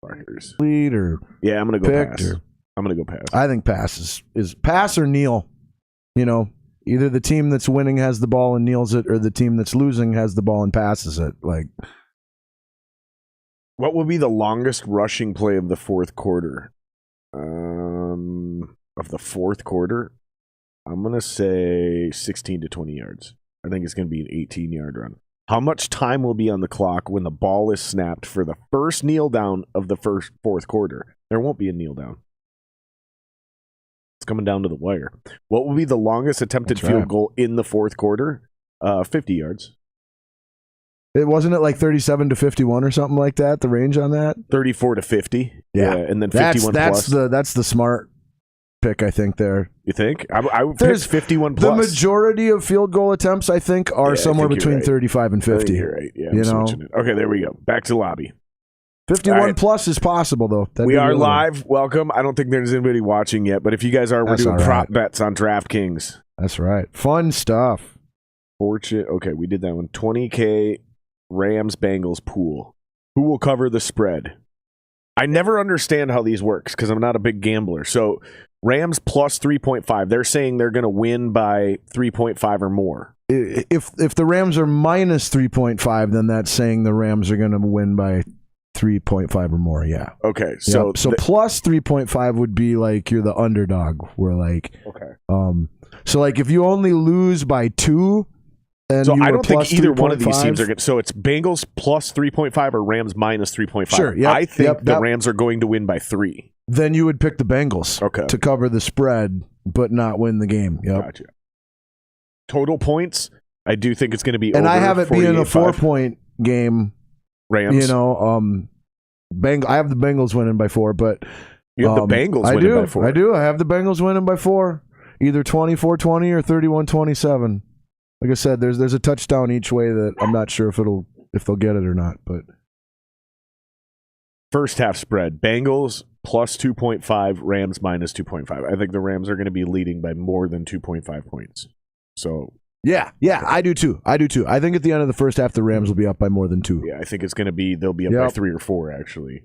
Fuckers. Lead or Yeah, I'm going to go picked pass. or I'm going to go pass. I think pass is pass or kneel. You know, either the team that's winning has the ball and kneels it, or the team that's losing has the ball and passes it. Like, what will be the longest rushing play of the fourth quarter? I'm going to say 16 to 20 yards. I think it's going to be an 18-yard run. How much time will be on the clock when the ball is snapped for the first kneel down of the fourth quarter? There won't be a kneel down. It's coming down to the wire. What will be the longest attempted field goal in the fourth quarter? 50 yards. It wasn't it like 37 to 51 or something like that, the range on that? 34 to 50. Yeah, and then 51 plus. That's the smart pick, I think, there. You think? I would pick 51 plus. The majority of field goal attempts, I think, are somewhere between 35 and 50. You're right. Yeah, I'm switching it. Okay, there we go. Back to lobby. 51 plus is possible, though. We are live. Welcome. I don't think there's anybody watching yet, but if you guys are, we're doing prop bets on DraftKings. That's right. Fun stuff. Fortune. Okay, we did that one. 20K Rams Bengals pool. Who will cover the spread? I never understand how these works because I'm not a big gambler. So Rams plus 3.5. They're saying they're going to win by 3.5 or more. If the Rams are minus 3.5, then that's saying the Rams are going to win by 3.5 or more. Yeah. Okay. So plus 3.5 would be like you're the underdog. We're like, okay. So like if you only lose by 2. So I don't think either one of these teams are going to. So it's Bengals plus 3.5 or Rams minus 3.5. Sure. Yep, I think the Rams are going to win by 3. Then you would pick the Bengals to cover the spread, but not win the game. Yep. Gotcha. Total points, I do think it's going to be and over I have it being a 4-point game. Rams. You know, I have the Bengals winning by 4, but you have the Bengals winning by 4. I do. I have the Bengals winning by 4, either 24-20 or 31-27. Like I said, there's a touchdown each way that I'm not sure if they'll get it or not. But first half spread: Bengals plus 2.5, Rams minus 2.5. I think the Rams are going to be leading by more than 2.5 points. So yeah, I do too. I think at the end of the first half, the Rams will be up by more than 2. Yeah, I think it's going to be they'll be up by 3 or 4 actually.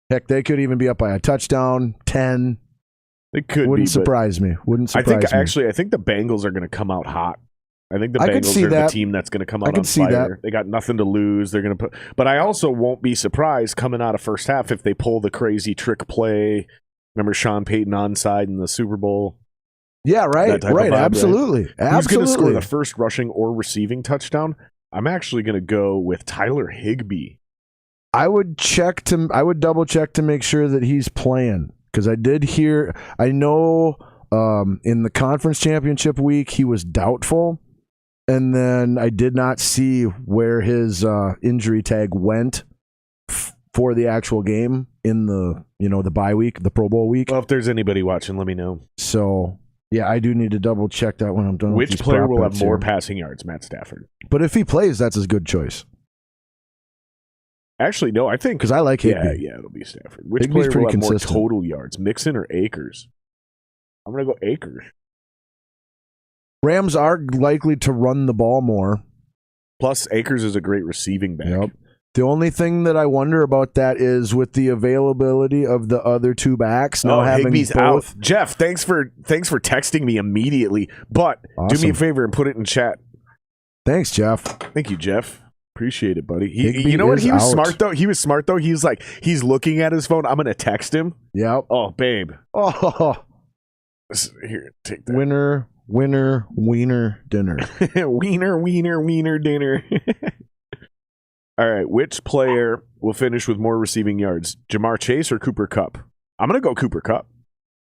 Heck, they could even be up by a touchdown, 10. It could. Wouldn't surprise me. I think the Bengals are going to come out hot. I think the Bengals are the team that's going to come out on fire. They got nothing to lose. They're going to but I also won't be surprised coming out of first half if they pull the crazy trick play. Remember Sean Payton onside in the Super Bowl? Yeah, right. Right. Absolutely. Who's going to score the first rushing or receiving touchdown? I'm actually going to go with Tyler Higbee. I would double check to make sure that he's playing because I know in the conference championship week he was doubtful. And then I did not see where his injury tag went for the actual game in the bye week, the Pro Bowl week. Well, if there's anybody watching, let me know. So, yeah, I do need to double check that when I'm done. Which player will have more passing yards? Matt Stafford. But if he plays, that's a good choice. Actually, no, I think because I like Higbee. Yeah, it'll be Stafford. Which player will have more total yards, Mixon or Akers? I'm gonna go Akers. Rams are likely to run the ball more. Plus, Akers is a great receiving back. Yep. The only thing that I wonder about that is with the availability of the other 2 backs now having Higbee's both. Out. Jeff, thanks for texting me immediately. But do me a favor and put it in chat. Thanks, Jeff. Thank you, Jeff. Appreciate it, buddy. You know what? He was smart though. He's like he's looking at his phone. I'm gonna text him. Yep. Oh, babe. Oh, here, take that. Winner, wiener, dinner. wiener, dinner. All right, which player will finish with more receiving yards, Jamar Chase or Cooper Kupp? I'm going to go Cooper Kupp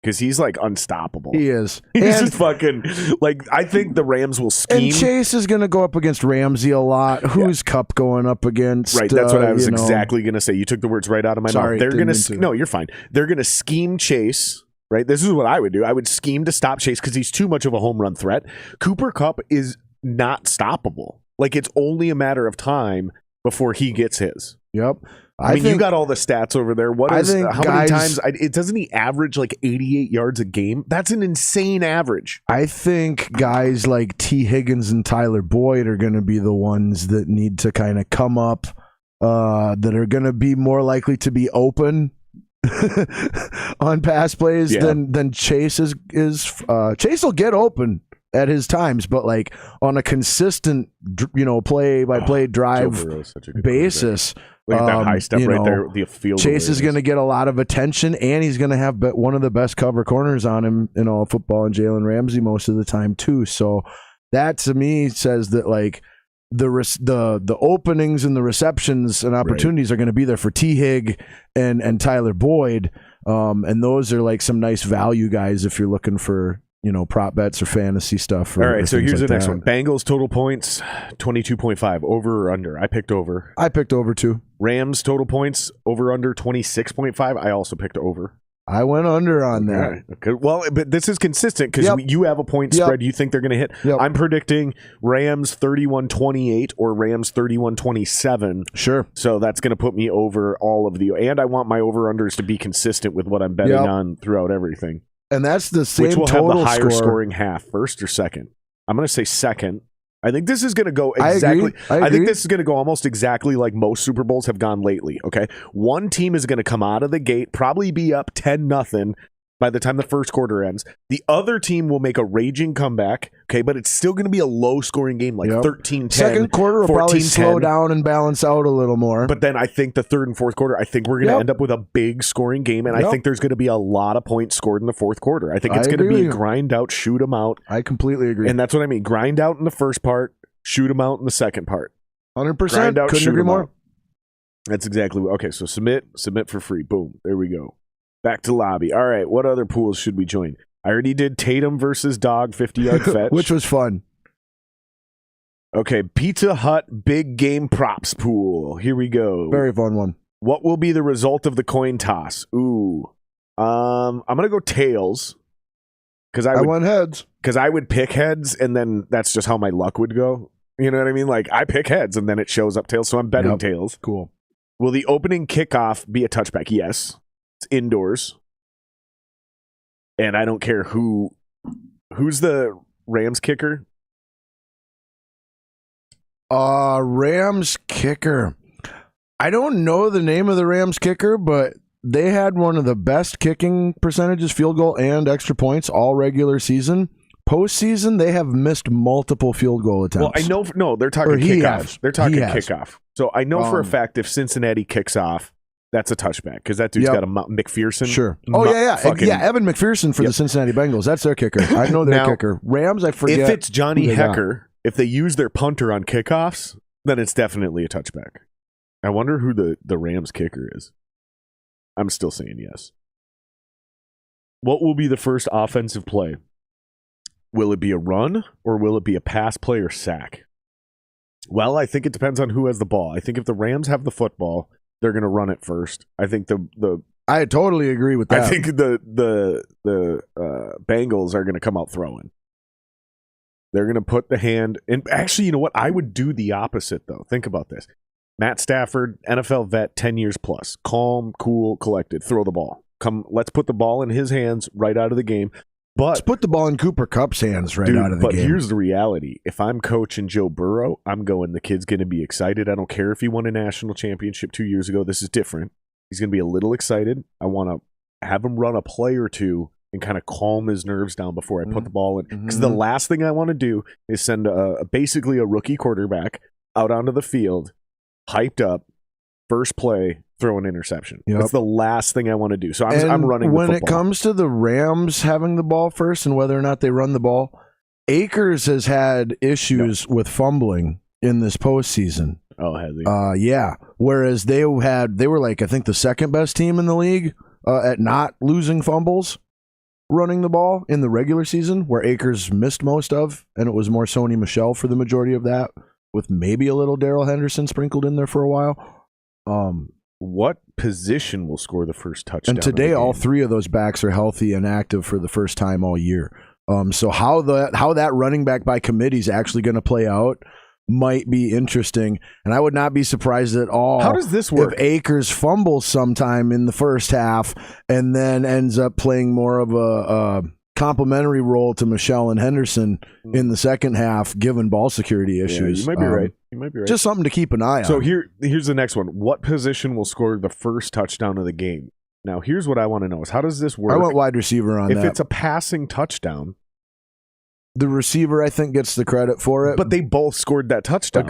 because he's like unstoppable. He is. He's just fucking like I think the Rams will scheme. And Chase is going to go up against Ramsey a lot. Who's Kupp going up against? Right, that's what I was exactly going to say. You took the words right out of my mouth. They're going to no, you're fine. They're going to scheme Chase. Right, this is what I would do. I would scheme to stop Chase because he's too much of a home run threat. Cooper Kupp is not stoppable. Like it's only a matter of time before he gets his. Yep. I mean, you got all the stats over there. Many times? Doesn't he average like 88 yards a game? That's an insane average. I think guys like T. Higgins and Tyler Boyd are going to be the ones that need to kind of come up, that are going to be more likely to be open on pass plays, then Chase is Chase will get open at his times, but like on a consistent, play by play drive basis. Look at that high step right there. The field Chase is going to get a lot of attention, and he's going to have one of the best cover corners on him in all football, and Jalen Ramsey most of the time too. So that to me says that like the openings and the receptions and opportunities are going to be there for T. Hig and Tyler Boyd, and those are like some nice value guys if you're looking for prop bets or fantasy stuff. All right, so here's the next one. Bengals total points 22.5, over or under. I picked over. I picked over too. Rams total points over under 26.5. I also picked over. I went under on that. Okay. Well, but this is consistent because you have a point spread you think they're going to hit. Yep. I'm predicting Rams 31-28 or Rams 31-27. Sure. So that's going to put me over all of the, and I want my over-unders to be consistent with what I'm betting on throughout everything. And that's the same total. Which will total have the higher score. Scoring half, first or second? I'm going to say second. I think this is going to go exactly. I think this is going to go almost exactly like most Super Bowls have gone lately. Okay, one team is going to come out of the gate, probably be up 10-0 by the time the first quarter ends. The other team will make a raging comeback. Okay, but it's still going to be a low-scoring game, like 13-10. Second quarter will probably slow down and balance out a little more. But then I think the third and fourth quarter, I think we're going to end up with a big scoring game, and I think there's going to be a lot of points scored in the fourth quarter. I think it's going to be grind out, shoot them out. I completely agree. And that's what I mean. Grind out in the first part, shoot them out in the second part. 100%. Grind out, couldn't agree more. Out. That's exactly what. Okay, so submit for free. Boom. There we go. Back to lobby. All right, what other pools should we join? I already did Tatum versus Dog 50-yard fetch. Which was fun. Okay, Pizza Hut big game props pool. Here we go. Very fun one. What will be the result of the coin toss? Ooh. I'm going to go tails. I went heads. Because I would pick heads, and then that's just how my luck would go. You know what I mean? Like, I pick heads, and then it shows up tails, so I'm betting tails. Cool. Will the opening kickoff be a touchback? Yes. It's indoors. And I don't care who's the Rams kicker? Rams kicker. I don't know the name of the Rams kicker, but they had one of the best kicking percentages, field goal and extra points, all regular season. Postseason, they have missed multiple field goal attempts. Well, I know. No, they're talking kickoff. They're talking kickoff. So I know for a fact if Cincinnati kicks off, that's a touchback because that dude's got a McPherson. Sure. Oh, yeah. Evan McPherson for the Cincinnati Bengals. That's their kicker. I know their kicker. Rams, I forget. If it's Johnny Hecker, if they use their punter on kickoffs, then it's definitely a touchback. I wonder who the Rams kicker is. I'm still saying yes. What will be the first offensive play? Will it be a run or will it be a pass play or sack? Well, I think it depends on who has the ball. I think if the Rams have the football, they're going to run it first. I think I totally agree with that. I think the Bengals are going to come out throwing. They're going to put the hand in. Actually, you know what? I would do the opposite though. Think about this. Matt Stafford, NFL vet, 10 years plus. Calm, cool, collected. Throw the ball. Let's put the ball in his hands right out of the game. But let's put the ball in Cooper Kupp's hands out of the game. But here's the reality. If I'm coaching Joe Burrow, I'm going, the kid's going to be excited. I don't care if he won a national championship 2 years ago. This is different. He's going to be a little excited. I want to have him run a play or two and kind of calm his nerves down before I put the ball in. Because the last thing I want to do is send basically a rookie quarterback out onto the field, hyped up, first play, throw an interception. That's the last thing I want to do. So I'm running when the it comes to the Rams having the ball first and whether or not they run the ball, Akers has had issues with fumbling in this postseason. Oh, has he? Yeah. Whereas they were like, I think the second best team in the league at not losing fumbles running the ball in the regular season, where Akers missed most of, and it was more Sony Michel for the majority of that, with maybe a little Darrell Henderson sprinkled in there for a while. What position will score the first touchdown? And today, all three of those backs are healthy and active for the first time all year. So how that running back by committee is actually going to play out might be interesting. And I would not be surprised at all. How does this work? If Akers fumbles sometime in the first half and then ends up playing more of a complementary role to Michel and Henderson in the second half, given ball security issues. You might be right. You might be right. Just something to keep an eye on. So here's the next one. What position will score the first touchdown of the game? Now, here's what I want to know is how does this work? I went wide receiver on that. If it's a passing touchdown, the receiver, I think, gets the credit for it. But they both scored that touchdown.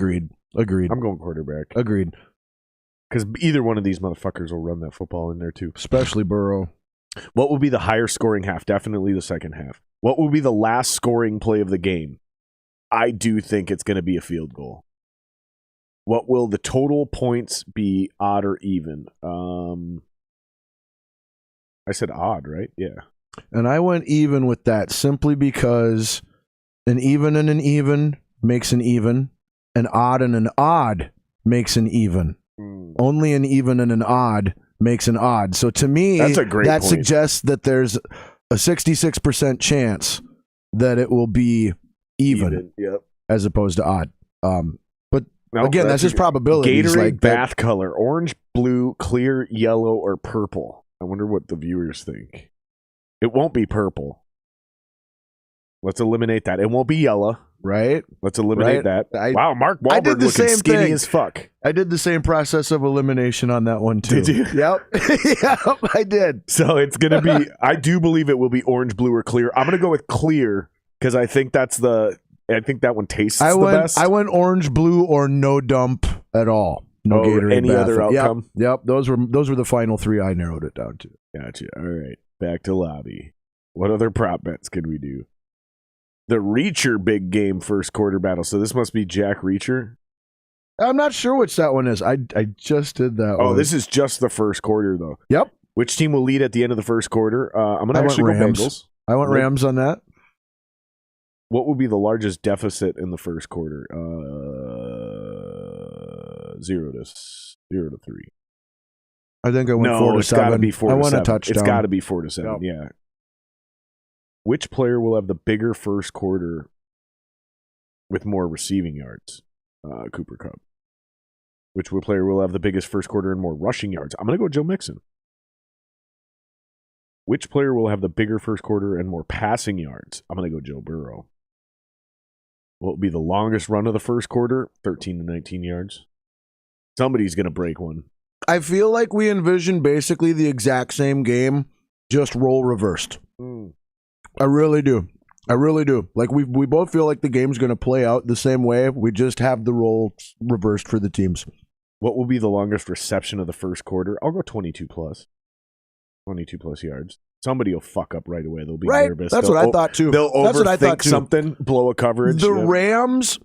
Agreed. I'm going quarterback. Agreed. Because either one of these motherfuckers will run that football in there too. Especially Burrow. What will be the higher scoring half? Definitely the second half. What will be the last scoring play of the game? I do think it's going to be a field goal. What will the total points be, odd or even? I said odd, right? Yeah. And I went even with that simply because an even and an even makes an even. An odd and an odd makes an even. Only an even and an odd makes an odd. So to me, that's a great that point. Suggests that there's a 66% chance that it will be even. Yep. As opposed to odd. But again, that's just probability. Gatorade like bath color: orange, blue, clear, yellow, or purple. I wonder what the viewers think. It won't be purple. Let's eliminate that. It won't be yellow. Right? Let's eliminate that. Wow, Mark Wahlberg I did the looking same skinny thing. as fuck. I did the same process of elimination on that one too. Did you? Yep. Yep, I did. So it's going to be, I do believe it will be orange, blue, or clear. I'm going to go with clear because I think that one tastes the best. I went orange, blue, or no dump at all. No Gatorade. Any other outcome? Yep. Those were the final three I narrowed it down to. Gotcha. All right. Back to lobby. What other prop bets can we do? The Reacher big game first quarter battle. So this must be Jack Reacher. I'm not sure which that one is. I just did that one. Oh, this is just the first quarter, though. Yep. Which team will lead at the end of the first quarter? I'm going to actually go Bengals. I went Rams on that. What would be the largest deficit in the first quarter? 0 to 3. I think I went 4 to 7. It's got to be 4 to 7. I won a touchdown. It's got to be 4 to 7. Yep. Yeah. Which player will have the bigger first quarter with more receiving yards? Cooper Kupp. Which player will have the biggest first quarter and more rushing yards? I'm going to go Joe Mixon. Which player will have the bigger first quarter and more passing yards? I'm going to go Joe Burrow. What will be the longest run of the first quarter? 13 to 19 yards. Somebody's going to break one. I feel like we envision basically the exact same game, just role reversed. I really do. Like we both feel like the game's going to play out the same way. We just have the roles reversed for the teams. What will be the longest reception of the first quarter? I'll go 22 plus. 22 plus yards. Somebody will fuck up right away. They'll be nervous. That's what I thought too. They'll overthink something, blow a coverage. The Rams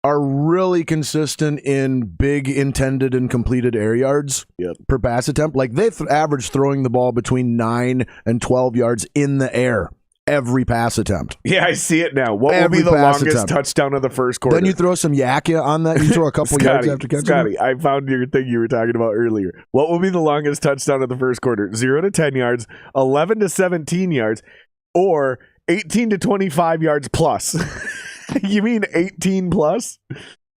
are really consistent in big intended and completed air yards per pass attempt. Like they average throwing the ball between 9 and 12 yards in the air every pass attempt. Yeah, I see it now. What will be the longest touchdown of the first quarter? Then you throw some yakka on that. You throw a couple yards after catching. Scotty, I found your thing you were talking about earlier. What will be the longest touchdown of the first quarter? 0 to 10 yards, 11 to 17 yards, or 18 to 25 yards plus? You mean 18 plus?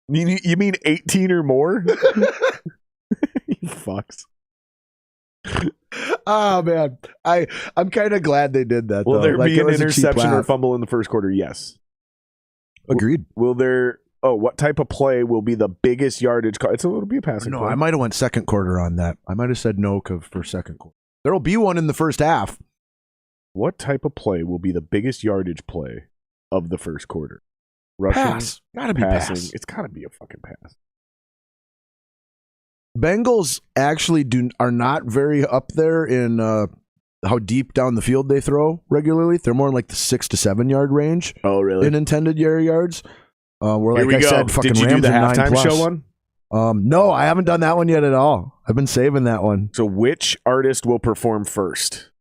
You mean 18 or more? You fucks. Oh man, I'm kind of glad they did that. Will there be an interception or fumble in the first quarter? Yes. Agreed. Will there? Oh, what type of play will be the biggest yardage? It'll be a passing. No, play. I might have went second quarter on that. I might have said no for second quarter. There will be one in the first half. What type of play will be the biggest yardage play of the first quarter? Rushing, pass. Gotta be passing. pass. It's gotta be a fucking pass. Bengals actually are not very up there in how deep down the field they throw regularly. They're more in like the 6 to 7 yard range. Oh, really? In intended air yards. Where, like I said, fucking Did you Rams do the and halftime 9+. show one? No, I haven't done that one yet at all. I've been saving that one. So which artist will perform first?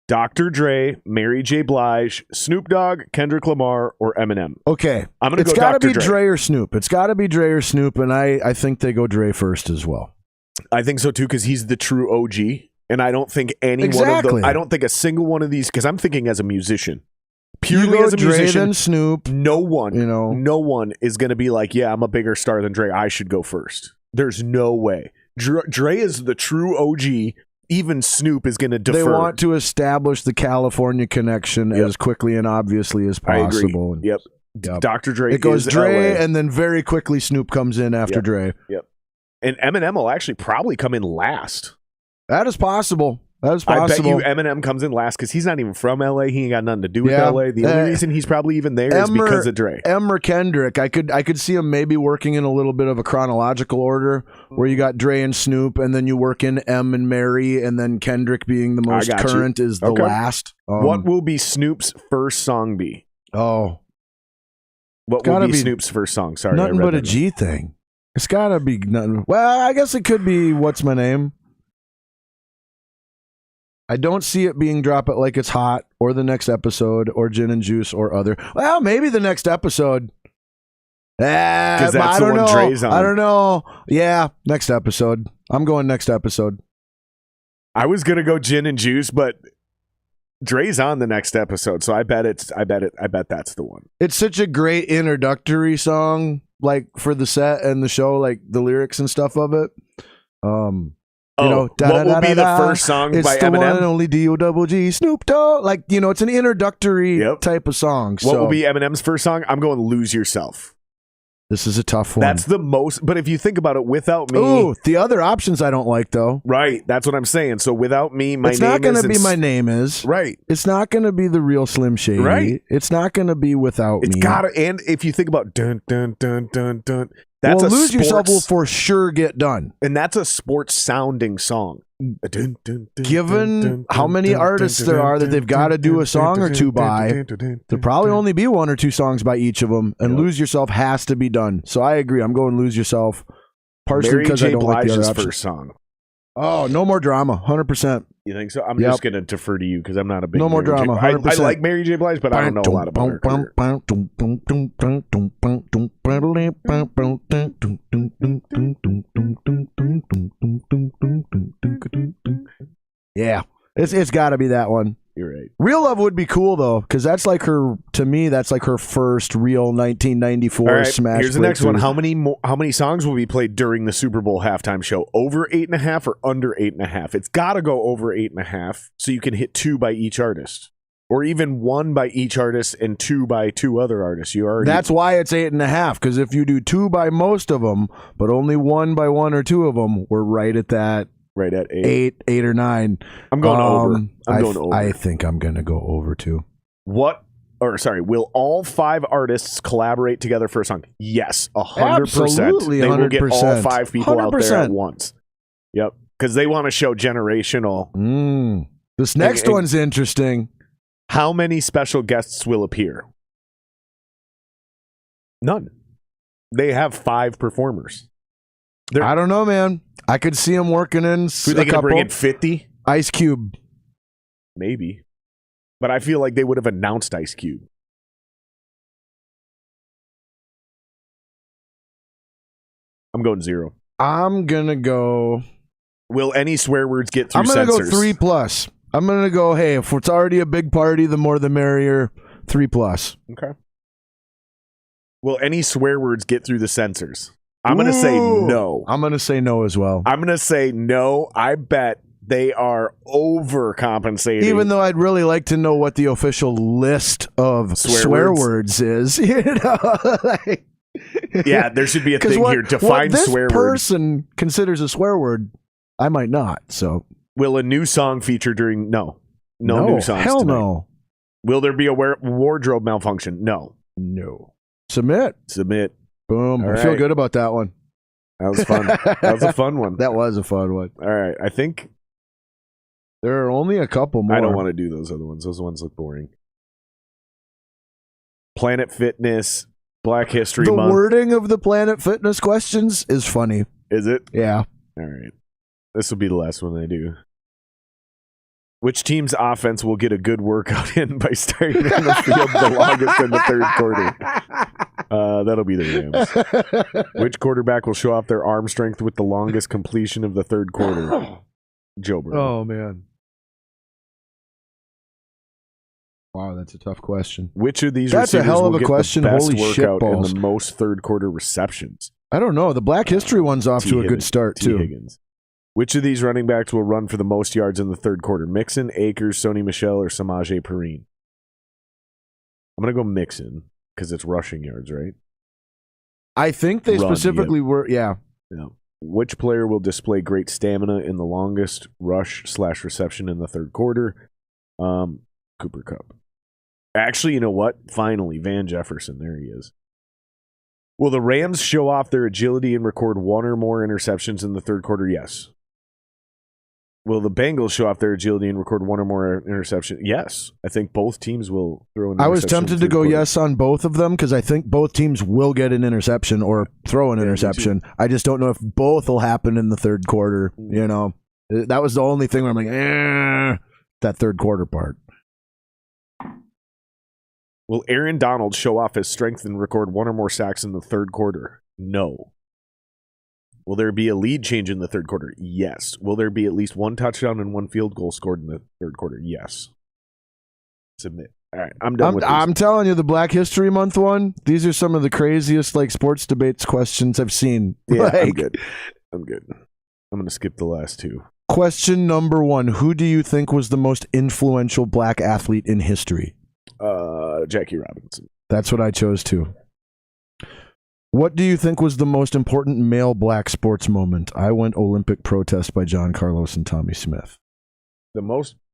Dr. Dre, Mary J. Blige, Snoop Dogg, Kendrick Lamar, or Eminem? Okay. I'm going to go It's got to Dr. be Dre. Dre or Snoop. It's got to be Dre or Snoop, and I think they go Dre first as well. I think so too, because he's the true OG. And I don't think one of them, I don't think a single one of these, because I'm thinking as a musician. Purely as a Dre musician, than Snoop. no one is going to be like, yeah, I'm a bigger star than Dre. I should go first. There's no way. Dre is the true OG. Even Snoop is going to defer. They want to establish the California connection as quickly and obviously as possible. I agree. Yep. Dr. Dre. It goes is Dre, LA. and then very quickly Snoop comes in after Dre. Yep. And Eminem will actually probably come in last. That is possible. That's possible. I bet you Eminem comes in last because he's not even from LA. He ain't got nothing to do with LA. The only reason he's probably even there is because of Dre. Or Kendrick. I could see him maybe working in a little bit of a chronological order where you got Dre and Snoop, and then you work in M and Mary, and then Kendrick being the most current is the last. What will be Snoop's first song be? Oh. What will be Snoop's first song? Sorry, nothing but a G thing. It's got to be nothing. Well, I guess it could be What's My Name? I don't see it being Drop It Like It's Hot or the next episode or Gin and Juice or other. Well, maybe the next episode. Because that's the one Dre's on. I don't know. Yeah, next episode. I'm going next episode. I was going to go Gin and Juice, but Dre's on the next episode, so I bet that's the one. It's such a great introductory song, like for the set and the show, like the lyrics and stuff of it. What will be the first song by Eminem? It's the one and only D-O-double-G, Snoop Dogg. Like, it's an introductory type of song. What will be Eminem's first song? I'm going Lose Yourself. This is a tough one. That's the most, but if you think about it, Without Me. Ooh, the other options I don't like, though. Right, that's what I'm saying. So Without Me, it's not going to be My Name Is. Right. It's not going to be The Real Slim Shady. Right. It's not going to be Without Me. It's got to, and if you think about dun, dun, dun, dun, dun, that's a Lose Yourself will for sure get done. And that's a sports sounding song. Given how many artists there are that they've got to do a song or two by, there'll probably only be one or two songs by each of them, and Lose Yourself has to be done. So I agree. I'm going Lose Yourself, partially because I don't like the other options. First song. Oh, no more drama, 100%. You think so? I'm just going to defer to you because I'm not a big. No more drama, 100%. I like Mary J. Blige, but I don't know a lot about her career. Yeah, it's got to be that one. You're right. Real Love would be cool though, because that's like her. To me, that's like her first real 1994 smash. Here's the next one. How many songs will be played during the Super Bowl halftime show? Over 8.5 or under 8.5? It's got to go over 8.5, so you can hit 2 by each artist, or even 1 by each artist and 2 by 2 other artists. That's why it's 8.5. Because if you do 2 by most of them, but only 1 by 1 or 2 of them, we're right at that. Right at 8 or 9. I'm going over. I'm going over. I think I'm going to go over too. Will all 5 artists collaborate together for a song? Yes, 100%. Absolutely, 100%. They will get all 5 people 100%. Out there at once. Yep, because they want to show generational. This next one's interesting. How many special guests will appear? None. They have 5 performers. I don't know, man. I could see them working in a couple. They going to bring in 50? Ice Cube. Maybe. But I feel like they would have announced Ice Cube. I'm going 0. I'm going to go... Will any swear words get through censors? I'm going to go 3+. I'm going to go, hey, if it's already a big party, the more the merrier. 3+. Okay. Will any swear words get through the censors? I'm going to say no. I'm going to say no as well. I'm going to say no. I bet they are overcompensating. Even though I'd really like to know what the official list of swear words is. Yeah, there should be a thing here. Define swear words. This person considers a swear word, I might not. So, will a new song feature during? No new songs. Hell tonight. no. Will there be a wardrobe malfunction? No. Submit. Boom. I feel good about that one. That was fun. That was a fun one. That was a fun one. All right. I think there are only a couple more. I don't want to do those other ones. Those ones look boring. Planet Fitness, Black History Month. The wording of the Planet Fitness questions is funny. Is it? Yeah. All right. This will be the last one I do. Which team's offense will get a good workout in by starting in the field the longest in the third quarter? That'll be the Rams. Which quarterback will show off their arm strength with the longest completion of the third quarter? Joe Burrow. Oh, man. Wow, that's a tough question. Which of these that's receivers a hell of will a get question. the best Holy workout shit and the most third quarter receptions? I don't know. The Black History one's off to a good start, too. Higgins. Which of these running backs will run for the most yards in the third quarter? Mixon, Akers, Sony Michel, or Samaje Perine? I'm going to go Mixon because it's rushing yards, right? I think they specifically were, yeah. Which player will display great stamina in the longest rush/reception in the third quarter? Cooper Kupp. Actually, you know what? Finally, Van Jefferson. There he is. Will the Rams show off their agility and record one or more interceptions in the third quarter? Yes. Will the Bengals show off their agility and record one or more interceptions? Yes. I think both teams will throw an interception. I was tempted to go yes on both of them because I think both teams will get an interception or throw an interception. I just don't know if both will happen in the third quarter. You know, that was the only thing where I'm like, that third quarter part. Will Aaron Donald show off his strength and record one or more sacks in the third quarter? No. Will there be a lead change in the third quarter? Yes. Will there be at least one touchdown and one field goal scored in the third quarter? Yes. Submit. All right, I'm done with this. I'm telling you, the Black History Month one, these are some of the craziest sports debates questions I've seen. Yeah, I'm good. I'm going to skip the last two. Question number 1. Who do you think was the most influential black athlete in history? Jackie Robinson. That's what I chose too. What do you think was the most important male black sports moment? I went Olympic protest by John Carlos and Tommy Smith.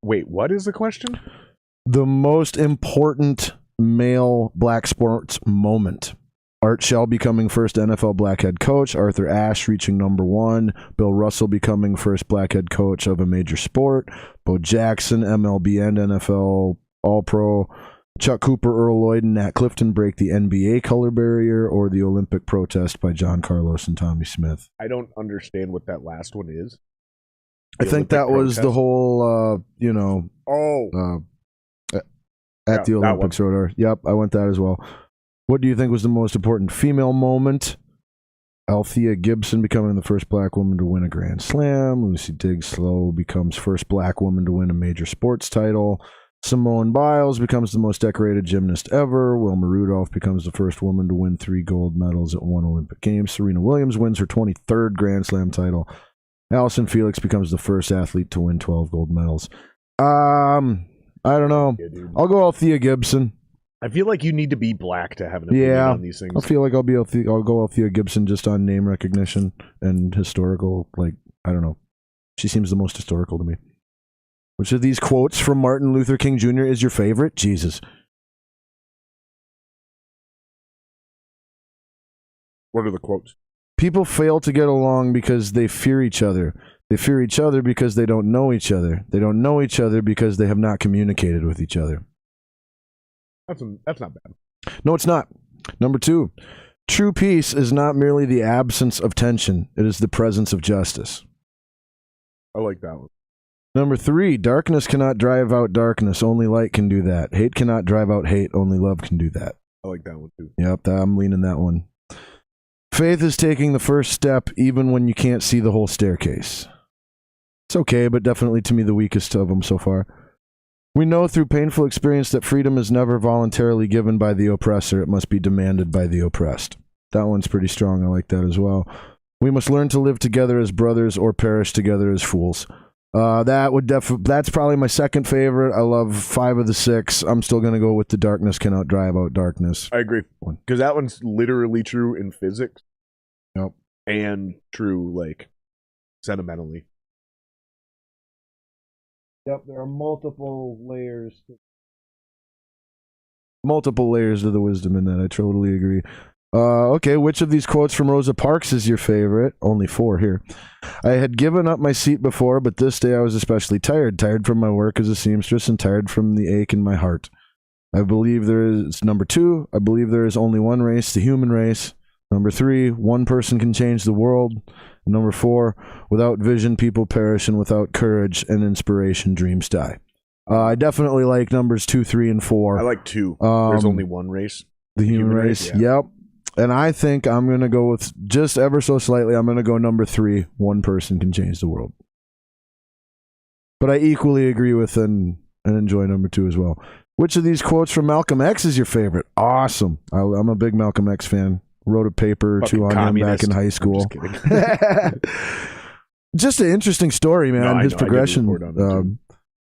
Wait, what is the question? The most important male black sports moment. Art Shell becoming first NFL black head coach, Arthur Ashe reaching number 1, Bill Russell becoming first black head coach of a major sport, Bo Jackson, MLB and NFL All-Pro, Chuck Cooper, Earl Lloyd, and Nat Clifton break the NBA color barrier, or the Olympic protest by John Carlos and Tommy Smith. I don't understand what that last one is. I think that was the whole, at the Olympics order. Yep, I went that as well. What do you think was the most important female moment? Althea Gibson becoming the first black woman to win a Grand Slam. Lucy Diggs-Slow becomes first black woman to win a major sports title. Simone Biles becomes the most decorated gymnast ever. Wilma Rudolph becomes the first woman to win 3 gold medals at 1 Olympic Games. Serena Williams wins her 23rd Grand Slam title. Allison Felix becomes the first athlete to win 12 gold medals. I don't know. I'll go Althea Gibson. I feel like you need to be black to have an opinion on these things. I feel like I'll go Althea Gibson just on name recognition and historical. I don't know. She seems the most historical to me. Which of these quotes from Martin Luther King Jr. is your favorite? Jesus. What are the quotes? People fail to get along because they fear each other. They fear each other because they don't know each other. They don't know each other because they have not communicated with each other. That's not bad. No, it's not. Number 2. True peace is not merely the absence of tension. It is the presence of justice. I like that one. Number 3, darkness cannot drive out darkness. Only light can do that. Hate cannot drive out hate. Only love can do that. I like that one too. Yep, I'm leaning that one. Faith is taking the first step even when you can't see the whole staircase. It's okay, but definitely to me the weakest of them so far. We know through painful experience that freedom is never voluntarily given by the oppressor. It must be demanded by the oppressed. That one's pretty strong. I like that as well. We must learn to live together as brothers or perish together as fools. That's probably my second favorite. I love 5 of the 6. I'm still going to go with the darkness cannot drive out darkness. I agree. Because that one's literally true in physics. Yep. And true, sentimentally. Yep, there are multiple layers to the wisdom in that. I totally agree. Okay, which of these quotes from Rosa Parks is your favorite? Only 4 here. I had given up my seat before, but this day I was especially tired. Tired from my work as a seamstress and tired from the ache in my heart. I believe there is, number 2, I believe there is only one race, the human race. Number 3, one person can change the world. Number 4, without vision, people perish, and without courage and inspiration, dreams die. I definitely like numbers 2, 3, and 4. I like 2. There's only one race. The human race. Yeah. Yep. And I think I'm going to go with, just ever so slightly, I'm going to go number 3, one person can change the world. But I equally agree with and enjoy number 2 as well. Which of these quotes from Malcolm X is your favorite? Awesome. I'm a big Malcolm X fan. Wrote a paper or 2 on him back in high school. Just an interesting story, man. His progression.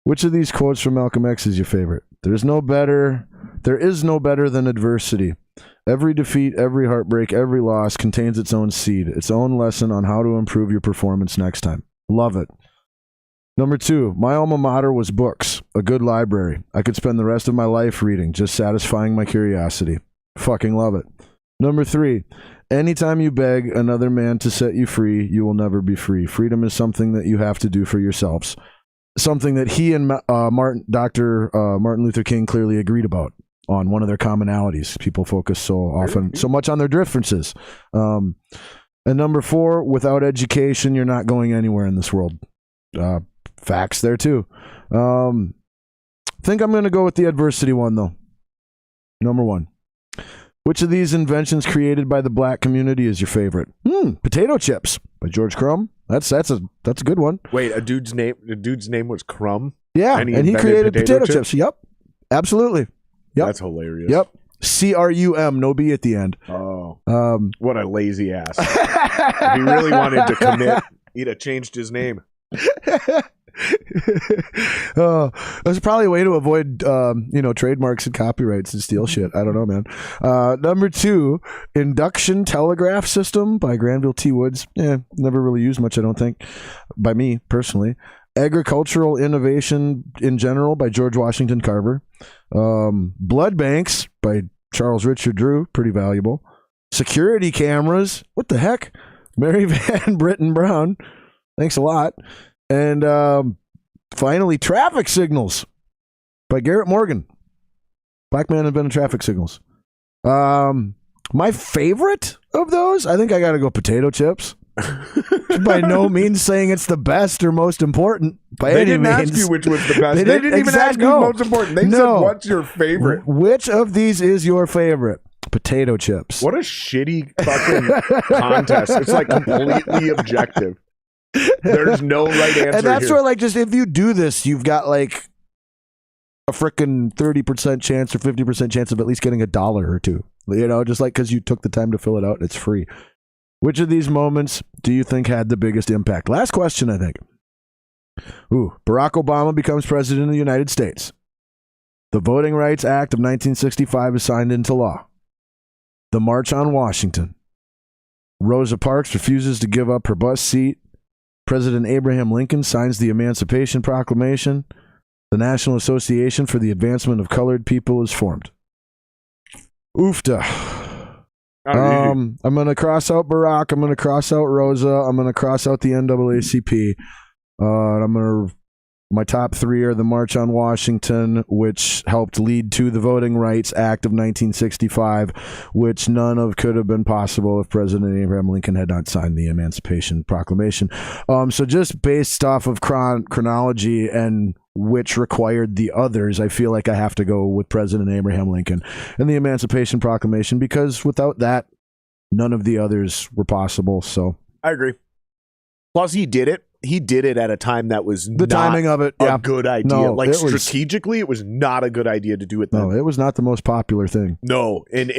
Which of these quotes from Malcolm X is your favorite? There is no better than adversity. Every defeat, every heartbreak, every loss contains its own seed, its own lesson on how to improve your performance next time. Love it. Number 2, my alma mater was books, a good library. I could spend the rest of my life reading, just satisfying my curiosity. Fucking love it. Number 3, anytime you beg another man to set you free, you will never be free. Freedom is something that you have to do for yourselves. Something that he and Dr. Martin Luther King clearly agreed about on one of their commonalities. People focus so much on their differences. And number 4, without education, you're not going anywhere in this world. Facts there too. Think I'm going to go with the adversity one though. Number 1. Which of these inventions created by the black community is your favorite? Potato chips by George Crumb. That's a good one. Wait, a dude's name was Crumb? Yeah, and he created potato chips. Yep. Absolutely. Yep. That's hilarious. Yep. CRUM, no B at the end. Oh. What a lazy ass. If he really wanted to commit, he'd have changed his name. There's probably a way to avoid trademarks and copyrights and steal shit. I don't know, man. Number 2, induction telegraph system by Granville T. Woods. Never really used much, I don't think, by me personally. Agricultural innovation in general by George Washington Carver. Blood banks by Charles Richard Drew, pretty valuable. Security cameras, what the heck? Mary Van Britten Brown, thanks a lot. And finally, traffic signals by Garrett Morgan. Black man invented traffic signals. My favorite of those, I think I got to go potato chips. By no means saying it's the best or most important by any means. They didn't ask you which was the best. They didn't even ask you most important. They said, what's your favorite? Which of these is your favorite? Potato chips. What a shitty fucking contest. It's like completely objective. There's no right answer. And that's where, just if you do this, you've got like a freaking 30% chance or 50% chance of at least getting $1 or $2. Just like because you took the time to fill it out, it's free. Which of these moments do you think had the biggest impact? Last question, I think. Barack Obama becomes president of the United States. The Voting Rights Act of 1965 is signed into law. The March on Washington. Rosa Parks refuses to give up her bus seat. President Abraham Lincoln signs the Emancipation Proclamation. The National Association for the Advancement of Colored People is formed. Oofta. I'm going to cross out Barack. I'm going to cross out Rosa. I'm going to cross out the NAACP. My top 3 are the March on Washington, which helped lead to the Voting Rights Act of 1965, which none of could have been possible if President Abraham Lincoln had not signed the Emancipation Proclamation. So just based off of chronology and which required the others, I feel like I have to go with President Abraham Lincoln and the Emancipation Proclamation, because without that, none of the others were possible. So I agree. Plus, he did it. He did it at a time that was the timing of it a good idea. No, strategically, it was not a good idea to do it then. No, it was not the most popular thing. No, and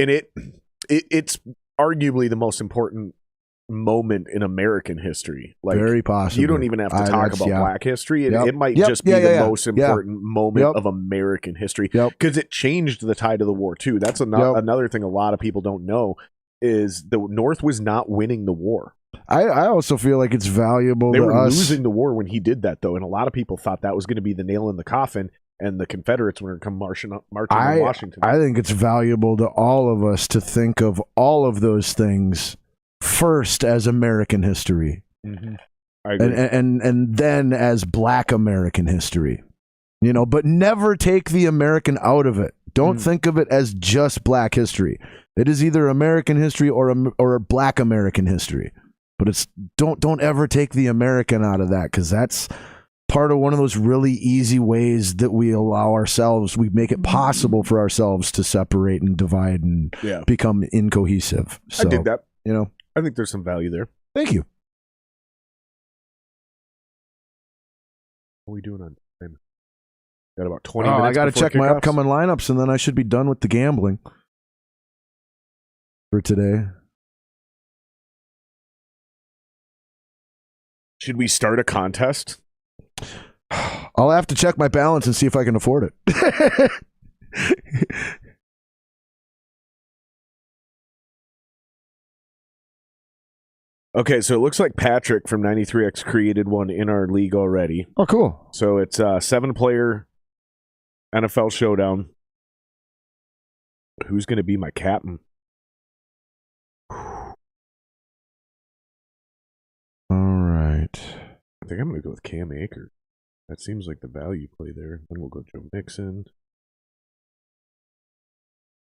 it's arguably the most important moment in American history. Very possible. You don't even have to talk about Black history. It might just be the most important moment of American history, because it changed the tide of the war too. That's another thing a lot of people don't know is the North was not winning the war. I also feel like it's valuable They to were us. losing the war when he did that, though, and a lot of people thought that was going to be the nail in the coffin, and the Confederates were going to come marching on Washington. I think it's valuable to all of us to think of all of those things first as American history, I agree. And then as Black American history. But never take the American out of it. Don't think of it as just Black history. It is either American history or Black American history. But it's don't ever take the American out of that, because that's part of one of those really easy ways that we make it possible for ourselves to separate and divide and become incohesive. So, I dig that. I think there's some value there. Thank you. What are we doing on time? Got about 20 minutes. I got to check my upcoming lineups, and then I should be done with the gambling for today. Should we start a contest? I'll have to check my balance and see if I can afford it. Okay, so it looks like Patrick from 93X created one in our league already. Oh, cool. So it's a 7-player NFL showdown. Who's going to be my captain? All right. I think I'm going to go with Cam Akers. That seems like the value play there. Then we'll go Joe Mixon.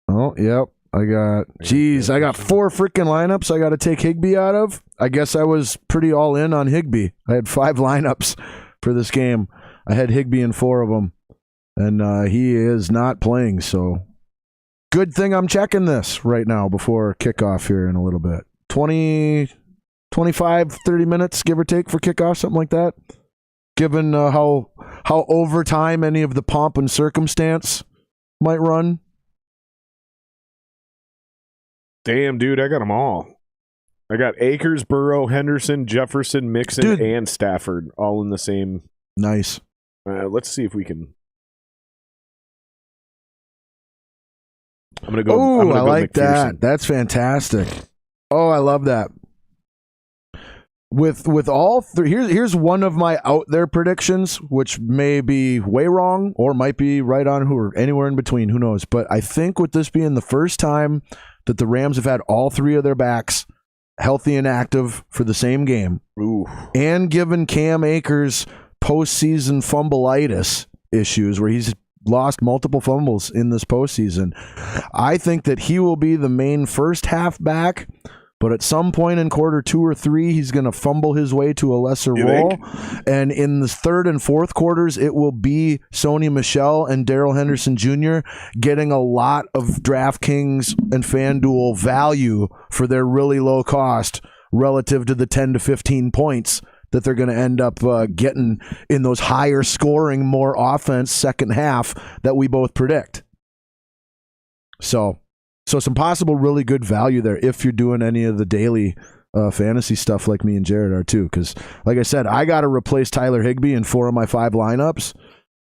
Oh, yep. I got 4 freaking lineups I got to take Higbee out of. I guess I was pretty all in on Higbee. I had 5 lineups for this game. I had Higbee in 4 of them, and he is not playing, so good thing I'm checking this right now before kickoff here in a little bit. 20, 25, 30 minutes, give or take, for kickoff, something like that, given how overtime any of the pomp and circumstance might run. Damn, dude, I got them all. I got Akers, Burrow, Henderson, Jefferson, Mixon, and Stafford all in the same. Nice. Let's see if we can. I'm going to go. Oh, I like McPherson. that. That's fantastic. Oh, I love that. With all 3, here's one of my out there predictions, which may be way wrong or might be right on, or anywhere in between. Who knows? But I think with this being the first time that the Rams have had all 3 of their backs healthy and active for the same game, and given Cam Akers postseason fumbleitis issues, where he's lost multiple fumbles in this postseason, I think that he will be the main first half back. But at some point in quarter 2 or 3, he's going to fumble his way to a lesser role. And in the 3rd and 4th quarters, it will be Sony Michel and Darrell Henderson Jr. getting a lot of DraftKings and FanDuel value for their really low cost relative to the 10 to 15 points that they're going to end up getting in those higher scoring, more offense second half that we both predict. So some possible really good value there if you're doing any of the daily fantasy stuff like me and Jared are too. Because, like I said, I got to replace Tyler Higbee in 4 of my 5 lineups,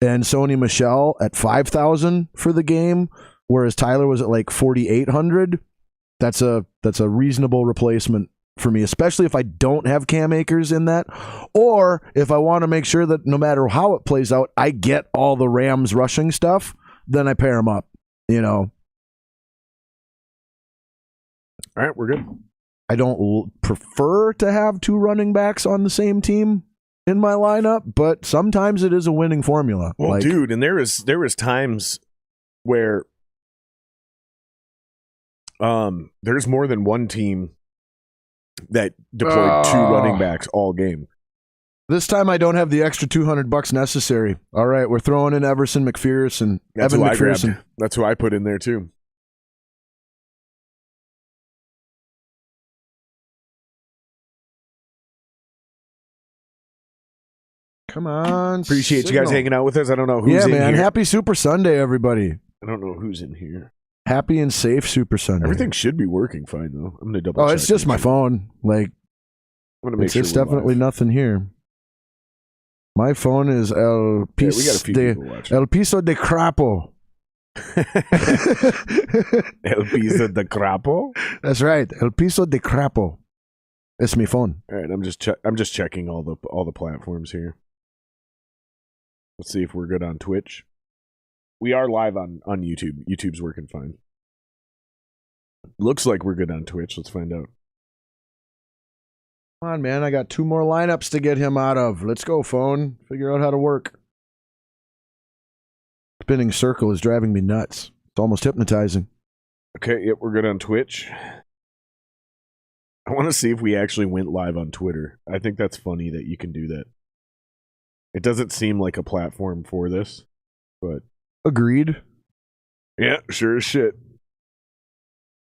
and Sony Michel at 5,000 for the game, whereas Tyler was at like 4,800. That's a reasonable replacement for me, especially if I don't have Cam Akers in that, or if I want to make sure that no matter how it plays out, I get all the Rams rushing stuff. Then I pair them up. All right, we're good. I don't prefer to have 2 running backs on the same team in my lineup, but sometimes it is a winning formula. Well, dude, and there was times where there's more than one team that deployed 2 running backs all game. This time I don't have the extra $200 necessary. All right, we're throwing in Everson McPherson. That's Evan McPherson. That's who I put in there too. Come on. Appreciate you guys hanging out with us. I don't know who's in here. Yeah, man. Happy Super Sunday, everybody. I don't know who's in here. Happy and safe Super Sunday. Everything should be working fine, though. I'm going to double check. Oh, it's just my phone. Like, I'm gonna make sure there's definitely nothing here. My phone is El Piso de Crapo. El Piso de Crapo? That's right. El Piso de Crapo. It's my phone. All right, I'm just checking all the platforms here. Let's see if we're good on Twitch. We are live on YouTube. YouTube's working fine. Looks like we're good on Twitch. Let's find out. Come on, man. I got 2 more lineups to get him out of. Let's go, phone. Figure out how to work. Spinning circle is driving me nuts. It's almost hypnotizing. Okay, yep, we're good on Twitch. I want to see if we actually went live on Twitter. I think that's funny that you can do that. It doesn't seem like a platform for this, but... Agreed. Yeah, sure as shit.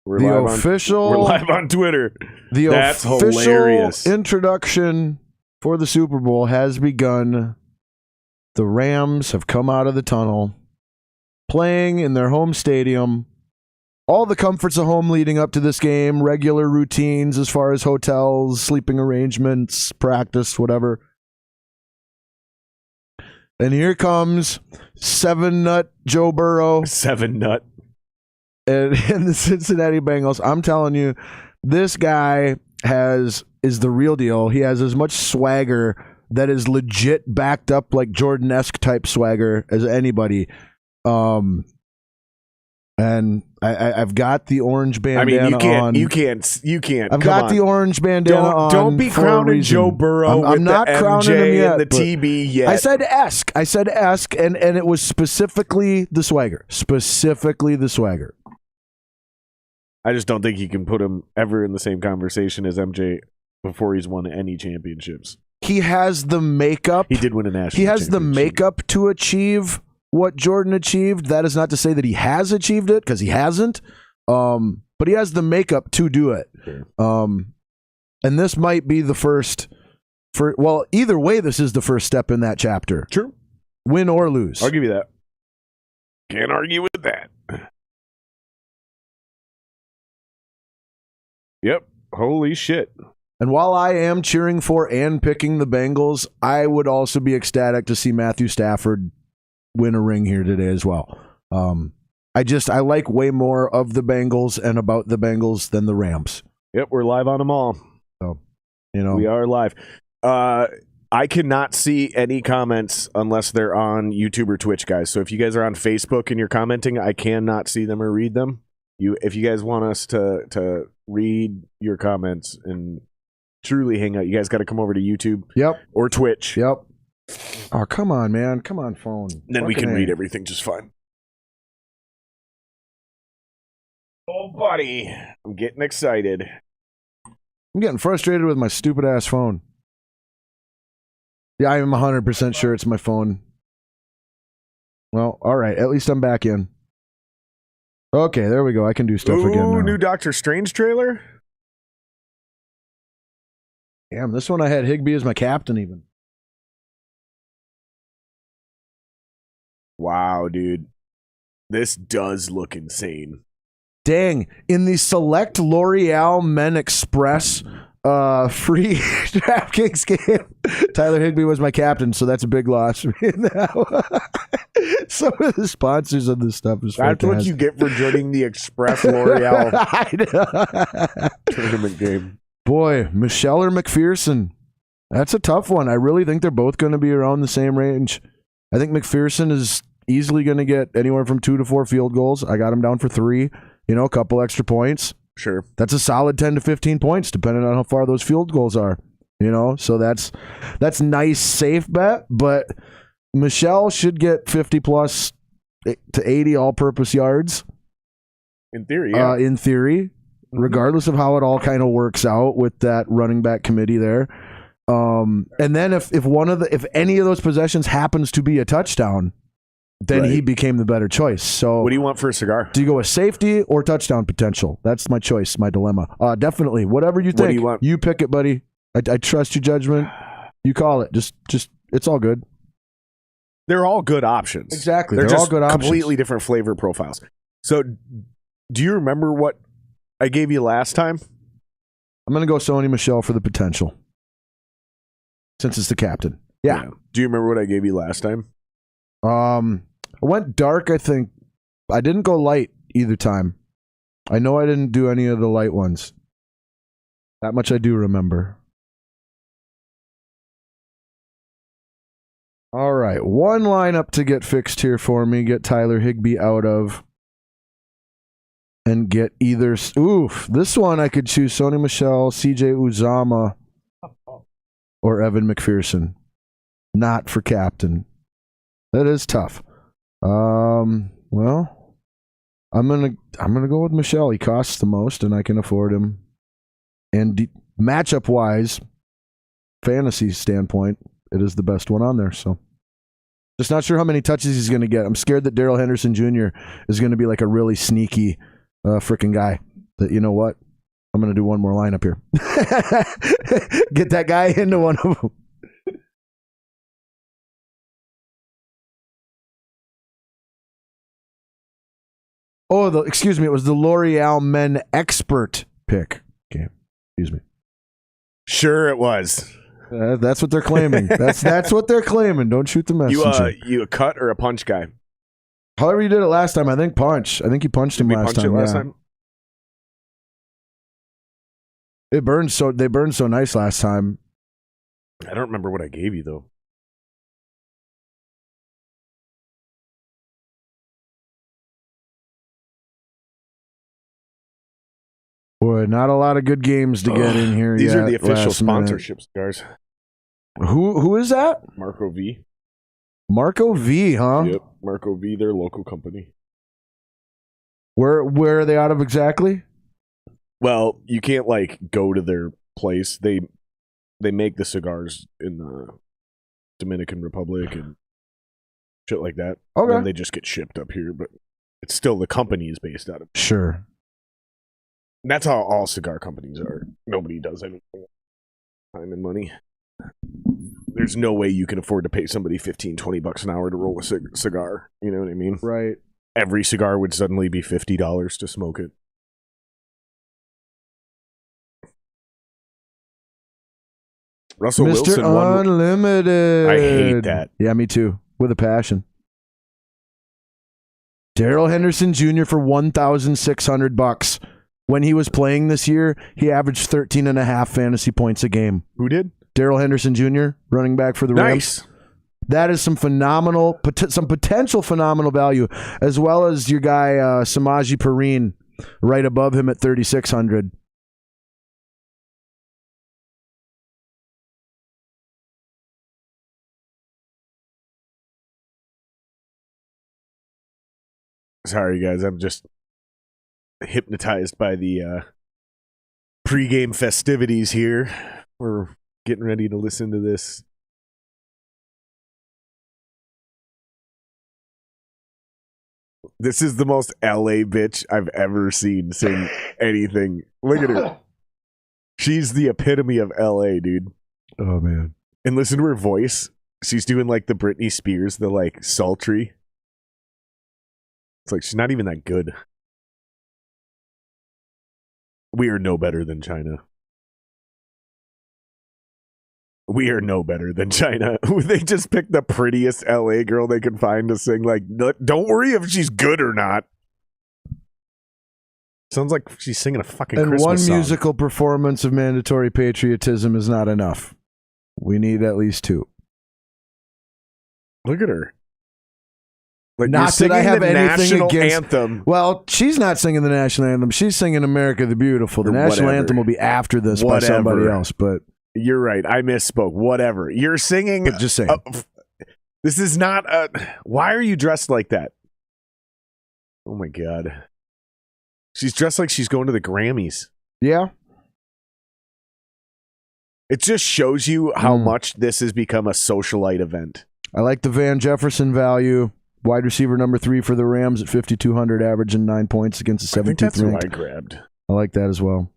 We're live on Twitter. That's hilarious. Introduction for the Super Bowl has begun. The Rams have come out of the tunnel, playing in their home stadium. All the comforts of home leading up to this game, regular routines as far as hotels, sleeping arrangements, practice, whatever. And here comes 7-nut Joe Burrow. 7-nut. And the Cincinnati Bengals. I'm telling you, this guy is the real deal. He has as much swagger that is legit backed up, like Jordan-esque type swagger, as anybody. And I've got the orange bandana on. You can't. I've got the orange bandana on. Don't be crowning Joe Burrow. I'm not crowning him yet. The TB yet. I said esque, and it was specifically the swagger. I just don't think you can put him ever in the same conversation as MJ before he's won any championships. He has the makeup. He did win a national championship. He has the makeup to achieve what Jordan achieved. That is not to say that he has achieved it, because he hasn't. But he has the makeup to do it. Sure. And this might be the first. Well, either way, this is the first step in that chapter. True. Win or lose. I'll give you that. Can't argue with that. Yep. Holy shit. And while I am cheering for and picking the Bengals, I would also be ecstatic to see Matthew Stafford win a ring here today as well. I like way more of the Bengals and about the Bengals than the Rams. Yep, we're live on them all. So, we are live. I cannot see any comments unless they're on YouTube or Twitch, guys. So if you guys are on Facebook and you're commenting, I cannot see them or read them. If you guys want us to read your comments and truly hang out, you guys got to come over to YouTube. Yep. Or Twitch. Yep. Oh, come on, man. Come on, phone. Then we can read everything just fine. Oh, buddy. I'm getting excited. I'm getting frustrated with my stupid ass phone. Yeah, I am 100% sure it's my phone. Well, all right. At least I'm back in. Okay, there we go. I can do stuff again now. New Doctor Strange trailer? Damn, this one I had Higbee as my captain even. Wow, dude. This does look insane. Dang. In the select L'Oreal Men Express free DraftKings game, Tyler Higbee was my captain, so that's a big loss. Some of the sponsors of this stuff is fantastic. That's what you get for joining the Express L'Oreal tournament game. Boy, Michelle or McPherson? That's a tough one. I really think they're both going to be around the same range. I think McPherson is easily going to get anywhere from 2 to 4 field goals. I got him down for 3, a couple extra points. Sure. That's a solid 10 to 15 points, depending on how far those field goals are. So that's nice, safe bet. But Michelle should get 50 plus to 80 all-purpose yards. In theory, yeah. In theory, regardless of how it all kind of works out with that running back committee there. And then if any of those possessions happens to be a touchdown, then he became the better choice. So what do you want for a cigar? Do you go with safety or touchdown potential? That's my choice, my dilemma. Definitely. Whatever you think. What do you want? You pick it, buddy. I trust your judgment. You call it. Just it's all good. They're all good options. Exactly. They're just all good options. Completely different flavor profiles. So do you remember what I gave you last time? I'm going to go Sony Michel for the potential. Since it's the captain. Yeah. Do you remember what I gave you last time? I went dark, I think. I didn't go light either time. I know I didn't do any of the light ones. That much I do remember. All right. One lineup to get fixed here for me. Get Tyler Higbee out of. And get either... Oof. This one I could choose Sony Michel, CJ Uzama, or Evan McPherson. Not for captain. That is tough. Well, I'm gonna go with Michelle. He costs the most, and I can afford him. And matchup wise, fantasy standpoint, it is the best one on there. So, just not sure how many touches he's gonna get. I'm scared that Darrell Henderson Jr. is gonna be like a really sneaky, freaking guy. That, you know what? I'm gonna do one more lineup here. Get that guy into one of them. Oh, excuse me. It was the L'Oreal Men Expert pick. Okay, excuse me. Sure, it was. That's what they're claiming. That's what they're claiming. Don't shoot the messenger. You a cut or a punch guy? However you did it last time. I think punch. I think you punched him last time. They burned so nice last time. I don't remember what I gave you though. Boy, not a lot of good games to get in here. These are the official sponsorship cigars. Who is that? Marco V. Marco V, huh? Yep, Marco V. Their local company. Where are they out of exactly? Well, you can't like go to their place. They make the cigars in the Dominican Republic and shit like that. Okay. And they just get shipped up here, but it's still the company is based out of. Sure. And that's how all cigar companies are. Nobody does anything. Time and money. There's no way you can afford to pay somebody $15-$20 an hour to roll a cigar. You know what I mean? Right. Every cigar would suddenly be $50 to smoke it. Russell Mr. Wilson Unlimited. I hate that. Yeah, me too. With a passion. Darrell Henderson Jr. for $1,600. When he was playing this year, he averaged 13.5 fantasy points a game. Who did? Darrell Henderson Jr., running back for the Rams. Nice. That is some potential phenomenal value, as well as your guy Samaje Perine right above him at 3,600. Sorry, guys. I'm just hypnotized by the pregame festivities here. We're getting ready to listen to this. This is the most LA bitch I've ever seen sing anything. Look at her. She's the epitome of LA, dude. Oh, man. And listen to her voice. She's doing like the Britney Spears, the like sultry. It's like she's not even that good. We are no better than China. We are no better than China. They just picked the prettiest LA girl they could find to sing. Like, don't worry if she's good or not. Sounds like she's singing a fucking Christmas one song. Musical performance of mandatory patriotism is not enough. We need at least two. Look at her. Like, not that I have anything against. Anthem. Well, she's not singing the national anthem. She's singing America the Beautiful. The national anthem will be after this by somebody else. But you're right. I misspoke. Whatever. You're singing. But just saying. This is not a. Why are you dressed like that? Oh my God. She's dressed like she's going to the Grammys. Yeah. It just shows you how much this has become a socialite event. I like the Van Jefferson value. Wide receiver number 3 for the Rams at 5,200, averaging 9 points against the 17th I think that's ranked. who I grabbed. I like that as well.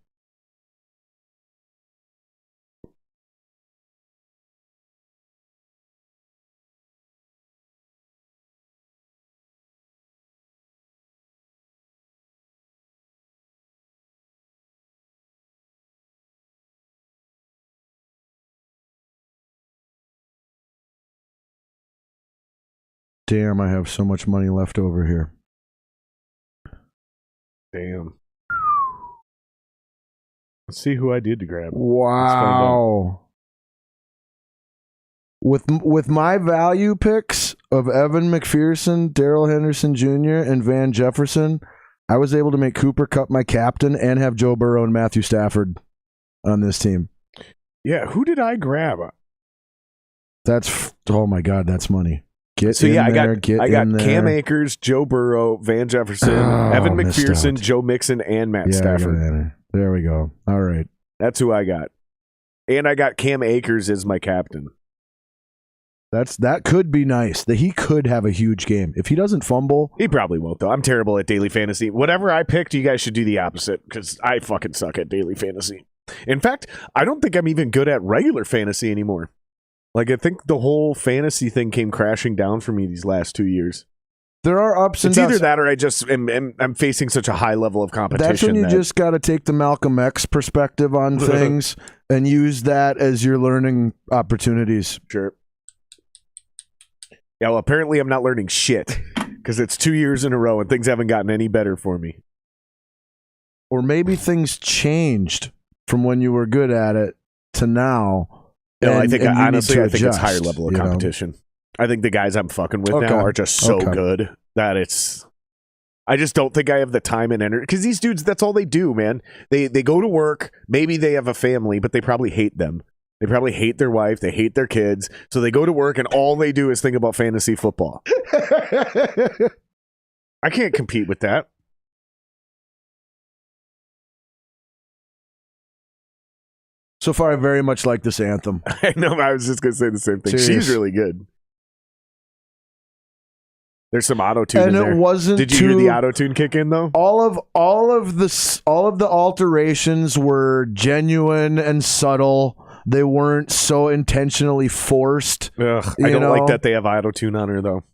Damn, I have so much money left over here. Damn. Let's see who I did to grab. Wow. With my value picks of Evan McPherson, Darrell Henderson Jr., and Van Jefferson, I was able to make Cooper Kupp my captain and have Joe Burrow and Matthew Stafford on this team. Yeah, who did I grab? Oh my God, that's money. I got Cam Akers, Joe Burrow, Van Jefferson, Evan McPherson, Joe Mixon, and Matt Stafford. There we go. All right. That's who I got. And I got Cam Akers as my captain. That could be nice. That he could have a huge game. If he doesn't fumble. He probably won't, though. I'm terrible at daily fantasy. Whatever I picked, you guys should do the opposite, because I fucking suck at daily fantasy. In fact, I don't think I'm even good at regular fantasy anymore. Like, I think the whole fantasy thing came crashing down for me these last 2 years. There are ups and downs. It's either that or I just I'm facing such a high level of competition. That's when you just got to take the Malcolm X perspective on things and use that as your learning opportunities. Sure. Yeah, well, apparently I'm not learning shit because it's 2 years in a row and things haven't gotten any better for me. Or maybe things changed from when you were good at it to now. No, I think honestly, I think it's higher level of competition. I think the guys I'm fucking with now are just so good that I just don't think I have the time and energy, because these dudes, that's all they do, man. They go to work, maybe they have a family, but they probably hate them. They probably hate their wife, they hate their kids, so they go to work and all they do is think about fantasy football. I can't compete with that. So far, I very much like this anthem. I know, I was just going to say the same thing. Serious. She's really good. There's some auto-tune in there. It wasn't. Did you hear the auto-tune kick in, though? All of the alterations were genuine and subtle. They weren't so intentionally forced. Ugh, I don't like that they have auto-tune on her, though.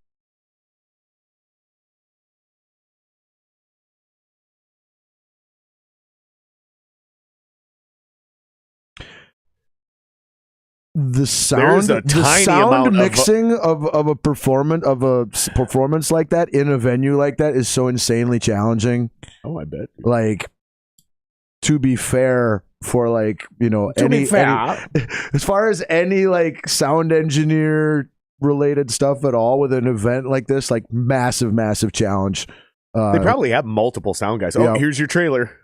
The sound mixing of a performance like that in a venue like that is so insanely challenging. Oh, I bet. Like, to be fair, for like, any as far as any like sound engineer related stuff at all with an event like this, like massive challenge. They probably have multiple sound guys. Oh, here's your trailer.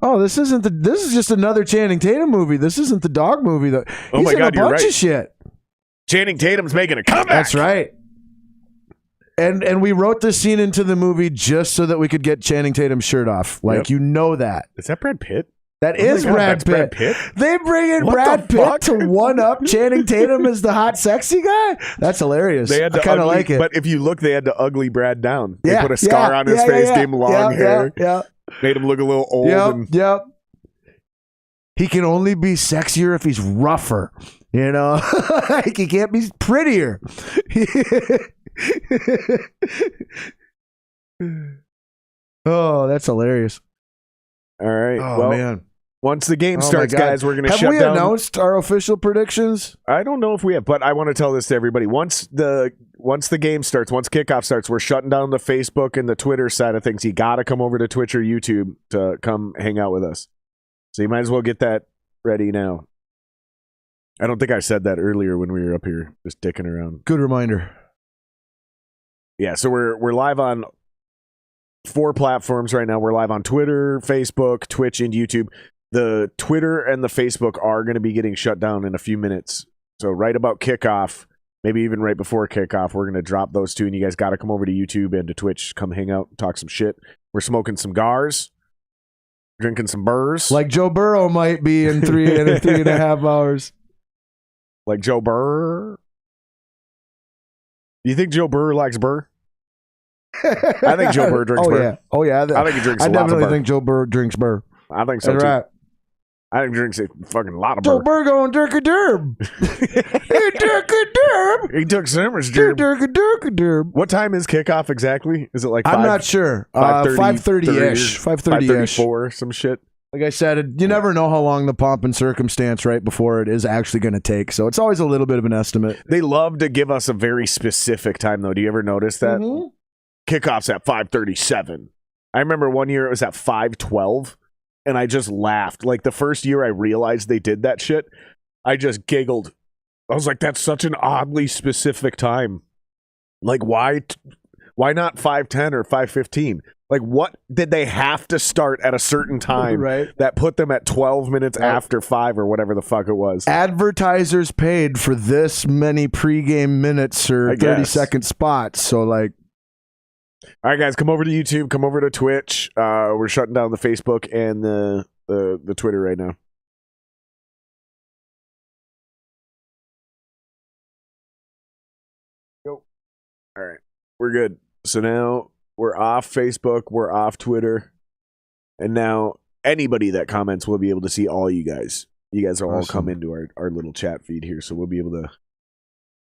Oh, this is just another Channing Tatum movie. This isn't the dog movie though. He's in a bunch of shit. Channing Tatum's making a comeback. That's right. And we wrote this scene into the movie just so that we could get Channing Tatum's shirt off. Like, that. Is that Brad Pitt? That is Brad Pitt. They bring in Brad Pitt to one up Channing Tatum as the hot, sexy guy. That's hilarious. I kind of like it. But if you look, they had to ugly Brad down. They put a scar on his face, gave him long hair. Made him look a little old. Yep. He can only be sexier if he's rougher. Like, he can't be prettier. Oh, that's hilarious. All right. Oh, man. Once the game starts, guys, we're going to shut down. Have we announced our official predictions? I don't know if we have, but I want to tell this to everybody. Once the game starts, once kickoff starts, we're shutting down the Facebook and the Twitter side of things. You got to come over to Twitch or YouTube to come hang out with us. So you might as well get that ready now. I don't think I said that earlier when we were up here just dicking around. Good reminder. Yeah, so we're live on 4 platforms right now. We're live on Twitter, Facebook, Twitch, and YouTube. The Twitter and the Facebook are going to be getting shut down in a few minutes. So right about kickoff, maybe even right before kickoff, we're going to drop those 2, and you guys got to come over to YouTube and to Twitch. Come hang out, talk some shit. We're smoking some gars, drinking some burrs. Like Joe Burrow might be in 3.5 hours. Like Joe Burr? You think Joe Burr likes burr? I think Joe Burr drinks burr. Oh, yeah. I think he drinks a lot of burr. I definitely think Joe Burr drinks burr. I think so, too. Right. I think he drinks a fucking lot of burr. Joe Burr going Durka-derb. Durka-derb. He took Simmer's derb. Durka-derb. What time is kickoff exactly? Is it like 5? I'm not sure. 5:30-ish. 5:30-ish. 5:34, some shit. Like I said, you never know how long the pomp and circumstance right before it is actually going to take. So it's always a little bit of an estimate. They love to give us a very specific time, though. Do you ever notice that? Mm-hmm. Kickoff's at 5:37. I remember one year it was at 5:12, and I just laughed. Like, the first year I realized they did that shit, I just giggled. I was like, that's such an oddly specific time. Like, why not 5:10 or 5:15? Like, what did they have to start at a certain time that put them at 12 minutes after 5 or whatever the fuck it was? Advertisers paid for this many pregame minutes or 30-second spots. So, like, all right, guys, come over to YouTube, come over to Twitch. We're shutting down the Facebook and the Twitter right now. Go. All right, we're good. So now we're off Facebook, we're off Twitter, and now anybody that comments will be able to see all you guys. You guys will all come into our little chat feed here, so we'll be able to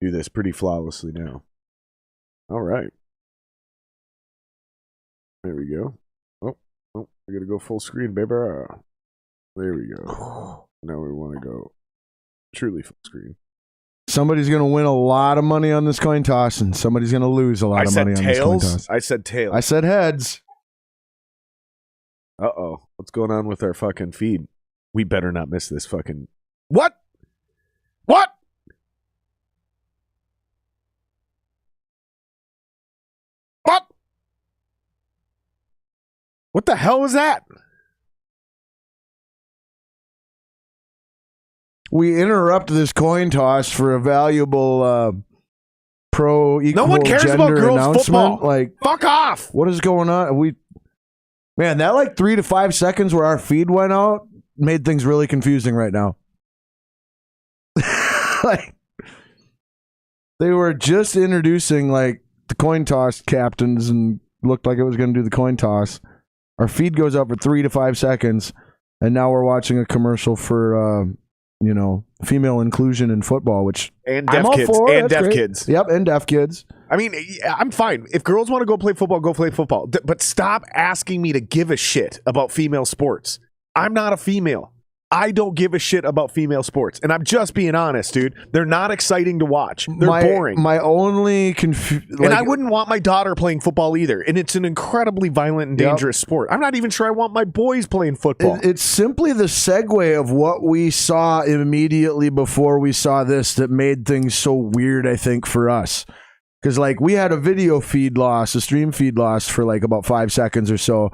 do this pretty flawlessly now. All right. There we go. Oh, we got to go full screen, baby. There we go. Now we want to go truly full screen. Somebody's going to win a lot of money on this coin toss, and somebody's going to lose a lot of money on this coin toss. I said tails. I said heads. Uh-oh. What's going on with our fucking feed? We better not miss this fucking... What? What? What? What the hell was that? We interrupt this coin toss for a valuable pro equal no one cares about girls football. Like, fuck off. What is going on? Man, that like 3 to 5 seconds where our feed went out made things really confusing right now. Like, they were just introducing like the coin toss captains and looked like it was going to do the coin toss. Our feed goes up for 3 to 5 seconds, and now we're watching a commercial for female inclusion in football, which and deaf kids and deaf kids. Yep, and deaf kids. I mean, I'm fine if girls want to go play football. Go play football, but stop asking me to give a shit about female sports. I'm not a female. I don't give a shit about female sports, and I'm just being honest, dude. They're not exciting to watch. They're boring. My only and I wouldn't want my daughter playing football either. And it's an incredibly violent and dangerous sport. I'm not even sure I want my boys playing football. It's simply the segue of what we saw immediately before we saw this that made things so weird, I think, for us. Because like we had a video feed loss, a stream feed loss for like about 5 seconds or so,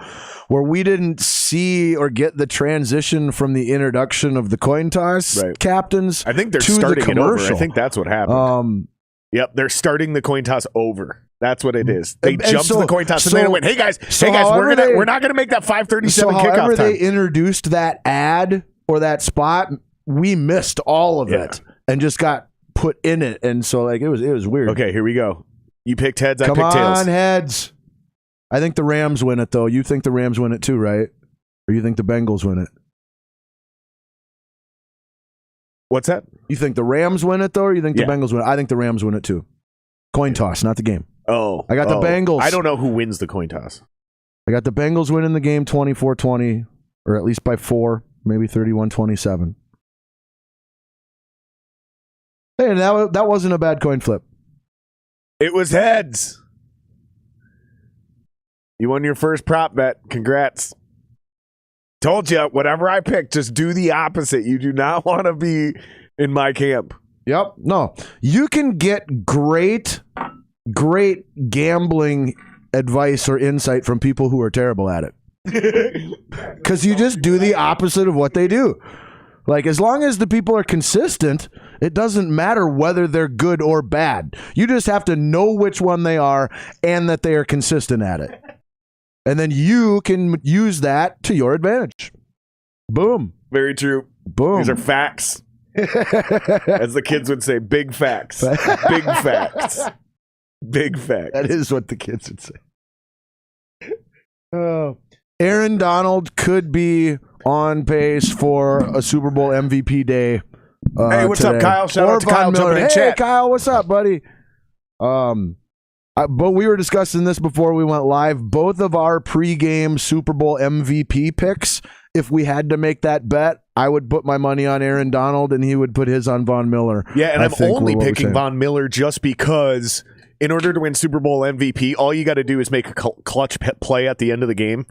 where we didn't see or get the transition from the introduction of the coin toss captains. I think they're to starting the it over. commercial. I think that's what happened. Yep, they're starting the coin toss over. That's what it is. They jumped to the coin toss and then went, "Hey guys, we're not gonna make that 5:37 kickoff time." However they introduced that ad or that spot, we missed all of it and just got put in it, and so like it was weird. Okay, here we go. You picked heads, I picked tails. Come on, heads. I think the Rams win it, though. You think the Rams win it too, right? Or you think the Bengals win it? What's that? You think the Rams win it, though, or you think the Bengals win it? I think the Rams win it too. Coin toss, not the game. Oh. I got the Bengals. I don't know who wins the coin toss. I got the Bengals winning the game 24-20, or at least by 4, maybe 31-27. Hey, that wasn't a bad coin flip. It was heads. You won your first prop bet. Congrats. Told you, whatever I pick, just do the opposite. You do not want to be in my camp. Yep. No. You can get great gambling advice or insight from people who are terrible at it. Because you just do the opposite of what they do. Like, as long as the people are consistent, it doesn't matter whether they're good or bad. You just have to know which one they are and that they are consistent at it. And then you can use that to your advantage. Boom. Very true. Boom. These are facts. As the kids would say, big facts. Big facts. Big facts. That is what the kids would say. Oh. Aaron Donald could be on pace for a Super Bowl MVP day. Hey, what's today. up, Kyle? Shout out to Kyle jumping in hey, chat. Kyle, what's up, buddy? But we were discussing this before we went live. Both of our pregame Super Bowl MVP picks, if we had to make that bet, I would put my money on Aaron Donald and he would put his on Von Miller. Yeah, and I'm only picking Von Miller just because in order to win Super Bowl MVP, all you got to do is make a clutch play at the end of the game.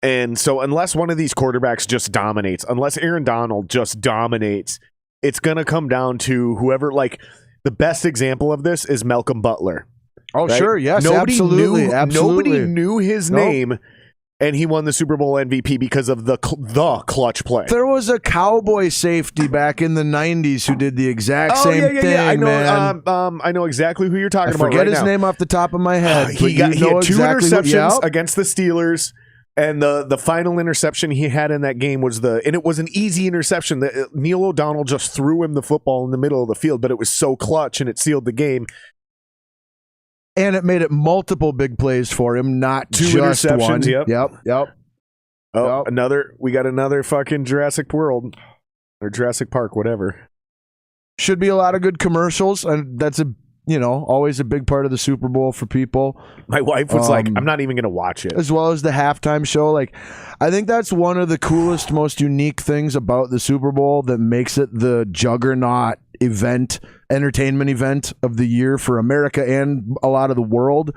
And so unless one of these quarterbacks just dominates, unless Aaron Donald just dominates, it's going to come down to whoever, like the best example of this is Malcolm Butler. Oh, right? sure. Yes, absolutely. Nobody knew his name, and he won the Super Bowl MVP because of the clutch play. There was a Cowboy safety back in the 90s who did the exact same thing, I know, man. I know exactly who you're talking about. Forget his name off the top of my head. He had 2 interceptions against the Steelers. And the final interception he had in that game was and it was an easy interception. Neil O'Donnell just threw him the football in the middle of the field, but it was so clutch and it sealed the game. And it made it multiple big plays for him, not 2 just interceptions. one. Yep. Oh, we got another fucking Jurassic World or Jurassic Park, whatever. Should be a lot of good commercials, and that's always a big part of the Super Bowl for people. My wife was like, I'm not even going to watch it. As well as the halftime show. Like, I think that's one of the coolest, most unique things about the Super Bowl that makes it the juggernaut event entertainment event of the year for America and a lot of the world,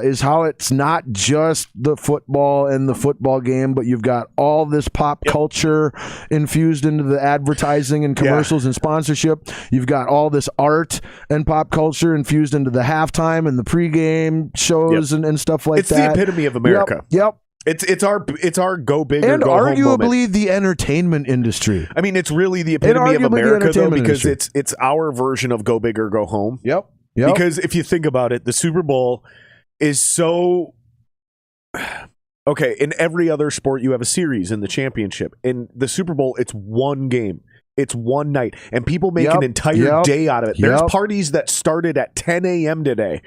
is how it's not just the football and the football game, but you've got all this pop culture infused into the advertising and commercials and sponsorship. You've got all this art and pop culture infused into the halftime and the pregame shows and stuff like that. It's the epitome of America. Yep. It's our go big or and go home moment. arguably the entertainment industry. I mean, it's really the epitome of America, though, because it's our version of go big or go home. Yep. Because if you think about it, the Super Bowl is so... Okay, in every other sport, you have a series in the championship. In the Super Bowl, it's one game. It's one night. And people make an entire day out of it. There's parties that started at 10 a.m. today.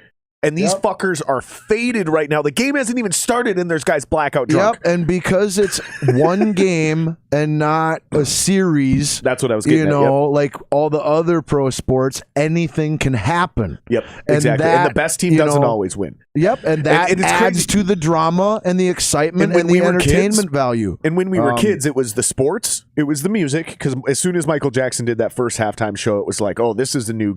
And these fuckers are faded right now. The game hasn't even started, and there's guys blackout drunk. Yep, and because it's one game and not a series, that's what I was getting at. Like all the other pro sports, anything can happen. Yep, exactly. And the best team doesn't always win. Yep, and that adds to the drama and the excitement and the entertainment value. And when we were kids, it was the sports, it was the music, because as soon as Michael Jackson did that first halftime show, it was like, oh, this is a new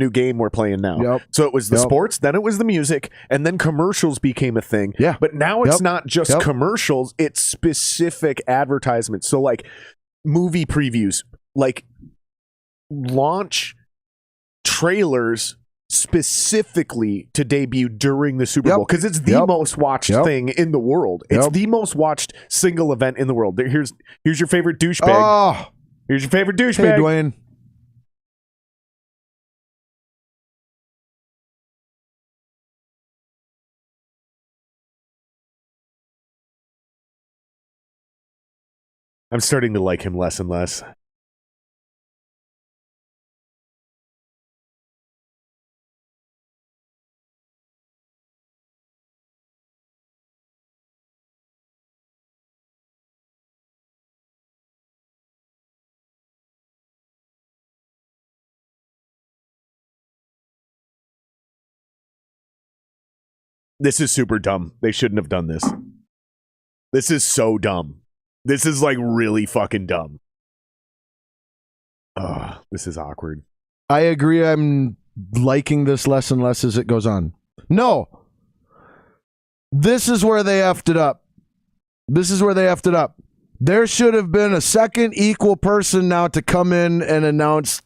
game we're playing now. Yep. So it was the sports, then it was the music, and then commercials became a thing. Yeah. But now it's not just commercials, it's specific advertisements. So like movie previews, like launch trailers specifically to debut during the Super Bowl, because it's the most watched thing in the world. It's the most watched single event in the world. Here's your favorite douchebag. Oh. Here's your favorite douchebag. Hey, Dwayne. I'm starting to like him less and less. This is super dumb. They shouldn't have done this. This is so dumb. This is like really fucking dumb. This is awkward. I agree. I'm liking this less and less as it goes on. No. This is where they effed it up. There should have been a second equal person now to come in and announce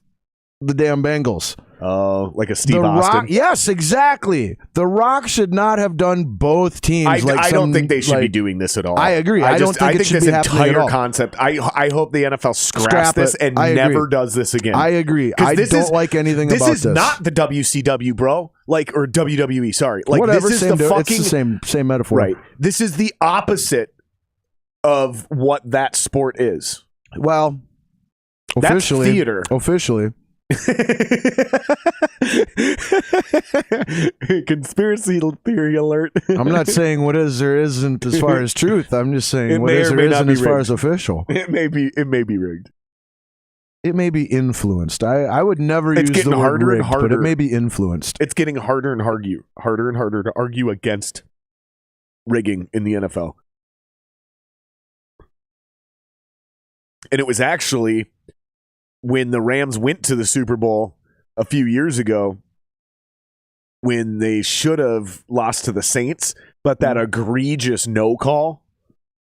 the damn Bengals. Oh, like a Steve Austin? Rock, yes, exactly. The Rock should not have done both teams. I don't think they should be doing this at all. I agree. I don't think it should be happening at all. This entire concept, I hope the NFL scraps this and never does this again. I agree. I don't like anything about this. This is not the WCW, bro. Or WWE, sorry. Like, whatever, this is it's the same metaphor. Right. This is the opposite of what that sport is. Well, officially. That's theater. Officially. Conspiracy theory alert. I'm not saying what is or isn't as far as truth. I'm just saying what is or isn't as far as official. It may be rigged. It may be influenced. I would never use the word rigged, but it may be influenced. It's getting harder and harder to argue against rigging in the NFL. And it was actually when the Rams went to the Super Bowl a few years ago, when they should have lost to the Saints, but that egregious no call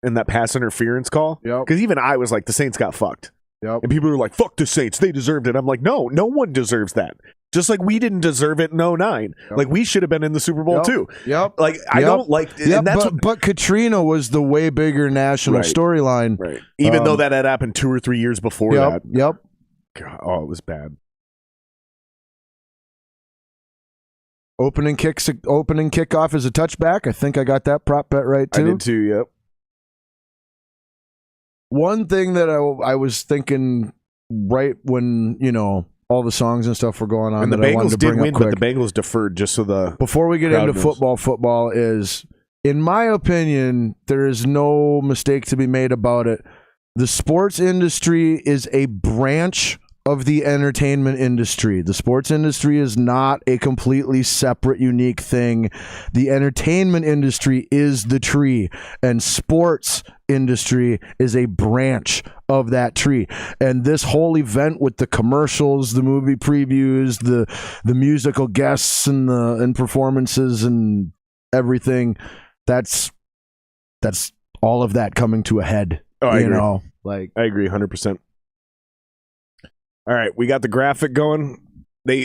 and that pass interference call. Because even I was like, the Saints got fucked. And people were like, fuck the Saints, they deserved it. I'm like, no one deserves that. Just like we didn't deserve it in 2009. Like, we should have been in the Super Bowl too. Like, I don't like... And that's but Katrina was the way bigger national storyline. Right. Even though that had happened 2 or 3 years before that. Yep. God, oh, it was bad. Opening kickoff is a touchback. I think I got that prop bet right too. I did too, yep. One thing that I was thinking right when, all the songs and stuff were going on, and the Bengals did win, but the Bengals deferred just so the before we get into football is, in my opinion, there is no mistake to be made about it. The sports industry is a branch of the entertainment industry. The sports industry is not a completely separate, unique thing. The entertainment industry is the tree, and sports industry is a branch of that tree. And this whole event with the commercials, the movie previews, the musical guests and performances and everything, that's all of that coming to a head. Oh, I agree. I agree 100%. All right, we got the graphic going.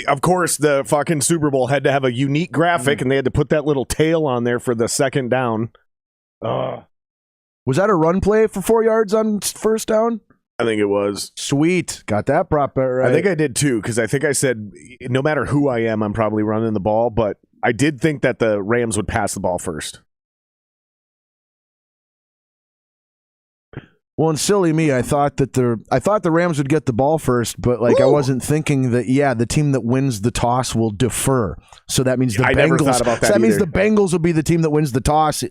Of course, the fucking Super Bowl had to have a unique graphic, and they had to put that little tail on there for the second down. Was that a run play for 4 yards on first down? I think it was. Sweet. Got that prop bet right. I think I did too, because I think I said, no matter who I am, I'm probably running the ball, but I did think that the Rams would pass the ball first. Well, and silly me, I thought the Rams would get the ball first, but I wasn't thinking that the team that wins the toss will defer. So that means the Bengals. Never thought about that. So that means the Bengals will be the team that wins the toss.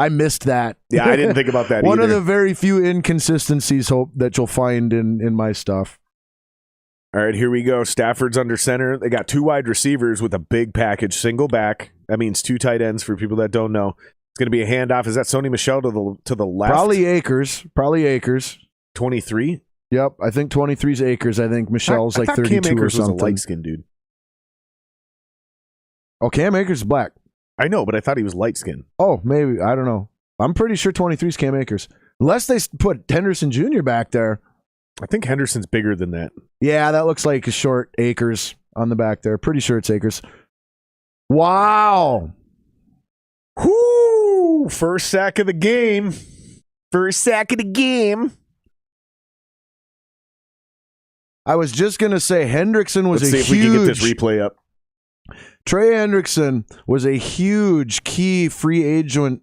I missed that. Yeah, I didn't think about that. One of the very few inconsistencies that you'll find in my stuff. All right, here we go. Stafford's under center. They got 2 wide receivers with a big package, single back. That means 2 tight ends for people that don't know. It's going to be a handoff. Is that Sony Michel to the left? Probably Akers. 23? Yep, I think 23's Akers. I think Michel's I 32 Cam Akers or something. Was a light-skinned dude. Oh, Cam Akers is black. I know, but I thought he was light-skinned. Oh, maybe. I don't know. I'm pretty sure 23's Cam Akers. Unless they put Henderson Jr. back there. I think Henderson's bigger than that. Yeah, that looks like a short Akers on the back there. Pretty sure it's Akers. Wow. Whoo! First sack of the game. I was just going to say Hendrickson was Let's see if we can get this replay up. Trey Hendrickson was a huge key free agent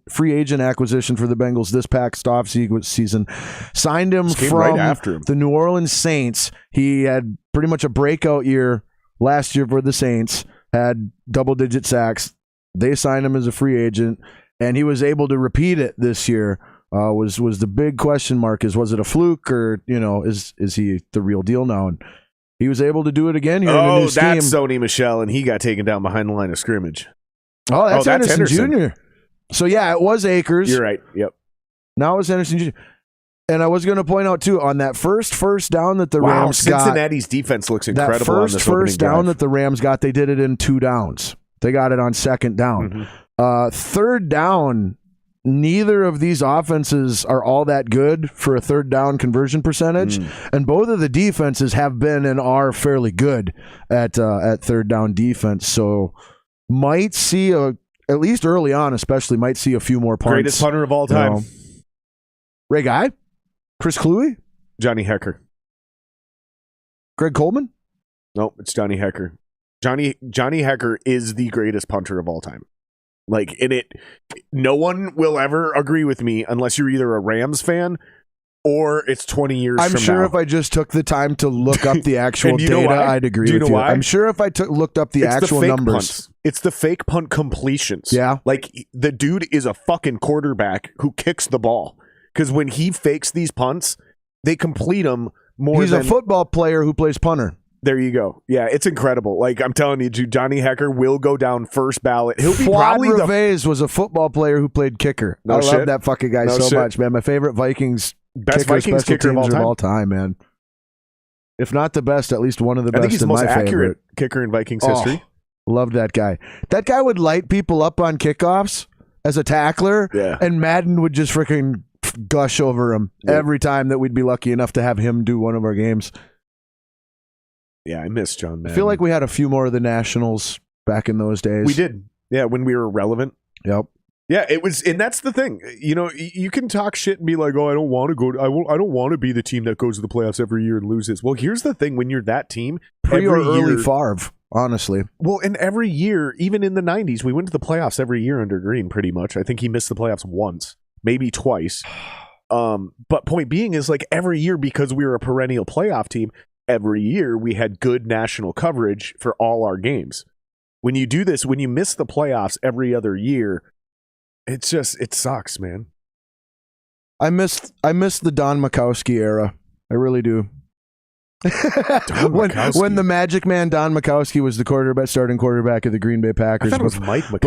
acquisition for the Bengals this past off season. Signed him from right after him. The New Orleans Saints. He had pretty much a breakout year last year for the Saints. Had double-digit sacks. They signed him as a free agent, and he was able to repeat it this year. Was the big question mark? Was it a fluke, or is he the real deal now? And he was able to do it again here in a new scheme. That's Sony Michel, and he got taken down behind the line of scrimmage. Oh, that's Henderson Jr. So, yeah, it was Akers. You're right. Yep. Now it was Henderson Jr. And I was going to point out, too, on that first down that the Rams got. Cincinnati's defense looks incredible. That first down that the Rams got, they did it in 2 downs. They got it on second down. Mm-hmm. Third down, neither of these offenses are all that good for a third down conversion percentage, and both of the defenses have been and are fairly good at third down defense. So might see at least early on, especially might see a few more punts. Greatest punter of all time, Ray Guy, Chris Kluwe, Johnny Hecker, Greg Coleman. No, it's Johnny Hecker. Johnny Hecker is the greatest punter of all time. No one will ever agree with me unless you're either a Rams fan or it's 20 years from now. I'm sure if I just took the time to look up the actual data, I'd agree with you. Why? I'm sure if I looked up the actual numbers. Punts. It's the fake punt completions. Yeah. The dude is a fucking quarterback who kicks the ball. Because when he fakes these punts, they complete them more He's a football player who plays punter. There you go. Yeah, it's incredible. I'm telling you, Johnny Hecker will go down first ballot. He'll be Fuad probably Reves was a football player who played kicker. I love that fucking guy much, man. My favorite best Vikings kicker of all time, man. If not the best, at least one of the best. I think he's the most accurate favorite kicker in Vikings history. Loved that guy. That guy would light people up on kickoffs as a tackler, and Madden would just freaking gush over him every time that we'd be lucky enough to have him do one of our games. Yeah, I miss John Madden. I feel like we had a few more of the Nationals back in those days. We did. Yeah, when we were relevant. Yep. Yeah, it was, and that's the thing. You can talk shit and be like, "Oh, I don't want to go. I don't want to be the team that goes to the playoffs every year and loses." Well, here's the thing: when you're that team, early Favre, honestly. Well, and every year, even in the '90s, we went to the playoffs every year under Green. Pretty much, I think he missed the playoffs once, maybe twice. But point being is, every year, because we were a perennial playoff team, every year we had good national coverage for all our games. When you do this, when you miss the playoffs every other year, it sucks, man. I miss the Don Majkowski era. I really do. when the Magic Man Don Majkowski was the starting quarterback of the Green Bay Packers. I thought it was Mike Majkowski.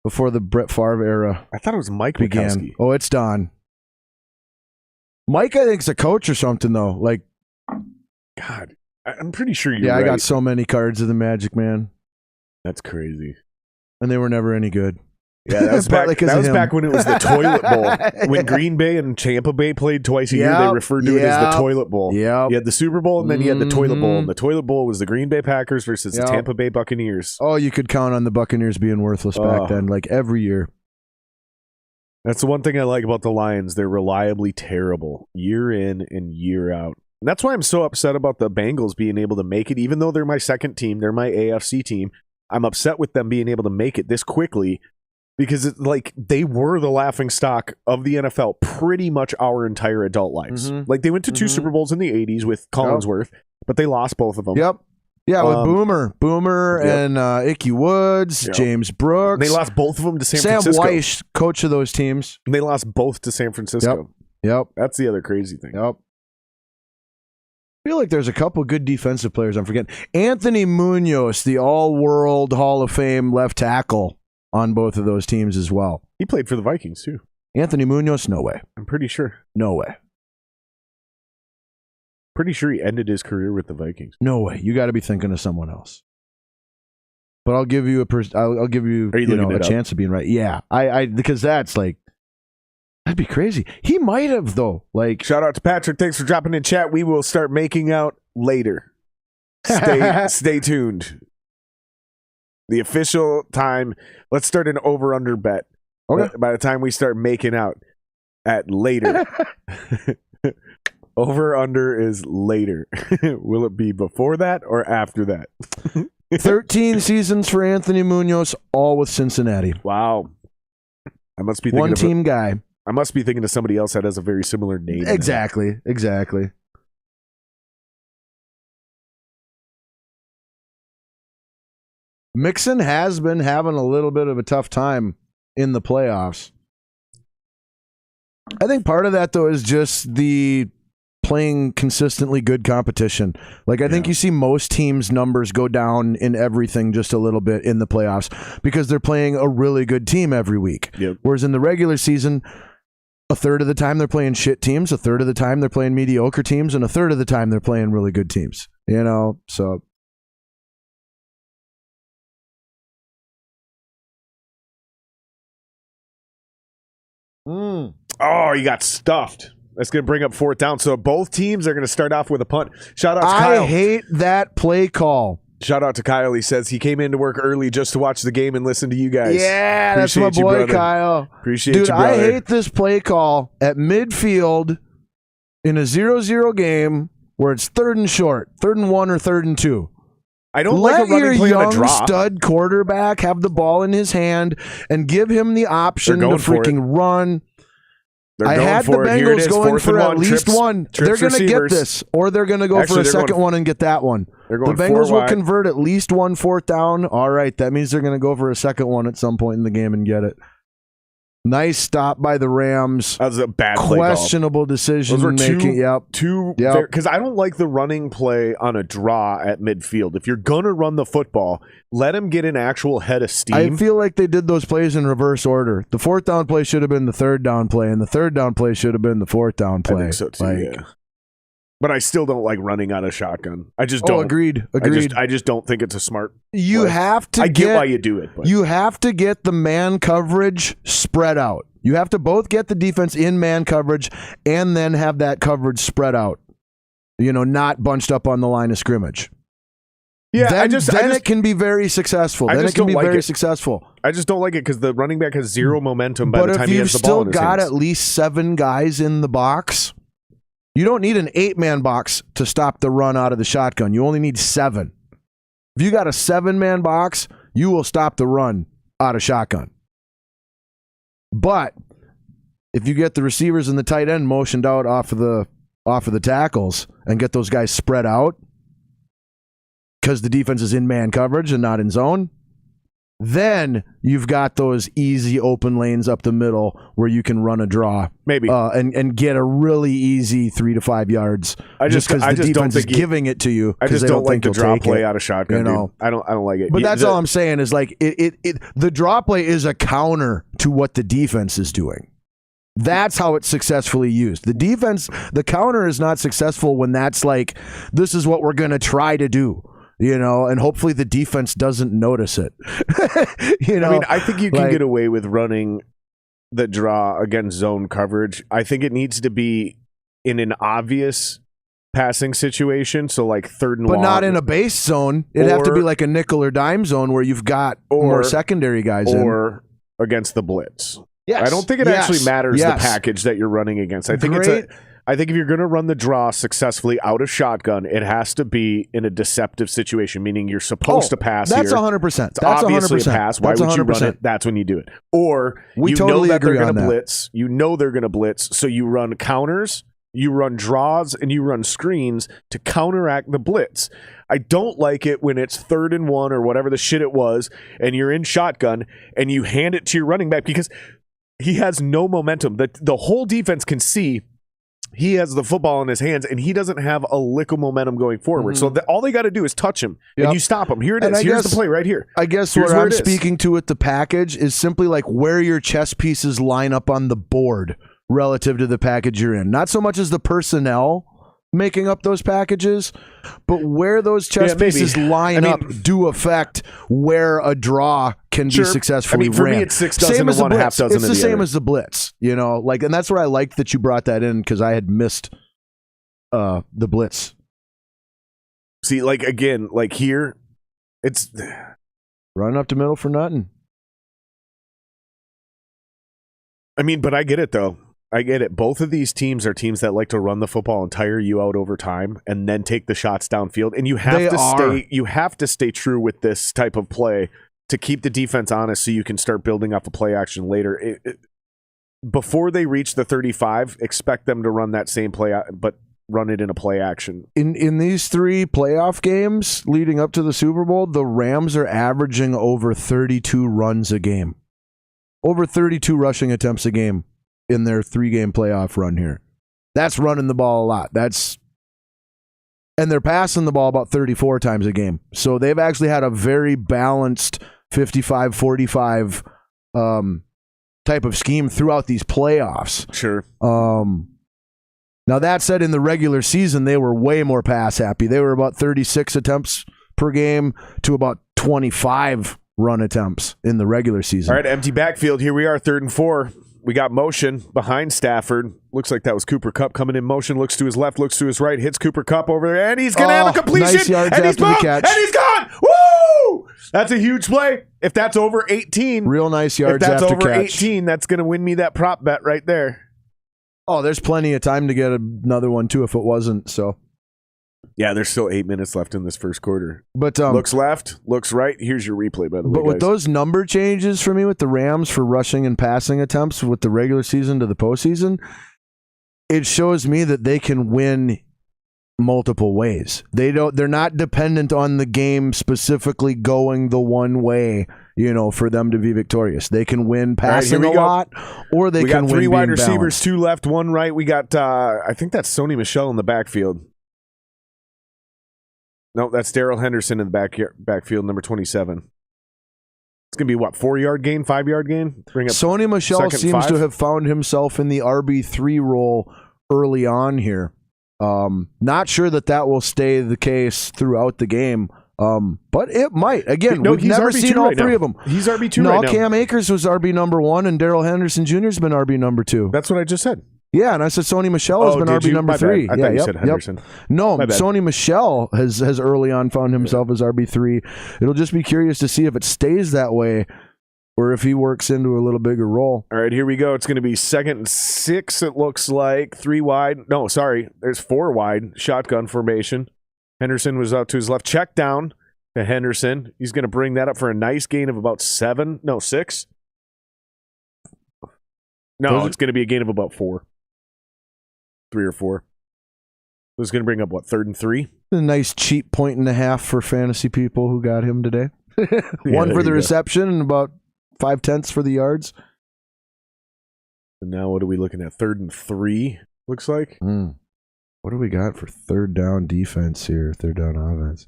Before the Brett Favre era. I thought it was Mike began. Majkowski. Oh, it's Don. Mike, I think, is a coach or something, though. Like, God, I'm pretty sure you're right. I got so many cards of the Magic, man. That's crazy. And they were never any good. Yeah, that was back when it was the toilet bowl. When Green Bay and Tampa Bay played twice a year, they referred to it as the toilet bowl. Yeah, you had the Super Bowl, and then you had the toilet bowl. And the toilet bowl was the Green Bay Packers versus the Tampa Bay Buccaneers. Oh, you could count on the Buccaneers being worthless back then, like every year. That's the one thing I like about the Lions. They're reliably terrible year in and year out. And that's why I'm so upset about the Bengals being able to make it, even though they're my second team. They're my AFC team. I'm upset with them being able to make it this quickly. Because they were the laughingstock of the NFL pretty much our entire adult lives. Mm-hmm. Like they went to 2 Super Bowls in the 80s with Collinsworth, but they lost both of them. Yep. Yeah, with Boomer and Ickey Woods, James Brooks. They lost both of them to San Francisco. Sam Weish, coach of those teams. And they lost both to San Francisco. Yep. That's the other crazy thing. Yep. I feel like there's a couple good defensive players I'm forgetting. Anthony Munoz, the all-world Hall of Fame left tackle. On both of those teams as well. He played for the Vikings, too. Anthony Munoz? No way. I'm pretty sure. No way. Pretty sure he ended his career with the Vikings. No way. You got to be thinking of someone else. But I'll give you a chance of being right. Yeah. I because that's like that'd be crazy. He might have though. Like shout out to Patrick. Thanks for dropping in chat. We will start making out later. Stay tuned. The official time. Let's start an over-under bet. Okay. By the time we start making out at later. Over-under is later. Will it be before that or after that? 13 seasons for Anthony Munoz, all with Cincinnati. Wow. I must be thinking one-team guy. I must be thinking of somebody else that has a very similar name. Exactly. Mixon has been having a little bit of a tough time in the playoffs. I think part of that, though, is just the playing consistently good competition. Like, I think you see most teams' numbers go down in everything just a little bit in the playoffs because they're playing a really good team every week. Yep. Whereas in the regular season, a third of the time they're playing shit teams, a third of the time they're playing mediocre teams, and a third of the time they're playing really good teams. You know, so... Oh, you got stuffed. That's going to bring up 4th down. So both teams are going to start off with a punt. Shout out to Kyle. I hate that play call. Shout out to Kyle. He says he came in to work early just to watch the game and listen to you guys. Yeah, appreciate that's my boy, Kyle. Appreciate you, brother. I hate this play call at midfield in a 0-0 game where it's 3rd and short, 3rd and 1 or 3rd and 2. I don't like a running play on a draw. Let your young stud quarterback have the ball in his hand and give him the option to freaking run. I had the Bengals going for at least one. They're going to get this, or they're going to go for a second one and get that one. The Bengals will convert at least 1 4th down. All right, that means they're going to go for a second one at some point in the game and get it. Nice stop by the Rams. That was a bad play call. Questionable decision making. Because I don't like the running play on a draw at midfield. If you're going to run the football, let him get an actual head of steam. I feel like they did those plays in reverse order. The 4th down play should have been the 3rd down play, and the 3rd down play should have been the 4th down play. I think so too, yeah. But I still don't like running out of shotgun. I just don't. Agreed. I just don't think it's a smart play. I get why you do it. But. You have to get the man coverage spread out. You have to both get the defense in man coverage and then have that coverage spread out. You know, not bunched up on the line of scrimmage. Yeah, then it can be very successful. I just don't like it because the running back has zero momentum by the time he has the ball in his hands. But if you've still got at least 7 guys in the box, you don't need an 8-man box to stop the run out of the shotgun. You only need 7. If you got a 7-man box, you will stop the run out of shotgun. But if you get the receivers and the tight end motioned out off of the tackles and get those guys spread out because the defense is in man coverage and not in zone, then you've got those easy open lanes up the middle where you can run a draw, maybe, and get a really easy 3 to 5 yards. Just because the defense is giving it to you. I just don't like the draw play out of shotgun. You know, I don't like it. But that's all I'm saying is like the draw play is a counter to what the defense is doing. That's how it's successfully used. The defense, the counter is not successful when that's like, this is what we're going to try to do, and hopefully the defense doesn't notice it. I mean, I think you can get away with running the draw against zone coverage. I think it needs to be in an obvious passing situation, so like third and long. But not in a base zone. It'd have to be like a nickel or dime zone where you've got more secondary guys or against the blitz. Yes. I don't think it actually matters the package that you're running against. I think I think if you're going to run the draw successfully out of shotgun, it has to be in a deceptive situation, meaning you're supposed to pass that's here. 100%. It's that's obviously 100%. a pass. Why would you run it? That's when you do it. Or we totally that agree they're going on to that. blitz. You know they're going to blitz, so you run counters, you run draws, and you run screens to counteract the blitz. I don't like it when it's 3rd and 1 or whatever the shit it was, and you're in shotgun, and you hand it to your running back because he has no momentum. The whole defense can see he has the football in his hands, and he doesn't have a lick of momentum going forward. So all they got to do is touch him, and you stop him. Here it is. Here's the play right here. I guess what I'm speaking to with the package is simply like where your chess pieces line up on the board relative to the package you're in. Not so much as the personnel making up those packages, but where those chess pieces line up do affect where a draw can be successfully for ran. me, it's 6 dozen to 1, half dozen. It's the same as the blitz, and that's where I liked that you brought that in because I had missed the blitz. See, again, here, it's running up the middle for nothing. I mean, but I get it though. I get it. Both of these teams are teams that like to run the football and tire you out over time and then take the shots downfield. And you have to stay true with this type of play to keep the defense honest so you can start building off a play action later. Before they reach the 35, expect them to run that same play, but run it in a play action. In these 3 playoff games leading up to the Super Bowl, the Rams are averaging over 32 runs a game. Over 32 rushing attempts a game in their 3-game playoff run here. That's running the ball a lot. And they're passing the ball about 34 times a game. So they've actually had a very balanced 55-45 type of scheme throughout these playoffs. Sure. Now that said, in the regular season, they were way more pass happy. They were about 36 attempts per game to about 25 run attempts in the regular season. All right, empty backfield. Here we are, 3rd and 4. We got motion behind Stafford. Looks like that was Cooper Kupp coming in motion. Looks to his left, looks to his right, hits Cooper Kupp over there, and he's going to have a completion. Nice yards and after the catch. And he's gone. Woo! That's a huge play. If that's over 18. Real nice yards after catch. If that's over 18, that's going to win me that prop bet right there. Oh, there's plenty of time to get another one, too, if it wasn't, so. Yeah, there's still 8 minutes left in this first quarter. But looks left, looks right. Here's your replay, by the way. But with those number changes for me with the Rams for rushing and passing attempts with the regular season to the postseason, it shows me that they can win multiple ways. They're not dependent on the game specifically going the one way, for them to be victorious. They can win passing a lot, or they can win. We got 3 wide receivers, balanced. 2 left, 1 right. We got I think that's Sony Michel in the backfield. No, that's Darrell Henderson in the backfield, number 27. It's going to be, 4-yard gain, 5-yard gain? Bring up Sony Michel seems to have found himself in the RB3 role early on here. Not sure that will stay the case throughout the game, but it might. Again, we've never seen all 3 of them. He's RB2 right now. Cam Akers was RB number 1, and Darrell Henderson Jr. has been RB number 2. That's what I just said. Yeah, and I said Sony Michel has been RB number 3. I thought you said Henderson. No, Sony Michel has early on found himself as RB3. It'll just be curious to see if it stays that way or if he works into a little bigger role. All right, here we go. It's going to be 2nd and 6, it looks like. 3 wide. No, sorry. There's 4 wide. Shotgun formation. Henderson was out to his left. Check down to Henderson. He's going to bring that up for a nice gain of about 6. No, it's going to be a gain of about 4. 3 or 4. This is going to bring up, 3rd and 3? A nice cheap 1.5 for fantasy people who got him today. 1 for the reception and about 0.5 for the yards. And now what are we looking at? 3rd and 3, looks like. What do we got for 3rd down defense here? 3rd down offense.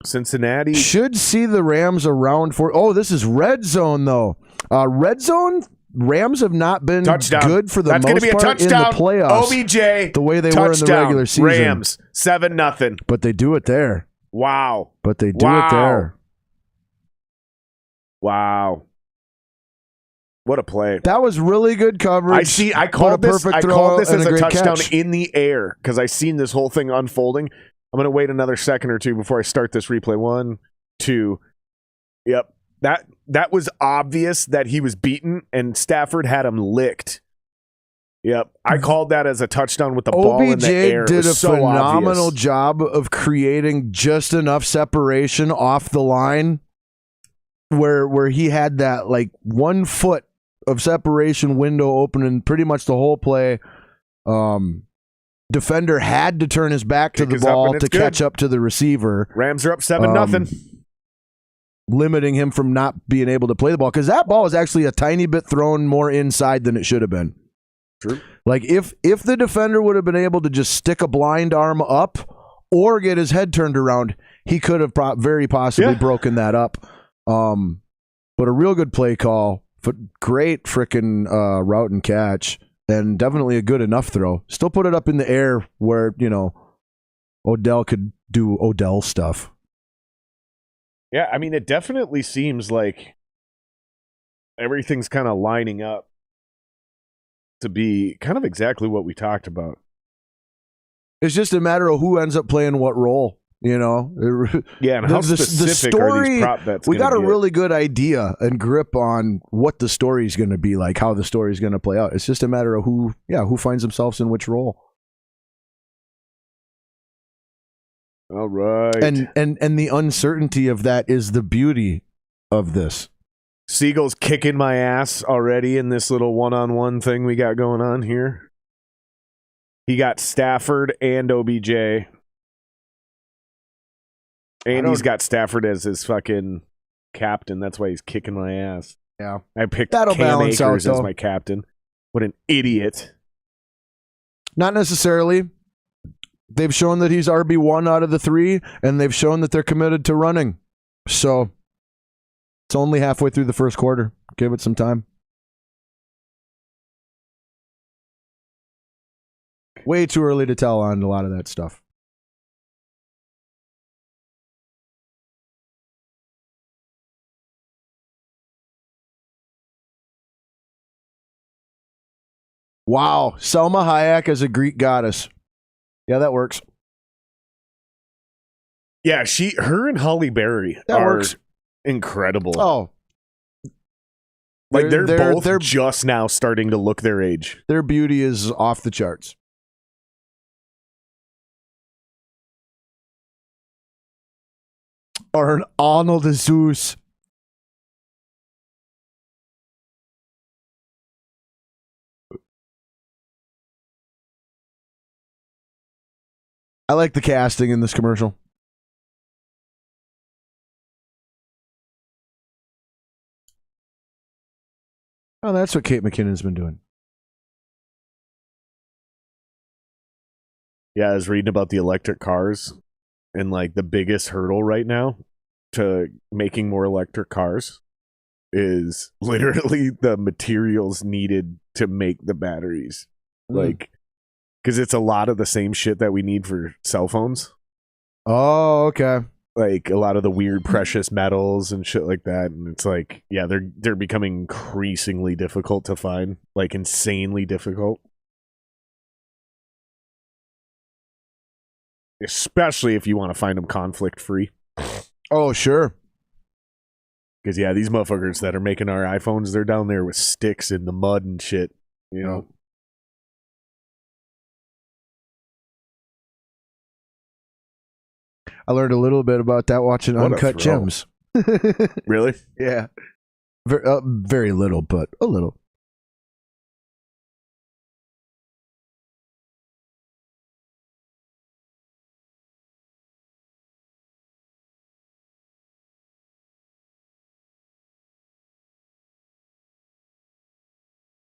Cincinnati should see the Rams around for. Oh, this is red zone though. Red zone. Rams have not been good for the most part in the playoffs. OBJ, the way they were in the regular season. Rams 7-0. But they do it there. Wow. But they do it there. Wow. What a play. That was really good coverage. I called this as a touchdown catch. in the air because I seen this whole thing unfolding. I'm going to wait another second or two before I start this replay. 1, 2. Yep. That was obvious that he was beaten, and Stafford had him licked. Yep. I called that as a touchdown with the ball in the air. OBJ did a phenomenal job of creating just enough separation off the line where he had that like 1 foot of separation window open in pretty much the whole play. Defender had to turn his back to the ball to catch up to the receiver. Rams are up 7-0. Limiting him from not being able to play the ball because that ball was actually a tiny bit thrown more inside than it should have been. True. Like if the defender would have been able to just stick a blind arm up or get his head turned around, he could have very possibly broken that up. But a real good play call, great freaking route and catch, and definitely a good enough throw. Still put it up in the air where Odell could do Odell stuff. Yeah, I mean, it definitely seems like everything's kind of lining up to be kind of exactly what we talked about. It's just a matter of who ends up playing what role, Yeah, and how specific are these prop bets? We got a really good idea and grip on what the story's going to be like, how the story's going to play out. It's just a matter of who finds themselves in which role. All right. And the uncertainty of that is the beauty of this. Siegel's kicking my ass already in this little one-on-one thing we got going on here. He got Stafford and OBJ. And he's got Stafford as his fucking captain. That's why he's kicking my ass. Yeah. I picked That'll Cam balance Akers out, as my captain. What an idiot. Not necessarily. They've shown that he's RB1 out of the 3, and they've shown that they're committed to running. So it's only halfway through the first quarter. Give it some time. Way too early to tell on a lot of that stuff. Wow. Selma Hayek as a Greek goddess. Yeah, that works. Yeah, her and Holly Berry works incredible. Oh. Like they're both just now starting to look their age. Their beauty is off the charts. Or an Arnold Jesus. I like the casting in this commercial. Oh, that's what Kate McKinnon's been doing. Yeah, I was reading about the electric cars and like the biggest hurdle right now to making more electric cars is literally the materials needed to make the batteries. Like, because it's a lot of the same shit that we need for cell phones. Oh, okay. Like a lot of the weird precious metals and shit like that. And it's like, yeah, they're becoming increasingly difficult to find. Like insanely difficult. Especially if you want to find them conflict free. Oh, sure. Because, yeah, these motherfuckers that are making our iPhones, they're down there with sticks in the mud and shit. You know? I learned a little bit about that watching Uncut Gems. Really? Yeah. Very little, but a little.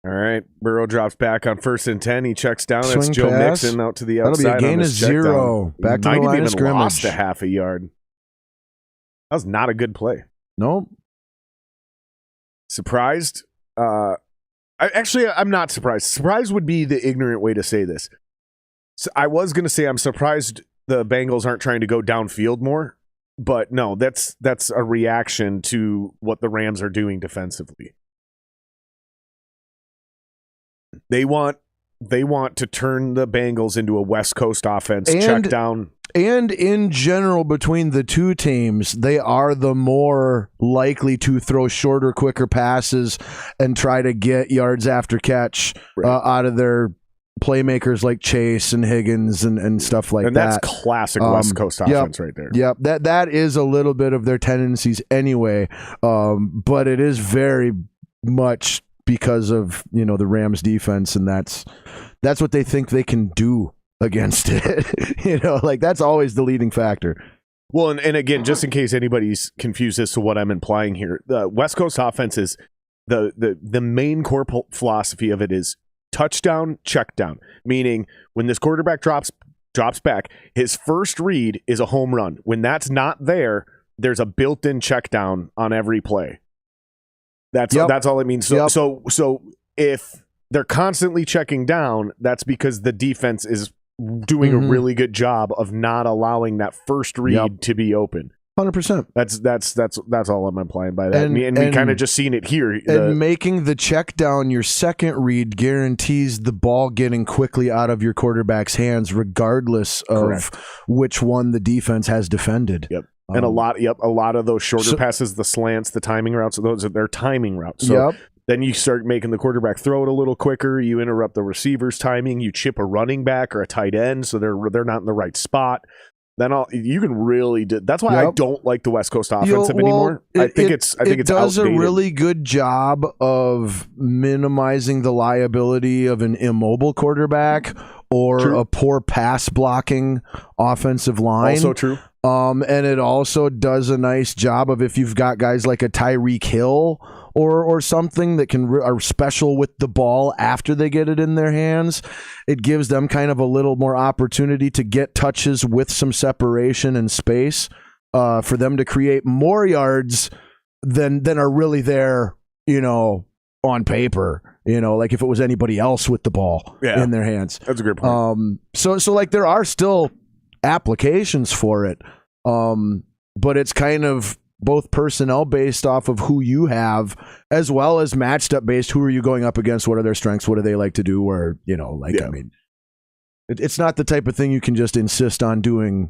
All right. Burrow drops back on 1st and 10. He checks down. Swing That's Joe pass. Mixon out to the outside. That'll be a gain of 0. Back to the line of scrimmage. Lost a half a yard. That was not a good play. Nope. Surprised? I'm not surprised. Surprised would be the ignorant way to say this. So I was going to say I'm surprised the Bengals aren't trying to go downfield more, but no, that's a reaction to what the Rams are doing defensively. They want to turn the Bengals into a West Coast offense, check down. And in general, between the two teams, they are the more likely to throw shorter, quicker passes and try to get yards after catch out of their playmakers like Chase and Higgins and stuff like that. And that's classic West Coast offense right there. Yep, that is a little bit of their tendencies anyway, but it is very much because of the Rams defense, and that's what they think they can do against it. That's always the leading factor. Well, and again, just in case anybody's confused as to what I'm implying here, the West Coast offense is the main core philosophy of it is touchdown, check down, meaning when this quarterback drops back, his first read is a home run. When that's not there, there's a built-in check down on every play. That's all it means. So if they're constantly checking down, that's because the defense is doing a really good job of not allowing that first read to be open. 100%. That's all I'm implying by that. And we kind of just seen it here. And making the check down your second read guarantees the ball getting quickly out of your quarterback's hands, regardless of which one the defense has defended. Yep. And a lot of those shorter passes, the slants, the timing routes, those are their timing routes. So then you start making the quarterback throw it a little quicker. You interrupt the receiver's timing. You chip a running back or a tight end, so they're not in the right spot. Then you can really do. That's why I don't like the West Coast offensive anymore. I think it's does outdated. A really good job of minimizing the liability of an immobile quarterback or a poor pass blocking offensive line. Also true. And it also does a nice job of if you've got guys like a Tyreek Hill or something that are special with the ball after they get it in their hands, it gives them kind of a little more opportunity to get touches with some separation and space for them to create more yards than are really there, on paper. Like if it was anybody else with the ball in their hands. That's a good point. So there are still applications for it, but it's kind of both personnel based off of who you have, as well as matched up based. Who are you going up against? What are their strengths? What do they like to do? Or I mean, it's not the type of thing you can just insist on doing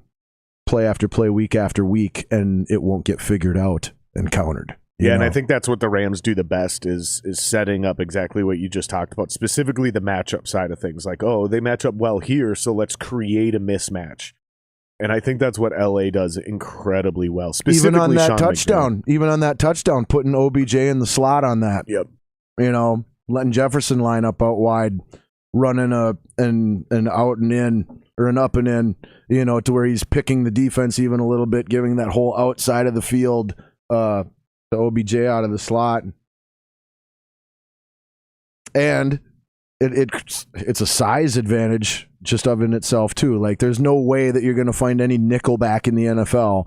play after play, week after week, and it won't get figured out and countered. And I think that's what the Rams do the best is setting up exactly what you just talked about, specifically the matchup side of things. Like, they match up well here, so let's create a mismatch. And I think that's what LA does incredibly well. Specifically, even on that Sean touchdown, putting OBJ in the slot on that. Yep. Letting Jefferson line up out wide, running an out and in or an up and in, to where he's picking the defense even a little bit, giving that whole outside of the field to OBJ out of the slot. And it's a size advantage just of in itself too. Like there's no way that you're going to find any nickelback in the NFL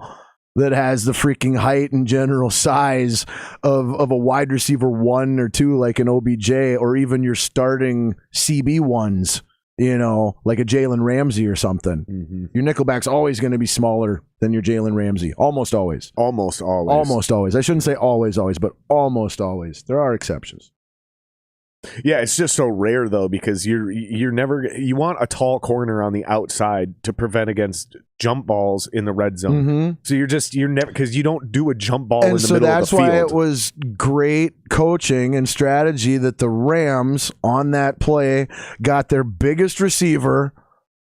that has the freaking height and general size of a wide receiver 1 or 2 like an OBJ, or even your starting CB ones, like a Jalen Ramsey or something. Mm-hmm. Your nickelback's always going to be smaller than your Jalen Ramsey. Almost always. Almost always. I shouldn't say always, but almost always. There are exceptions. Yeah, it's just so rare though, because you want a tall corner on the outside to prevent against jump balls in the red zone. Mm-hmm. So you're never, because you don't do a jump ball in the middle of the field. So that's why it was great coaching and strategy that the Rams on that play got their biggest receiver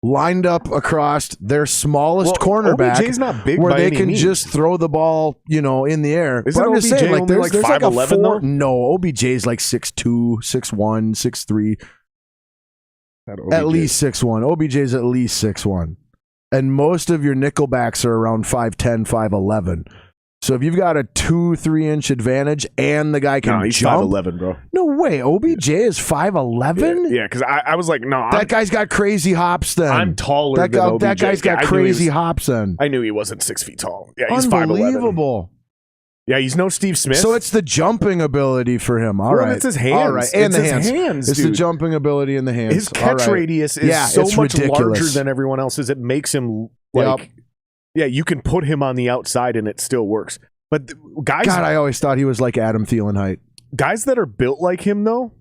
lined up across their smallest cornerback, OBJ's not big where by they any can means. Just throw the ball, in the air. Isn't OBJ saying, only like 5'11" though? No, OBJ's like 6'2", 6'1", 6'3". At least 6'1". OBJ's at least 6'1". And most of your nickelbacks are around 5'10", 5'11". So if you've got a 2-3 inch advantage and the guy can he's jump, 5'11", bro. No way. OBJ is 5'11". Yeah, because I was like, no, that guy's got crazy hops. Then I'm taller than OBJ. That guy's got crazy hops. Then I knew he wasn't 6 feet tall. Yeah, he's 5'11". Unbelievable. Yeah, he's no Steve Smith. So it's the jumping ability for him. All right, it's his hands. All right, and it's the hands. It's dude. the jumping ability in the hands. His catch radius is so much larger than everyone else's. It makes him yeah, you can put him on the outside and it still works. But guys, God, I always thought he was like Adam Thielen height. Guys that are built like him, though,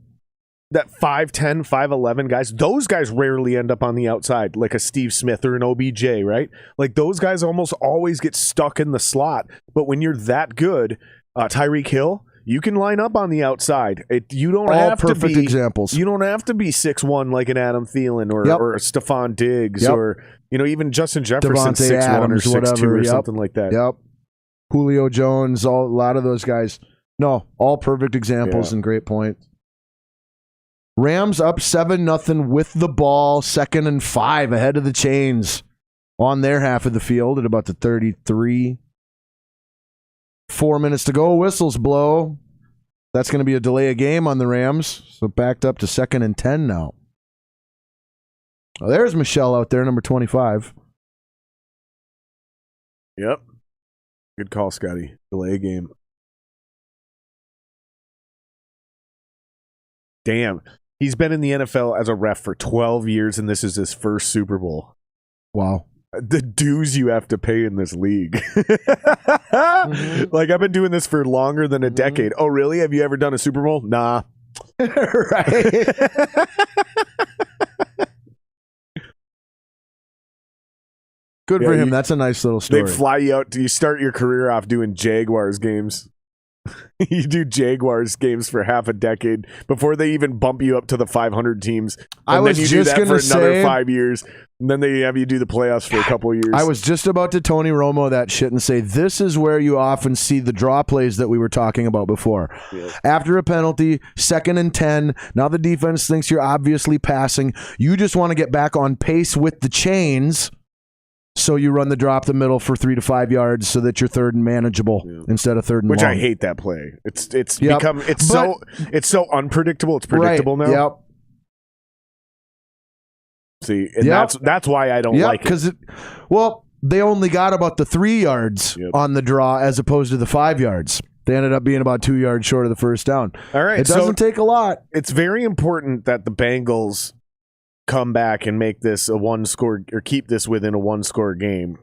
that 5'10", 5'11" guys, those guys rarely end up on the outside, like a Steve Smith or an OBJ, right? Like those guys almost always get stuck in the slot. But when you're that good, Tyreek Hill, you can line up on the outside. You don't have to be perfect examples. You don't have to be 6'1" like an Adam Thielen or a Stephon Diggs or even Justin Jefferson 6'1" or 6'2" or something like that. Yep. Julio Jones, a lot of those guys. No, all perfect examples and great points. Rams up 7-0 with the ball, 2nd and 5 ahead of the Chains on their half of the field at about the 33. 4 minutes to go. Whistles blow. That's going to be a delay of game on the Rams. So backed up to 2nd and 10 now. Oh, there's Michelle out there, number 25. Yep. Good call, Scotty. Delay game. Damn. He's been in the NFL as a ref for 12 years, and this is his first Super Bowl. Wow. The dues you have to pay in this league. Like, I've been doing this for longer than a decade. Oh, really? Have you ever done a Super Bowl? Nah. Right. Good for him. That's a nice little story. They fly you out. You start your career off doing Jaguars games. You do Jaguars games for half a decade before they even bump you up to the 500 teams. And then you do that for another 5 years. And then they have you do the playoffs for a couple of years. I was just about to Tony Romo that shit and say, this is where you often see the draw plays that we were talking about before. Yeah. After a penalty, 2nd and 10, now the defense thinks you're obviously passing. You just want to get back on pace with the Chains. So you run the drop the middle for 3 to 5 yards so that you're 3rd and manageable instead of 3rd and Which long. I hate that play. It's so unpredictable. It's predictable now. Yep. See, and that's why I don't like it. Because they only got about the 3 yards on the draw as opposed to the 5 yards. They ended up being about 2 yards short of the first down. All right, it doesn't take a lot. It's very important that the Bengals come back and make this a 1-score or keep this within a 1-score game,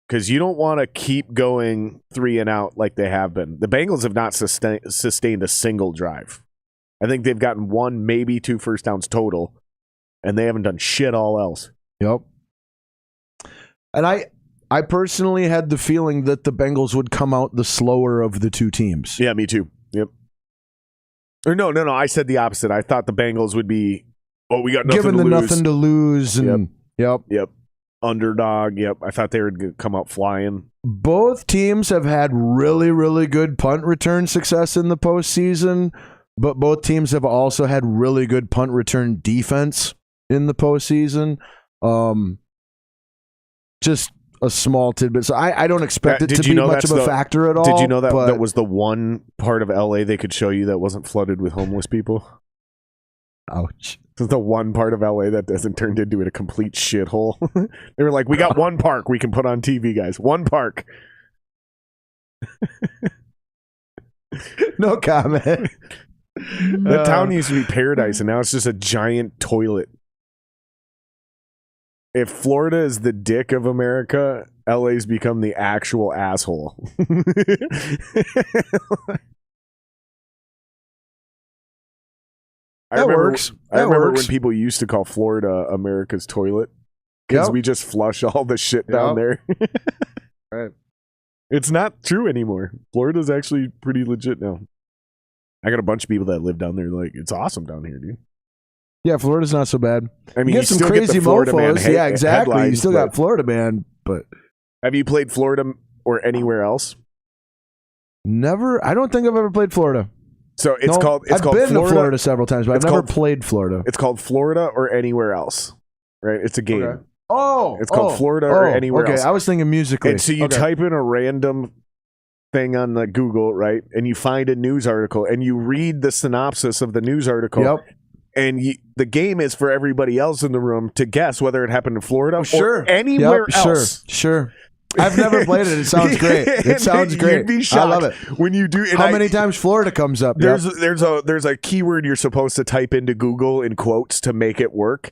because you don't want to keep going 3 and out like they have been. The Bengals have not sustained a single drive. I think they've gotten 1, maybe 2 first downs total, and they haven't done shit all else. Yep. And I personally had the feeling that the Bengals would come out the slower of the two teams. Yeah, me too. Yep. Or no. I said the opposite. I thought the Bengals would be, we got nothing given to the lose. Nothing to lose. And, Yep. Underdog. Yep. I thought they would come out flying. Both teams have had really, really good punt return success in the postseason, but both teams have also had really good punt return defense in the postseason. Just a small tidbit. So I don't expect it to be much of a factor at all. Did you know that that was the one part of LA they could show you that wasn't flooded with homeless people? Ouch. This is the one part of LA that doesn't turn into a complete shithole. They were like, we got one park we can put on TV, guys. One park. No comment. The town used to be paradise, and now it's just a giant toilet. If Florida is the dick of America, LA's become the actual asshole. I remember when people used to call Florida America's toilet because we just flush all the shit down there. Right. It's not true anymore. Florida's actually pretty legit now. I got a bunch of people that live down there. Like, it's awesome down here, dude. Yeah, Florida's not so bad. I mean, you get some crazy mofos. Yeah, exactly. You still got Florida man, but have you played Florida or anywhere else? Never. I don't think I've ever played Florida. So I've been to Florida several times, but I've never played Florida. It's called Florida or anywhere else, right? It's a game. Okay. It's called Florida or anywhere else. I was thinking musically. And so you type in a random thing on the Google, right? And you find a news article and you read the synopsis of the news article. Yep. And the game is for everybody else in the room to guess whether it happened in Florida or anywhere else. Sure. I've never played it. It sounds great. It sounds great. You'd be shocked. I love it. When you do. How many times Florida comes up? There's a keyword you're supposed to type into Google in quotes to make it work.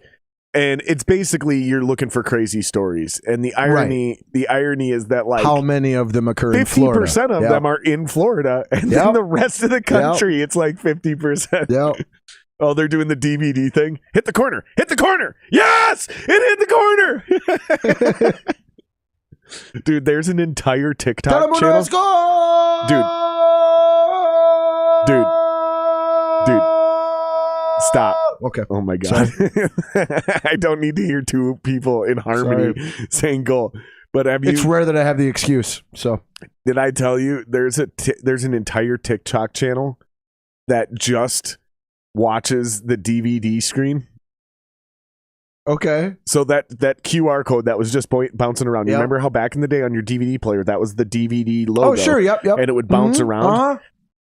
And it's basically you're looking for crazy stories. And the irony is that like how many of them occur in Florida? 50% of them are in Florida. And then the rest of the country, it's like 50%. Yep. Oh, they're doing the DVD thing. Hit the corner. Hit the corner. Yes! It hit the corner. Dude, there's an entire TikTok channel. Dude. Stop. Okay. Oh my God. I don't need to hear two people in harmony saying goal. But it's rare that I have the excuse. So did I tell you there's an entire TikTok channel that just watches the DVD screen? Okay. So that QR code that was just bouncing around. You remember how back in the day on your DVD player, that was the DVD logo? Oh, sure. Yep. And it would bounce around. Uh-huh.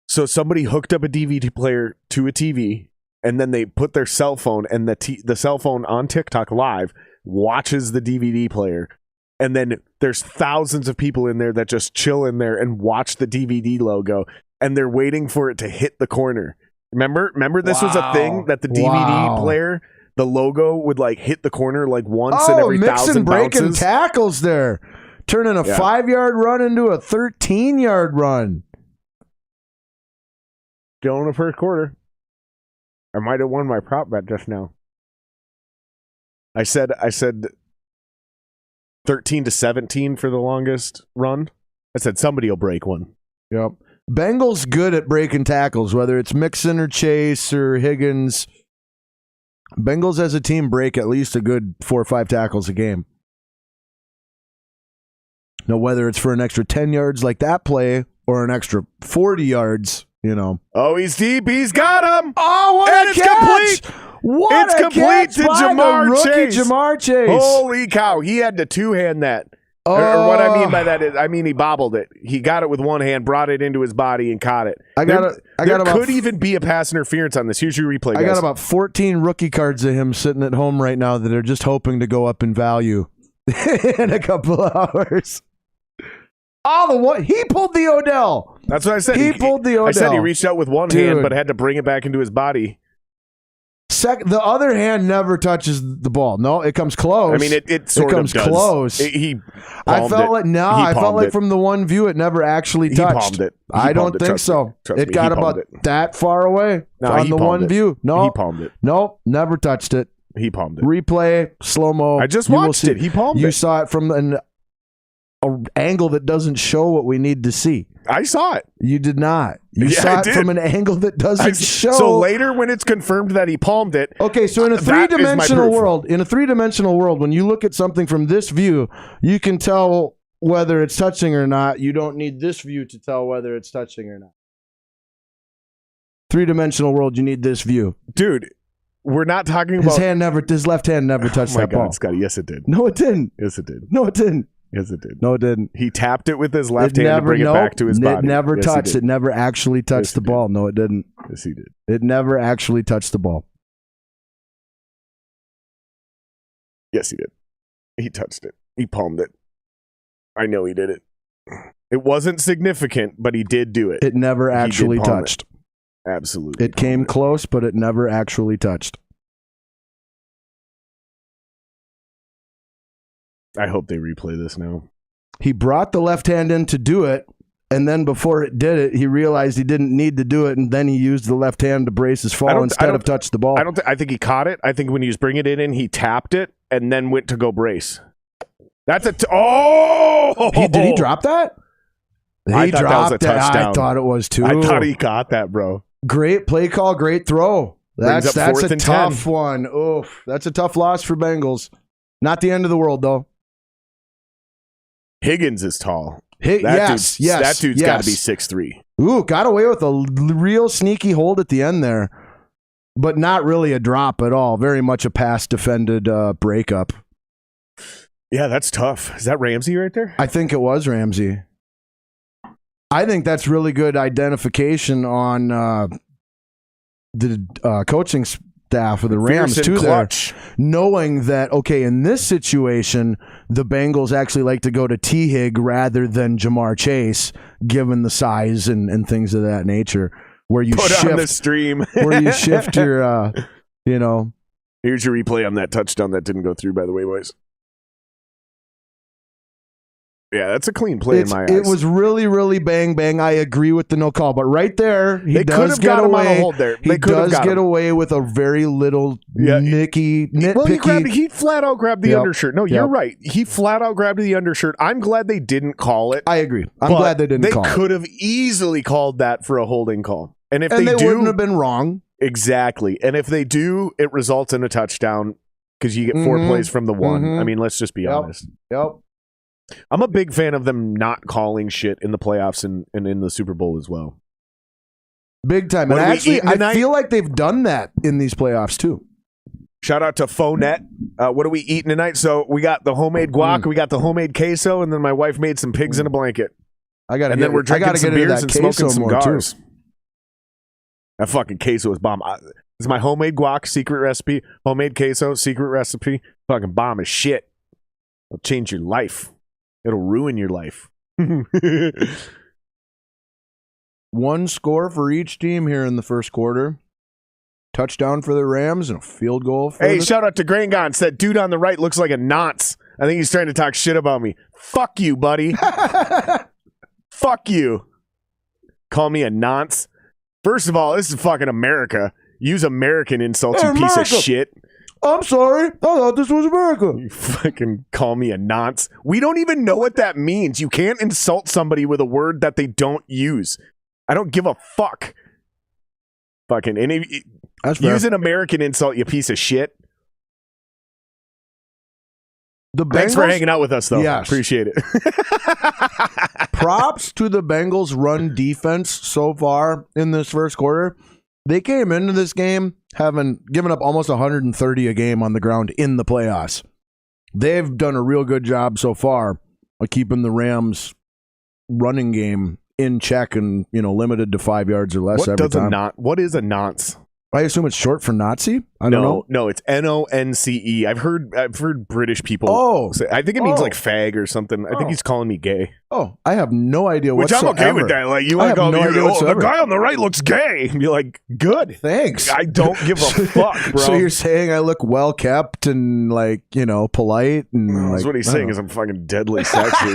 So somebody hooked up a DVD player to a TV, and then they put their cell phone, and the cell phone on TikTok live watches the DVD player. And then there's thousands of people in there that just chill in there and watch the DVD logo, and they're waiting for it to hit the corner. Remember this was a thing that the DVD player, the logo would like hit the corner like once in every 1,000 bounces. Breaking tackles there, turning a 5-yard run into a 13-yard run. Still in the first quarter. I might have won my prop bet just now. I said 13-17 for the longest run. I said somebody will break one. Yep. Bengals good at breaking tackles, whether it's Mixon or Chase or Higgins. Bengals as a team break at least a good 4 or 5 tackles a game. Now, whether it's for an extra 10 yards like that play or an extra 40 yards, you know. Oh, he's deep. He's got him. Oh, what a catch. Complete. It's complete to Jamar Chase. Holy cow. He had to two-hand that. Or what I mean by that is, he bobbled it. He got it with one hand, brought it into his body, and caught it. There could even be a pass interference on this. Here's your replay, guys. I got about 14 rookie cards of him sitting at home right now that are just hoping to go up in value in a couple of hours. He pulled the Odell. That's what I said. He pulled the Odell. I said he reached out with one hand, but had to bring it back into his body. The other hand never touches the ball. No, it comes close. It sort comes of does. Close. I felt like from the one view it never actually touched. He palmed it. I don't think so. It got about that far away on the one view. No, he palmed it. Nope, never touched it. He palmed it. Replay, slow-mo. I just watched it. He palmed it. You saw it from an angle that doesn't show what we need to see. I saw it. You did not. You saw it from an angle that doesn't show. So later when it's confirmed that he palmed it. Okay, so in a three-dimensional world, when you look at something from this view, you can tell whether it's touching or not. You don't need this view to tell whether it's touching or not. Three-dimensional world, you need this view. Dude, we're not talking about... His left hand never touched that ball. Scotty, yes it did. No, it didn't. Yes it did. No, it didn't. Yes, it did. No, it didn't. He tapped it with his left hand to bring it back to his body. It never touched. It never actually touched the ball. No, it didn't. Yes, he did. It never actually touched the ball. Yes, he did. He touched it. He palmed it. I know he did it. It wasn't significant, but he did do it. It never actually touched. Absolutely. It came close, but it never actually touched. I hope they replay this now. He brought the left hand in to do it, and then before it did it, he realized he didn't need to do it, and then he used the left hand to brace his fall instead of touch the ball. I think he caught it. I think when he was bringing it in, he tapped it and then went to go brace. That's a did he drop that? I thought that was a touchdown. I thought it was too. I thought he caught that, bro. Great play call, great throw. That's a tough one. Oof, that's a tough loss for Bengals. Not the end of the world, though. Higgins is tall. Yes. That dude's got to be 6'3". Ooh, got away with a real sneaky hold at the end there, but not really a drop at all. Very much a pass defended breakup. Yeah, that's tough. Is that Ramsey right there? I think it was Ramsey. I think that's really good identification on the coaching staff of the Rams too. There, knowing that in this situation, the Bengals actually like to go to T. Hig rather than Jamar Chase, given the size and things of that nature. Where you put shift on the stream, where you shift your, Here's your replay on that touchdown that didn't go through. By the way, boys. Yeah, that's a clean play in my eyes. It was really, really bang, bang. I agree with the no call. But right there, he does get away. He does get away with a very little nitpicky. Well, he flat out grabbed the undershirt. No, you're right. He flat out grabbed the undershirt. I'm glad they didn't call it. I agree. I'm glad they didn't call it. They could have easily called that for a holding call. And if they wouldn't have been wrong. Exactly. And if they do, it results in a touchdown because you get 4 plays from the one. I mean, let's just be honest. Yep. I'm a big fan of them not calling shit in the playoffs and in the Super Bowl as well. Big time. And actually, I feel like they've done that in these playoffs too. Shout out to Fonette. What are we eating tonight? So we got the homemade guac, we got the homemade queso, and then my wife made some pigs in a blanket. Then we're drinking some beers and smoking some cigars. That fucking queso is bomb. It's my homemade guac secret recipe. Homemade queso secret recipe. Fucking bomb as shit. It'll change your life. It'll ruin your life. 1 score for each team here in the first quarter. Touchdown for the Rams and a field goal for shout out to Grangon. Said, dude on the right looks like a nonce. I think he's trying to talk shit about me. Fuck you, buddy. Fuck you. Call me a nonce. First of all, this is fucking America. Use American insults, you piece of shit. I'm sorry. I thought this was America. You fucking call me a nonce. We don't even know what that means. You can't insult somebody with a word that they don't use. I don't give a fuck. Fucking use an American insult, you piece of shit. Thanks for hanging out with us, though. Yes. Appreciate it. Props to the Bengals' run defense so far in this first quarter. They came into this game having given up almost 130 a game on the ground in the playoffs. They've done a real good job so far of keeping the Rams' running game in check and limited to 5 yards or less every time. What is a nonce? I assume it's short for Nazi. I don't know. No, it's NONCE. I've heard British people say. I think it means like fag or something. I think he's calling me gay. Oh, I have no idea whatsoever. Which I'm okay with that. Like you want to call me, the guy on the right looks gay. And be like, good. Thanks. I don't give a fuck, bro. So you're saying I look well kept and polite and that's what he's saying is I'm fucking deadly sexy.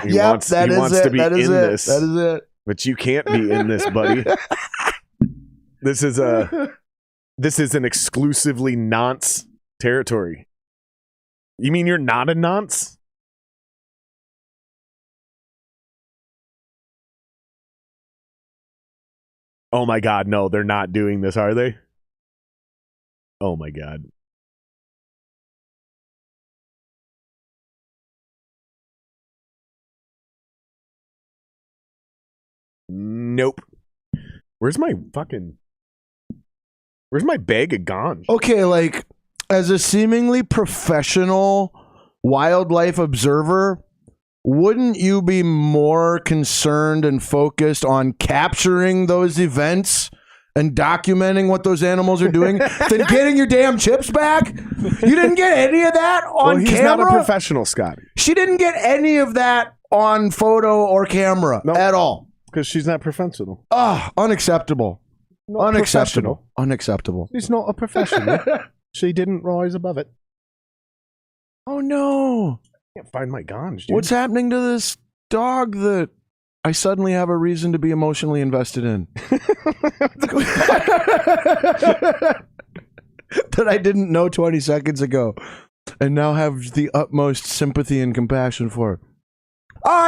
He wants to be in this. That is it. But you can't be in this, buddy. This is an exclusively nonce territory. You mean you're not a nonce? Oh my God, no, they're not doing this, are they? Oh my God. Nope. Where's my bag of gone? Okay, as a seemingly professional wildlife observer, wouldn't you be more concerned and focused on capturing those events and documenting what those animals are doing than getting your damn chips back? You didn't get any of that on he's camera? He's not a professional, Scotty. She didn't get any of that on photo or camera at all. Because she's not professional. Unacceptable. Unacceptable. She's not a professional. She didn't rise above it. Oh no! I can't find my guns. Dude. What's happening to this dog that I suddenly have a reason to be emotionally invested in? That I didn't know 20 seconds ago, and now have the utmost sympathy and compassion for.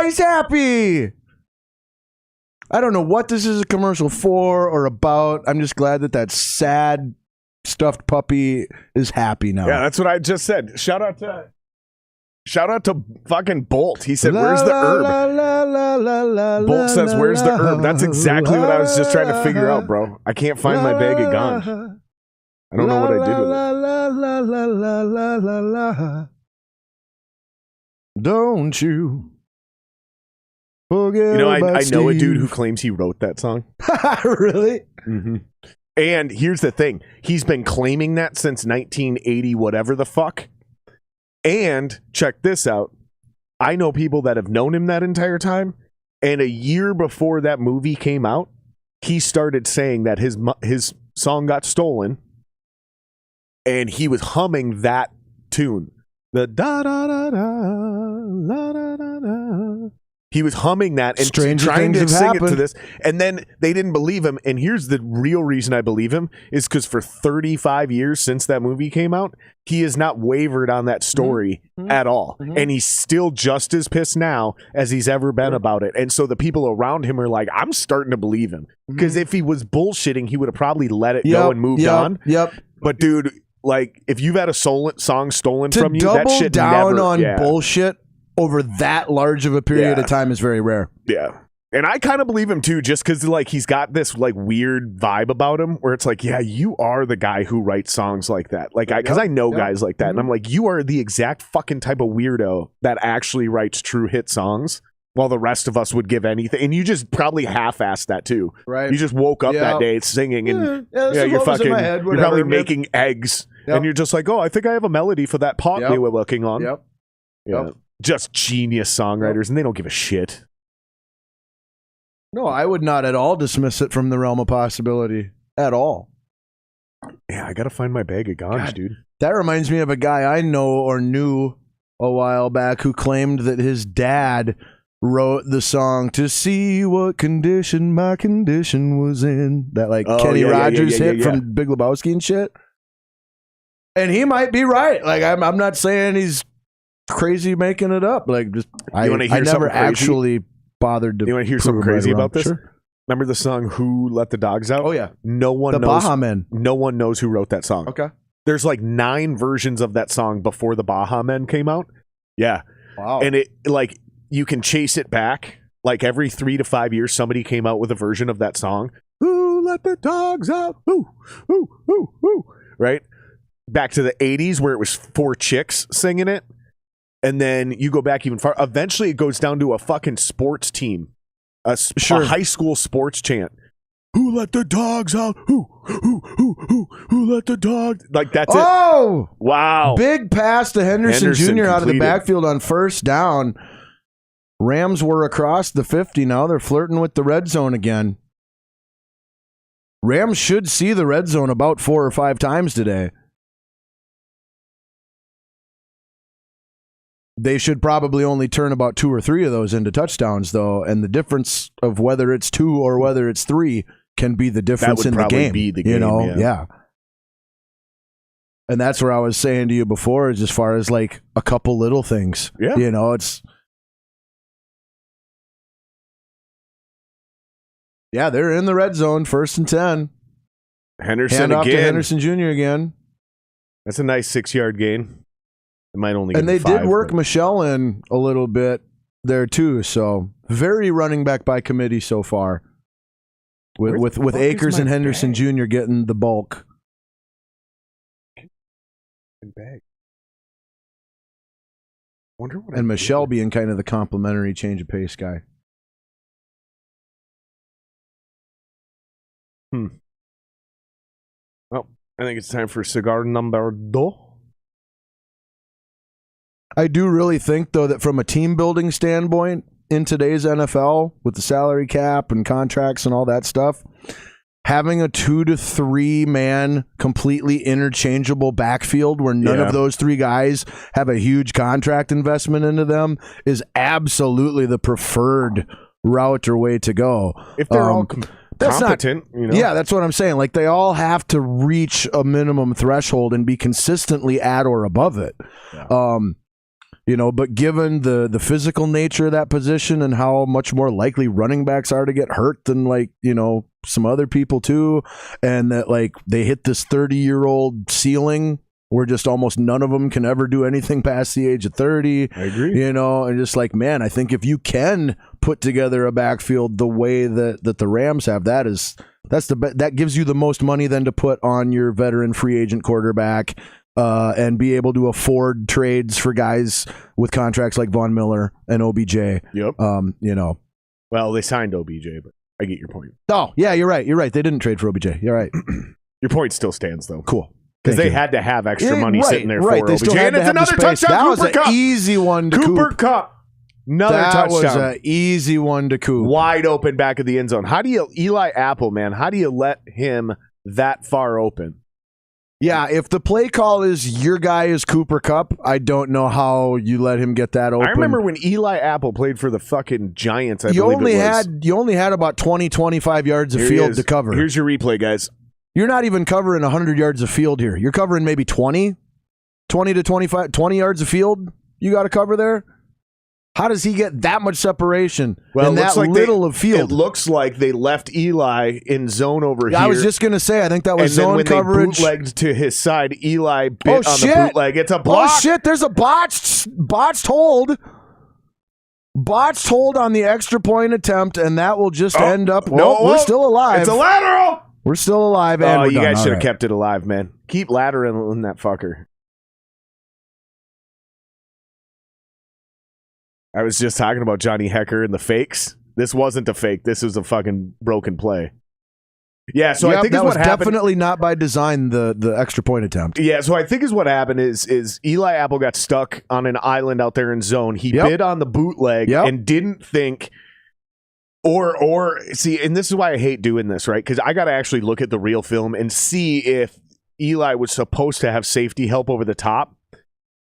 He's happy. I don't know what this is a commercial for or about. I'm just glad that sad stuffed puppy is happy now. Yeah, that's what I just said. Shout out to fucking Bolt. He said, "Where's the herb?" Bolt says, "Where's the herb?" That's exactly what I was just trying to figure out, bro. I can't find my bag of guns. I don't know what I did with it. Don't you forget I know Steve. a dude who claims he wrote that song. Really? Mm-hmm. And here's the thing. He's been claiming that since 1980, whatever the fuck. And check this out. I know people that have known him that entire time. And a year before that movie came out, he started saying that his song got stolen. And he was humming that tune. The da-da-da-da, he was humming that and trying to sing it to this. And then they didn't believe him. And here's the real reason I believe him is because for 35 years since that movie came out, he has not wavered on that story at all. And he's still just as pissed now as he's ever been about it. And so the people around him are like, I'm starting to believe him. Because if he was bullshitting, he would have probably let it go and moved on. But dude, like, if you've had a song stolen from you, that shit double down on bullshit over that large of a period of time is very rare. Yeah. And I kind of believe him too, just because like he's got this like weird vibe about him where it's like, yeah, you are the guy who writes songs like that. Like, because I know guys like that. And I'm like, you are the exact fucking type of weirdo that actually writes true hit songs while the rest of us would give anything. And you just probably half-assed that too. Right. You just woke up that day singing and you're fucking, head, you're probably making eggs and you're just like, oh, I think I have a melody for that pot they were working on. Just genius songwriters and they don't give a shit. No, I would not at all dismiss it from the realm of possibility at all. Yeah, I got to find my bag of ganj, dude. That reminds me of a guy I know or knew a while back who claimed that his dad wrote the song "To See What Condition My Condition Was In." That Kenny Rogers hit from Big Lebowski and shit. And he might be right. Like I'm not saying he's crazy making it up. Like just I never actually bothered to. You want to hear something crazy about this? Sure. Remember the song "Who Let the Dogs Out"? Oh yeah, no one knows. Baha Men. No one knows who wrote that song. Okay, there's like 9 versions of that song before the Baha Men came out. Yeah, wow. And it like you can chase it back. Like every 3 to 5 years, somebody came out with a version of that song. Who let the dogs out? Who? Right back to the 80s where it was 4 chicks singing it. And then you go back even far. Eventually, it goes down to a fucking sports team, a high school sports chant. Who let the dogs out? Who let the dogs? Like that's it. Oh, wow! Big pass to Henderson Jr. out of the backfield on first down. Rams were across the 50. Now they're flirting with the red zone again. Rams should see the red zone about 4 or 5 times today. They should probably only turn about 2 or 3 of those into touchdowns, though, and the difference of whether it's 2 or whether it's 3 can be the difference in the game. Be the game, yeah. And that's where I was saying to you before, is as far as like a couple little things. Yeah, it's. Yeah, they're in the red zone, 1st and 10. Henderson Hand off again. to Henderson Jr. again. That's a nice 6-yard gain. It might only and they did work Michelle in a little bit there too. So very running back by committee so far. With Akers and Henderson Jr. getting the bulk. Bag. Wonder what and Michelle being kind of the complimentary change of pace guy. Well, I think it's time for cigar number 2. I do really think, though, that from a team building standpoint in today's NFL, with the salary cap and contracts and all that stuff, having a 2 to 3 man completely interchangeable backfield where none of those 3 guys have a huge contract investment into them is absolutely the preferred route or way to go. If they're all competent, Yeah, that's what I'm saying. Like, they all have to reach a minimum threshold and be consistently at or above it. Yeah. But given the physical nature of that position and how much more likely running backs are to get hurt than some other people too, and that they hit this 30-year-old ceiling where just almost none of them can ever do anything past the age of 30. I agree. And just man, I think if you can put together a backfield the way that the Rams have, that gives you the most money then to put on your veteran free agent quarterback. and be able to afford trades for guys with contracts like Von Miller and OBJ. Yep. You know. Well, they signed OBJ, but I get your point. Oh, yeah, you're right. You're right. They didn't trade for OBJ. You're right. Your point still stands, though. Cool. Because they had to have extra money sitting there for they OBJ. Still had and it's another touchdown. That Cooper was Kupp. An easy one to Cooper Kupp. Another touchdown. That was an easy one to Coop. Wide open back of the end zone. How do you, Eli Apple, man, how do you let him that far open? Yeah, if the play call is your guy is Cooper Kupp, I don't know how you let him get that open. I remember when Eli Apple played for the fucking Giants, I believe You only had about 20, 25 yards of field to cover. Here's your replay, guys. You're not even covering 100 yards of field here. You're covering maybe 20 to 25, 20 yards of field you got to cover there. How does he get that much separation in that little of field? It looks like they left Eli in zone over here. I was just going to say, I think that was zone coverage. They bootlegged to his side, Eli bit on the bootleg. It's a block. Oh, shit. There's a botched hold. Botched hold on the extra point attempt, and that will just end up. We're still alive. It's a lateral. We're still alive. And you guys should have kept it alive, man. Keep lateraling that fucker. I was just talking about Johnny Hecker and the fakes. This wasn't a fake. This was a fucking broken play. Yeah, so I think that is what was happened. Definitely not by design. The extra point attempt. Yeah, so I think is what happened is Eli Apple got stuck on an island out there in zone. He bid on the bootleg and didn't think. Or see, and this is why I hate doing this, right? Because I got to actually look at the real film and see if Eli was supposed to have safety help over the top.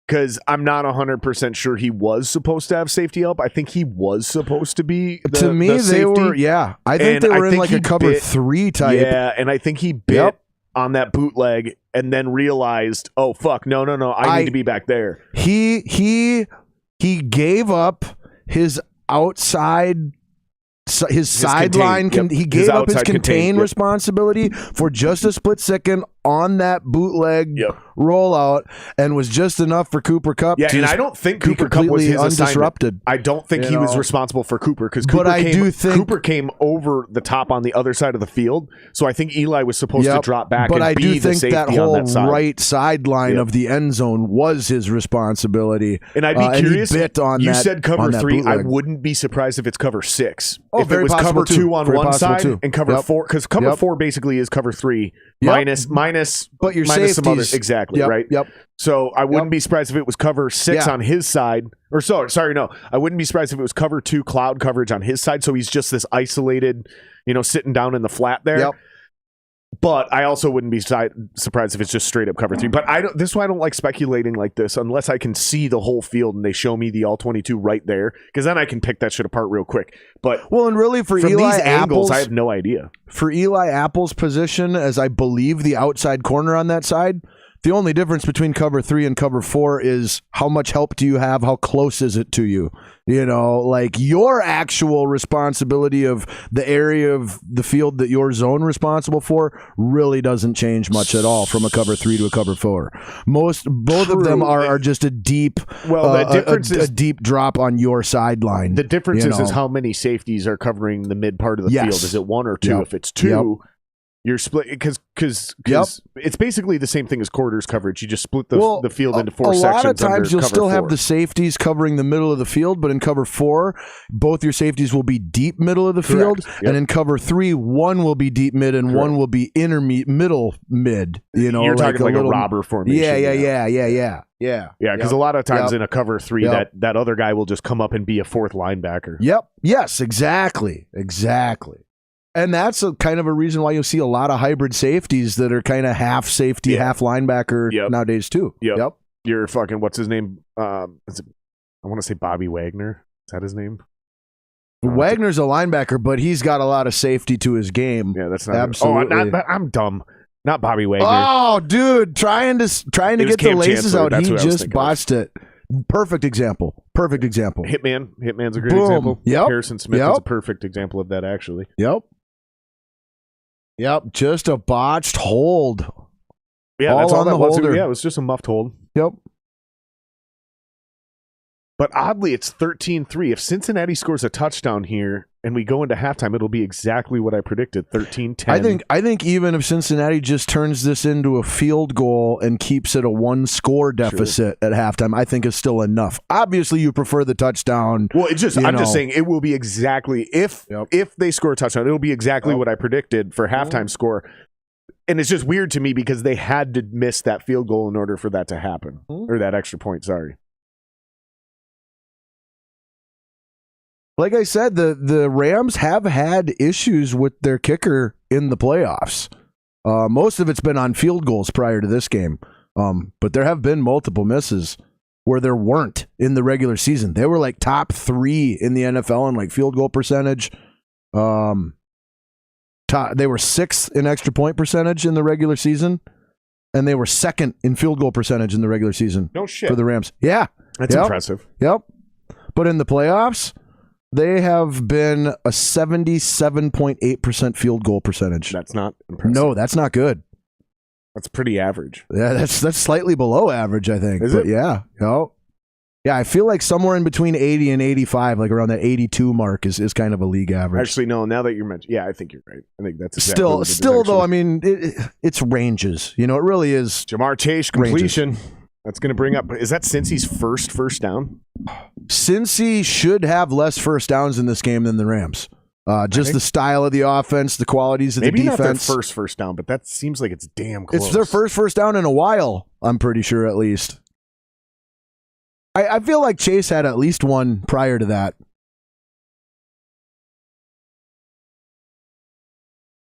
Because I'm not 100% sure he was supposed to have safety help. I think he was supposed to be to me, they were, I think they were in like a cover 3 type. Yeah, and I think he bit on that bootleg and then realized, oh, fuck, no, I need to be back there. He gave up his outside... His sideline, he gave up his contain responsibility for just a split second on that bootleg rollout, and was just enough for Cooper Kupp. Yeah, and I don't think Cooper Kupp was his undisrupted. I don't think he was responsible for Cooper because Cooper came over the top on the other side of the field. So I think Eli was supposed to drop back. But I do think that whole right sideline of the end zone was his responsibility. And I'd be curious. You said cover 3. I wouldn't be surprised if it's cover 6. If it was cover 2 on one side and cover 4, because cover 4 basically is cover 3 minus but your minus some other, safeties. exactly, right? Yep. So I wouldn't be surprised if it was cover 6 on his side. Or I wouldn't be surprised if it was cover 2 cloud coverage on his side. So he's just this isolated, sitting down in the flat there. Yep. But I also wouldn't be surprised if it's just straight up cover 3. But this is why I don't like speculating like this unless I can see the whole field and they show me the all 22 right there, because then I can pick that shit apart real quick. But and really for from Eli these angles, Apple's, I have no idea. For Eli Apple's position, as I believe the outside corner on that side, the only difference between cover 3 and cover 4 is how much help do you have? How close is it to you? Like your actual responsibility of the area of the field that your zone responsible for really doesn't change much at all from a cover 3 to a cover 4. Both of them are just a deep, the difference is a deep drop on your sideline. The difference is how many safeties are covering the mid part of the field. Is it 1 or 2? If it's 2, you're split because it's basically the same thing as quarters coverage. You just split the field into 4 sections. A lot of times you'll still have the safeties covering the middle of the field, but in cover 4, both your safeties will be deep middle of the field, and in cover 3, one will be deep mid and one will be middle mid. You're talking like a robber formation. Yeah. Because a lot of times in a cover 3, that other guy will just come up and be a 4th linebacker. Yes, exactly. And that's kind of a reason why you'll see a lot of hybrid safeties that are kind of half safety, half linebacker nowadays too. Yep. You're fucking, what's his name? I want to say Bobby Wagner. Is that his name? Wagner's a linebacker, but he's got a lot of safety to his game. Yeah, that's not absolutely. I'm dumb. Not Bobby Wagner. Oh, dude, trying to get the laces out. He just botched it. Perfect example. Hitman's a great example. Harrison Smith is a perfect example of that, actually. Yep, just a botched hold. Yeah, that's all that was. Yeah, it was just a muffed hold. Yep. But oddly, it's 13-3. If Cincinnati scores a touchdown here, and we go into halftime, it'll be exactly what I predicted, 13-10. I think even if Cincinnati just turns this into a field goal and keeps it a 1-score deficit at halftime, I think is still enough. Obviously, you prefer the touchdown. Well, I'm just saying it will be exactly if they score a touchdown, it'll be exactly what I predicted for halftime score. And it's just weird to me because they had to miss that field goal in order for that to happen, or that extra point. Sorry. Like I said, the Rams have had issues with their kicker in the playoffs. Most of it's been on field goals prior to this game, but there have been multiple misses where there weren't in the regular season. They were like top 3 in the NFL in like field goal percentage. They were 6th in extra point percentage in the regular season, and they were 2nd in field goal percentage in the regular season. No shit. For the Rams. Yeah. That's impressive. Yep. But in the playoffs, they have been a 77.8% field goal percentage. That's not impressive. No, that's not good. That's pretty average. Yeah, that's slightly below average, I think. Is it? Yeah. Yeah, I feel like somewhere in between 80 and 85, like around that 82 mark is kind of a league average. Actually, no, now that you're mentioning, I think you're right. I think that's exactly still though, I mean, it's ranges. It really is. Jamar Chase completion. Ranges. That's going to bring up, is that Cincy's first down? Cincy should have less first downs in this game than the Rams. Just the style of the offense, the qualities of the defense. Maybe not their first down, but that seems like it's damn close. It's their first down in a while, I'm pretty sure, at least. I feel like Chase had at least one prior to that.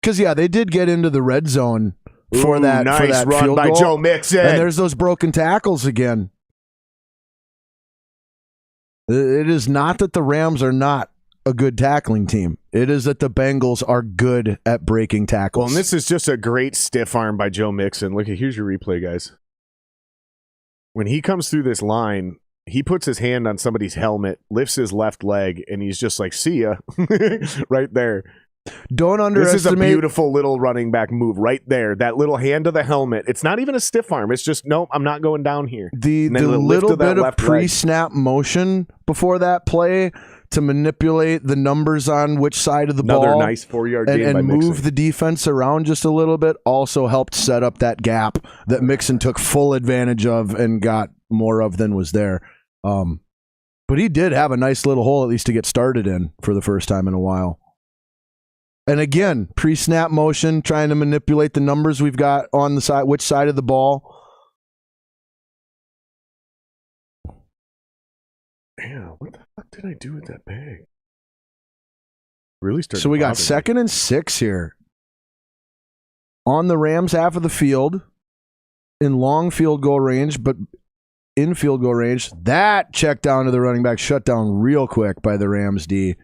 Because, they did get into the red zone for that run field by goal. Joe Mixon. And there's those broken tackles again. It is not that the Rams are not a good tackling team. It is that the Bengals are good at breaking tackles. Well, and this is just a great stiff arm by Joe Mixon. Here's your replay, guys. When he comes through this line, he puts his hand on somebody's helmet, lifts his left leg, and he's just like, see ya, right there. Don't underestimate. This is a beautiful little running back move right there. That little hand to the helmet. It's not even a stiff arm. It's just, nope, I'm not going down here. The little bit of pre-snap motion before that play to manipulate the numbers on which side of the ball. Another nice 4-yard gain by and Mixon. move the defense around just a little bit also helped set up that gap that Mixon took full advantage of and got more of than was there. But he did have a nice little hole at least to get started in for the first time in a while. And again, pre-snap motion, trying to manipulate the numbers we've got on the side, which side of the ball. Damn, what the fuck did I do with that bag? Really started. So we got 2nd and 6 here. On the Rams half of the field, in long field goal range, but in field goal range. That check down to the running back, shut down real quick by the Rams D.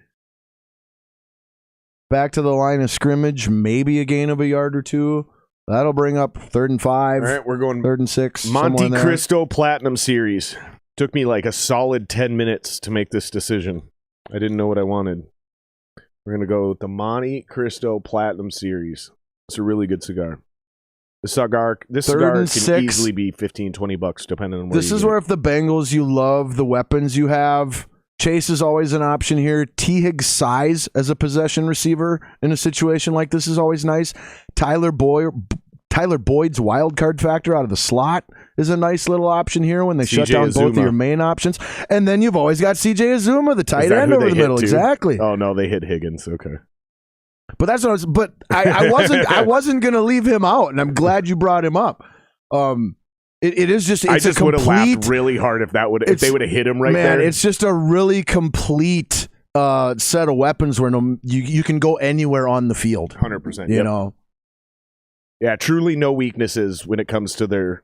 Back to the line of scrimmage, maybe a gain of a yard or two. That'll bring up 3rd and 5. All right, we're going 3rd and 6. Monte Cristo Platinum Series. Took me like a solid 10 minutes to make this decision. I didn't know what I wanted. We're going to go with the Monte Cristo Platinum Series. It's a really good cigar. This cigar can easily be $15-$20 depending on where This is where if the Bengals, you love the weapons you have. Chase is always an option here. T. Higg's size as a possession receiver in a situation like this is always nice. Tyler Boyd's wild card factor out of the slot is a nice little option here when they shut down both of your main options. And then you've always got CJ Azuma, the tight end over the middle. Too? Exactly. Oh no, they hit Higgins. Okay. But that's what I wasn't going to leave him out, and I'm glad you brought him up. It is just. It's I just would have laughed really hard if they would have hit him right there. It's just a really complete set of weapons where you can go anywhere on the field. 100%. You know. Yeah, truly no weaknesses when it comes to their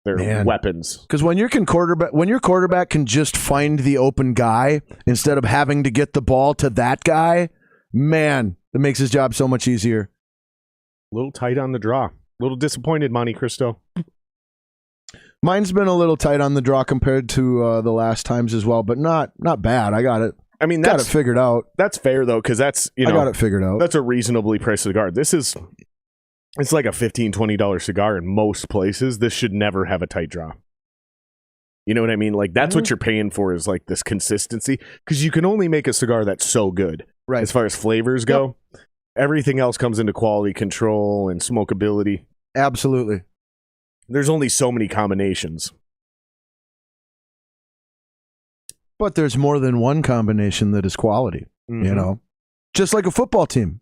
weapons. Because when your quarterback can just find the open guy instead of having to get the ball to that guy, man, it makes his job so much easier. A little tight on the draw. A little disappointed, Monte Cristo. Mine's been a little tight on the draw compared to the last times as well, but not bad. I got it. I mean, got it figured out. That's fair though, because that's I got it figured out. That's a reasonably priced cigar. It's like a $15-$20 cigar in most places. This should never have a tight draw. You know what I mean? Like that's what you're paying for is like this consistency, because you can only make a cigar that's so good. Right. As far as flavors go, everything else comes into quality control and smokability. Absolutely. There's only so many combinations. But there's more than one combination that is quality, you know? Just like a football team.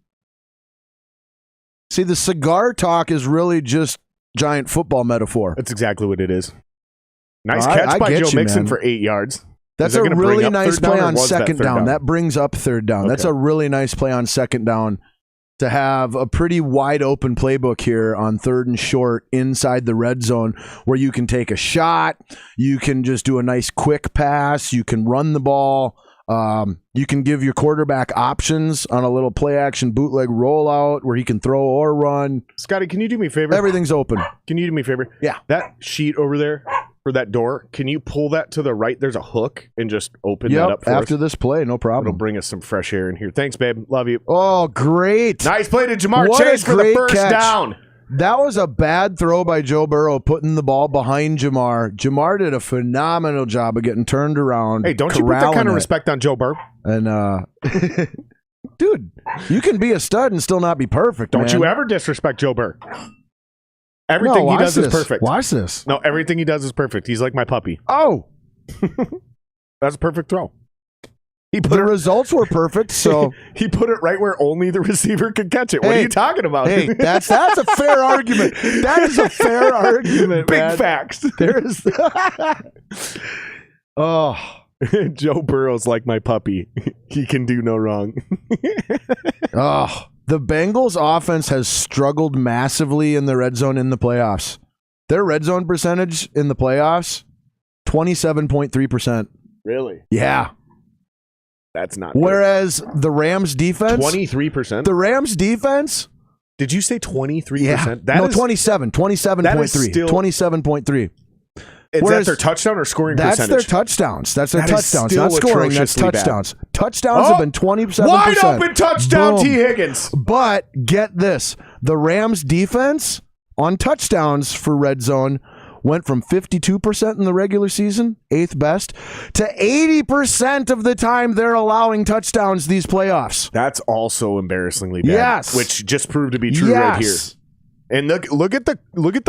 See, the cigar talk is really just giant football metaphor. That's exactly what it is. Nice catch by Joe Mixon for 8 yards. That's a really nice play on second down. That brings up third down. Okay. That's a really nice play on second down to have a pretty wide open playbook here on 3rd and short inside the red zone where you can take a shot. You can just do a nice quick pass. You can run the ball. You can give your quarterback options on a little play action bootleg rollout where he can throw or run. Scotty, can you do me a favor? Everything's open. Can you do me a favor? Yeah. That sheet over there for that door, can you pull that to the right? There's a hook and just open that up for after us? This play, no problem. It'll bring us some fresh air in here. Thanks, babe. Love you. Oh, great. Nice play to Jamar Chase for the first down. That was a bad throw by Joe Burrow, putting the ball behind Jamar. Jamar did a phenomenal job of getting turned around. Hey, don't you put that kind of respect on Joe Burrow? And, dude, you can be a stud and still not be perfect, Don't you ever disrespect Joe Burrow. Everything he does is perfect. Watch this. No, everything he does is perfect. He's like my puppy. Oh. That's a perfect throw. The results were perfect, so he put it right where only the receiver could catch it. What are you talking about? Hey, that's a fair argument. That is a fair argument, Big man. facts. There's Joe Burrow's like my puppy. He can do no wrong. The Bengals offense has struggled massively in the red zone in the playoffs. Their red zone percentage in the playoffs, 27.3%. Really? Yeah. That's not Whereas the Rams defense, 23%. The Rams defense, did you say 23%? Yeah. No, 27.3. 27.3. Is that their touchdown or scoring percentage? That's their touchdowns. That's their touchdowns. Not scoring, that's touchdowns. Bad. Touchdowns have been 27%. Wide open touchdown, T. Higgins. But get this. The Rams defense on touchdowns for red zone went from 52% in the regular season, 8th best, to 80% of the time they're allowing touchdowns these playoffs. That's also embarrassingly bad. Yes. Which just proved to be true right here. And look at the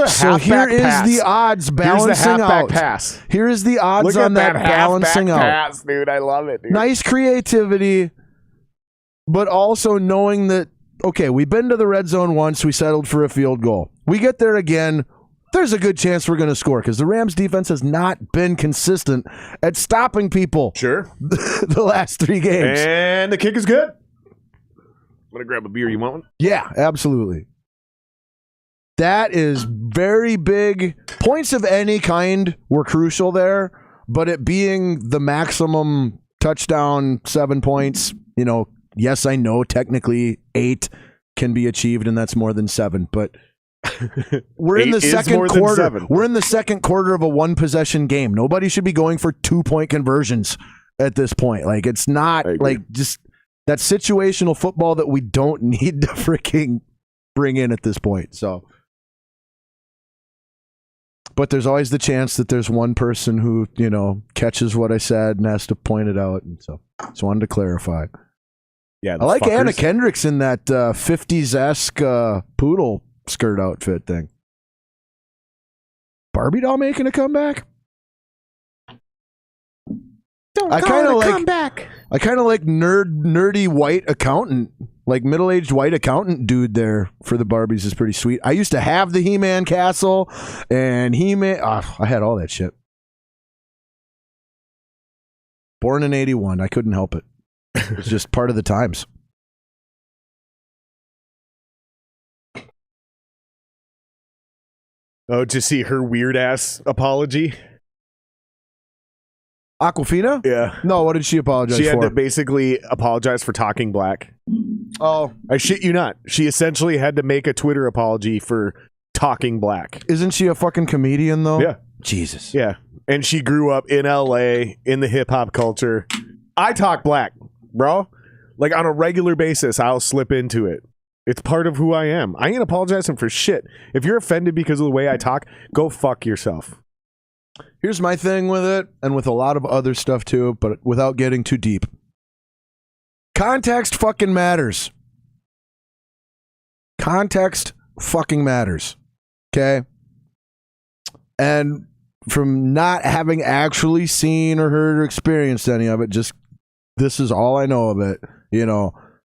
so here is pass. The odds balancing Here's the halfback out. Pass. Here is the odds look on that balancing out. Pass, dude, I love it. Dude. Nice creativity, but also knowing that okay, we've been to the red zone once, we settled for a field goal. We get there again, there's a good chance we're going to score because the Rams defense has not been consistent at stopping people. Sure, the last 3 games, and the kick is good. I'm gonna grab a beer. You want one? Yeah, absolutely. That is very big. Points of any kind were crucial there, but it being the maximum touchdown, 7 points, yes, I know technically 8 can be achieved, and that's more than 7, but we're in the second quarter. We're in the second quarter of a 1-possession game. Nobody should be going for 2-point conversions at this point. Like, it's not like just that situational football that we don't need to freaking bring in at this point. So. But there's always the chance that there's one person who, catches what I said and has to point it out. And so just wanted to clarify. Yeah, I like Anna Kendricks in that 50s-esque poodle skirt outfit thing. Barbie doll making a comeback? I kind of like nerdy white accountant. Like middle-aged white accountant dude there for the Barbies is pretty sweet. I used to have the He-Man castle and He-Man. I had all that shit. Born in 81. I couldn't help it. It's just part of the times. Oh, to see her weird-ass apology? Aquafina? Yeah. No, what did she apologize for? She had to basically apologize for talking black. Oh. I shit you not. She essentially had to make a Twitter apology for talking black. Isn't she a fucking comedian, though? Yeah. Jesus. Yeah. And she grew up in L.A., in the hip-hop culture. I talk black, bro. Like, on a regular basis, I'll slip into it. It's part of who I am. I ain't apologizing for shit. If you're offended because of the way I talk, go fuck yourself. Here's my thing with it, and with a lot of other stuff too, but without getting too deep. Context fucking matters. Context fucking matters. Okay? And from not having actually seen or heard or experienced any of it, just this is all I know of it,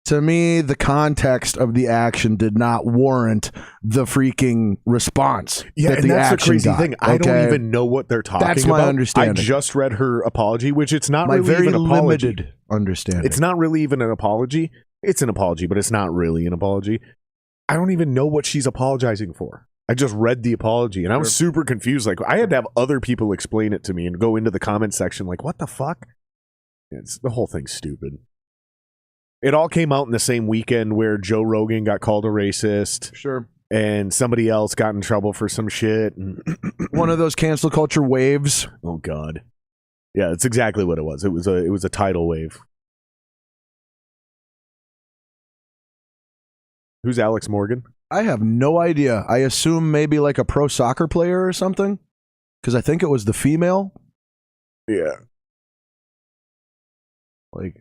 to me, the context of the action did not warrant the freaking response. Yeah, and that's the crazy thing. I don't even know what they're talking about. That's my understanding. I just read her apology, which it's not my really very even an apology. Limited understanding. It's not really even an apology. It's an apology, but it's not really an apology. I don't even know what she's apologizing for. I just read the apology, and I was super confused. Like, I had to have other people explain it to me and go into the comment section like, what the fuck? The whole thing's stupid. It all came out in the same weekend where Joe Rogan got called a racist. Sure. And somebody else got in trouble for some shit. One of those cancel culture waves. Oh, God. Yeah, that's exactly what it was. It was a tidal wave. Who's Alex Morgan? I have no idea. I assume maybe like a pro soccer player or something. Because I think it was the female. Yeah.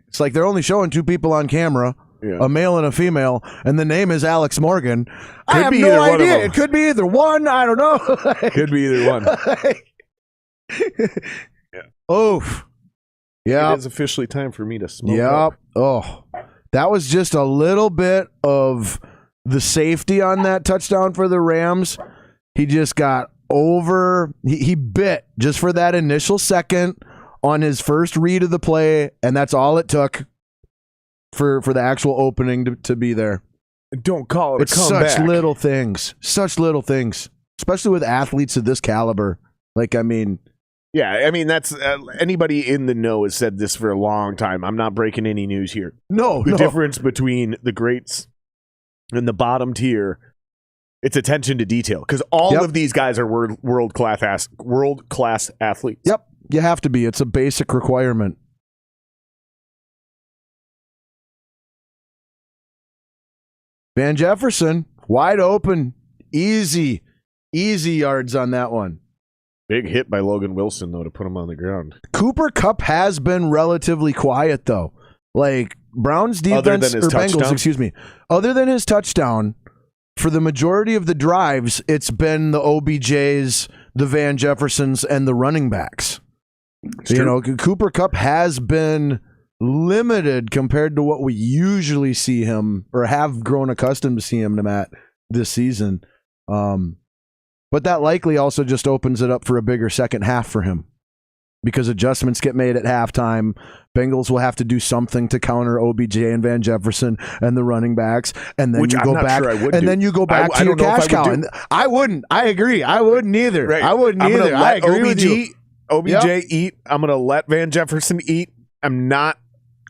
It's like they're only showing two people on camera, a male and a female, and the name is Alex Morgan. I have no idea. It could be either one. I don't know. Could be either one. Oof. Yeah. It is officially time for me to smoke. Yep. Oh, that was just a little bit of the safety on that touchdown for the Rams. He just got over. He bit just for that initial second on his first read of the play, and that's all it took for the actual opening to be there. Don't call it a comeback. Such little things, especially with athletes of this caliber. Yeah, that's anybody in the know has said this for a long time. I'm not breaking any news here. The difference between the greats and the bottom tier, it's attention to detail, because all of these guys are world class athletes. Yep. You have to be. It's a basic requirement. Van Jefferson, wide open. Easy yards on that one. Big hit by Logan Wilson, though, to put him on the ground. Cooper Kupp has been relatively quiet, though. Like, Browns defense, or Bengals, other than his touchdown, for the majority of the drives, it's been the OBJs, the Van Jeffersons, and the running backs. Cooper Kupp has been limited compared to what we usually see him, or have grown accustomed to see him at this season. But that likely also just opens it up for a bigger second half for him, because adjustments get made at halftime. Bengals will have to do something to counter OBJ and Van Jefferson and the running backs, and then then you go back to your cash cow. And I wouldn't. I agree. I wouldn't either. Right. I wouldn't either. I agree with you. OBJ eat. I'm going to let Van Jefferson eat. I'm not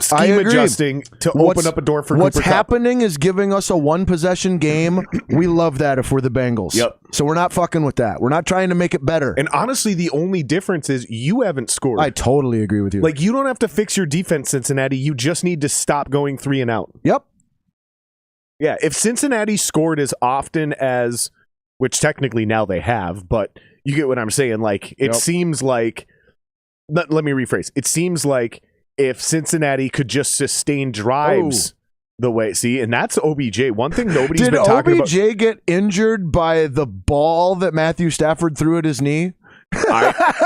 scheme adjusting to open up a door for what's Cooper Kupp. Happening is giving us a one-possession game. We love that if we're the Bengals. Yep. So we're not fucking with that. We're not trying to make it better. And honestly, the only difference is you haven't scored. I totally agree with you. Like, you don't have to fix your defense, Cincinnati. You just need to stop going 3 and out. Yep. Yeah, if Cincinnati scored as often as, which technically now they have, but you get what I'm saying. Like, it seems like, let me rephrase. It seems like if Cincinnati could just sustain drives the way, and that's OBJ. One thing nobody's been talking about. Did OBJ get injured by the ball that Matthew Stafford threw at his knee?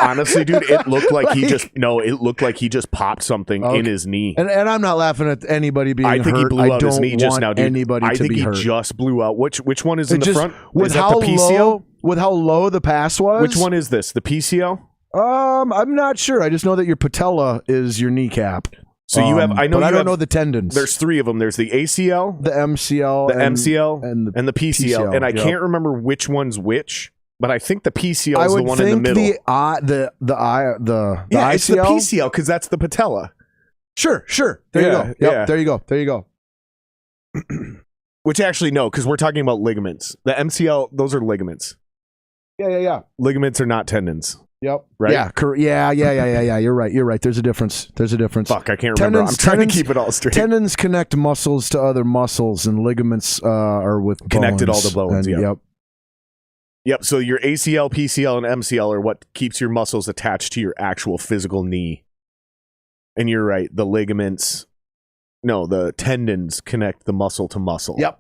Honestly, dude, it looked like he just popped something in his knee. And I'm not laughing at anybody being hurt. I think he blew out his knee just now, dude. Anybody I to think be he hurt. just blew out. Which one is in the front? With is that the PCL? With how low the pass was? Which one is this? The PCL? I'm not sure. I just know that your patella is your kneecap. So you have, I don't know the tendons. There's 3 of them. There's the ACL, the MCL, and the PCL. And I can't remember which one's which, but I think the PCL is the one in the middle. The ICL? It's the PCL because that's the patella. Sure. There you go. Yep, there you go. Which actually, no, because we're talking about ligaments. The MCL, those are ligaments. Yeah. Ligaments are not tendons. Yep. Right? Yeah. You're right. There's a difference. Fuck, I can't remember. I'm trying to keep it all straight. Tendons connect muscles to other muscles, and ligaments are with bones. Connected all the bones, and, Yep, so your ACL, PCL, and MCL are what keeps your muscles attached to your actual physical knee. And you're right, the ligaments. No, the tendons connect the muscle to muscle. Yep.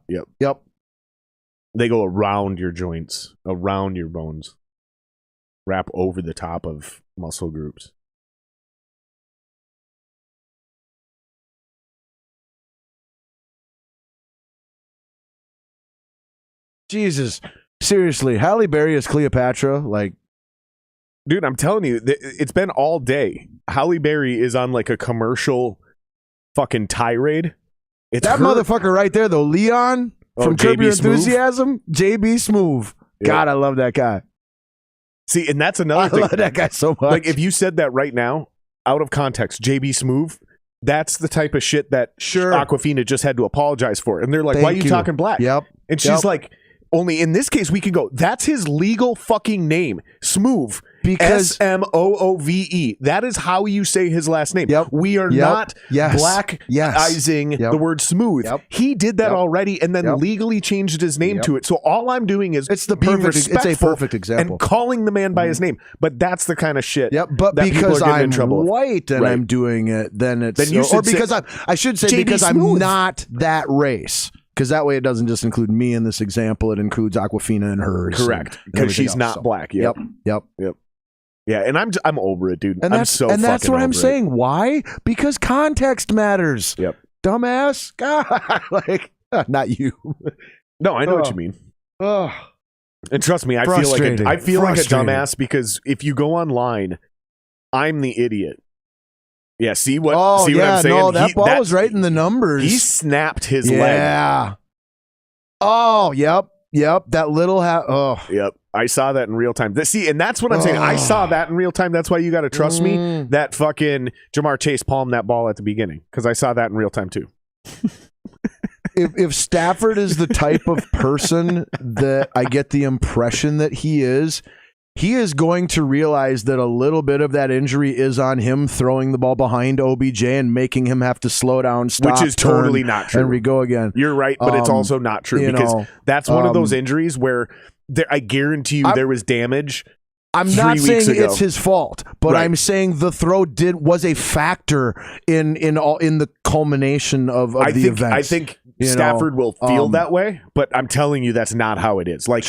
They go around your joints, around your bones, wrap over the top of muscle groups. Jesus. Seriously, Halle Berry as Cleopatra, like... Dude, I'm telling you, it's been all day. Halle Berry is on like a commercial fucking tirade. It's that motherfucker right there, though, Leon from Curb Your Enthusiasm, JB Smoove. Yeah. God, I love that guy. See, and that's another thing. I love that guy so much. Like, if you said that right now, out of context, JB Smoove, that's the type of shit that Awkwafina just had to apologize for. And they're like, why are you talking black? Yep. And she's like, only in this case, we can go, that's his legal fucking name, Smoove. Because Smoove. That is how you say his last name. Yep. We are not blackizing the word smooth. Yep. He did that already and then legally changed his name to it. So all I'm doing is it's a perfect example. And calling the man by his name. But that's the kind of shit. Yep. But because I'm white and I'm doing it, then it's because I'm not that race. Because that way it doesn't just include me in this example. It includes Awkwafina and hers. Correct. Because she's not black. Yep. Yeah, and I'm over it, dude. That's what I'm saying. Why? Because context matters. Yep. Dumbass. God, like not you. No, I know what you mean. And trust me, I feel like a dumbass because if you go online, I'm the idiot. Yeah, see what I'm saying? No, that ball was right in the numbers. He snapped his leg. Yeah. Oh, yep. That little Yep. I saw that in real time. And that's what I'm saying. I saw that in real time. That's why you got to trust me that fucking Jamar Chase palmed that ball at the beginning because I saw that in real time too. If Stafford is the type of person that I get the impression that he is going to realize that a little bit of that injury is on him throwing the ball behind OBJ and making him have to slow down, stop, which is totally not true. And we go again. You're right, but it's also not true because that's one of those injuries where I guarantee you there was damage. I'm not saying it's his fault, but I'm saying the throw was a factor in the culmination of the event. I think Stafford will feel that way, but I'm telling you that's not how it is. Like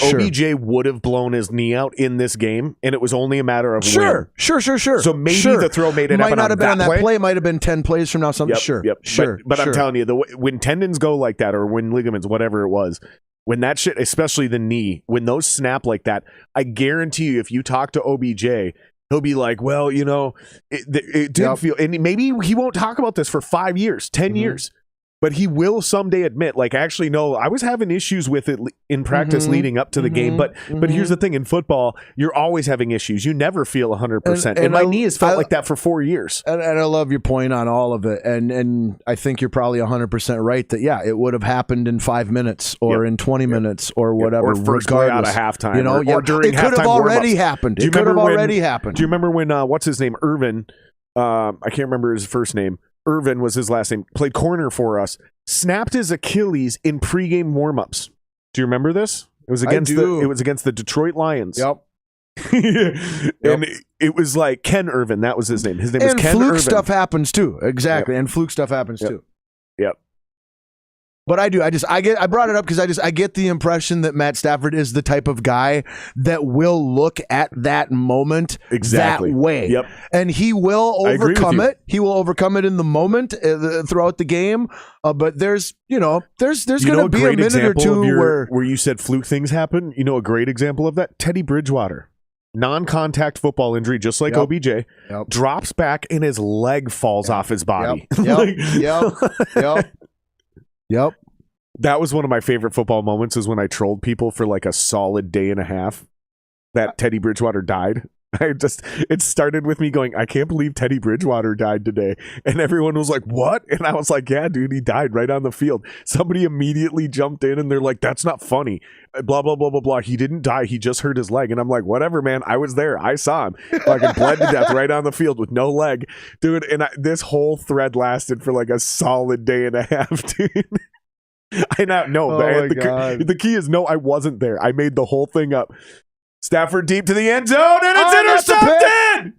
OBJ would have blown his knee out in this game, and it was only a matter of when. Sure. So maybe the throw made it might not have been on that play. Might have been 10 plays from now. Something. Sure. But I'm telling you, when tendons go like that, or when ligaments, whatever it was. When that shit, especially the knee, when those snap like that, I guarantee you, if you talk to OBJ, he'll be like, well, it did feel, and maybe he won't talk about this for 5 years, 10 years, but he will someday admit, like, actually, no, I was having issues with it in practice leading up to the game. But here's the thing, in football, you're always having issues. You never feel 100%. And my knee has felt like that for 4 years. And I love your point on all of it. And I think you're probably 100% right that, it would have happened in 5 minutes or in 20 minutes or whatever. Or first play out of halftime. Or during halftime. It could have already happened. Do you remember when, what's his name? Irvin, I can't remember his first name. Irvin was his last name, played corner for us, snapped his Achilles in pregame warmups. Do you remember this? It was against the Detroit Lions. Yep. And it was like Ken Irvin. That was his name. His name was Ken Irvin. And fluke stuff happens too. Exactly. Yep. And fluke stuff happens too. Yep. But I brought it up because I get the impression that Matt Stafford is the type of guy that will look at that moment that way. Yep. And he will overcome it. He will overcome it in the moment throughout the game. But there's going to be a minute or two where you said fluke things happen. You know, a great example of that, Teddy Bridgewater. Non-contact football injury, just like OBJ, drops back and his leg falls off his body. Yep. That was one of my favorite football moments is when I trolled people for like a solid day and a half that Teddy Bridgewater died. It started with me going, I can't believe Teddy Bridgewater died today. And everyone was like, what? And I was like, yeah, dude, he died right on the field. Somebody immediately jumped in and they're like, that's not funny. Blah, blah, blah, blah, blah. He didn't die. He just hurt his leg. And I'm like, whatever, man. I was there. I saw him. Fucking bled to death right on the field with no leg. Dude, and this whole thread lasted for like a solid day and a half, dude. The key is no, I wasn't there. I made the whole thing up. Stafford deep to the end zone, and it's intercepted!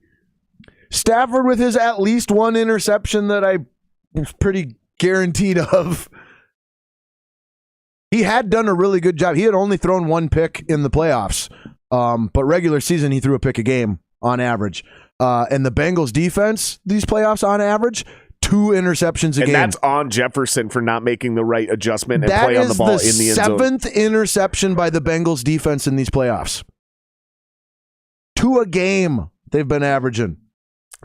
Stafford with his at least one interception that I pretty guaranteed of. He had done a really good job. He had only thrown one pick in the playoffs, but regular season he threw a pick a game on average. And the Bengals defense, these playoffs on average, 2 interceptions a game. And that's on Jefferson for not making the right adjustment and play on the ball in the end zone. That is the 7th interception by the Bengals defense in these playoffs. 2 a game they've been averaging.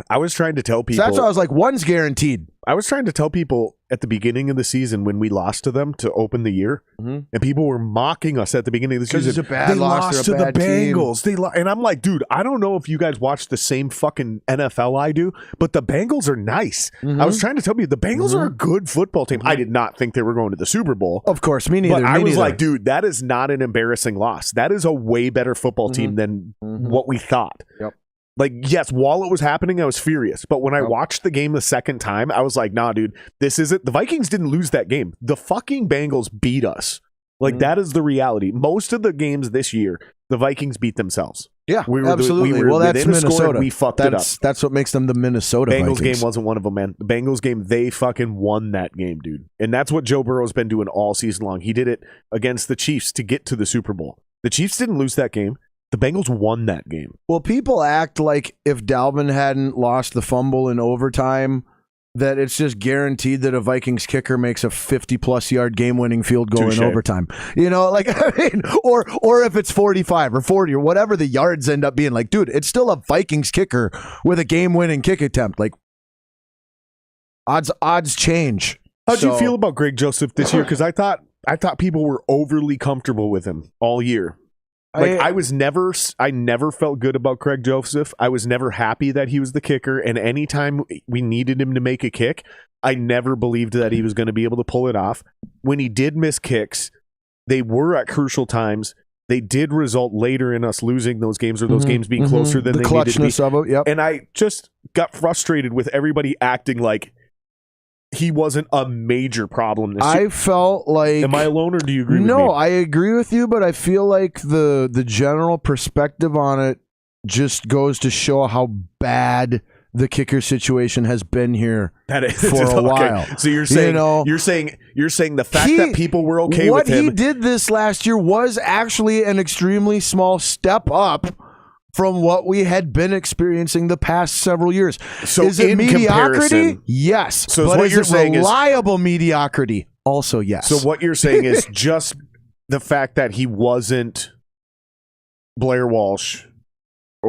I was trying to tell people. So that's why I was like, one's guaranteed. I was trying to tell people at the beginning of the season when we lost to them to open the year, and people were mocking us at the beginning of the season. It's a bad loss to the Bengals. And I'm like, dude, I don't know if you guys watch the same fucking NFL I do, but the Bengals are nice. I was trying to tell you, the Bengals are a good football team. I did not think they were going to the Super Bowl. Of course, me neither. But I was like, dude, that is not an embarrassing loss. That is a way better football team than what we thought. Yep. Like, yes, while it was happening, I was furious. But when I watched the game the second time, I was like, nah, dude, this isn't. The Vikings didn't lose that game. The fucking Bengals beat us. Like, that is the reality. Most of the games this year, the Vikings beat themselves. Yeah, absolutely. Well, that's Minnesota. We fucked it up. That's what makes them the Minnesota Bengals Vikings. game wasn't one of them, man. The Bengals game, they fucking won that game, dude. And that's what Joe Burrow's been doing all season long. He did it against the Chiefs to get to the Super Bowl. The Chiefs didn't lose that game. The Bengals won that game. Well, people act like if Dalvin hadn't lost the fumble in overtime, that it's just guaranteed that a Vikings kicker makes a 50-plus yard game-winning field goal in overtime. You know, like, I mean, or if it's 45 or 40 or whatever the yards end up being. Like, dude, it's still a Vikings kicker with a game-winning kick attempt. Like, odds change. How'd you feel about Greg Joseph this year? Because I thought people were overly comfortable with him all year. Like, I never felt good about Craig Joseph. I was never happy that he was the kicker. And anytime we needed him to make a kick, I never believed that he was going to be able to pull it off. When he did miss kicks, they were at crucial times. They did result later in us losing those games or those games being closer than they needed to be. Of it, yep. And I just got frustrated with everybody acting like he wasn't a major problem this year. I felt like... Am I alone, or do you agree with me? No, I agree with you, but I feel like the general perspective on it just goes to show how bad the kicker situation has been here for a while. So you're saying, you're saying the fact that people were okay with him... What he did this last year was actually an extremely small step up from what we had been experiencing the past several years. So is it mediocrity? Comparison, yes. So but what is you're it saying reliable mediocrity? Also, yes. So what you're saying is just the fact that he wasn't Blair Walsh.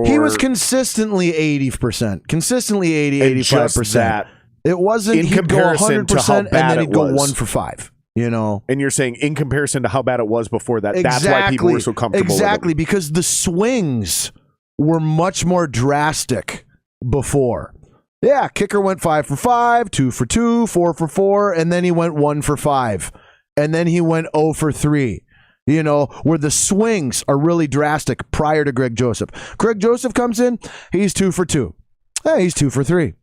He was consistently 80%. Consistently 85%. It wasn't in he'd go 100% and then he'd go 1 for 5. You know, and you're saying in comparison to how bad it was before that, that's why people were so comfortable. Exactly, with him. Because the swings were much more drastic before. Yeah, kicker went 5 for 5, 2 for 2, 4 for 4, and then he went 1 for 5, and then he went 0 for 3. You know, where the swings are really drastic prior to Greg Joseph. Greg Joseph comes in, he's 2 for 2. Hey, he's 2 for 3.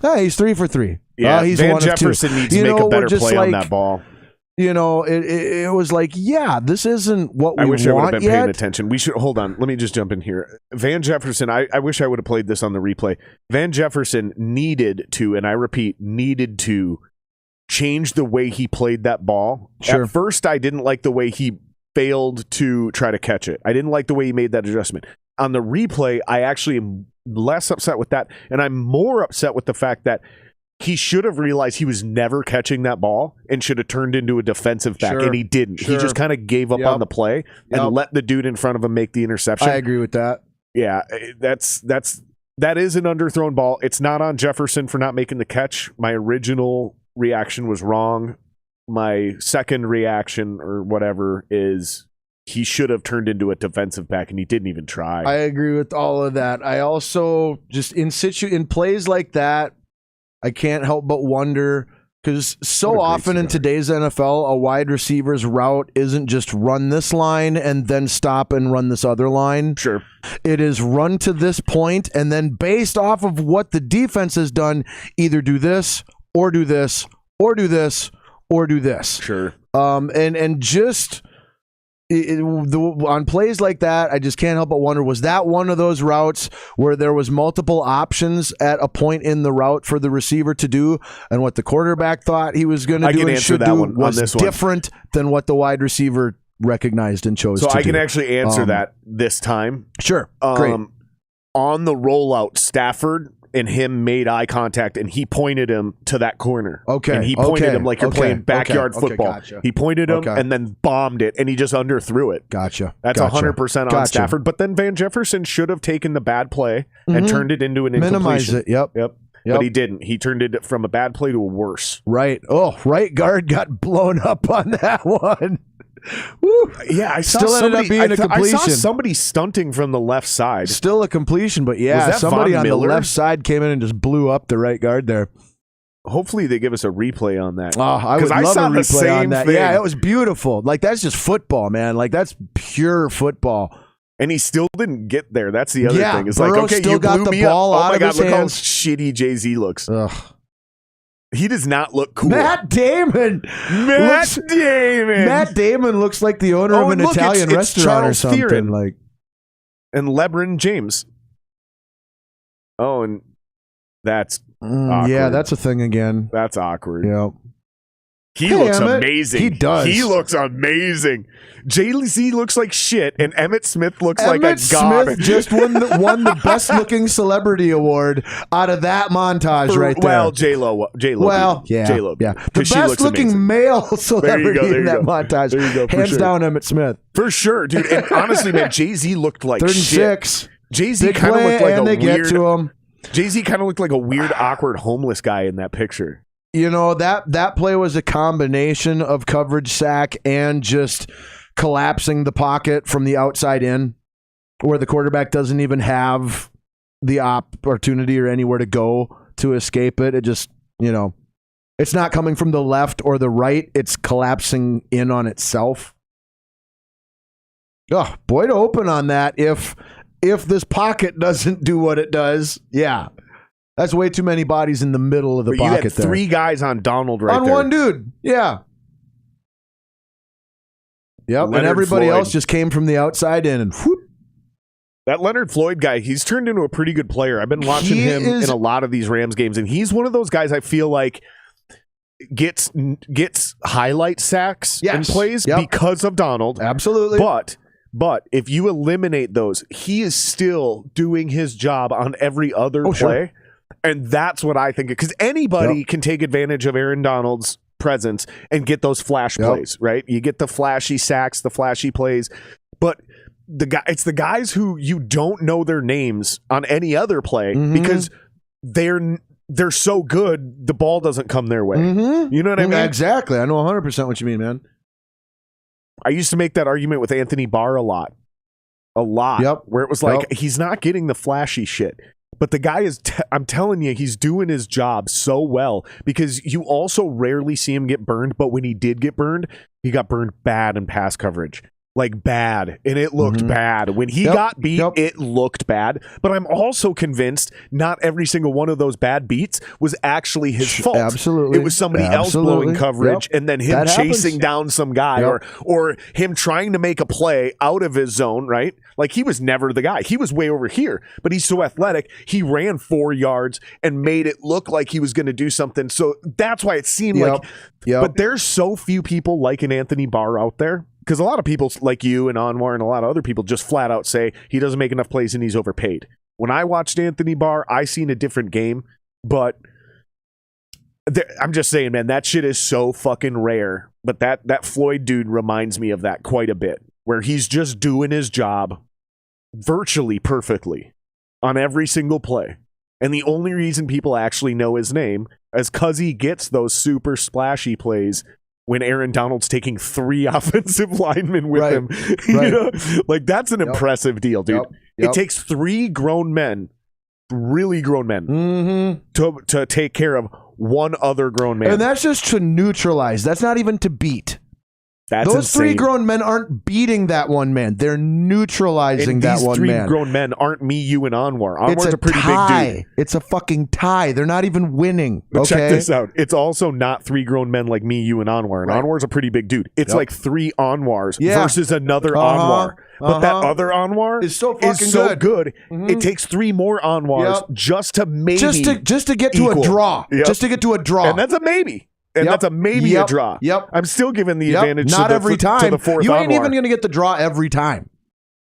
Hey, he's 3 for 3. Yeah, he's Van 1 Jefferson of 2. needs to make a better play on that ball. You know, it was like, yeah, this isn't what we want yet. I wish I would have been paying attention. We should hold on. Let me just jump in here. Van Jefferson, I wish I would have played this on the replay. Van Jefferson needed to, and I repeat, needed to change the way he played that ball. Sure. At first, I didn't like the way he failed to try to catch it. I didn't like the way he made that adjustment. On the replay, I actually am less upset with that, and I'm more upset with the fact that he should have realized he was never catching that ball and should have turned into a defensive back, and he didn't. He just kind of gave up on the play and let the dude in front of him make the interception. I agree with that. Yeah, that is an underthrown ball. It's not on Jefferson for not making the catch. My original reaction was wrong. My second reaction or whatever is he should have turned into a defensive back, and he didn't even try. I agree with all of that. I also just in plays like that, I can't help but wonder, because so often in today's NFL, a wide receiver's route isn't just run this line and then stop and run this other line. Sure. It is run to this point, and then based off of what the defense has done, either do this or do this or do this or do this. Sure. And just On plays like that, I just can't help but wonder, was that one of those routes where there was multiple options at a point in the route for the receiver to do, and what the quarterback thought he was going to do and should do was different than what the wide receiver recognized and chose to do? So I can actually answer that this time. Sure. Great. On the rollout, Stafford and him made eye contact, and he pointed him to that corner. Okay. And he pointed him like you're playing backyard football. Gotcha. He pointed him and then bombed it, and he just underthrew it. Gotcha. That's 100% on Stafford. But then Van Jefferson should have taken the bad play and turned it into an incompletion. Minimize it. Yep. But he didn't. He turned it from a bad play to a worse. Right. Oh, right guard got blown up on that one. Woo. Yeah, I saw still ended up being a completion. I saw somebody stunting from the left side. Still a completion, but yeah, somebody on the left side came in and just blew up the right guard there. Hopefully they give us a replay on that. Oh, I would love a replay on that. Yeah, it was beautiful. Like, that's just football, man. Like, that's pure football. And he still didn't get there. That's the other thing. It's Burrow like, okay, still you got blew the me ball up. out Oh my of God, his look hands. how shitty Jay-Z looks. Ugh. He does not look cool. Matt Damon looks like the owner of an Italian restaurant or something. Theron. Like, and LeBron James. Oh, and that's awkward. Yeah, that's a thing again. That's awkward. Yeah. He looks amazing. He does. He looks amazing. Jay-Z looks like shit, and Emmitt Smith looks like a god. Emmitt Smith just won the best-looking celebrity award out of that montage right there. Well, J-Lo. Well, yeah. J-Lo. Yeah. The best-looking male celebrity in that montage. There you go. Hands down, Emmitt Smith. For sure, dude. And honestly, man, Jay-Z looked like 36. Shit. Jay-Z kind of looked like and they get to him. Jay-Z kind of looked like a weird, awkward homeless guy in that picture. You know, that play was a combination of coverage sack and just collapsing the pocket from the outside in, where the quarterback doesn't even have the opportunity or anywhere to go to escape it. It just, it's not coming from the left or the right. It's collapsing in on itself. Oh, boy to open on that if this pocket doesn't do what it does. Yeah. That's way too many bodies in the middle of the pocket. You had three guys on Donald right on there. On one dude. Yeah. Yep. Leonard and everybody Floyd. else just came from the outside in and whoop. That Leonard Floyd guy, he's turned into a pretty good player. I've been watching him in a lot of these Rams games, and he's one of those guys I feel like gets highlight sacks and plays because of Donald. Absolutely. But if you eliminate those, he is still doing his job on every other play. Sure. And that's what I think. Because anybody can take advantage of Aaron Donald's presence and get those flash plays, right? You get the flashy sacks, the flashy plays. But it's the guys who you don't know their names on any other play because they're so good, the ball doesn't come their way. You know what I mean? Exactly. I know 100% what you mean, man. I used to make that argument with Anthony Barr a lot. Where it was like, he's not getting the flashy shit. But the guy is, I'm telling you, he's doing his job so well because you also rarely see him get burned. But when he did get burned, he got burned bad in pass coverage. Like bad. And it looked bad. When he got beat, it looked bad. But I'm also convinced not every single one of those bad beats was actually his fault. Absolutely. It was somebody else blowing coverage and then him chasing down some guy or him trying to make a play out of his zone, right? Like he was never the guy. He was way over here, but he's so athletic. He ran 4 yards and made it look like he was going to do something. So that's why it seemed like, but there's so few people like an Anthony Barr out there. Because a lot of people like you and Anwar and a lot of other people just flat out say he doesn't make enough plays and he's overpaid. When I watched Anthony Barr, I seen a different game. But I'm just saying, man, that shit is so fucking rare. But that Floyd dude reminds me of that quite a bit. Where he's just doing his job virtually perfectly on every single play. And the only reason people actually know his name is because he gets those super splashy plays when Aaron Donald's taking 3 offensive linemen with him. You know? Like, that's an impressive deal, dude. It takes 3 grown men, really grown men, to take care of one other grown man. And that's just to neutralize. That's not even to beat. Those insane. 3 grown men aren't beating that one man. They're neutralizing that one man. These 3 grown men aren't me, you, and Anwar. Anwar's a pretty tie. big dude. It's a fucking tie. They're not even winning. But check this out. It's also not 3 grown men like me, you, and Anwar. And Anwar's a pretty big dude. It's like 3 Anwars versus another Anwar. But that other Anwar is so fucking good. Mm-hmm. It takes 3 more Anwars just to maybe just to get to a draw. Yep. Just to get to a draw. And that's a maybe. And that's a maybe a draw. Yep. I'm still giving the advantage not to every time. To the fourth You ain't Anwar. even going to get the draw every time.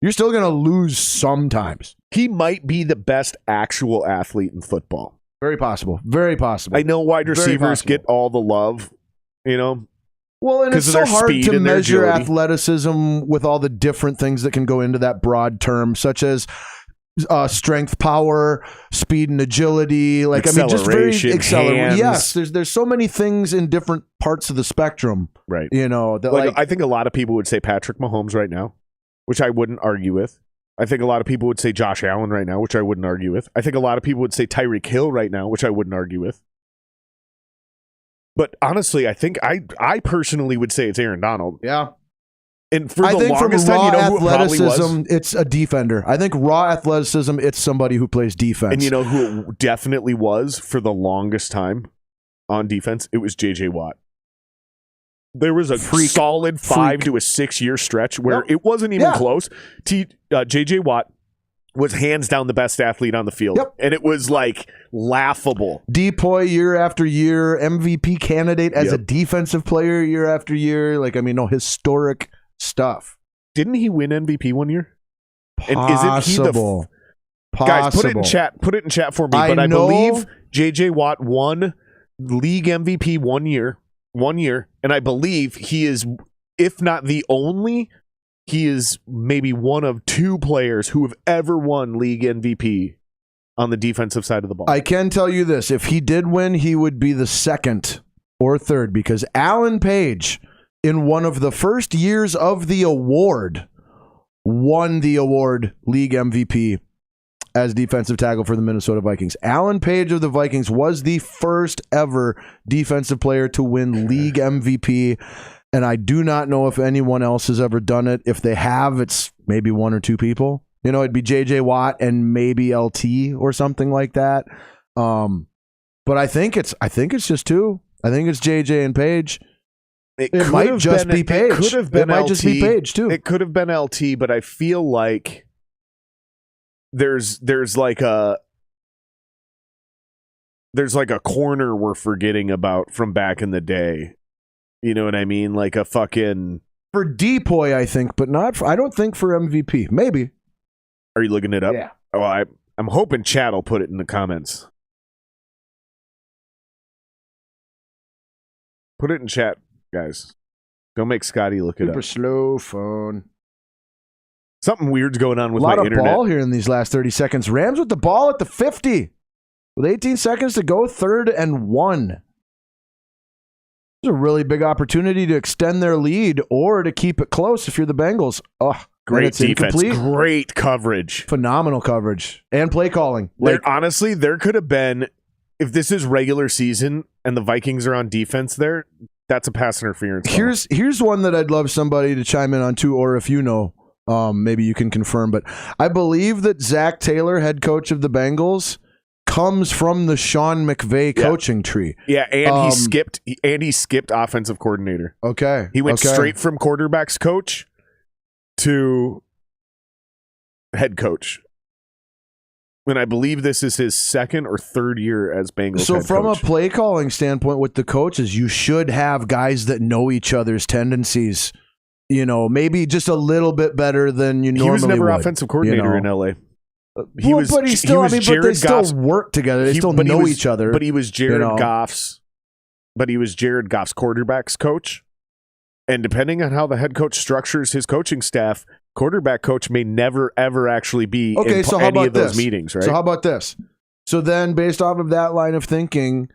You're still going to lose sometimes. He might be the best actual athlete in football. Very possible. Very possible. I know wide receivers get all the love, you know. Well, and it's so hard to measure athleticism with all the different things that can go into that broad term, such as strength, power, speed, and agility. Like, I mean, just very accelerating. Yes, there's so many things in different parts of the spectrum. Right. You know, that I think a lot of people would say Patrick Mahomes right now, which I wouldn't argue with. I think a lot of people would say Josh Allen right now, which I wouldn't argue with. I think a lot of people would say Tyreek Hill right now, which I wouldn't argue with. But honestly, I think I personally would say it's Aaron Donald. Yeah. And for the longest time, you know who it probably was? It's a defender. I think raw athleticism, it's somebody who plays defense. And you know who it definitely was for the longest time on defense? It was J.J. Watt. There was a solid 5 to a 6 year stretch where it wasn't even close. J.J. Watt was hands down the best athlete on the field. Yep. And it was like laughable. DPOY year after year, MVP candidate as a defensive player year after year. Like, I mean, no, historic stuff. Didn't he win MVP one year? Possible. And isn't he the guys, put it in chat. Put it in chat for me. But I believe J.J. Watt won league MVP 1 year. 1 year. And I believe he is, if not the only, he is maybe one of 2 players who have ever won league MVP on the defensive side of the ball. I can tell you this. If he did win, he would be the 2nd or 3rd because Alan Page, in one of the first years of the award, won the award league MVP as defensive tackle for the Minnesota Vikings. Alan Page of the Vikings was the first ever defensive player to win league MVP. And I do not know if anyone else has ever done it. If they have, it's maybe 1 or 2 people. You know, it'd be J.J. Watt and maybe LT or something like that. But I think it's just 2. I think it's J.J. and Page. It might just be Page. It could have been LT. Might just be Page too. It could have been LT, but I feel like there's like a corner we're forgetting about from back in the day. You know what I mean? Like a fucking for DPOY, I think, but not. I don't think for MVP. Maybe. Are you looking it up? Yeah. Oh, I'm hoping Chad will put it in the comments. Put it in chat, guys. Don't make Scotty look it up. Super slow phone. Something weird's going on with my internet. A lot of ball here in these last 30 seconds. Rams with the ball at the 50. With 18 seconds to go, 3rd and 1. It's a really big opportunity to extend their lead or to keep it close if you're the Bengals. Oh, great defense. Great coverage. Phenomenal coverage. And play calling. Honestly, there could have been, if this is regular season and the Vikings are on defense there, that's a pass interference. Here's one that I'd love somebody to chime in on too, or if you know, maybe you can confirm. But I believe that Zach Taylor, head coach of the Bengals, comes from the Sean McVay coaching tree. Yeah, and he skipped offensive coordinator. Okay. He went straight from quarterbacks coach to head coach. And I believe this is his 2nd or 3rd year as Bengals So head from coach. A play calling standpoint with the coaches, you should have guys that know each other's tendencies. You know, maybe just a little bit better than you normally would. He was never offensive coordinator in LA. But they still work together. They still know each other. But he was Jared Goff's quarterbacks coach. And depending on how the head coach structures his coaching staff, quarterback coach may never, ever actually be in any of those meetings, right? So how about this? So then based off of that line of thinking,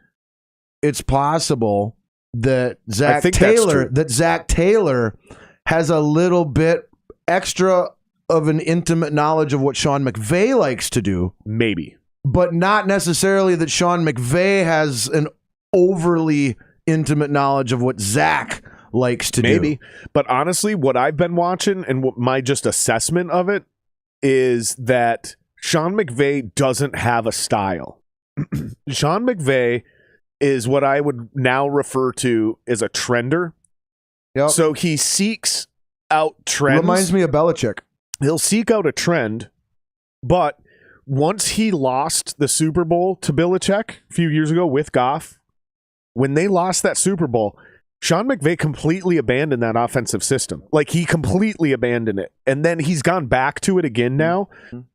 it's possible that Zach Taylor has a little bit extra of an intimate knowledge of what Sean McVay likes to do. Maybe. But not necessarily that Sean McVay has an overly intimate knowledge of what Zach likes to do. Maybe. But honestly, what I've been watching and what my just assessment of it is that Sean McVay doesn't have a style. Sean McVay is what I would now refer to as a trender. Yep. So he seeks out trends. Reminds me of Belichick. He'll seek out a trend, but once he lost the Super Bowl to Belichick a few years ago with Goff, when they lost that Super Bowl, Sean McVay completely abandoned that offensive system. Like, he completely abandoned it. And then he's gone back to it again now,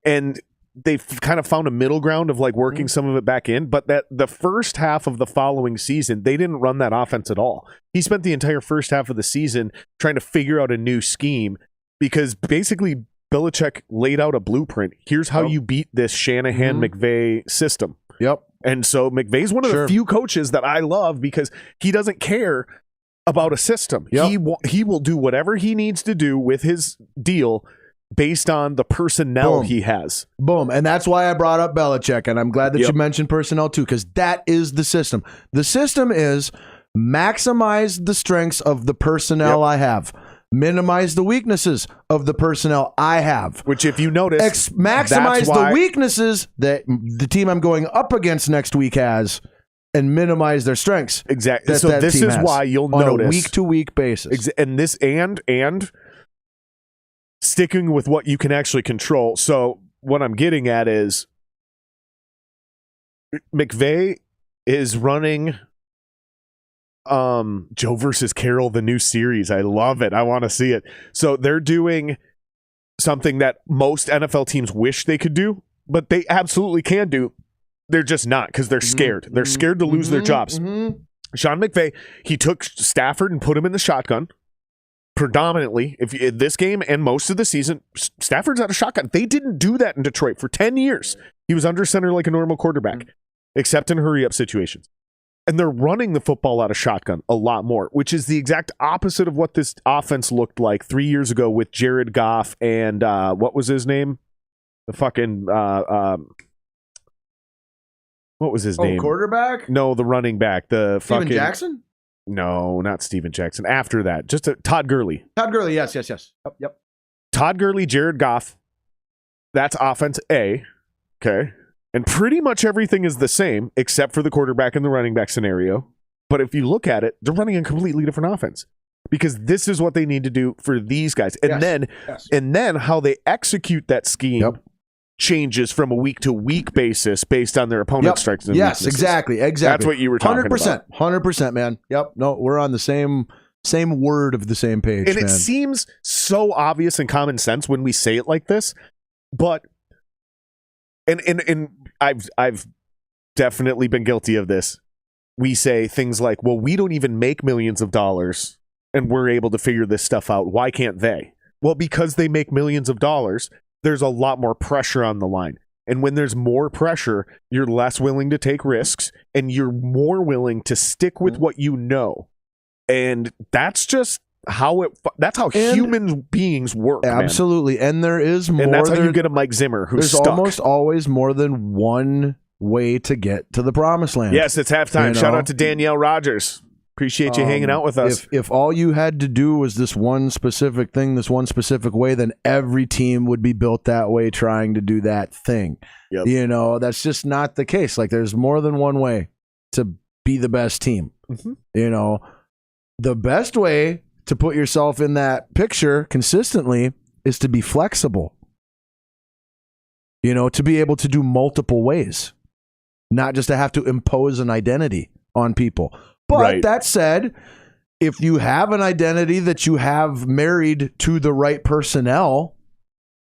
and they've kind of found a middle ground of like working some of it back in. But that the first half of the following season, they didn't run that offense at all. He spent the entire first half of the season trying to figure out a new scheme because basically Belichick laid out a blueprint. Here's how you beat this Shanahan-McVay system. Yep. And so McVay's one of the few coaches that I love because he doesn't care about a system. Yep. He will do whatever he needs to do with his deal based on the personnel he has. Boom. And that's why I brought up Belichick, and I'm glad that you mentioned personnel too, because that is the system. The system is maximize the strengths of the personnel I have. Minimize the weaknesses of the personnel I have. Which, if you notice, maximize the weaknesses that the team I'm going up against next week has, and minimize their strengths. Exactly. So this is why you'll notice on a week-to-week basis. And this and sticking with what you can actually control. So what I'm getting at is McVay is running Joe versus Carroll, the new series. I love it. I want to see it. So they're doing something that most NFL teams wish they could do, but they absolutely can do. They're just not because they're scared. They're scared to lose their jobs. Sean McVay, he took Stafford and put him in the shotgun. Predominantly, if this game and most of the season, Stafford's out of shotgun. They didn't do that in Detroit for 10 years. He was under center like a normal quarterback, except in hurry-up situations. And they're running the football out of shotgun a lot more, which is the exact opposite of what this offense looked like 3 years ago with Jared Goff and what was his name? The fucking what was his name? Quarterback? No, the running back. The Steven Jackson? No, not Steven Jackson. After that, just Todd Gurley. Todd Gurley, yes. Yep. Todd Gurley, Jared Goff. That's offense A. Okay. And pretty much everything is the same except for the quarterback and the running back scenario. But if you look at it, they're running a completely different offense because this is what they need to do for these guys. And then how they execute that scheme changes from a week-to-week basis based on their opponent's strengths and weaknesses. Exactly. That's what you were talking about. 100%, man. Yep. No, we're on the same word of the same page, and man. It seems so obvious and common sense when we say it like this, but and I've definitely been guilty of this. We say things like, well, we don't even make millions of dollars and we're able to figure this stuff out. Why can't they? Well, because they make millions of dollars, there's a lot more pressure on the line. And when there's more pressure, you're less willing to take risks and you're more willing to stick with what you know. And that's just how human beings work. Absolutely. Man. And there is more. And that's how you get a Mike Zimmer who's there's stuck. Almost always more than one way to get to the promised land. Yes, it's halftime. Shout out to Danielle Rogers. Appreciate you hanging out with us. If all you had to do was this one specific thing, this one specific way, then every team would be built that way trying to do that thing. Yep. That's just not the case. Like, there's more than one way to be the best team. The best way to put yourself in that picture consistently is to be flexible. To be able to do multiple ways, not just to have to impose an identity on people. But that said, if you have an identity that you have married to the right personnel,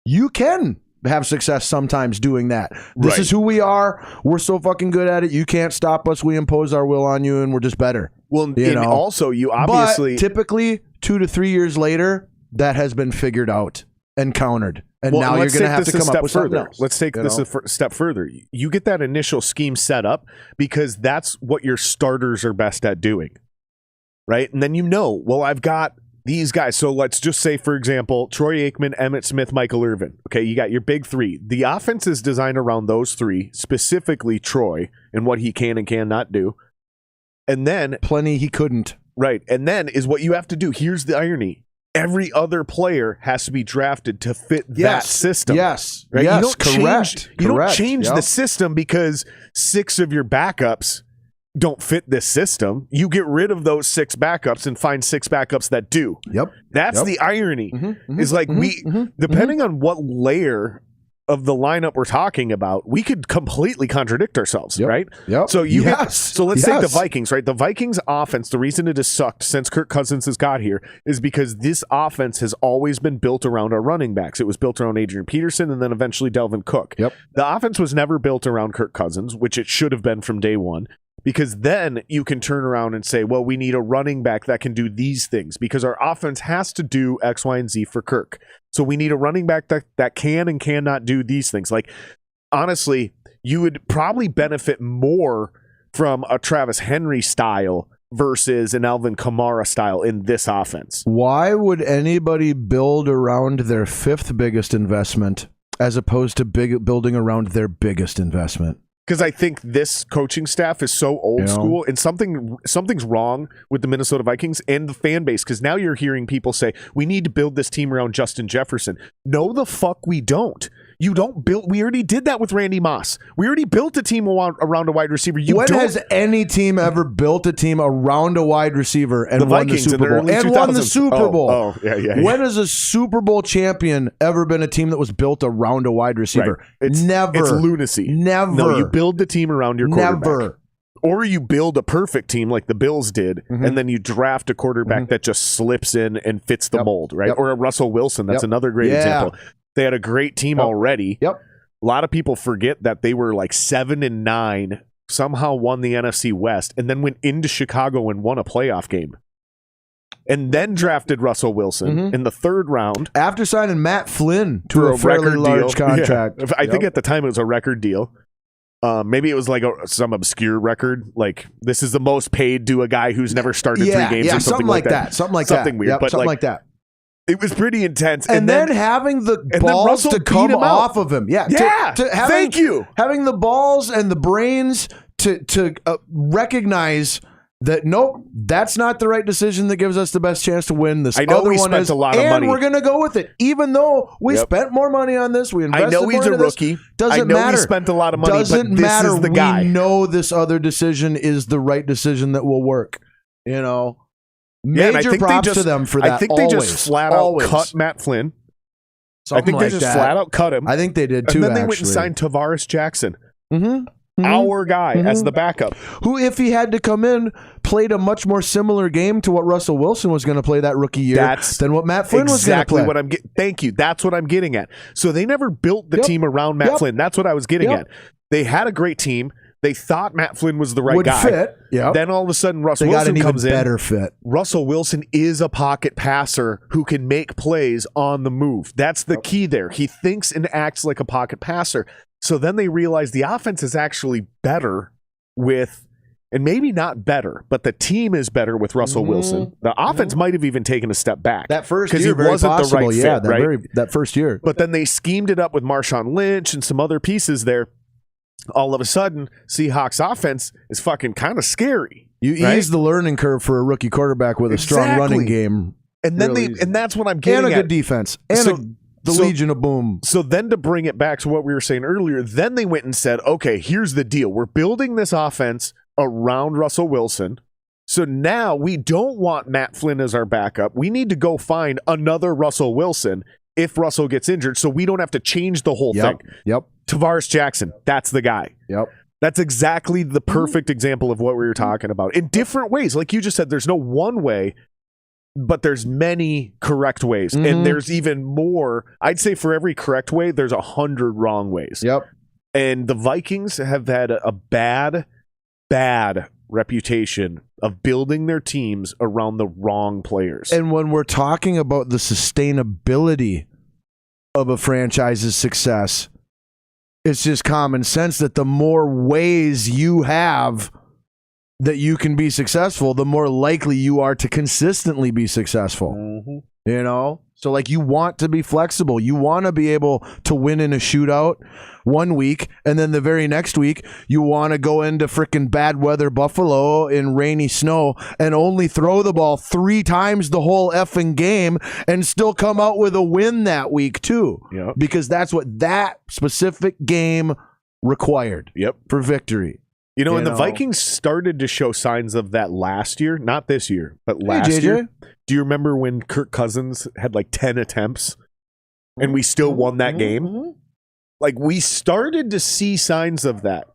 you can have success sometimes doing that. This is who we are. We're so fucking good at it. You can't stop us. We impose our will on you, and we're just better. Well, and also you obviously... But typically, 2 to 3 years later, that has been figured out and countered. And now you're going to have to come up with something else. Let's take this a step further. You get that initial scheme set up because that's what your starters are best at doing, right? And then I've got these guys. So let's just say, for example, Troy Aikman, Emmitt Smith, Michael Irvin. Okay, you got your big three. The offense is designed around those three, specifically Troy and what he can and cannot do. And then plenty he couldn't. Right. And then is what you have to do. Here's the irony. Every other player has to be drafted to fit that system. Yes. Right? Yes. You don't Correct. don't change the system because 6 of your backups don't fit this system. You get rid of those 6 backups and find 6 backups that do. Yep. That's the irony. Is like depending on what layer of the lineup we're talking about, we could completely contradict ourselves, right? Yep. So let's take the Vikings, right? The Vikings offense, the reason it has sucked since Kirk Cousins has got here is because this offense has always been built around our running backs. It was built around Adrian Peterson and then eventually Delvin Cook. Yep. The offense was never built around Kirk Cousins, which it should have been from day one. Because then you can turn around and say, well, we need a running back that can do these things because our offense has to do X, Y, and Z for Kirk. So we need a running back that can and cannot do these things. Like, honestly, you would probably benefit more from a Travis Henry style versus an Alvin Kamara style in this offense. Why would anybody build around their 5th biggest investment as opposed to building around their biggest investment? Because I think this coaching staff is so old school, and something's wrong with the Minnesota Vikings and the fan base. Because now you're hearing people say we need to build this team around Justin Jefferson. No, the fuck we don't. You don't build. We already did that with Randy Moss. We already built a team around a wide receiver. When has any team ever built a team around a wide receiver and won the Super Bowl? And won the Super Bowl. Oh, yeah. When has a Super Bowl champion ever been a team that was built around a wide receiver? Right. Never. It's lunacy. Never. No, you build the team around your quarterback. Never. Or you build a perfect team like the Bills did, and then you draft a quarterback that just slips in and fits the mold, right? Or a Russell Wilson. That's another great example. They had a great team already. Yep. A lot of people forget that they were like 7-9, somehow won the NFC West, and then went into Chicago and won a playoff game. And then drafted Russell Wilson in the 3rd round. After signing Matt Flynn to a fairly large contract. Yeah. I think at the time it was a record deal. Maybe it was like some obscure record. Like, this is the most paid to a guy who's never started 3 games or something like that. Something weird. Yep, but something like that. It was pretty intense. And then having the balls to come off of him. Yeah. Thank you. Having the balls and the brains to recognize that, nope, that's not the right decision that gives us the best chance to win. This I know other we one spent is, a lot of and money. we're going to go with it. Even though we spent more money on this, we invested I know he's more a rookie. Doesn't matter. We spent a lot of money, Doesn't but matter. This is the guy. We know this other decision is the right decision that will work. You know? Major props to them for that. I think they just flat out cut Matt Flynn. Something they just flat out cut him. I think they did too. And then they went and signed Tavares Jackson, our guy, as the backup. Who, if he had to come in, played a much more similar game to what Russell Wilson was going to play that rookie year than what Matt Flynn was going to play. What I'm Thank you. That's what I'm getting at. So they never built the team around Matt Flynn. That's what I was getting at. They had a great team. They thought Matt Flynn was the right guy. Fit. Yep. Then all of a sudden, Russell Wilson comes in. Better fit. Russell Wilson is a pocket passer who can make plays on the move. That's the key there. He thinks and acts like a pocket passer. So then they realize the offense is actually better with, and maybe not better, but the team is better with Russell Wilson. The offense might have even taken a step back. That first year, because he wasn't the right fit, right? That first year. But then they schemed it up with Marshawn Lynch and some other pieces there. All of a sudden, Seahawks offense is fucking kind of scary. You ease the learning curve for a rookie quarterback with a strong running game. And then and that's what I'm getting at. And a good defense. And the Legion of Boom. So then to bring it back to what we were saying earlier, then they went and said, okay, here's the deal. We're building this offense around Russell Wilson. So now we don't want Matt Flynn as our backup. We need to go find another Russell Wilson if Russell gets injured, so we don't have to change the whole thing. Yep. Tavares Jackson, that's the guy. Yep. That's exactly the perfect example of what we were talking about. In different ways. Like you just said, there's no one way, but there's many correct ways. And there's even more. I'd say for every correct way, there's 100 wrong ways. Yep. And the Vikings have had a bad reputation of building their teams around the wrong players. And when we're talking about the sustainability of a franchise's success, it's just common sense that the more ways you have that you can be successful, the more likely you are to consistently be successful. So like you want to be flexible. You want to be able to win in a shootout one week, and then the very next week you want to go into freaking bad weather Buffalo in rainy snow and only throw the ball 3 times the whole effing game and still come out with a win that week too. Yep. Because that's what that specific game required. Yep. For victory. And the Vikings started to show signs of that last year, not this year, but last year. Do you remember when Kirk Cousins had like 10 attempts and we still won that game? Like, we started to see signs of that.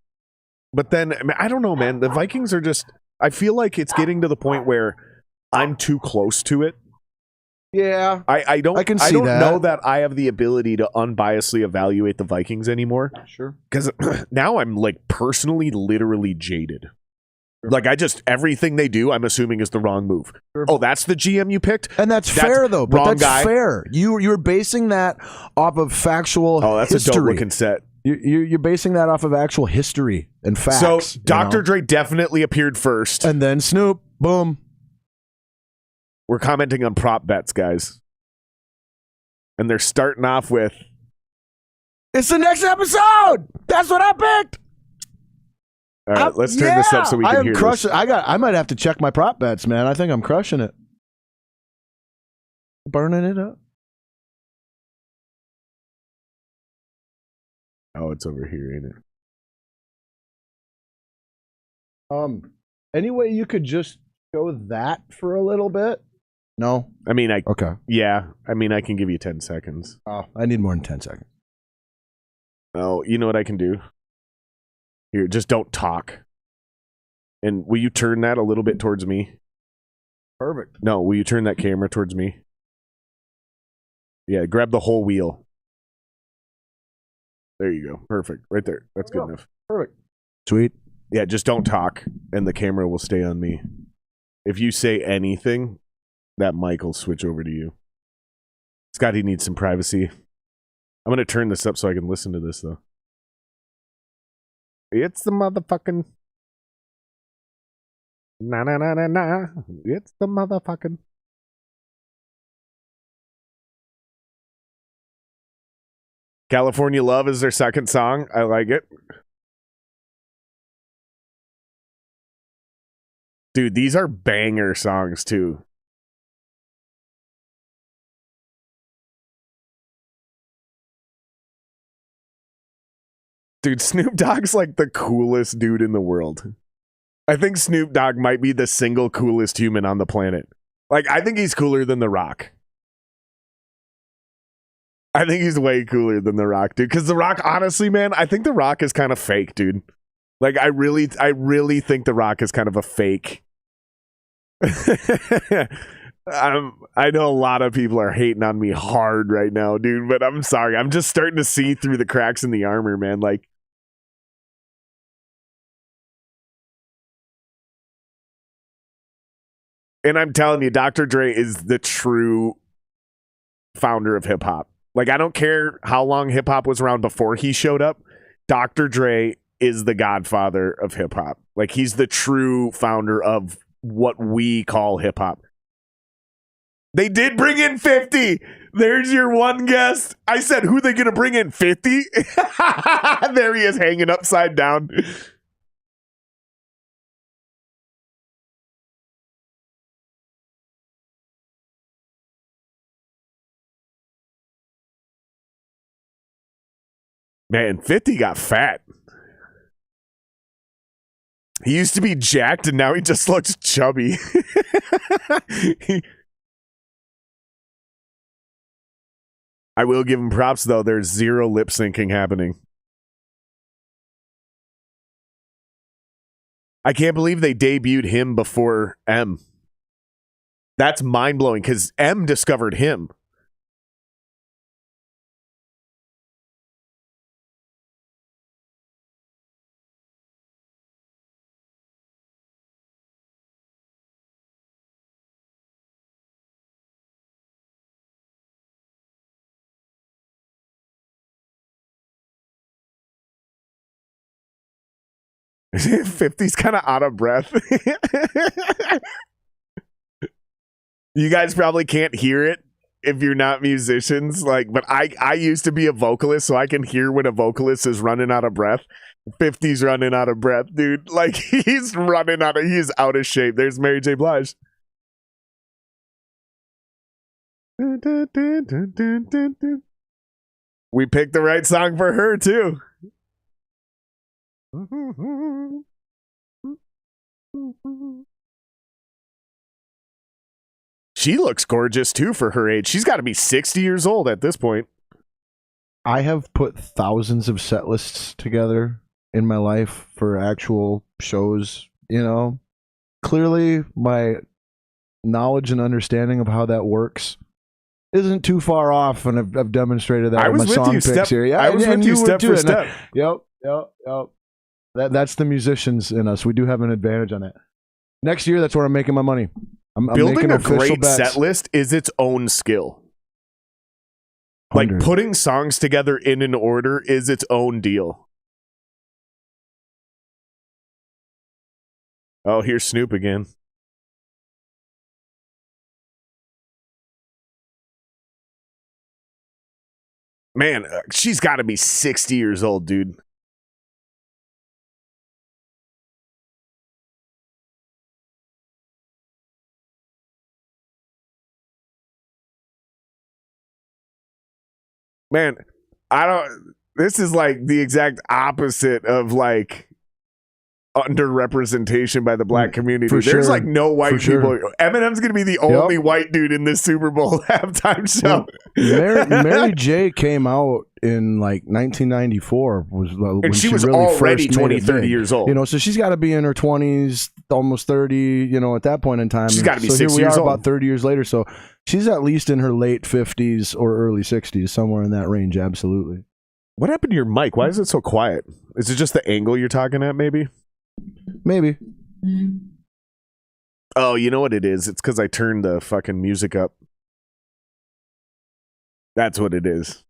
But then, I don't know, man. The Vikings are just, I feel like it's getting to the point where I'm too close to it. Yeah. I don't that. know that I have the ability to unbiasedly evaluate the Vikings anymore. Sure. Because now I'm like personally, literally jaded. Sure. Like everything they do, I'm assuming is the wrong move. Sure. Oh, that's the GM you picked? And that's fair though. But that's guy. Fair. You're basing that off of factual that's history. A dope looking set. You're basing that off of actual history and facts. So Dr. Dre definitely appeared first. And then Snoop, boom. We're commenting on prop bets, guys. And they're starting off with... It's the next episode! That's what I picked! All right, let's turn this up so we can hear this. I might have to check my prop bets, man. I think I'm crushing it. Burning it up. Oh, it's over here, ain't it? Anyway, you could just show that for a little bit. No? I mean, okay. Yeah. I mean, I can give you 10 seconds. Oh, I need more than 10 seconds. Oh, you know what I can do? Here, just don't talk. And will you turn that a little bit towards me? Perfect. No, will you turn that camera towards me? Yeah, grab the whole wheel. There you go. Perfect. Right there. That's good enough. Perfect. Sweet. Yeah, just don't talk, and the camera will stay on me. If you say anything, that mic will switch over to you. Scotty needs some privacy. I'm going to turn this up so I can listen to this, though. It's the motherfucking... Na-na-na-na-na. It's the motherfucking... California Love is their second song. I like it. Dude, these are banger songs, too. Dude, Snoop Dogg's like the coolest dude in the world. I think Snoop Dogg might be the single coolest human on the planet. Like, I think he's cooler than The Rock. I think he's way cooler than The Rock, dude. Because The Rock, honestly, man, I think The Rock is kind of fake, dude. Like, I really think The Rock is kind of a fake. I know a lot of people are hating on me hard right now, dude, but I'm sorry. I'm just starting to see through the cracks in the armor, man. Like, and I'm telling you, Dr. Dre is the true founder of hip hop. Like, I don't care how long hip hop was around before he showed up. Dr. Dre is the godfather of hip hop. Like, he's the true founder of what we call hip hop. They did bring in 50. There's your one guest. I said, who they going to bring in? 50? There he is hanging upside down. Man, 50 got fat. He used to be jacked and now he just looks chubby. I will give him props, though. There's zero lip syncing happening. I can't believe they debuted him before M. That's mind-blowing because M discovered him. '50's kind of out of breath. You guys probably can't hear it, if you're not musicians, like, but I used to be a vocalist, so I can hear when a vocalist is running out of breath. 50's running out of breath, dude. Like, he's out of shape. There's Mary J. Blige. We picked the right song for her, too. She looks gorgeous, too, for her age. She's got to be 60 years old at this point. I have put thousands of set lists together in my life for actual shows, you know. Clearly, my knowledge and understanding of how that works isn't too far off, and I've demonstrated that with my song picks here. Yeah, I was with you step for step. Yep. That's the musicians in us. We do have an advantage on that. Next year, that's where I'm making my money. I'm building a great set list is its own skill. 100. Like, putting songs together in an order is its own deal. Oh, here's Snoop again. Man, she's got to be 60 years old, dude. Man, this is like the exact opposite of like underrepresentation by the black community. There's like no white people. Eminem's going to be the only white dude in this Super Bowl halftime show. Mary J came out in like 1994 and she was really already 30 years old. You know, so she's got to be in her 20s, almost 30, you know, at that point in time. She's got to be 60 years old. About 30 years later. So she's at least in her late 50s or early 60s, somewhere in that range, absolutely. What happened to your mic? Why is it so quiet? Is it just the angle you're talking at, maybe? Maybe. Oh, you know what it is? It's because I turned the fucking music up. That's what it is.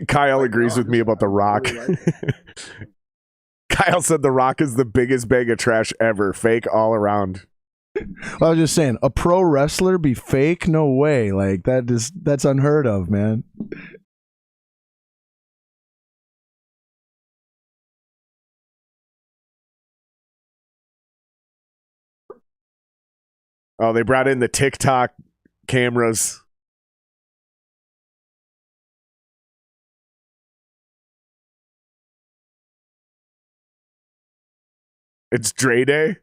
Kyle agrees with me about The Rock. Kyle said The Rock is the biggest bag of trash ever. Fake all around. I was just saying, a pro wrestler be fake? No way. Like, that's unheard of, man. Oh, they brought in the TikTok cameras. It's Dre Day.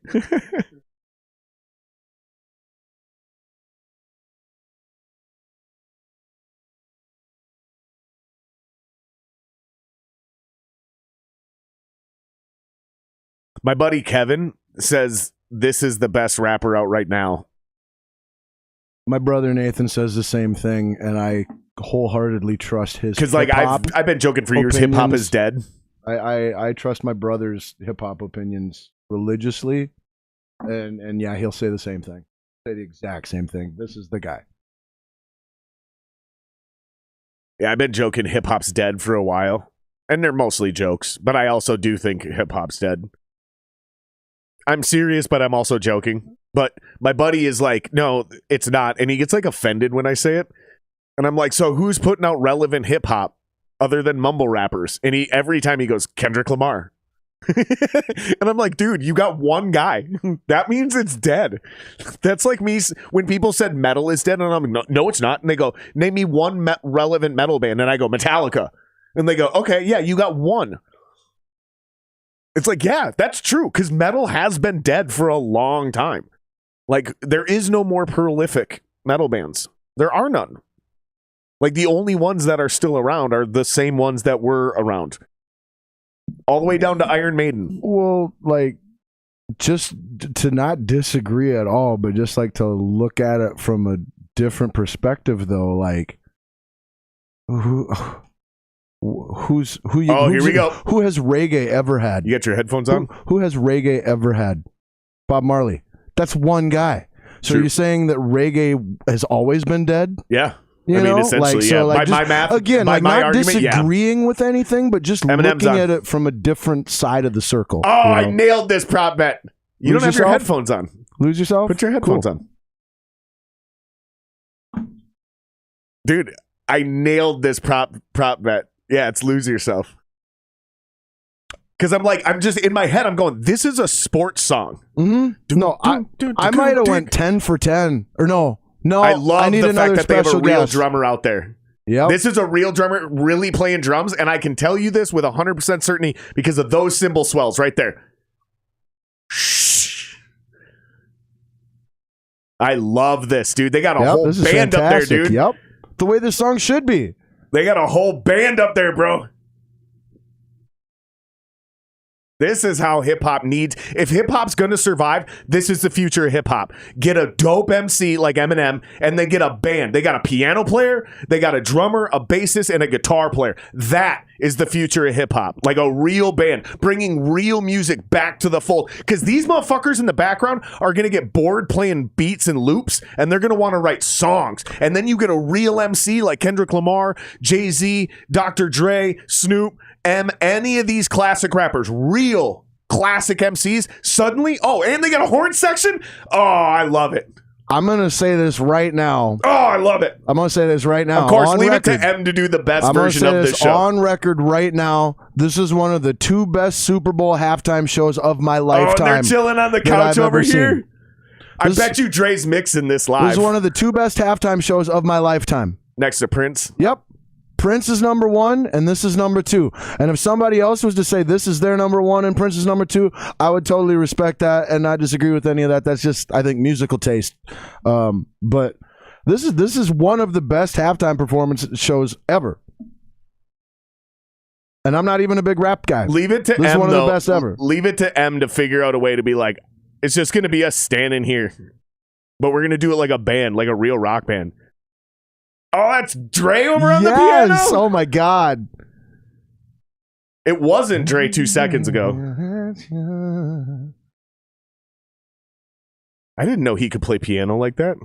My buddy Kevin says this is the best rapper out right now. My brother Nathan says the same thing, and I wholeheartedly trust his. Because like I've been joking for years, hip hop is dead. I trust my brother's hip hop opinions religiously, and yeah, he'll say the same thing. Say the exact same thing. This is the guy. Yeah, I've been joking hip hop's dead for a while, and they're mostly jokes. But I also do think hip hop's dead. I'm serious, but I'm also joking. But my buddy is like, no, it's not. And he gets like offended when I say it. And I'm like, so who's putting out relevant hip hop other than mumble rappers? And every time he goes, Kendrick Lamar. And I'm like, dude, you got one guy. That means it's dead. That's like me when people said metal is dead. And I'm like, no, it's not. And they go, name me one relevant metal band. And I go, Metallica. And they go, okay, yeah, you got one. It's like, yeah, that's true, because metal has been dead for a long time. Like, there is no more prolific metal bands. There are none. Like, the only ones that are still around are the same ones that were around. All the way down to Iron Maiden. Well, like, just to not disagree at all, but just like to look at it from a different perspective, though, like, who here we go. Who has reggae ever had? You got your headphones on? Who has reggae ever had? Bob Marley. That's one guy. So True. Are you saying that reggae has always been dead? Yeah. You know? Essentially, like, so, yeah. like, my math, again, by like my not argument, disagreeing with anything, but just Eminem's looking at it from a different side of the circle. Oh, I nailed this prop bet. You don't have your headphones on. Lose yourself? Put your headphones on. Dude, I nailed this prop bet. Yeah, it's lose yourself. Because I'm just in my head, I'm going, this is a sports song. Mm-hmm. No, I might have went 10 for 10. Or no. I love the fact that they have a real drummer out there. Yep. This is a real drummer really playing drums, and I can tell you this with 100% certainty because of those cymbal swells right there. Shh. I love this, dude. They got a whole band up there, dude. Yep. The way this song should be. They got a whole band up there, bro. This is how hip-hop needs. If hip-hop's going to survive, this is the future of hip-hop. Get a dope MC like Eminem, and then get a band. They got a piano player, they got a drummer, a bassist, and a guitar player. That is the future of hip-hop. Like a real band, bringing real music back to the fold. Because these motherfuckers in the background are going to get bored playing beats and loops, and they're going to want to write songs. And then you get a real MC like Kendrick Lamar, Jay-Z, Dr. Dre, Snoop, any of these classic rappers, real classic MCs, suddenly, and they got a horn section? Oh, I love it. I'm going to say this right now. Oh, I love it. I'm going to say this right now. Of course, leave it to M to do the best version of this show. On record right now, this is one of the 2 best Super Bowl halftime shows of my lifetime. Oh, they're chilling on the couch over here? I bet you Dre's mixing this live. This is one of the 2 best halftime shows of my lifetime. Next to Prince? Yep. Prince is number 1, and this is number 2. And if somebody else was to say this is their number 1 and Prince is number 2, I would totally respect that and not disagree with any of that. That's just, I think, musical taste. But this is one of the best halftime performance shows ever. And I'm not even a big rap guy. Leave it to M. This is one of the best ever. Leave it to M to figure out a way to be like, it's just going to be us standing here, but we're going to do it like a band, like a real rock band. Oh, that's Dre over on the piano? Oh, my God. It wasn't Dre 2 seconds ago. I didn't know he could play piano like that.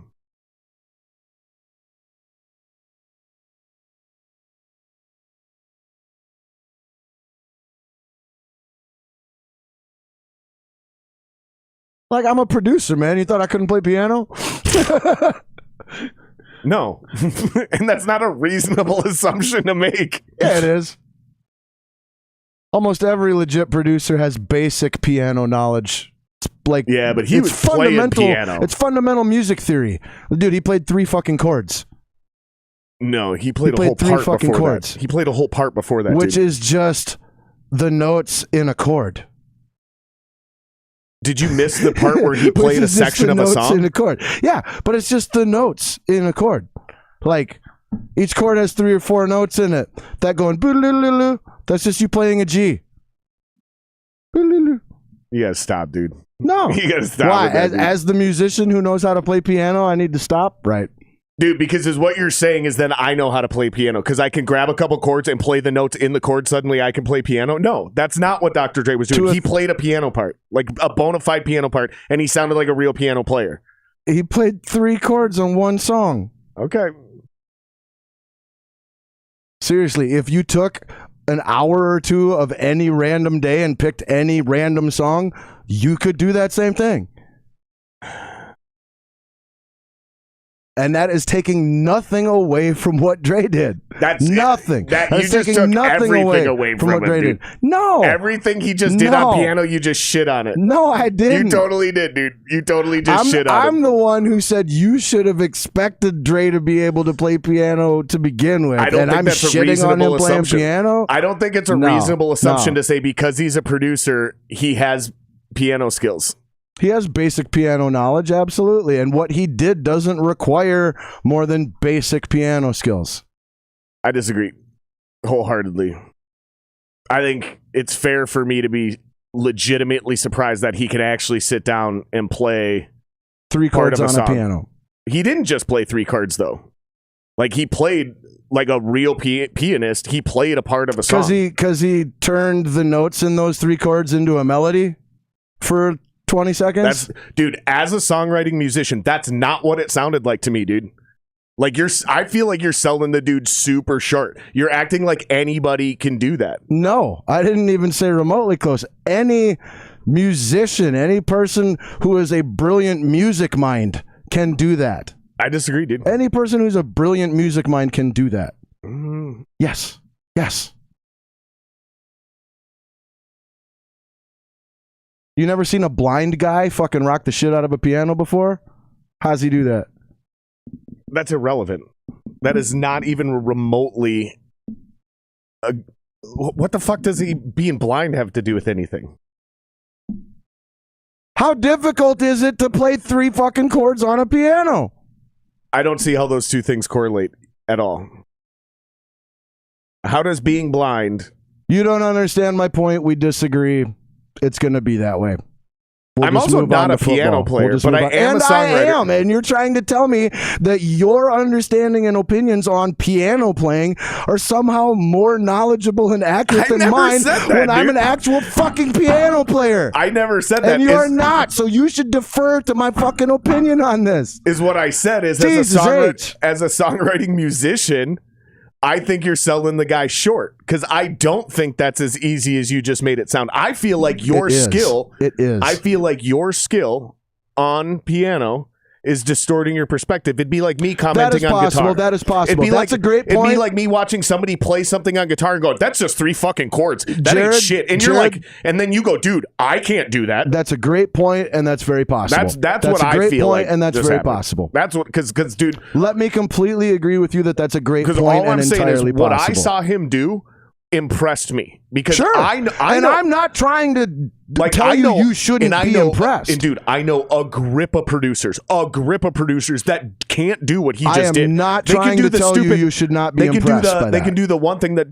Like, I'm a producer, man. You thought I couldn't play piano? No. And that's not a reasonable assumption to make. Yeah, it is. Almost every legit producer has basic piano knowledge. It's like, yeah, but he was playing piano. It's fundamental music theory. Dude, he played 3 fucking chords. No, he played a whole part fucking before chords. that. He played a whole part before that, which is just the notes in a chord. Did you miss the part where he played a section of a song? In a chord. Yeah, but it's just the notes in a chord. Like, each chord has 3 or 4 notes in it. That going, that's just you playing a G. You gotta stop, dude. No. You gotta stop. Why? As the musician who knows how to play piano, I need to stop? Right. Dude, because what you're saying is then I know how to play piano because I can grab a couple chords and play the notes in the chord. Suddenly I can play piano. No, that's not what Dr. Dre was doing. He played a piano part, like a bona fide piano part, and he sounded like a real piano player. He played 3 chords on one song. Okay. Seriously, if you took an hour or 2 of any random day and picked any random song, you could do that same thing. And that is taking nothing away from what Dre did. That's nothing. That's you just took everything away from what Dre did. No. Everything he just did on piano, you just shit on it. No, I didn't. You totally did, dude. You totally just shit on it. I'm the one who said you should have expected Dre to be able to play piano to begin with. I don't think that's a reasonable assumption. Piano? I don't think it's a reasonable assumption to say because he's a producer, he has piano skills. He has basic piano knowledge, absolutely. And what he did doesn't require more than basic piano skills. I disagree wholeheartedly. I think it's fair for me to be legitimately surprised that he can actually sit down and play 3 chords on a piano. He didn't just play 3 chords, though. Like, he played like a real pianist. He played a part of a song. Because he turned the notes in those 3 chords into a melody for 20 seconds? Dude, as a songwriting musician, that's not what it sounded like to me, dude. Like I feel like you're selling the dude super short. You're acting like anybody can do that. No, I didn't even say remotely close. Any musician, any person who has a brilliant music mind can do that. I disagree, dude. Any person who's a brilliant music mind can do that. Yes. You never seen a blind guy fucking rock the shit out of a piano before? How's he do that? That's irrelevant. That is not even remotely... what the fuck does he being blind have to do with anything? How difficult is it to play 3 fucking chords on a piano? I don't see how those two things correlate at all. How does being blind... You don't understand my point. We disagree. It's going to be that way. I'm also not a piano player, but I am a songwriter. I am, and you're trying to tell me that your understanding and opinions on piano playing are somehow more knowledgeable and accurate than mine when I'm an actual fucking piano player. I never said that. And you're not, so you should defer to my fucking opinion on this. Is what I said is as a songwriting musician, I think you're selling the guy short because I don't think that's as easy as you just made it sound. I feel like your skill. It is. I feel like your skill on piano is distorting your perspective. It'd be like me commenting on guitar. That is possible. That's a great point. It'd be like me watching somebody play something on guitar and go, "That's just 3 fucking chords. That ain't shit." And you're like, and then you go, "Dude, I can't do that." That's a great point, and that's very possible. That's what I feel like, and that's very possible. That's what because dude, let me completely agree with you that that's a great point. Because all I'm and saying is entirely what possible. I saw him do impressed me because I know, I'm not trying to tell you shouldn't be impressed. And dude, I know a grip of producers that can't do what he just did. I am not trying to tell you should not be impressed by that. They can do the one thing that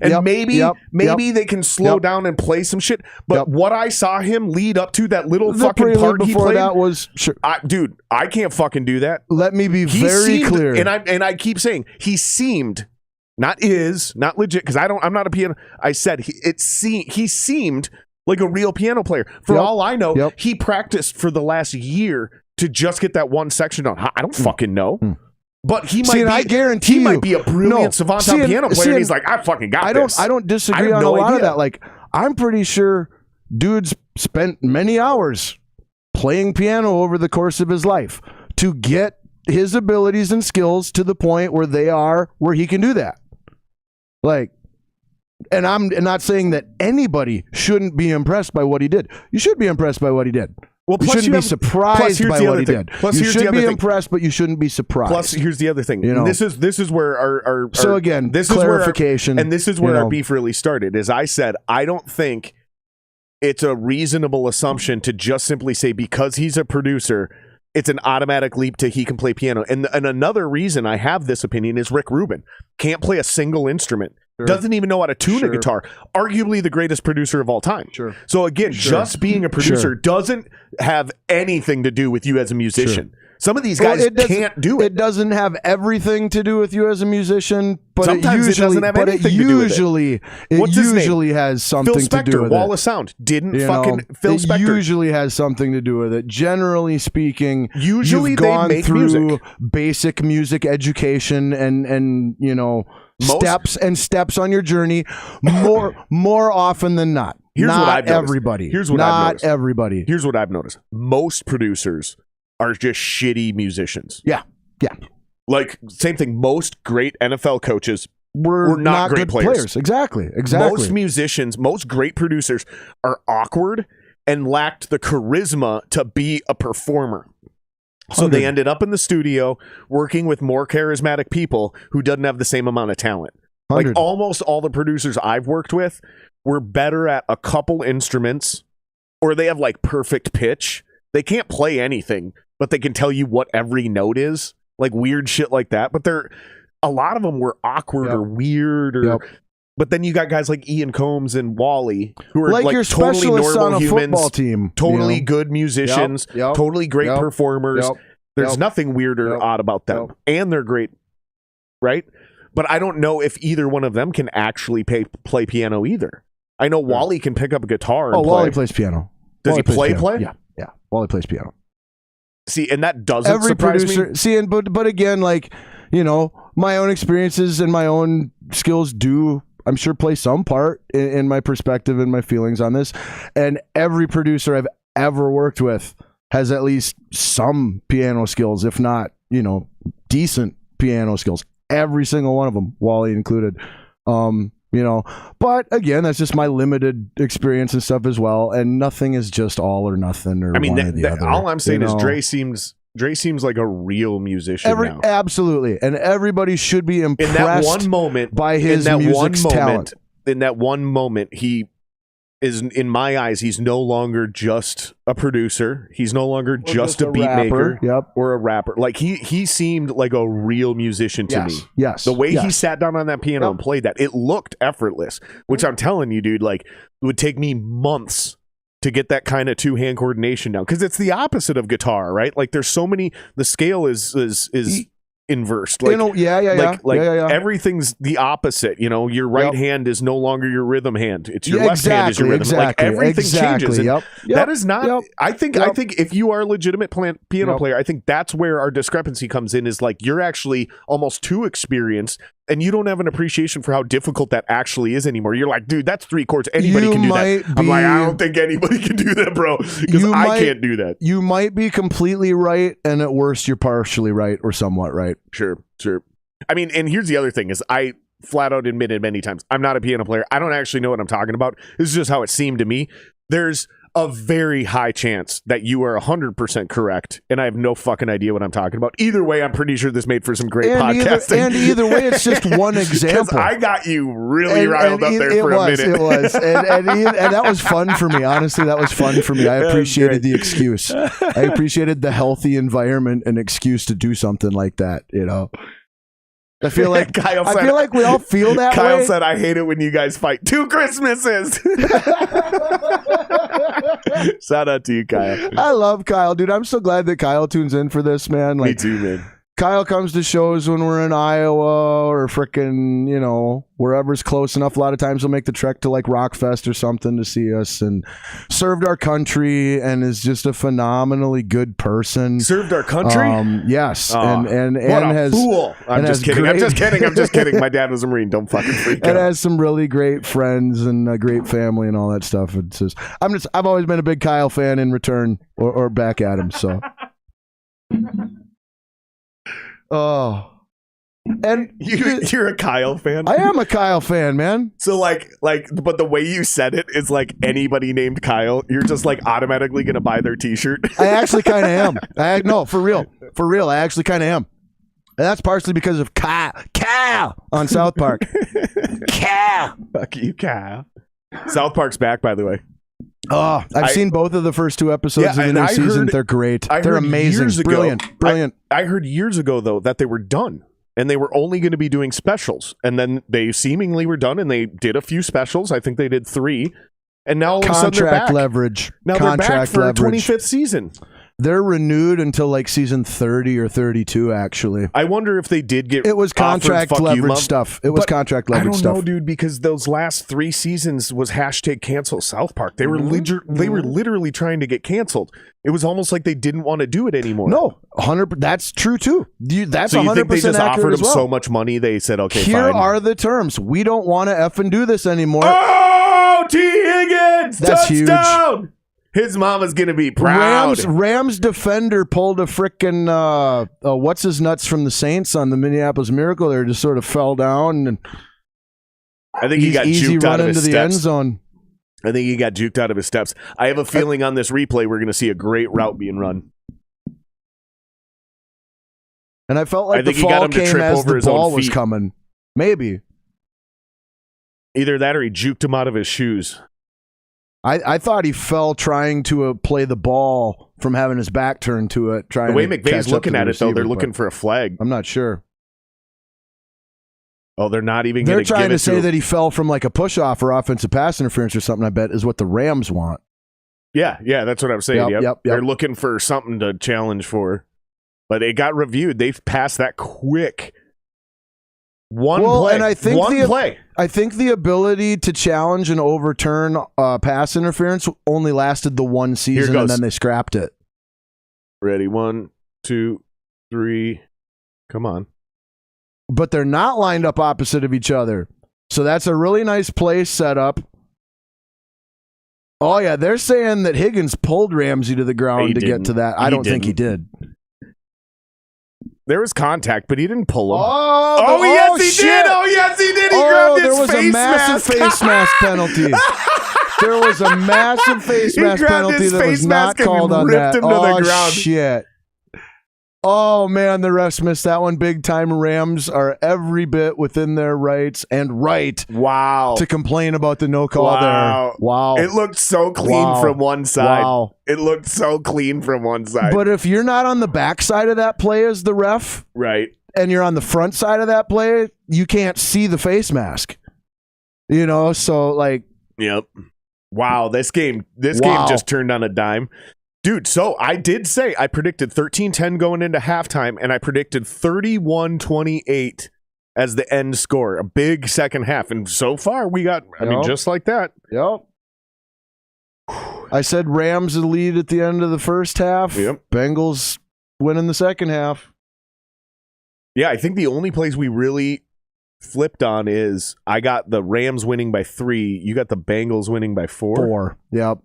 and maybe they can slow down and play some shit. But what I saw him lead up to that little fucking part he played, that was dude, I can't fucking do that. Let me be very clear. And I keep saying he seemed, not legit, because I'm not a piano. I said he seemed like a real piano player. For all I know, he practiced for the last year to just get that one section on. I don't fucking know. But he might I guarantee he might be a brilliant savant on piano player. And he's like, I fucking got this. I don't disagree on a lot of that. Like, I'm pretty sure dude's spent many hours playing piano over the course of his life to get his abilities and skills to the point where he can do that. Like, and I'm not saying that anybody shouldn't be impressed by what he did. You should be impressed by what he did. Well, you shouldn't be surprised by what he did. You should be impressed, but you shouldn't be surprised. Plus, here's the other thing. You know, this is where our so again, this clarification, and this is where our beef really started. Is I said I don't think it's a reasonable assumption to just simply say because he's a producer, it's an automatic leap to he can play piano. And another reason I have this opinion is Rick Rubin can't play a single instrument. Doesn't even know how to tune a guitar. Arguably the greatest producer of all time. So again, just being a producer doesn't have anything to do with you as a musician. Some of these guys can't do it. It doesn't have everything to do with you as a musician, but sometimes it doesn't have anything to do with it. It usually has something to do with it. Phil Spector, Wall of Sound, didn't fucking Phil Spector. It usually has something to do with it. Generally speaking, usually you've they gone make through music. Basic music education and you know, steps on your journey more often than not. Here's what I've noticed. Everybody. Here's what I've noticed. Not everybody. Here's what I've noticed. Most producers are just shitty musicians. Yeah. Like, same thing. Most great NFL coaches were not great good players. Exactly. Most musicians, most great producers are awkward and lacked the charisma to be a performer. So they ended up in the studio working with more charismatic people who doesn't have the same amount of talent. 100. Like almost all the producers I've worked with were better at a couple instruments, or they have like perfect pitch. They can't play anything, but they can tell you what every note is, like weird shit like that. But a lot of them were awkward or weird, but then you got guys like Ian Combs and Wally, who are like your totally normal on a humans, football team, totally good musicians, totally great performers. There's nothing weird or odd about them, and they're great, right? But I don't know if either one of them can actually play piano either. I know Wally can pick up a guitar. Wally plays piano. Does he play? Yeah. Wally plays piano. See, and that doesn't surprise me. See, but again, like, you know, my own experiences and my own skills do, I'm sure, play some part in my perspective and my feelings on this. And every producer I've ever worked with has at least some piano skills, if not, you know, decent piano skills. Every single one of them, Wally included. You know, but again, that's just my limited experience and stuff as well. And nothing is just all or nothing, or one or the other. All I'm saying is Dre seems like a real musician now. Absolutely, and everybody should be impressed in that one moment by his music's talent. In that one moment, he is, in my eyes, he's no longer just a producer. He's no longer just a beat maker or a rapper. Like he seemed like a real musician to me. Yes. The way he sat down on that piano and played that, it looked effortless, which I'm telling you, dude, like it would take me months to get that kind of two-hand coordination down, because it's the opposite of guitar, right? Like there's so many, the scale is inversed, like, everything's the opposite. You know, your right hand is no longer your rhythm hand; it's your left hand is your rhythm. Like everything changes. And that is not. I think if you are a legitimate piano player, I think that's where our discrepancy comes in. Is like you're actually almost too experienced, and you don't have an appreciation for how difficult that actually is anymore. You're like, dude, that's 3 chords. Anybody can do that. I'm like, I don't think anybody can do that, bro, because I can't do that. You might be completely right, and at worst, you're partially right or somewhat right. Sure. I mean, and here's the other thing is I flat out admitted many times, I'm not a piano player. I don't actually know what I'm talking about. This is just how it seemed to me. There's a very high chance that you are 100% correct, and I have no fucking idea what I'm talking about. Either way, I'm pretty sure this made for some great podcasting. Either way, it's just one example. I got you really riled up there for a minute. It was. And that was fun for me. Honestly, that was fun for me. I appreciated the excuse. I appreciated the healthy environment and excuse to do something like that, you know. I feel like we all feel that way. Kyle said, I hate it when you guys fight. 2 Christmases. Shout out to you, Kyle. I love Kyle, dude. I'm so glad that Kyle tunes in for this, man. Like, me too, man. Kyle comes to shows when we're in Iowa or frickin', you know, wherever's close enough. A lot of times he'll make the trek to like Rockfest or something to see us, and served our country and is just a phenomenally good person. Served our country? Yes. And has fool. I'm just kidding. My dad was a Marine. Don't fucking freak out. And has some really great friends and a great family and all that stuff. It's just, I've always been a big Kyle fan in return or back at him. So. Oh, and you're a Kyle fan? I am a Kyle fan, man. So but the way you said it is like anybody named Kyle, you're just like automatically gonna buy their T-shirt. I actually kind of am. No, for real. I actually kind of am. And that's partially because of Kyle on South Park. Kyle, fuck you, Kyle. South Park's back, by the way. Oh, I've seen both of the first 2 episodes of the new season. They're great. They're amazing. Brilliant. I heard years ago, though, that they were done and they were only going to be doing specials. And then they seemingly were done and they did a few specials. I think they did 3. And now all of a sudden they're back. Leverage. Now they're back for a 25th season. They're renewed until like season 30 or 32, actually. I wonder if they did get It was contract leverage stuff. It was contract leverage stuff. I don't know, dude, because those last 3 seasons was #cancel South Park. They were literally trying to get canceled. It was almost like they didn't want to do it anymore. No, 100. That's true too. That's 100% so you think they just offered them well. so much money? They said, "Okay, here fine. are the terms. We don't want to effing do this anymore." Oh, T. Higgins, that's touchdown! Huge. His mama's gonna be proud. Rams defender pulled a frickin' what's his nuts from the Saints on the Minneapolis Miracle. There, just sort of fell down, and I think he got juked out of his steps. The end zone. I think he got juked out of his steps. I have a feeling on this replay we're going to see a great route being run. And I felt like the fall came as the ball was coming. Maybe. Either that or he juked him out of his shoes. I thought he fell trying to play the ball from having his back turned to it. The way McVay's looking at it, though, they're looking for a flag. I'm not sure. Oh, they're not even going to give it to him. They're trying to say that he fell from like a push-off or offensive pass interference or something, I bet, is what the Rams want. Yeah, that's what I'm saying. Yep. They're looking for something to challenge for. But it got reviewed. They've passed that quick. One play. And I think the ability to challenge and overturn pass interference only lasted the one season, and then they scrapped it. Ready? 1, 2, 3. Come on. But they're not lined up opposite of each other. So that's a really nice play setup. Oh, yeah, they're saying that Higgins pulled Ramsey to the ground to get to that. I don't think he did. There was contact, but he didn't pull him. Yes, he did. Oh, yes, he did. He grabbed his face mask. There was a massive face mask penalty. There was a massive face mask penalty that was not called on that. Him to the ground. Shit. Oh, man, the refs missed that one big time. Rams are every bit within their rights and right to complain about the no call there. Wow. It looked so clean from one side. Wow. It looked so clean from one side. But if you're not on the back side of that play as the ref, right, and you're on the front side of that play, you can't see the face mask. So like... Yep. Wow, this game just turned on a dime. Dude, so I did say I predicted 13-10 going into halftime, and I predicted 31-28 as the end score, a big second half. And so far, we got, just like that. Yep. I said Rams would lead at the end of the first half. Yep. Bengals win in the second half. Yeah, I think the only place we really flipped on is I got the Rams winning by 3. You got the Bengals winning by 4. 4. Yep.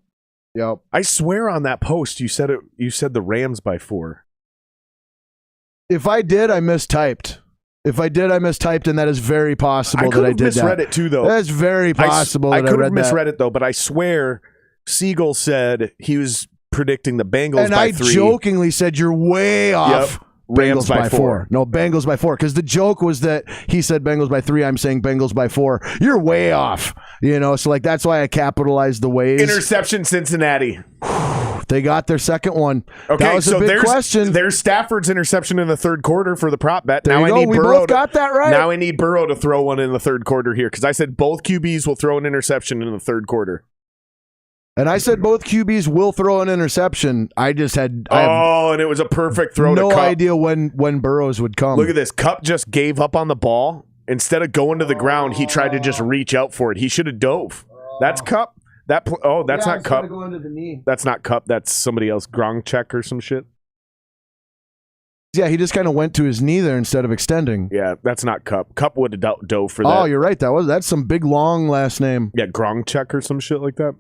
I swear on that post you said the Rams by 4. If I did, I mistyped. And that is very possible that I did that. I could have misread it too, though. That's very possible. I could have misread it, though, but I swear Siegel said he was predicting the Bengals by 3. And I jokingly said you're way off. Yep. Rams by 4. No, Bengals by 4. Because the joke was that he said Bengals by 3. I'm saying Bengals by 4. You're way off. So like that's why I capitalized the ways. Interception, Cincinnati. They got their second one. Okay, that was a big question. There's Stafford's interception in the third quarter for the prop bet. There now you I go. need We Burrow both got that right. Now I need Burrow to throw one in the third quarter here because I said both QBs will throw an interception in the third quarter. And I said both QBs will throw an interception. I just had... and it was a perfect throw to Kupp. No idea when Burrows would come. Look at this. Kupp just gave up on the ball. Instead of going to the ground, he tried to just reach out for it. He should have dove. That's Kupp. That's not Kupp. Going to the knee. That's not Kupp. That's somebody else. Gronk or some shit. Yeah, he just kind of went to his knee there instead of extending. Yeah, that's not Kupp. Kupp would have dove for that. Oh, you're right. That's some big, long last name. Yeah, Gronk or some shit like that.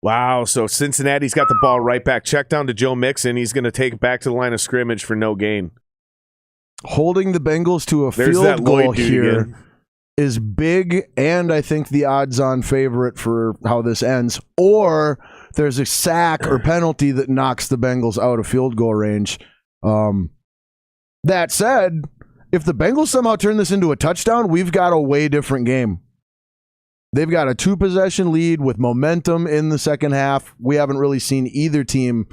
Wow, so Cincinnati's got the ball right back. Check down to Joe Mixon. He's going to take it back to the line of scrimmage for no gain. Holding the Bengals to a field goal here is big, and I think the odds-on favorite for how this ends. Or there's a sack or penalty that knocks the Bengals out of field goal range. That said, if the Bengals somehow turn this into a touchdown, we've got a way different game. They've got a 2-possession lead with momentum in the second half. We haven't really seen either team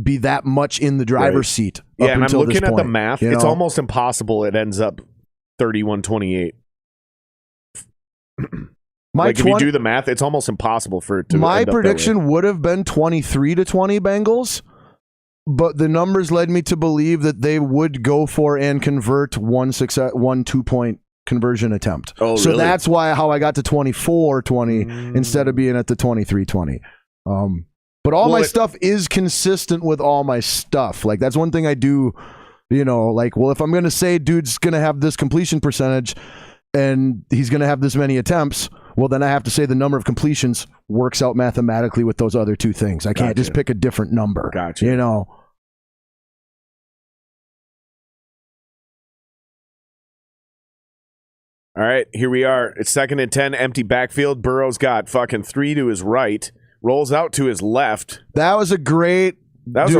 be that much in the driver's seat. Yeah, and I'm looking at the math. It's almost impossible it ends up 31-28. If you do the math, it's almost impossible for it to My end up prediction would have been 23-20 Bengals, but the numbers led me to believe that they would go for and convert one 2-point conversion attempt. Oh, so really? that's how I got to 24-20 instead of being at the 23-20. But all my stuff is consistent with all my stuff. Like that's one thing I do, if I'm going to say dude's going to have this completion percentage and he's going to have this many attempts, well, then I have to say the number of completions works out mathematically with those other two things. I can't just pick a different number. Gotcha. All right, here we are. It's 2nd and 10, empty backfield. Burrow's got fucking 3 to his right, rolls out to his left. That was a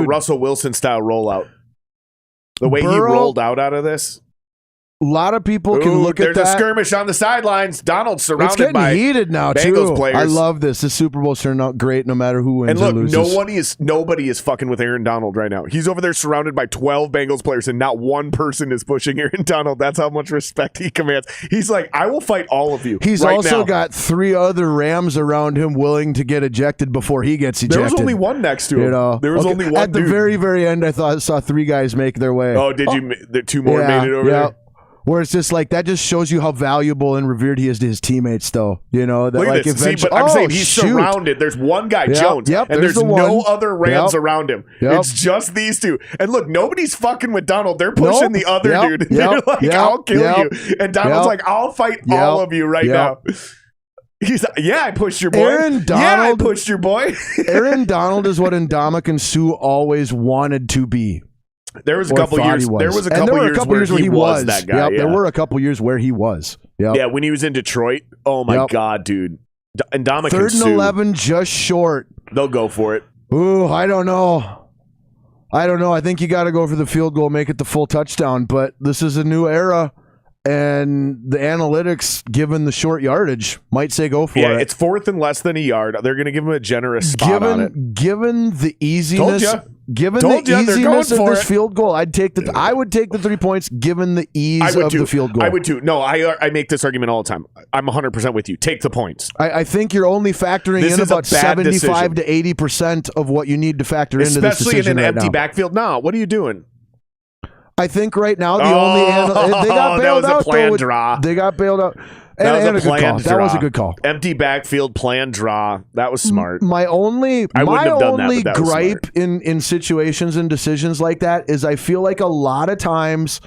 Russell Wilson style rollout. The way he rolled out of this. A lot of people can look at that. There's a skirmish on the sidelines. Donald's surrounded by heated now, Bengals too. players. I love this. The Super Bowls turn out great no matter who wins or loses. And look, nobody is fucking with Aaron Donald right now. He's over there surrounded by 12 Bengals players, and not one person is pushing Aaron Donald. That's how much respect he commands. He's like, I will fight all of you. He's right also now. got 3 other Rams around him willing to get ejected before he gets ejected. There was only one next to him. There was only one at the dude. very, very end, I saw 3 guys make their way. Oh, did you? 2 more made it over there? Where it's just like, that just shows you how valuable and revered he is to his teammates, though. You know, that look like at this. eventually. See, but I'm saying he's surrounded. There's one guy, Jones, and there's no other Rams around him. It's just these two. And look, nobody's fucking with Donald. They're pushing the other dude. They're like, I'll kill you. And Donald's like, I'll fight all of you right now. He's like, I pushed your boy. I pushed your boy. Aaron Donald is what Ndamukong Suh always wanted to be. There was a couple years. There was a couple years where he was that guy. There were a couple years where he was. Yeah, when he was in Detroit. Oh my God, dude! And Ndamukong Suh. 3rd and 11, just short. They'll go for it. Ooh, I don't know. I think you got to go for the field goal, make it the full touchdown. But this is a new era, and the analytics, given the short yardage, might say go for it. Yeah, it's 4th and less than a yard. They're going to give him a generous spot on it. Given the easiness. Given the easiness of this field goal, I would take the 3 points given the ease of the field goal. I would too. No, I make this argument all the time. I'm 100% with you. Take the points. I think you're only factoring in about 75 to 80% of what you need to factor into this decision. Especially in an empty backfield. No, what are you doing? I think right now they got bailed out. That was a planned draw. They got bailed out. That was a planned draw. That was a good call. Empty backfield, planned draw. That was smart. My only gripe in situations and decisions like that is I feel like a lot of times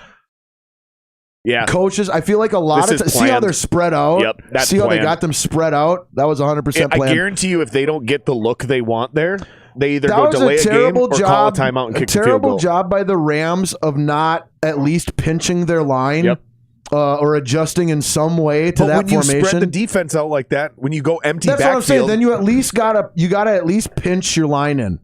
coaches, I feel like a lot of times, see how they're spread out? Yep, that's how they got them spread out? That was 100% planned. I guarantee you if they don't get the look they want there, they either go delay a game or call a timeout and kick the field goal. Terrible job by the Rams of not at least pinching their line. Yep. Or adjusting in some way to that formation. When you spread the defense out like that, when you go empty backfield, that's what I'm saying. Then you at least gotta at least pinch your line in.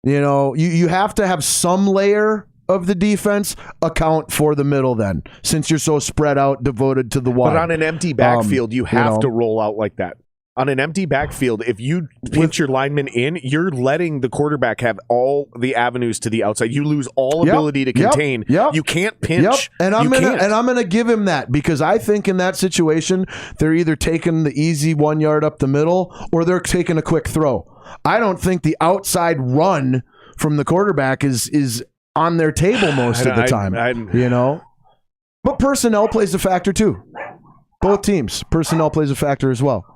You know, you have to have some layer of the defense account for the middle. Then, since you're so spread out, devoted to the wide. But on an empty backfield, you have to roll out like that. On an empty backfield, if you pinch your lineman in, you're letting the quarterback have all the avenues to the outside. You lose all ability to contain. You can't pinch. And I'm gonna give him that because I think in that situation they're either taking the easy 1 yard up the middle or they're taking a quick throw. I don't think the outside run from the quarterback is on their table most of the time. But personnel plays a factor too. Both teams, personnel plays a factor as well.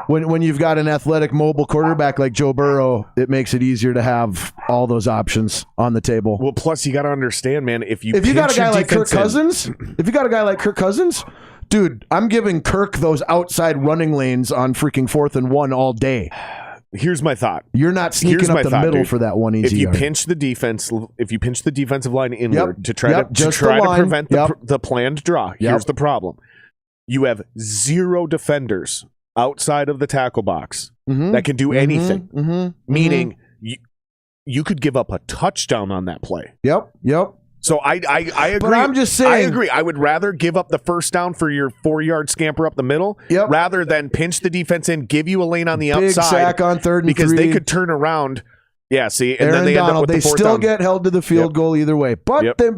When you've got an athletic, mobile quarterback like Joe Burrow, it makes it easier to have all those options on the table. Well, plus you got to understand, man, if you got a guy like Kirk Cousins, dude, I'm giving Kirk those outside running lanes on freaking 4th and 1 all day. Here's my thought. You're not sneaking up the middle for that one easy yard. If you pinch the defensive line inward to try to prevent the planned draw, here's the problem. You have 0 defenders outside of the tackle box that can do anything. Meaning you could give up a touchdown on that play. Yep. So I agree. But I'm just saying. I agree. I would rather give up the first down for your 4-yard scamper up the middle rather than pinch the defense in, give you a lane on the outside. Big sack on 3rd and 3. Because they could turn around. Yeah, see? And then they end up with the 4th down. They still get held to the field goal either way. But they,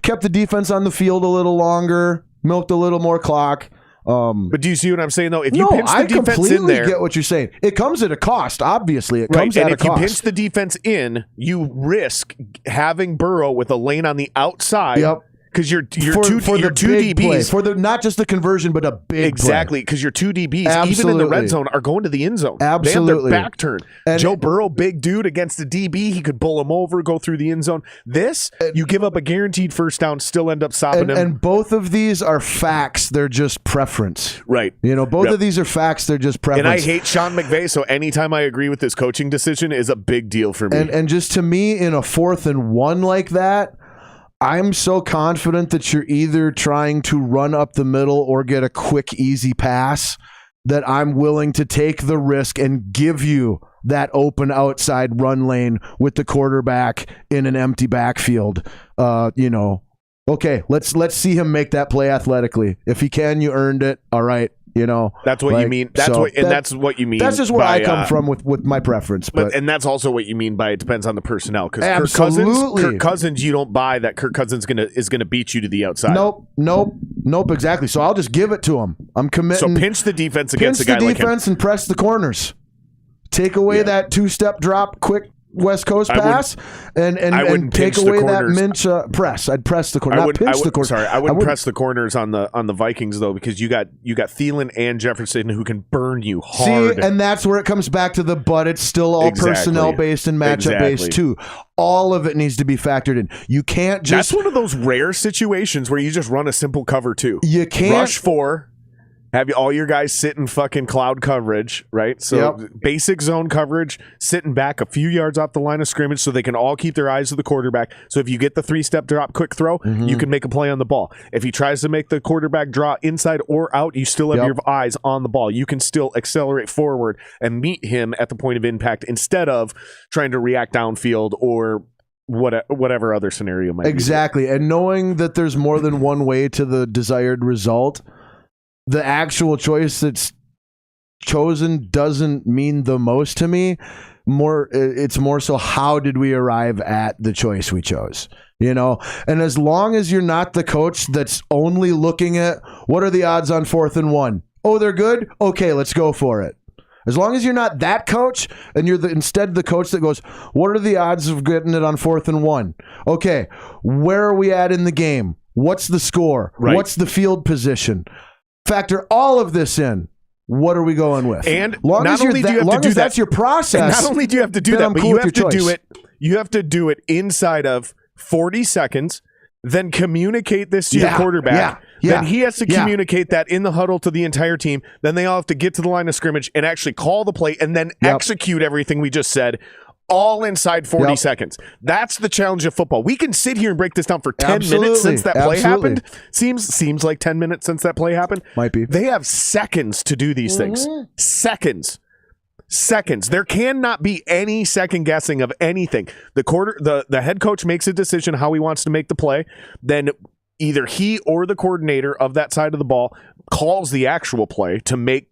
kept the defense on the field a little longer, milked a little more clock. But do you see what I'm saying, though? If you pinch the defense in there... I completely get what you're saying. It comes at a cost, obviously. It comes at a cost. And if you pinch the defense in, you risk having Burrow with a lane on the outside. Yep. Because you're two DBs play. For the not just the conversion, but a big play. Because your two DBs, even in the red zone, are going to the end zone. Absolutely, they have their back turned. And Joe Burrow, big dude against the DB, he could bowl him over, go through the end zone. You give up a guaranteed first down, still end up stopping him. And both of these are facts; they're just preference. Right. Both of these are facts; they're just preference. And I hate Sean McVay, so anytime I agree with this coaching decision is a big deal for me. And just to me, in a 4th and 1 like that. I'm so confident that you're either trying to run up the middle or get a quick, easy pass that I'm willing to take the risk and give you that open outside run lane with the quarterback in an empty backfield. Okay, let's see him make that play athletically. If he can, you earned it. All right. That's what you mean. That's what you mean. That's just where I come from with my preference. But and that's also what you mean by it depends on the personnel. Because Kirk Cousins, you don't buy that Kirk Cousins is gonna beat you to the outside. Nope. Exactly. So I'll just give it to him. I'm committing. So pinch the defense against a guy like him. Pinch the defense and press the corners. Take away that 2-step drop, quick West Coast pass and take away that Minch press. I'd press the corner, not pinch the corner. Sorry, I wouldn't press the corners on the Vikings though, because you got Thielen and Jefferson who can burn you hard. See, and that's where it comes back to but it's still all personnel based and matchup based too. All of it needs to be factored in. You can't just. That's one of those rare situations where you just run a simple cover 2. You can't rush 4. Have all your guys sit in fucking cloud coverage, right? So basic zone coverage, sitting back a few yards off the line of scrimmage so they can all keep their eyes to the quarterback. So if you get the 3-step drop quick throw, you can make a play on the ball. If he tries to make the quarterback draw inside or out, you still have your eyes on the ball. You can still accelerate forward and meet him at the point of impact instead of trying to react downfield or whatever other scenario might be. Exactly. And knowing that there's more than one way to the desired result, the actual choice that's chosen doesn't mean the most to me. It's more so how did we arrive at the choice we chose, And as long as you're not the coach that's only looking at what are the odds on 4th and 1. Oh, they're good. Okay, let's go for it. As long as you're not that coach and you're instead the coach that goes, what are the odds of getting it on 4th and 1? Okay, where are we at in the game? What's the score? Right. What's the field position? Factor all of this in. What are we going with? And not only do you have to do that, that's your process. Not only do you have to do that, but you have to do it. You have to do it inside of 40 seconds. Then communicate this to your quarterback. Then he has to communicate that in the huddle to the entire team. Then they all have to get to the line of scrimmage and actually call the play and then execute everything we just said. All inside 40 seconds. That's the challenge of football. We can sit here and break this down for 10 minutes since that play happened. Seems like 10 minutes since that play happened. Might be. They have seconds to do these things. Seconds. There cannot be any second guessing of anything. The head coach makes a decision how he wants to make the play. Then either he or the coordinator of that side of the ball calls the actual play to make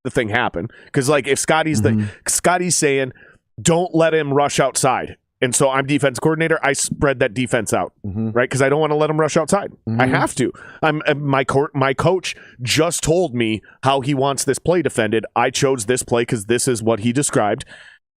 the thing happen. Because like if Scotty's saying, don't let him rush outside. And so I'm defense coordinator. I spread that defense out, right? Because I don't want to let him rush outside. I have to. My coach just told me how he wants this play defended. I chose this play because this is what he described.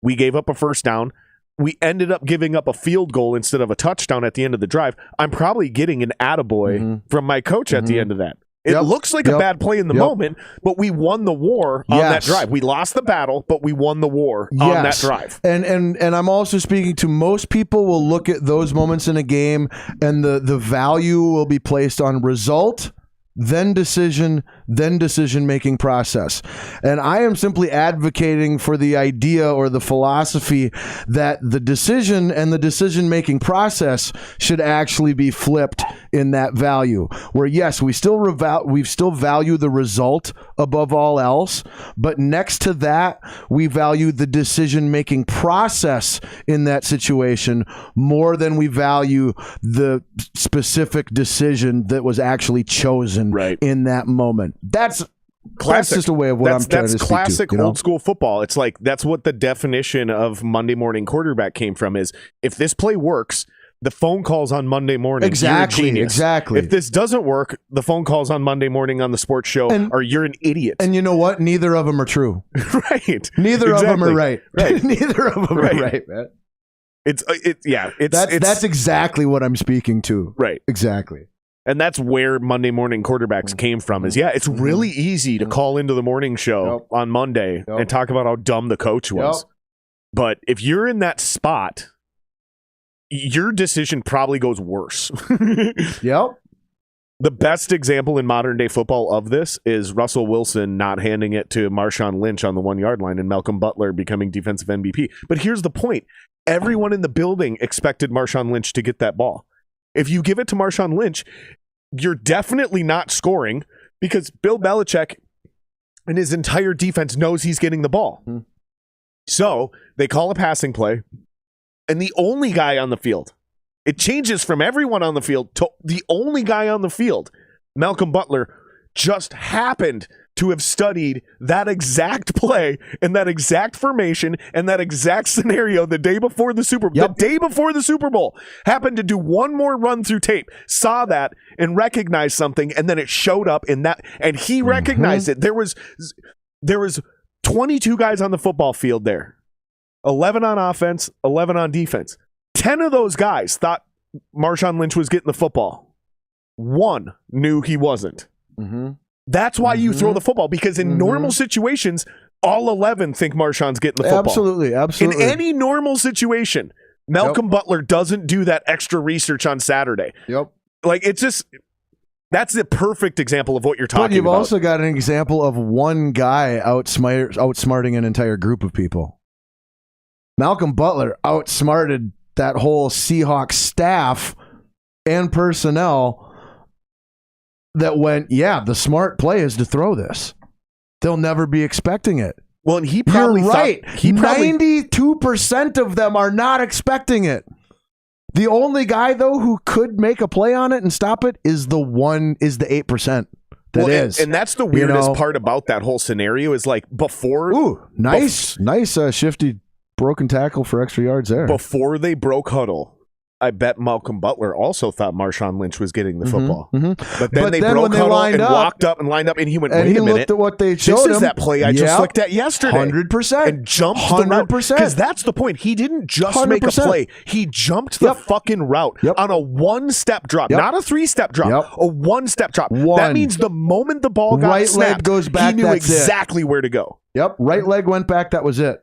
We gave up a first down. We ended up giving up a field goal instead of a touchdown at the end of the drive. I'm probably getting an attaboy from my coach at the end of that. It looks like a bad play in the moment, but we won the war on that drive. We lost the battle, but we won the war on that drive. And I'm also speaking to most people will look at those moments in a game and the value will be placed on result, then decision-making process. And I am simply advocating for the idea or the philosophy that the decision and the decision-making process should actually be flipped in that value. Where, yes, we still value the result above all else, but next to that, we value the decision-making process in that situation more than we value the specific decision that was actually chosen in that moment. That's just a way of what I'm trying to speak to. That's classic old school football. It's like that's what the definition of Monday morning quarterback came from is if this play works, the phone calls on Monday morning. Exactly. If this doesn't work, the phone calls on Monday morning on the sports show or you're an idiot. And you know what? Neither of them are true. Right. Neither of them are right. Neither of them are right, man. That's exactly what I'm speaking to. Right. Exactly. And that's where Monday morning quarterbacks came from is, it's really easy to call into the morning show on Monday and talk about how dumb the coach was. But if you're in that spot, your decision probably goes worse. The best example in modern day football of this is Russell Wilson not handing it to Marshawn Lynch on the 1 yard line and Malcolm Butler becoming defensive MVP. But here's the point. Everyone in the building expected Marshawn Lynch to get that ball. If you give it to Marshawn Lynch, you're definitely not scoring because Bill Belichick and his entire defense knows he's getting the ball. So they call a passing play, and the only guy on the field, it changes from everyone on the field to the only guy on the field, Malcolm Butler, just happened to have studied that exact play and that exact formation and that exact scenario the day before the Super Bowl. The day before the Super Bowl, happened to do one more run through tape, saw that and recognized something, and then it showed up in that, and he recognized it. There was 22 guys on the football field there. 11 on offense, 11 on defense. 10 of those guys thought Marshawn Lynch was getting the football. 1 knew he wasn't. Mm-hmm. That's why you throw the football, because in normal situations, all 11 think Marshawn's getting the football. Absolutely. In any normal situation, Malcolm Butler doesn't do that extra research on Saturday. Yep. Like, it's just, that's the perfect example of what you're talking about. But you've also got an example of one guy outsmarting an entire group of people. Malcolm Butler outsmarted that whole Seahawks staff and personnel that went, the smart play is to throw this. They'll never be expecting it. Well, and he probably You're right. 92% of them are not expecting it. The only guy, though, who could make a play on it and stop it is the 8% that is. And that's the weirdest part about that whole scenario is, like, before... Ooh, nice shifty broken tackle for extra yards there. Before they broke huddle, I bet Malcolm Butler also thought Marshawn Lynch was getting the football. But then they broke huddle and walked up and lined up, and he went, wait a minute. And he looked at what they showed him. This is that play I just looked at yesterday. 100%. And jumped 100%. Because that's the point. He didn't just 100%. Make a play. He jumped the fucking route on a 1-step drop. Not a 3-step drop. A 1-step drop. That means the moment the ball got snapped, leg goes back, he knew exactly where to go. Right leg went back. That was it.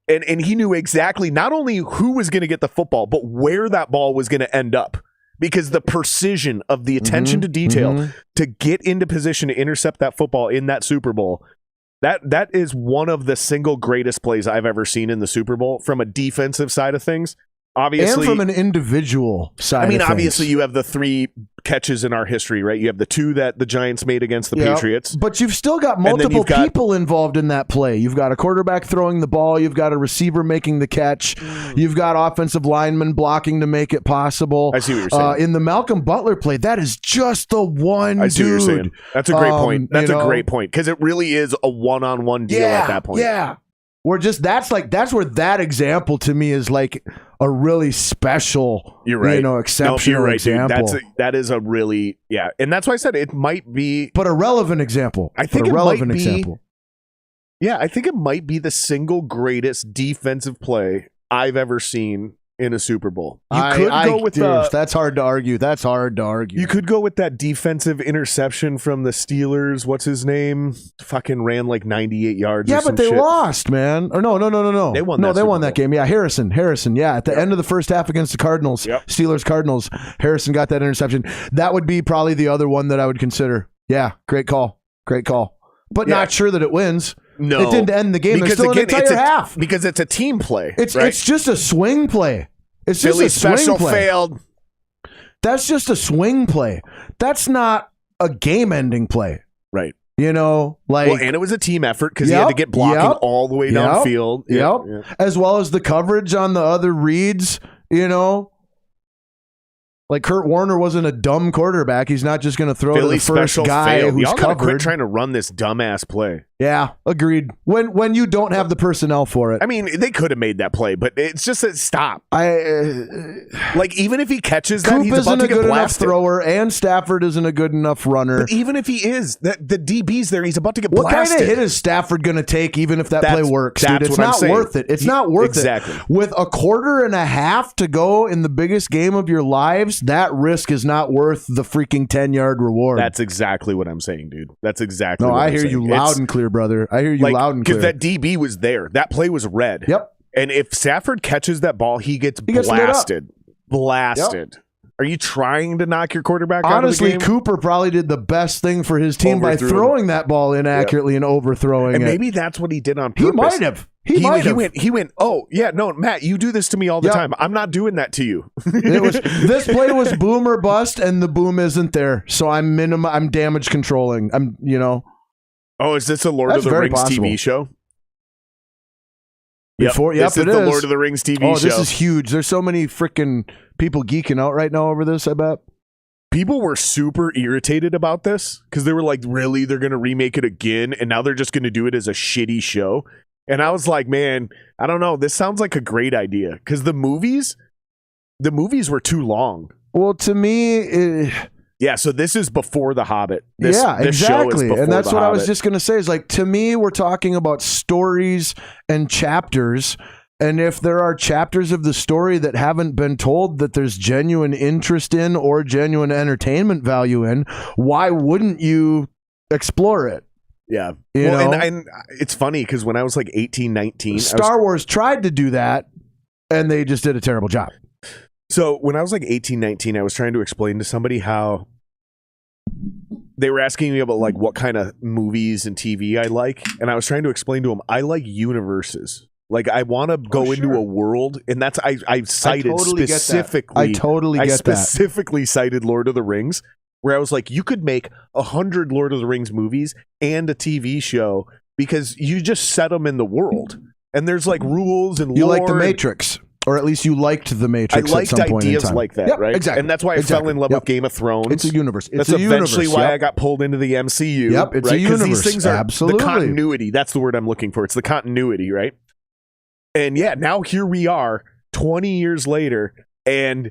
And he knew exactly not only who was going to get the football, but where that ball was going to end up. Because the precision of the attention to detail to get into position to intercept that football in that Super Bowl, that is one of the single greatest plays I've ever seen in the Super Bowl from a defensive side of things. Obviously, and from an individual side of things. Obviously, you have the 3 catches in our history, right? You have the 2 that the Giants made against the Patriots. But you've still got multiple people involved in that play. You've got a quarterback throwing the ball. You've got a receiver making the catch. You've got offensive linemen blocking to make it possible. I see what you're saying. In the Malcolm Butler play, that is just the one I see dude. What you're saying. That's a great point. That's a great point, because it really is a one-on-one deal at that point. Yeah. That's where that example to me is like a really special, exceptional example. Dude. That is a really, and that's why I said it might be, but a relevant example. I think example. Yeah, I think it might be the single greatest defensive play I've ever seen in a Super Bowl. That's hard to argue. You could go with that defensive interception from the Steelers. What's his name? Fucking ran like 98 yards. Yeah, but they lost, man. Or no. They won. They won that game. Yeah, Harrison. Yeah, at the end of the first half against the Cardinals, Steelers Cardinals, Harrison got that interception. That would be probably the other one that I would consider. Yeah, great call. But not sure that it wins. No, it didn't end the game. Because still again, an entire half. Because it's a team play. It's just a swing play. It's just Philly a swing special play. Failed. That's just a swing play. That's not a game-ending play. Right. And it was a team effort because he had to get blocking all the way downfield. As well as the coverage on the other reads, Like Kurt Warner wasn't a dumb quarterback. He's not just going to throw Philly to the first guy who's Y'all gotta covered. quit trying to run this dumbass play. Yeah, agreed. When you don't have the personnel for it. I mean, they could have made that play, but it's just a stop. Like, even if he catches that, he's about to get blasted. Coop isn't a good enough thrower, and Stafford isn't a good enough runner. But even if he is, the DB's there, he's about to get blasted. blasted. What kind of hit is Stafford going to take, even if that play works, dude? It's not worth it. It's not worth it. With a quarter and a half to go in the biggest game of your lives, that risk is not worth the freaking 10-yard reward. That's exactly what I'm saying, dude. That's exactly what I'm saying. No, I hear you loud and clear, brother. I hear you loud and clear. Because that DB was there. That play was red. Yep. And if Stafford catches that ball, he gets blasted. Blasted. Yep. Are you trying to knock your quarterback out of the game? Honestly, Cooper probably did the best thing for his team by throwing that ball inaccurately and overthrowing it. And maybe that's what he did on purpose. He might have. He went, oh, yeah, no, Matt, you do this to me all the time. I'm not doing that to you. This play was boom or bust, and the boom isn't there. So I'm damage controlling. Oh, is this a Lord of the Rings TV show? This is the Lord of the Rings TV show. Oh, this is huge. There's so many freaking people geeking out right now over this, I bet. People were super irritated about this because they were like, really? They're going to remake it again? And now they're just going to do it as a shitty show? And I was like, man, I don't know. This sounds like a great idea because the movies were too long. Well, to me... Yeah, so this is before The Hobbit. This exactly. And that's what I was just going to say is like, to me, we're talking about stories and chapters And if there are chapters of the story that haven't been told that there's genuine interest in or genuine entertainment value in, why wouldn't you explore it? Yeah. And it's funny because when I was like 18, 19... Star Wars tried to do that, and they just did a terrible job. So when I was like 18, 19, I was trying to explain to somebody how... They were asking me about like what kind of movies and TV I like, and I was trying to explain to them, I like universes. Like I want to go into a world, and that's I cited specifically. I specifically cited Lord of the Rings, where I was like, you could make 100 Lord of the Rings movies and a TV show because you just set them in the world, and there's like rules and you lore. Like the Matrix. Or at least you liked the Matrix. I liked at some point ideas in time. like that, right? Exactly. And that's why I fell in love with Game of Thrones. It's a universe. That's eventually why I got pulled into the MCU. Yep, it's a universe. These things are absolutely the continuity. That's the word I'm looking for. It's the continuity, right? And yeah, now here we are, 20 years later, and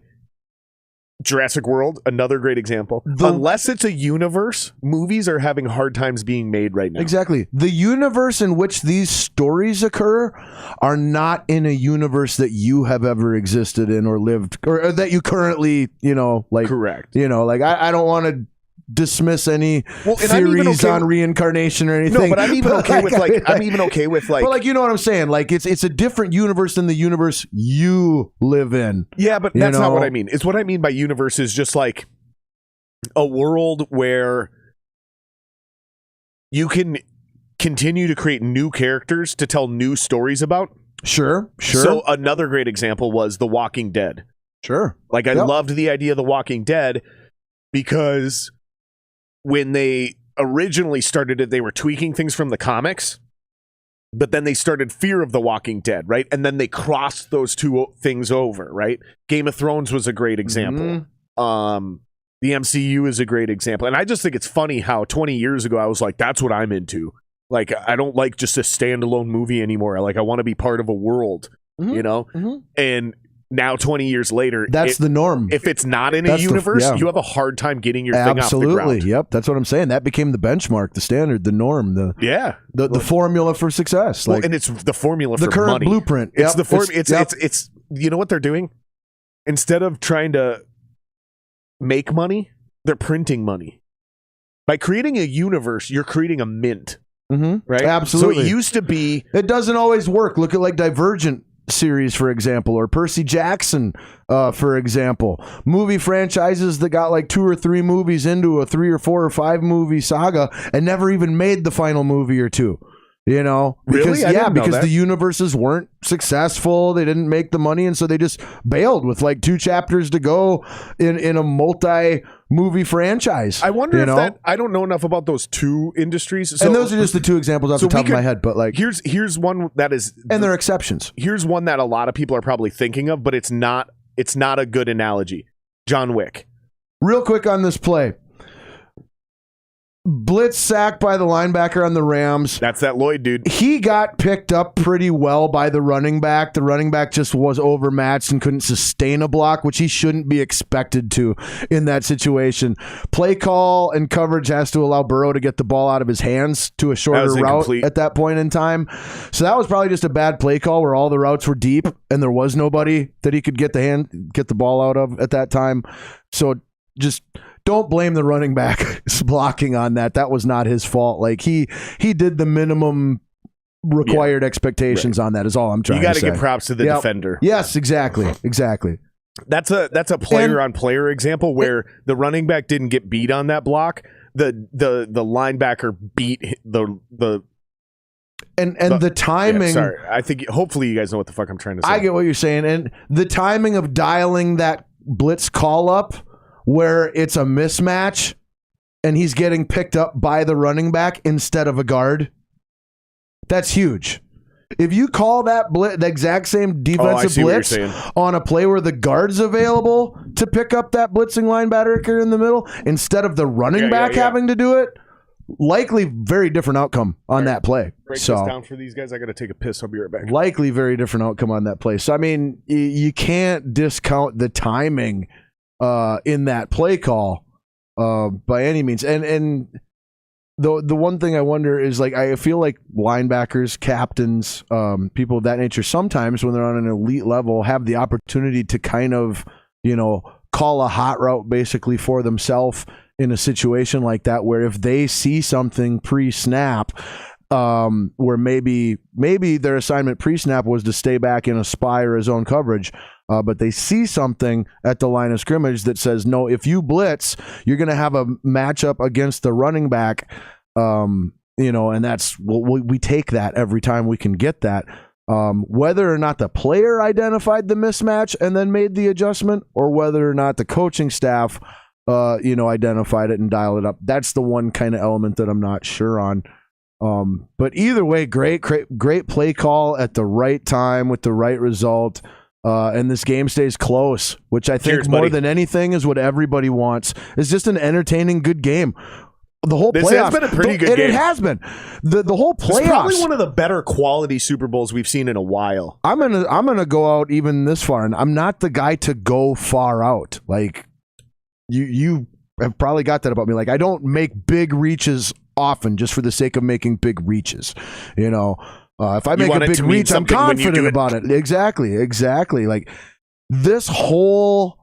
Jurassic World, another great example. Unless it's a universe, movies are having hard times being made right now. Exactly. The universe in which these stories occur are not in a universe that you have ever existed in or lived, or that you currently, correct. I don't want to dismiss any theories on reincarnation or anything. No, but I'm even okay with But you know what I'm saying? Like it's a different universe than the universe you live in. Yeah, but that's not what I mean. It's what I mean by universe is just like a world where you can continue to create new characters to tell new stories about. Sure. So another great example was The Walking Dead. Sure. Like I loved the idea of The Walking Dead because when they originally started it, they were tweaking things from the comics, but then they started Fear of the Walking Dead, right? And then they crossed those two things over, right? Game of Thrones was a great example. The MCU is a great example. And I just think it's funny how 20 years ago, I was like, that's what I'm into. Like, I don't like just a standalone movie anymore. I want to be part of a world, And now 20 years later, that's the norm. If it's not in a universe, you have a hard time getting your thing off the ground. Absolutely. Yep. That's what I'm saying. That became the benchmark, the standard, the norm, the formula for success. And it's the formula for the current money. Blueprint. It's it's you know what they're doing? Instead of trying to make money, they're printing money. By creating a universe, you're creating a mint. Right? Absolutely. So it used to be. It doesn't always work. Look at like Divergent series, for example, or Percy Jackson, for example. Movie franchises that got like 2 or 3 movies into a 3 or 4 or 5 movie saga and never even made the final movie or 2. Because because the universes weren't successful. They didn't make the money, and so they just bailed with like 2 chapters to go in a multi-movie franchise. I wonder if that. I don't know enough about those 2 industries, and those are just the 2 examples off the top of my head. But like, here's one that is, and they're exceptions. Here's one that a lot of people are probably thinking of, but it's not. It's not a good analogy. John Wick. Real quick on this play. Blitz sack by the linebacker on the Rams. That's that Lloyd dude. He got picked up pretty well by the running back. The running back just was overmatched and couldn't sustain a block, which he shouldn't be expected to in that situation. Play call and coverage has to allow Burrow to get the ball out of his hands to a shorter route at that point in time. So that was probably just a bad play call where all the routes were deep and there was nobody that he could get the ball out of at that time. So just don't blame the running back's blocking on that. That was not his fault. Like he did the minimum required expectations on that is all I'm trying to say. You got to give props to the defender. Yes, exactly. That's a player on player example where the running back didn't get beat on that block. The linebacker beat the timing. Sorry, I think hopefully you guys know what the fuck I'm trying to say. I get what you're saying, and the timing of dialing that blitz call up where it's a mismatch and he's getting picked up by the running back instead of a guard. That's huge. If you call that the exact same defensive blitz on a play where the guard's available to pick up that blitzing linebacker in the middle instead of the running back having to do it, likely very different outcome on that play. Break this down for these guys. I got to take a piss. I'll be right back. Likely very different outcome on that play. So, I mean, you can't discount the timing in that play call by any means. And the one thing I wonder is, like, I feel like linebackers, captains, people of that nature, sometimes when they're on an elite level, have the opportunity to kind of, call a hot route basically for themselves in a situation like that, where if they see something pre-snap, where maybe their assignment pre-snap was to stay back in a spy or a zone coverage, but they see something at the line of scrimmage that says, no, if you blitz, you're going to have a matchup against the running back, and that's, we take that every time we can get that. Whether or not the player identified the mismatch and then made the adjustment, or whether or not the coaching staff, identified it and dialed it up, that's the one kind of element that I'm not sure on. But either way, great play call at the right time with the right result. And this game stays close, which I think more than anything is what everybody wants. It's just an entertaining, good game. The whole playoffs has been a pretty good game. It has been. The whole playoffs. It's probably one of the better quality Super Bowls we've seen in a while. I'm gonna go out even this far, and I'm not the guy to go far out. Like you have probably got that about me. Like, I don't make big reaches often just for the sake of making big reaches. If I make a big reach, I'm confident about it. Exactly. Like, this whole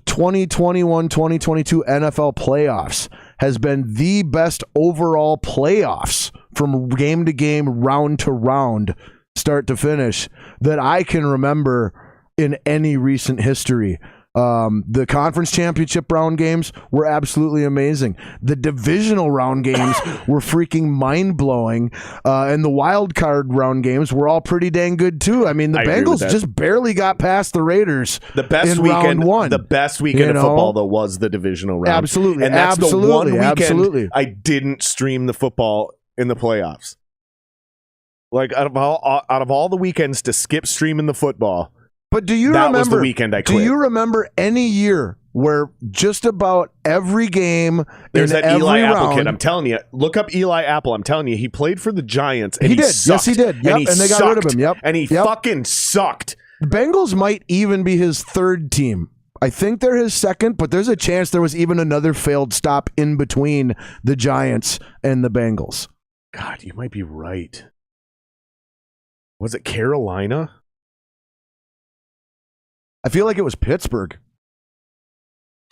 2021-2022 NFL playoffs has been the best overall playoffs from game to game, round to round, start to finish, that I can remember in any recent history. The conference championship round games were absolutely amazing. The divisional round games were freaking mind-blowing. And the wild card round games were all pretty dang good too. I mean, the Bengals just barely got past the Raiders in round one. The best weekend of football, though, was the divisional round. Absolutely. And that's the one weekend I didn't stream the football in the playoffs. Like, out of all the weekends to skip streaming the football, but do you remember? Was the weekend I quit. Do you remember any year where just about every game, there's that every Eli Apple round, kid? I'm telling you, look up Eli Apple. I'm telling you, he played for the Giants. And he did. Sucked, yes, he did. Yep. And they got rid of him. Yep. And he fucking sucked. The Bengals might even be his third team. I think they're his second, but there's a chance there was even another failed stop in between the Giants and the Bengals. God, you might be right. Was it Carolina? I feel like it was Pittsburgh.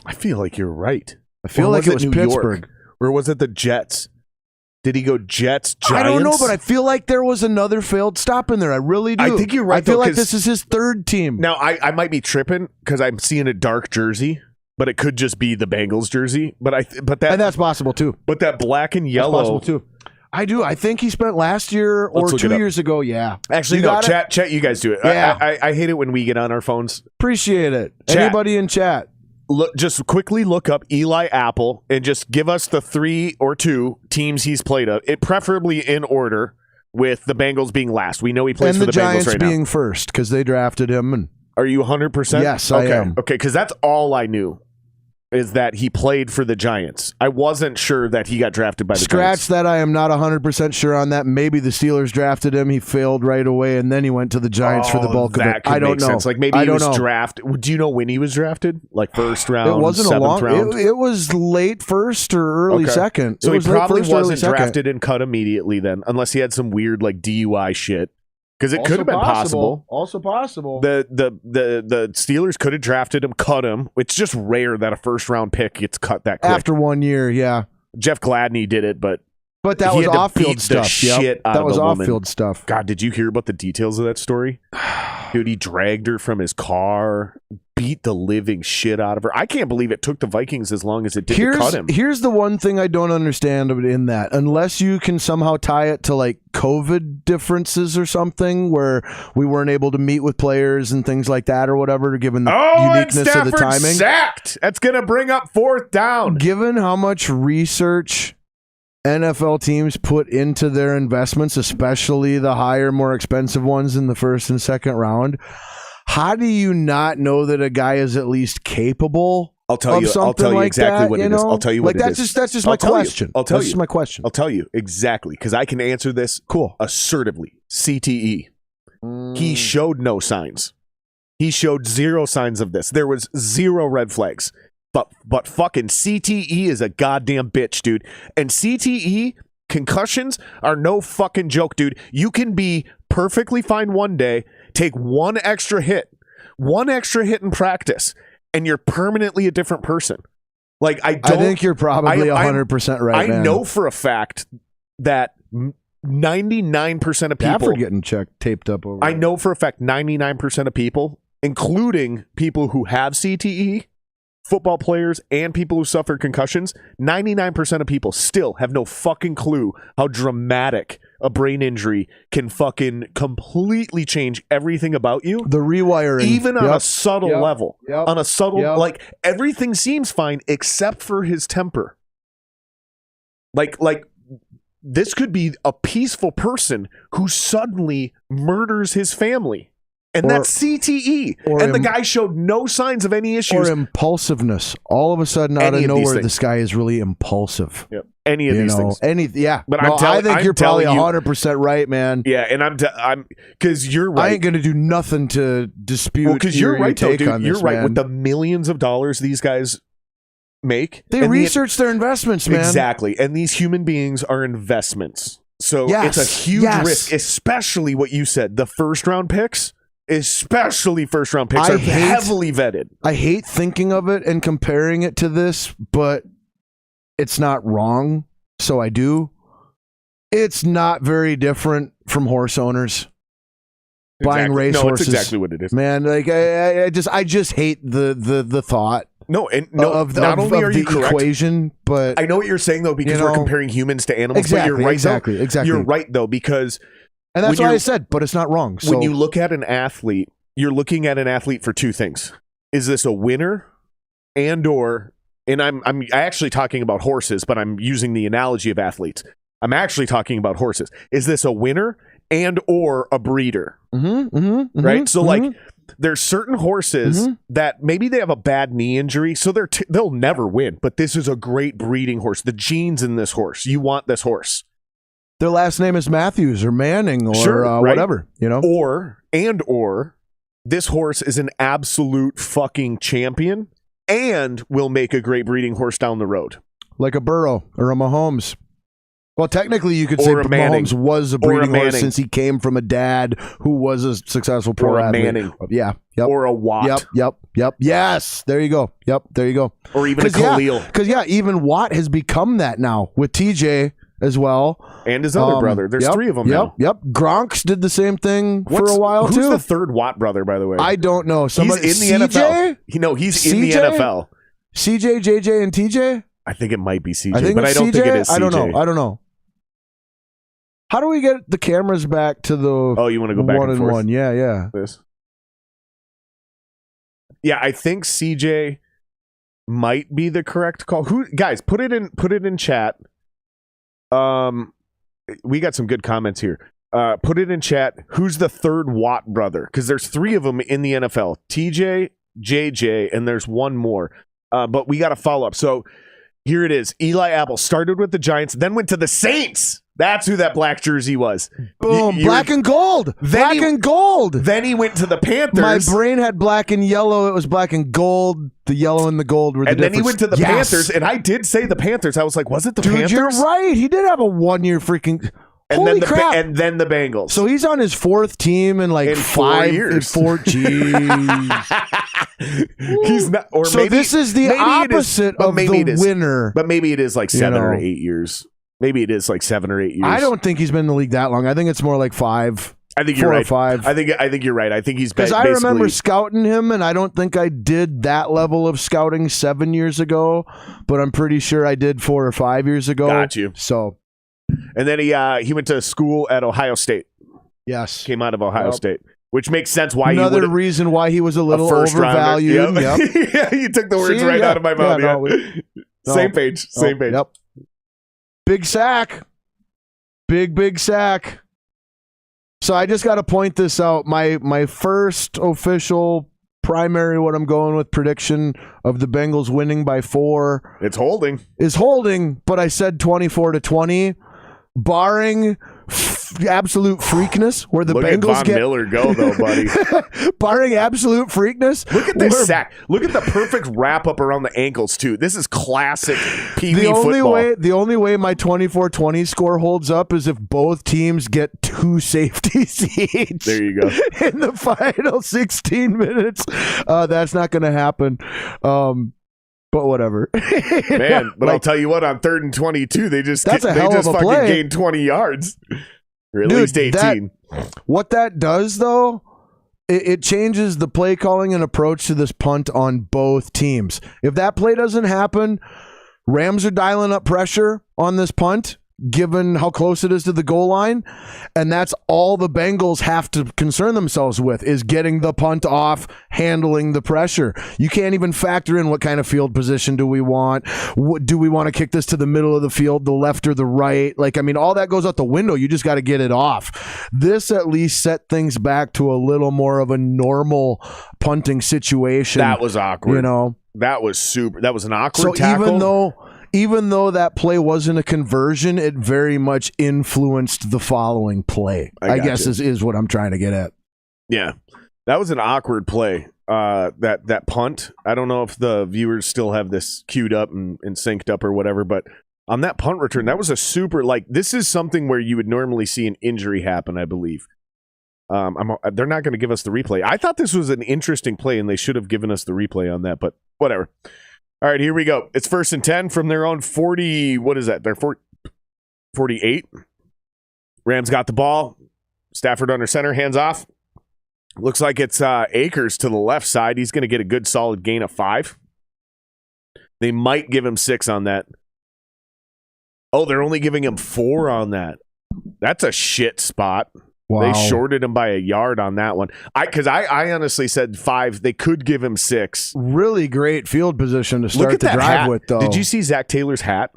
I feel like you're right. I feel like it was New Pittsburgh. York? Or was it the Jets? Did he go Jets, Giants? I don't know, but I feel like there was another failed stop in there. I really do. I think you're right. I feel like this is his third team. Now, I might be tripping because I'm seeing a dark jersey, but it could just be the Bengals jersey. And that's possible too. But that black and yellow, that's possible too. I do. I think he spent last year or 2 years ago. Yeah. Actually, no. Chat. You guys do it. Yeah. I hate it when we get on our phones. Appreciate it. Chat. Anybody in chat? Just quickly look up Eli Apple and just give us the 3 or 2 teams he's played of. It preferably in order, with the Bengals being last. We know he plays for the Bengals right now. And the Giants being first because they drafted him. And are you 100%? Yes, I am. Okay, because that's all I knew. Is that he played for the Giants. I wasn't sure that he got drafted by the Giants. Scratch that. I am not 100% sure on that. Maybe the Steelers drafted him. He failed right away, and then he went to the Giants for the bulk of it. I don't know. Sense. Like, maybe he was drafted. Do you know when he was drafted? Like, first round, it wasn't seventh round? It was late first or early second. So he probably wasn't drafted and cut immediately then, unless he had some weird like DUI shit. Because it could have been possible. Also possible. The Steelers could have drafted him, cut him. It's just rare that a first-round pick gets cut that quick. After 1 year, yeah. Jeff Gladney did it, but that was off-field stuff. That was off-field stuff. God, did you hear about the details of that story? Dude, he dragged her from his car, beat the living shit out of her. I can't believe it took the Vikings as long as it did to cut him. Here's the one thing I don't understand in that. Unless you can somehow tie it to like COVID differences or something where we weren't able to meet with players and things like that or whatever, given the uniqueness of the timing. Sacked. That's going to bring up 4th down. Given how much research NFL teams put into their investments, especially the higher, more expensive ones in the first and second round, how do you not know that a guy is at least capable? I'll tell you exactly what it is. I'll tell you what it is. That's just my question. That's my question. I'll tell you exactly because I can answer this assertively. CTE. He showed no signs. He showed 0 signs of this. There was 0 red flags. But fucking CTE is a goddamn bitch, dude. And CTE, concussions, are no fucking joke, dude. You can be perfectly fine one day, take one extra hit in practice, and you're permanently a different person. Like, I think you're probably 100% right, man. I know for a fact that 99% of people... After getting taped up over I know for a fact 99% of people, including people who have CTE, football players, and people who suffer concussions, 99% of people still have no fucking clue how dramatic a brain injury can fucking completely change everything about you. The rewiring. Even on a subtle level. On a subtle, like, everything seems fine except for his temper. Like, this could be a peaceful person who suddenly murders his family. And that's CTE. And the guy showed no signs of any issues. Or impulsiveness. All of a sudden, out of nowhere, this guy is really impulsive. Yep. Any of these things. But I think you're probably 100% right, man. Yeah, and I'm because you're right. I ain't gonna do nothing to dispute. Because you're right, though, dude. You're right. With the millions of dollars these guys make, they research their investments, man. Exactly, and these human beings are investments. So it's a huge risk, especially what you said. The first round picks. Especially first-round picks are heavily vetted. I hate thinking of it and comparing it to this, but it's not wrong, so I do. It's not very different from horse owners buying racehorses. It's exactly what it is, man. Like I just hate the thought. Not only are you correct, equation, but I know what you're saying though, because we're comparing humans to animals. Exactly, but you're right, exactly. You're right though, because. And that's why I said, but it's not wrong. So. When you look at an athlete, you're looking at an athlete for two things. Is this a winner and I'm actually talking about horses, but I'm using the analogy of athletes. I'm actually talking about horses. Is this a winner and or a breeder? Right? So like there's certain horses that maybe they have a bad knee injury, so they'll never win, but this is a great breeding horse. The genes in this horse, you want this horse. Their last name is Matthews or Manning or whatever, Or this horse is an absolute fucking champion and will make a great breeding horse down the road. Like a Burrow or a Mahomes. Well, technically you could say Mahomes was a breeding horse since he came from a dad who was a successful pro athlete. Manning. Yeah. Yep. Or a Watt. Yep. Yes. There you go. Yep. There you go. Or even a Khalil. Because, even Watt has become that now with TJ as well. And his other brother. There's three of them now. Yep. Gronks did the same thing for a while, who's too. Who's the third Watt brother, by the way? I don't know. He's in the NFL. He's in the NFL. CJ, JJ, and TJ? I think it might be CJ, but I don't think it is CJ. I don't know. How do we get the cameras back to the you want to go back and forth? 1-1? Yeah. This. Yeah, I think CJ might be the correct call. Guys, put it in chat. We got some good comments here. Put it in chat. Who's the third Watt brother? Because there's three of them in the NFL. TJ, JJ, and there's one more. But we got to follow up. So here it is. Eli Apple started with the Giants, then went to the Saints. That's who that black jersey was. Boom. Black and gold. And gold. Then he went to the Panthers. My brain had black and yellow. It was black and gold. The yellow and the gold were the difference. And then he went to the Panthers, and I did say the Panthers. I was like, was it the Panthers? Dude, you're right. He did have a 1-year freaking... Holy crap. And then the Bengals. So he's on his fourth team in like 5 years. 4 Jeez. He's not. Or so maybe, this is the opposite of the winner. But maybe it is like 7 or 8 years. Maybe it is like 7 or 8 years. I don't think he's been in the league that long. I think it's more like 5. I think you're right. 4 or 5. I think you're right. I think he's because I remember scouting him, and I don't think I did that level of scouting 7 years ago, but I'm pretty sure I did 4 or 5 years ago. Got you. So, and then he went to school at Ohio State. Yes, came out of Ohio State, which makes sense. Why another reason why he was a little overvalued. Yep. Yeah, you took the words right out of my mouth. Same page. Same page. Yep. Big sack. Big sack. So I just got to point this out. My first official primary, what I'm going with, prediction of the Bengals winning by 4. It's holding. Is holding, but I said 24-20, barring absolute freakness, where the Look Bengals at Von Miller go though, buddy. barring absolute freakness. Look at this sack. Look at the perfect wrap up around the ankles too. This is classic Pee Wee football. The only way my 24-20 score holds up is if both teams get 2 safeties each. There you go. In the final 16 minutes, that's not going to happen. But whatever. Man, but I'll tell you what, on 3rd and 22, they just fucking play. gained 20 yards. Or at least 18. What that does, though, it changes the play calling and approach to this punt on both teams. If that play doesn't happen, Rams are dialing up pressure on this punt, given how close it is to the goal line, and that's all the Bengals have to concern themselves with, is getting the punt off, handling the pressure. You can't even factor in what kind of field position do we want. Do we want to kick this to the middle of the field, the left or the right? All that goes out the window. You just got to get it off. This at least set things back to a little more of a normal punting situation. That was awkward. That was an awkward tackle. Even though that play wasn't a conversion, it very much influenced the following play, I guess is what I'm trying to get at. Yeah. That was an awkward play. That punt. I don't know if the viewers still have this queued up and synced up or whatever, but on that punt return, that was a super, this is something where you would normally see an injury happen, I believe. They're not going to give us the replay. I thought this was an interesting play, and they should have given us the replay on that, but whatever. All right, here we go. It's 1st and 10 from their own 40. What is that? They're 48. Rams got the ball. Stafford under center, hands off. Looks like it's Akers to the left side. He's going to get a good solid gain of 5. They might give him 6 on that. Oh, they're only giving him 4 on that. That's a shit spot. Wow. They shorted him by a yard on that one. Because I honestly said 5. They could give him 6. Really great field position to start the drive hat. with, though. Did you see Zach Taylor's hat?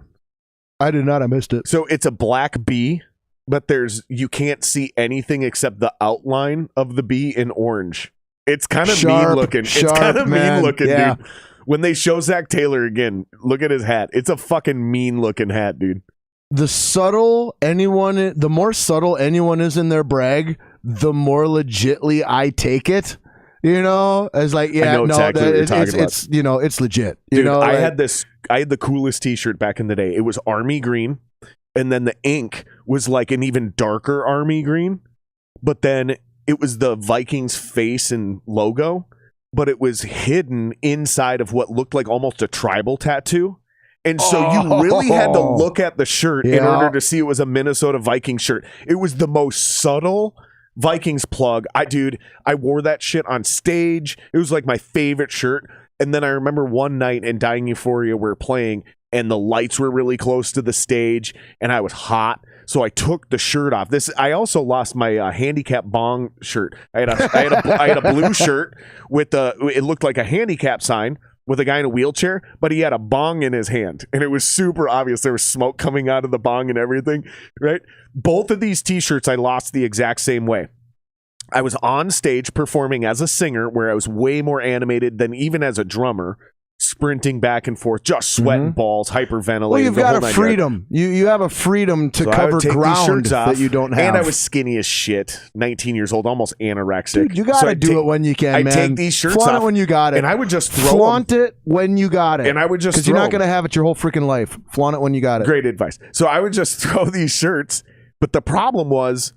I did not. I missed it. So it's a black bee, but you can't see anything except the outline of the bee in orange. It's kind of mean looking. It's kind of mean looking, dude. When they show Zach Taylor again, look at his hat. It's a fucking mean looking hat, dude. The more subtle anyone is in their brag, the more legitly I take it. As I know exactly what you're talking about. It's legit. Dude, I had the coolest t-shirt back in the day. It was army green, and then the ink was like an even darker army green, but then it was the Vikings face and logo, but it was hidden inside of what looked like almost a tribal tattoo. And so you really had to look at the shirt in order to see it was a Minnesota Vikings shirt. It was the most subtle Vikings plug. I wore that shit on stage. It was like my favorite shirt. And then I remember one night in Dying Euphoria, we were playing, and the lights were really close to the stage, and I was hot. So I took the shirt off. I also lost my handicap bong shirt. I had a blue shirt with it looked like a handicap sign with a guy in a wheelchair, but he had a bong in his hand, and it was super obvious. There was smoke coming out of the bong and everything, right? Both of these t-shirts I lost the exact same way. I was on stage performing as a singer, where I was way more animated than even as a drummer, sprinting back and forth, just sweating balls, hyperventilating. Well, you've got a freedom. You have a freedom to cover ground that you don't have. And I was skinny as shit, 19 years old, almost anorexic. Dude, you got to do it when you can, man. I take these shirts Flaunt off. it when you got it. And I would just Flaunt it when you got it. And I would just because you're not going to have it your whole freaking life. Flaunt it when you got it. Great advice. So I would just throw these shirts. But the problem was,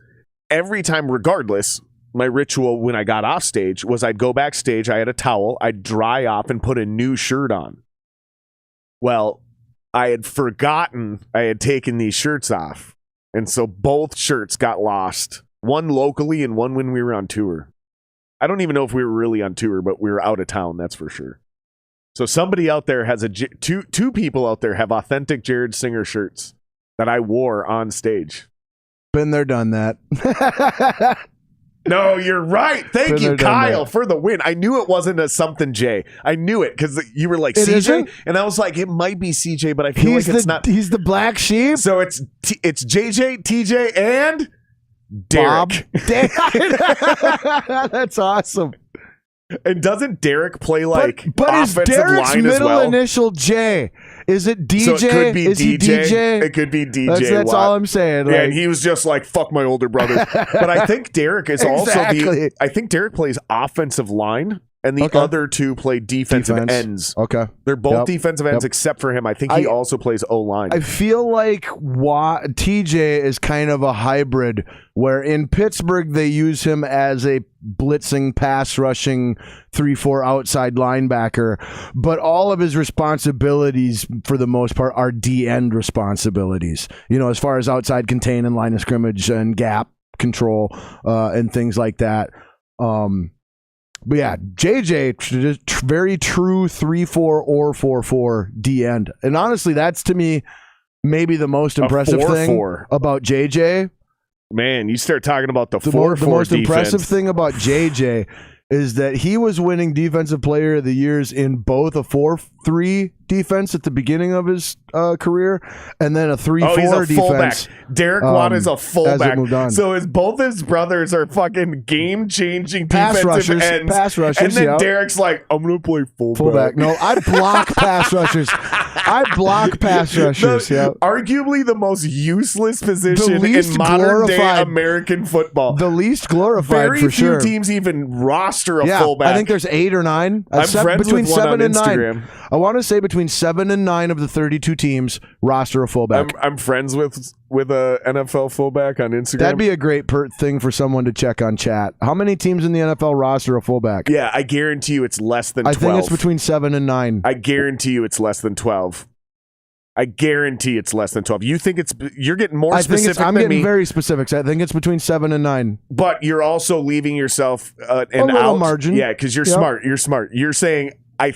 every time, regardless, my ritual when I got off stage was I'd go backstage, I had a towel, I'd dry off and put a new shirt on. Well, I had forgotten I had taken these shirts off. And so both shirts got lost. One locally and one when we were on tour. I don't even know if we were really on tour, but we were out of town, that's for sure. So somebody out there has two people out there have authentic Jared Singer shirts that I wore on stage. Been there, done that. No, you're right. Thank you, Kyle, for the win. I knew it wasn't a something J. I knew it because you were like, CJ? Isn't? And I was like, it might be CJ, but I feel like it's not. He's the black sheep. So it's JJ, TJ, and Derek. Bob. That's awesome. And doesn't Derek play like but is offensive Derek's line middle as well? Initial J? Is it DJ? So it could be Is DJ. he DJ? It could be DJ. That's all I'm saying. Yeah, and he was just like, fuck my older brother. But I think Derek is Exactly. I think Derek plays offensive line. And the other two play defensive ends. Okay. They're both defensive ends except for him. I think he also plays O-line. I feel like TJ is kind of a hybrid where in Pittsburgh they use him as a blitzing, pass rushing 3-4 outside linebacker, but all of his responsibilities for the most part are D-end responsibilities. As far as outside contain and line of scrimmage and gap control and things like that. But yeah, JJ, very true 3-4 or 4-4 D end. And honestly, that's to me maybe the most impressive thing about JJ. Man, you start talking about the 4-4 The most defense. impressive thing about JJ is that he was winning Defensive Player of the Years in both a 4-3 defense at the beginning of his career and then a 3-4 defense. Fullback. Derek Watt is a fullback. So both his brothers are fucking game-changing defensive ends. Pass rushers, and then Derek's like, I'm going to play fullback. No, I block pass rushers. Arguably the most useless position in modern-day American football. The least glorified, for sure. Very few teams even roster a fullback. I think there's 8 or 9. I'm friends with one on Instagram. 9. I want to say between 7 and 9 of the 32 teams roster a fullback. I'm friends with a NFL fullback on Instagram. That'd be a great thing for someone to check on chat. How many teams in the NFL roster a fullback? Yeah, I guarantee you it's less than 12. I think it's between 7 and 9. I guarantee you it's less than 12. I guarantee it's less than 12. You think you're getting more specific than me. I'm getting very specific. I think it's between 7 and 9. But you're also leaving yourself an little margin. Yeah, because you're smart. You're smart. You're saying I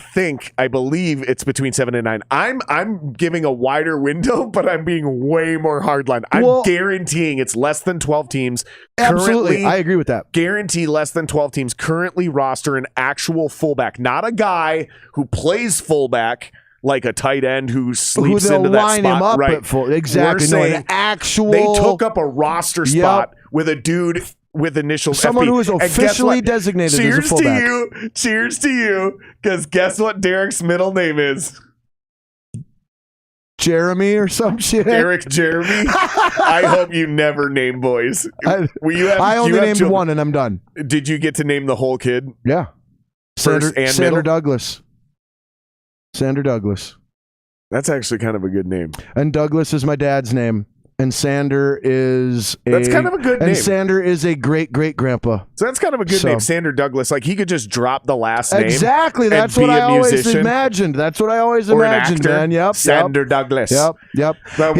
believe it's between 7 and 9. I'm giving a wider window, but I'm being way more hardline. I'm guaranteeing it's less than 12 teams. Absolutely, I agree with that. Guarantee less than 12 teams currently roster an actual fullback, not a guy who plays fullback like a tight end who sleeps into that spot. Him up right? Exactly. An actual. They took up a roster spot with a dude with initials. Someone FB. who is officially designated as a fullback. Cheers to you, because guess what Derek's middle name is? Jeremy or some shit. Derek Jeremy. I hope you never name boys. I only named one and I'm done. Did you get to name the whole kid? Yeah. Sander Douglas. Sander Douglas. That's actually kind of a good name. And Douglas is my dad's name. And Sander is that's kind of a good name. And Sander is a great-great-grandpa. So that's kind of a good name, Sander Douglas. Like, he could just drop the last name. Exactly. That's what I always imagined. That's what I always imagined, man. Yep. Sander Douglas. Yep. The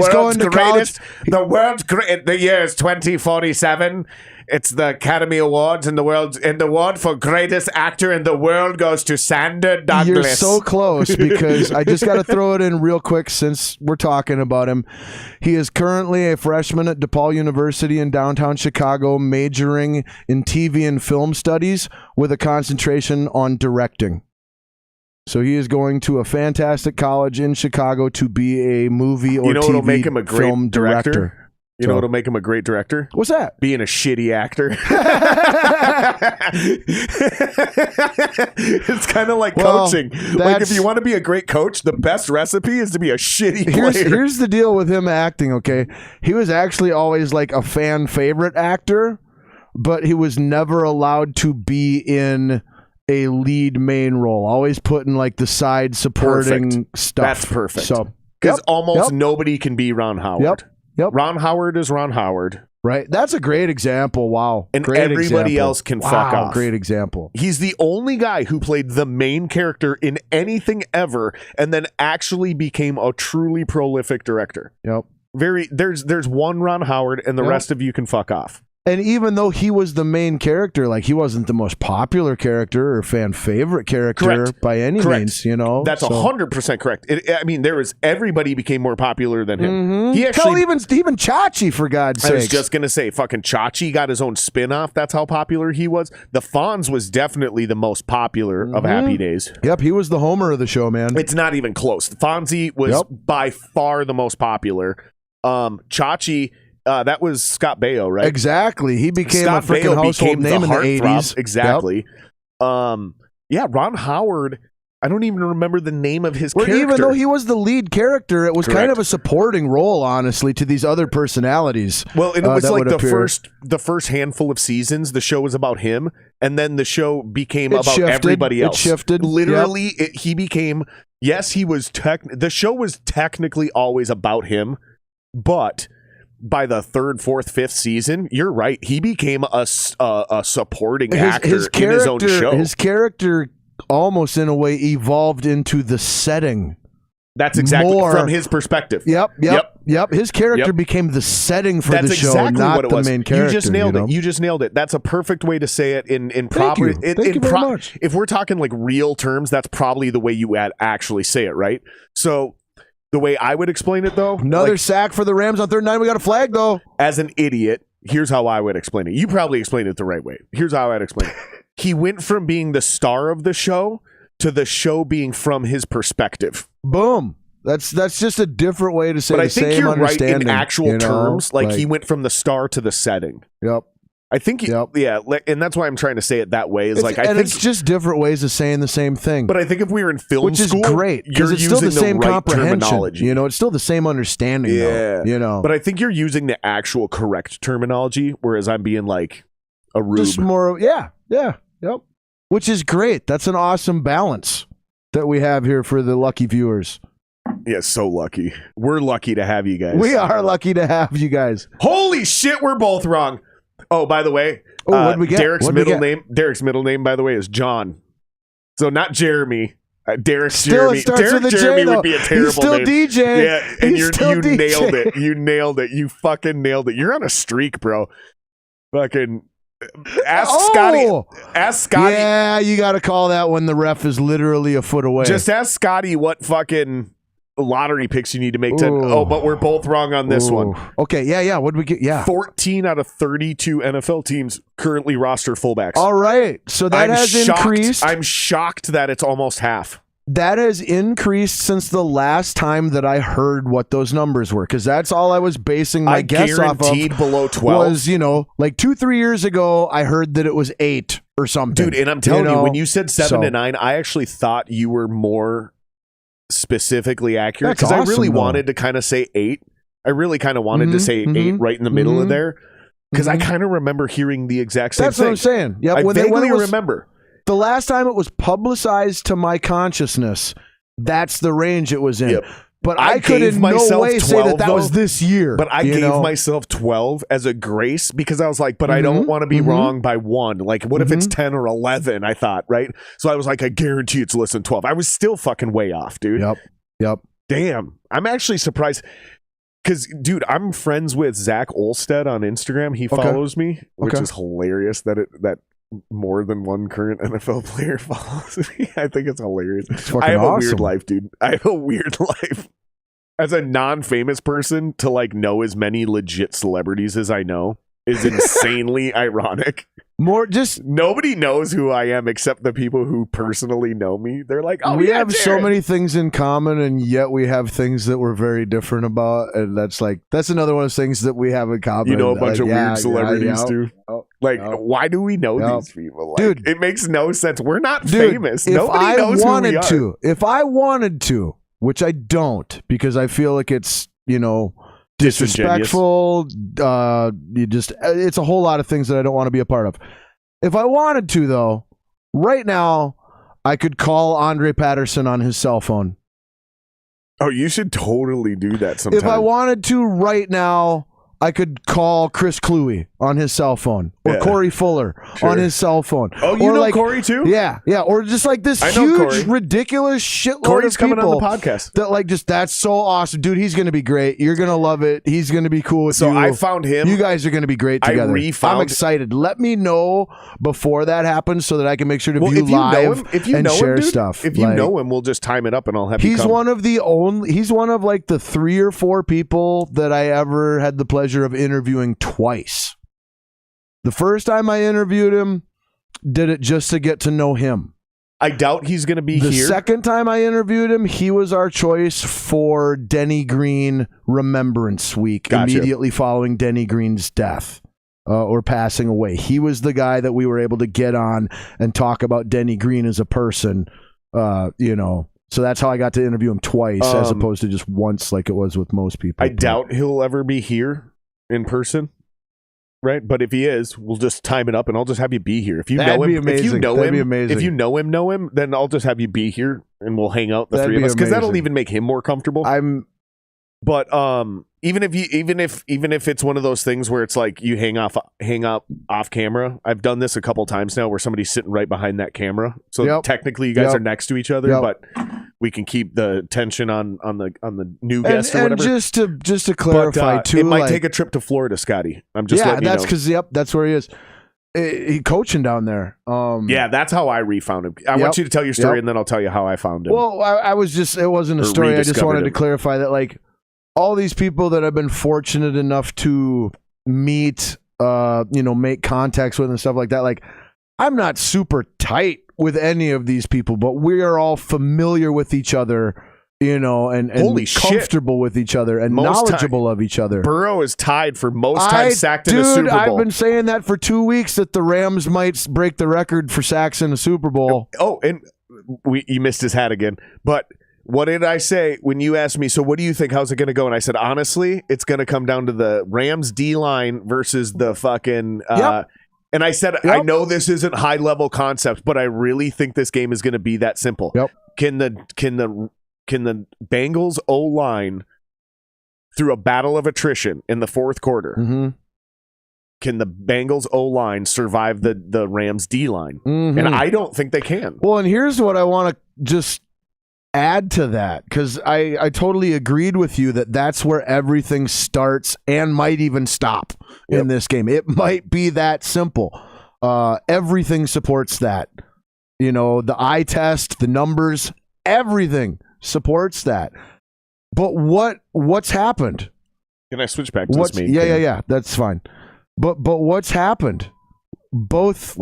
world's great. The year is 2047. It's the Academy Awards, and the award for greatest actor in the world goes to Sander Douglas. You're so close, because I just got to throw it in real quick since we're talking about him. He is currently a freshman at DePaul University in downtown Chicago, majoring in TV and film studies with a concentration on directing. So he is going to a fantastic college in Chicago to be a movie or what'll make him a great film director. You know what'll make him a great director? What's that? Being a shitty actor. It's kind of like coaching. Like, if you want to be a great coach, the best recipe is to be a shitty player. Here's the deal with him acting, okay? He was actually always like a fan favorite actor, but he was never allowed to be in a lead main role. Always put in like the side supporting stuff. That's perfect. So, because almost nobody can be Ron Howard. Yep. Ron Howard is Ron Howard. Right. That's a great example. Wow. And everybody else can fuck off. Great example. He's the only guy who played the main character in anything ever and then actually became a truly prolific director. Yep. There's one Ron Howard, and the rest of you can fuck off. And even though he was the main character, like, he wasn't the most popular character or fan favorite character by any means, you know. That's 100% correct. Everybody became more popular than him. Mm-hmm. He actually, even Chachi, for God's sake. I was just gonna say, fucking Chachi got his own spin-off. That's how popular he was. The Fonz was definitely the most popular of Happy Days. Yep, he was the Homer of the show, man. It's not even close. Fonzie was by far the most popular. Chachi. That was Scott Baio, right? Exactly. He became a freaking household name in the 80s. Exactly. Ron Howard I don't even remember the name of his character. Even though he was the lead character, it was kind of a supporting role, honestly, to these other personalities. Well, and it was like the first handful of seasons, the show was about him, and then the show became about everybody else. It shifted. Literally, he became. Yes, he was. The show was technically always about him, but by the third, fourth, fifth season, you're right. He became a supporting actor in his own show. His character almost in a way evolved into the setting. That's exactly from his perspective. Yep. His character became the setting for the show, exactly not what it the was. main character. You just nailed it. You just nailed it. That's a perfect way to say it in proper. Thank you very much. If we're talking like real terms, that's probably the way you actually say it, right? So the way I would explain it, though, another sack for the Rams on 3rd and 9. We got a flag, though. As an idiot, here's how I would explain it. You probably explained it the right way. Here's how I'd explain it. He went from being the star of the show to the show being from his perspective. Boom. That's just a different way to say but the I think same you're right in understanding, actual terms. Like he went from the star to the setting. Yep. I think, yeah, and that's why I'm trying to say it that way. It's just different ways of saying the same thing. But I think if we were in film which school, is great because it's still the same right comprehension. Terminology. It's still the same understanding. Yeah, though, But I think you're using the actual correct terminology, whereas I'm being like a rube. Just more, yep. Which is great. That's an awesome balance that we have here for the lucky viewers. Yeah, so lucky. We're lucky to have you guys. We are lucky to have you guys. Holy shit, we're both wrong. Oh, by the way, what'd we get? Derek's middle name, by the way, is John. So not Jeremy. Derek's Jeremy. Derek Jeremy would be a terrible He's still name. DJ. Yeah, and you nailed it. You nailed it. You fucking nailed it. You're on a streak, bro. Fucking ask Scotty. Yeah, you got to call that when the ref is literally a foot away. Just ask Scotty what fucking lottery picks you need to make but we're both wrong on this one. Okay, yeah. What did we get? Yeah. 14 out of 32 NFL teams currently roster fullbacks. All right. So that has increased. I'm shocked that it's almost half. That has increased since the last time that I heard what those numbers were, because that's all I was basing my guess off of. Below 12 was, like 2-3 years ago, I heard that it was 8 or something. Dude, and I'm telling you, when you said 7 to 9, I actually thought you were more specifically accurate, because I really wanted to kind of say 8. I really kind of wanted to say 8 right in the middle of there, because I kind of remember hearing the exact same thing. That's what I'm saying. Yep. I vaguely remember. The last time it was publicized to my consciousness, that's the range it was in. Yep. But I could in no way say that was this year. But I gave myself 12 as a grace, because I was like, but I don't want to be wrong by 1. Like, what if it's 10 or 11, I thought, right? So I was like, I guarantee it's less than 12. I was still fucking way off, dude. Yep. Damn. I'm actually surprised. Because, dude, I'm friends with Zach Olstead on Instagram. He follows me, which is hilarious that more than one current NFL player follows me. I think it's hilarious. I have a weird life, dude. I have a weird life. As a non-famous person, to like know as many legit celebrities as I know is insanely ironic. Nobody knows who I am except the people who personally know me. They're like, oh, we have so many things in common, and yet we have things that we're very different about. And that's another one of those things that we have in common. You know, a bunch of weird celebrities too. Why do we know these people? Like, dude, it makes no sense. We're not famous. Nobody knows who we are. If I wanted to, which I don't, because I feel like it's, disrespectful. It's a whole lot of things that I don't want to be a part of. If I wanted to, though, right now, I could call Andre Patterson on his cell phone. Oh, you should totally do that sometime. If I wanted to right now, I could call Chris Cluey on his cell phone, or Corey Fuller on his cell phone. Oh, you know Corey too? Yeah. Or just like this huge, ridiculous shitload Corey's of people coming on the podcast. That that's so awesome, dude. He's gonna be great. You're gonna love it. He's gonna be cool with you. So I found him. You guys are gonna be great together. I'm excited. Let me know before that happens so that I can make sure to view live and share stuff. If you know him, we'll just time it up and I'll have you come. He's one of like the 3 or 4 people that I ever had the pleasure of interviewing twice. The first time I interviewed him, did it just to get to know him. I doubt he's going to be here. The second time I interviewed him, he was our choice for Denny Green Remembrance Week, immediately following Denny Green's death or passing away. He was the guy that we were able to get on and talk about Denny Green as a person So that's how I got to interview him twice as opposed to just once like it was with most people. I doubt he'll ever be here in person. Right, but if he is, we'll just time it up, and I'll just have you be here. If you know him, if you know him, then I'll just have you be here, and we'll hang out the three of us because that'll even make him more comfortable. But even if it's one of those things where it's like you hang out off camera. I've done this a couple times now where somebody's sitting right behind that camera, so technically you guys are next to each other, but we can keep the tension on the new guest or whatever. And just to clarify too, it might take a trip to Florida, Scotty. I'm just letting you know. That's because that's where he is. He coaching down there. That's how I refound him. I want you to tell your story, and then I'll tell you how I found him. Well, it wasn't a story. I just wanted to clarify that, like, all these people that I've been fortunate enough to meet, make contacts with and stuff like that, like, I'm not super tight with any of these people, but we are all familiar with each other, and comfortable with each other and knowledgeable of each other. Burrow is tied for most times sacked in a Super Bowl. I've been saying that for 2 weeks, that the Rams might break the record for sacks in a Super Bowl. Oh, and you missed his hat again. But what did I say when you asked me, so what do you think? How's it going to go? And I said, honestly, it's going to come down to the Rams D-line versus the fucking and I said, I know this isn't high-level concepts, but I really think this game is going to be that simple. Yep. Can the Bengals O-line, through a battle of attrition in the fourth quarter, can the Bengals O-line survive the Rams D-line? And I don't think they can. Well, and here's what I want to just add to that, because I totally agreed with you that that's where everything starts and might even stop in this game. It might be that simple. Everything supports that. The eye test, the numbers, everything supports that. But what's happened? Can I switch back to this main thing? Yeah, that's fine. But what's happened? Both.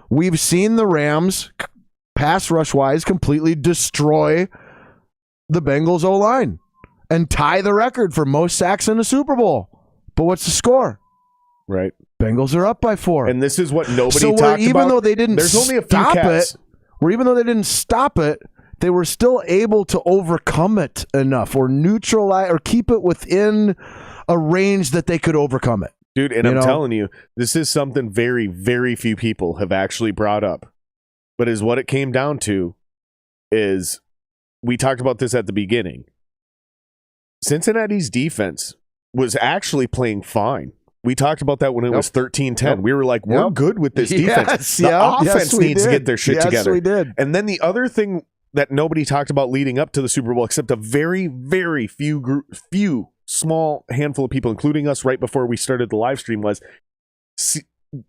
We've seen the Rams pass rush wise completely destroy the Bengals O-line and tie the record for most sacks in a Super Bowl. But what's the score? Right. Bengals are up by 4. And this is what nobody talked about. Even though they didn't There's only a few cats. Even though they didn't stop it, they were still able to overcome it enough or neutralize or keep it within a range that they could overcome it. Dude, and I'm telling you, this is something very, very few people have actually brought up. But is what it came down to is, we talked about this at the beginning. Cincinnati's defense was actually playing fine. We talked about that when it was 13-10. We were like, we're good with this defense. The offense needs to get their shit together. We did. And then the other thing that nobody talked about leading up to the Super Bowl, except a very, very few small handful of people, including us right before we started the live stream, was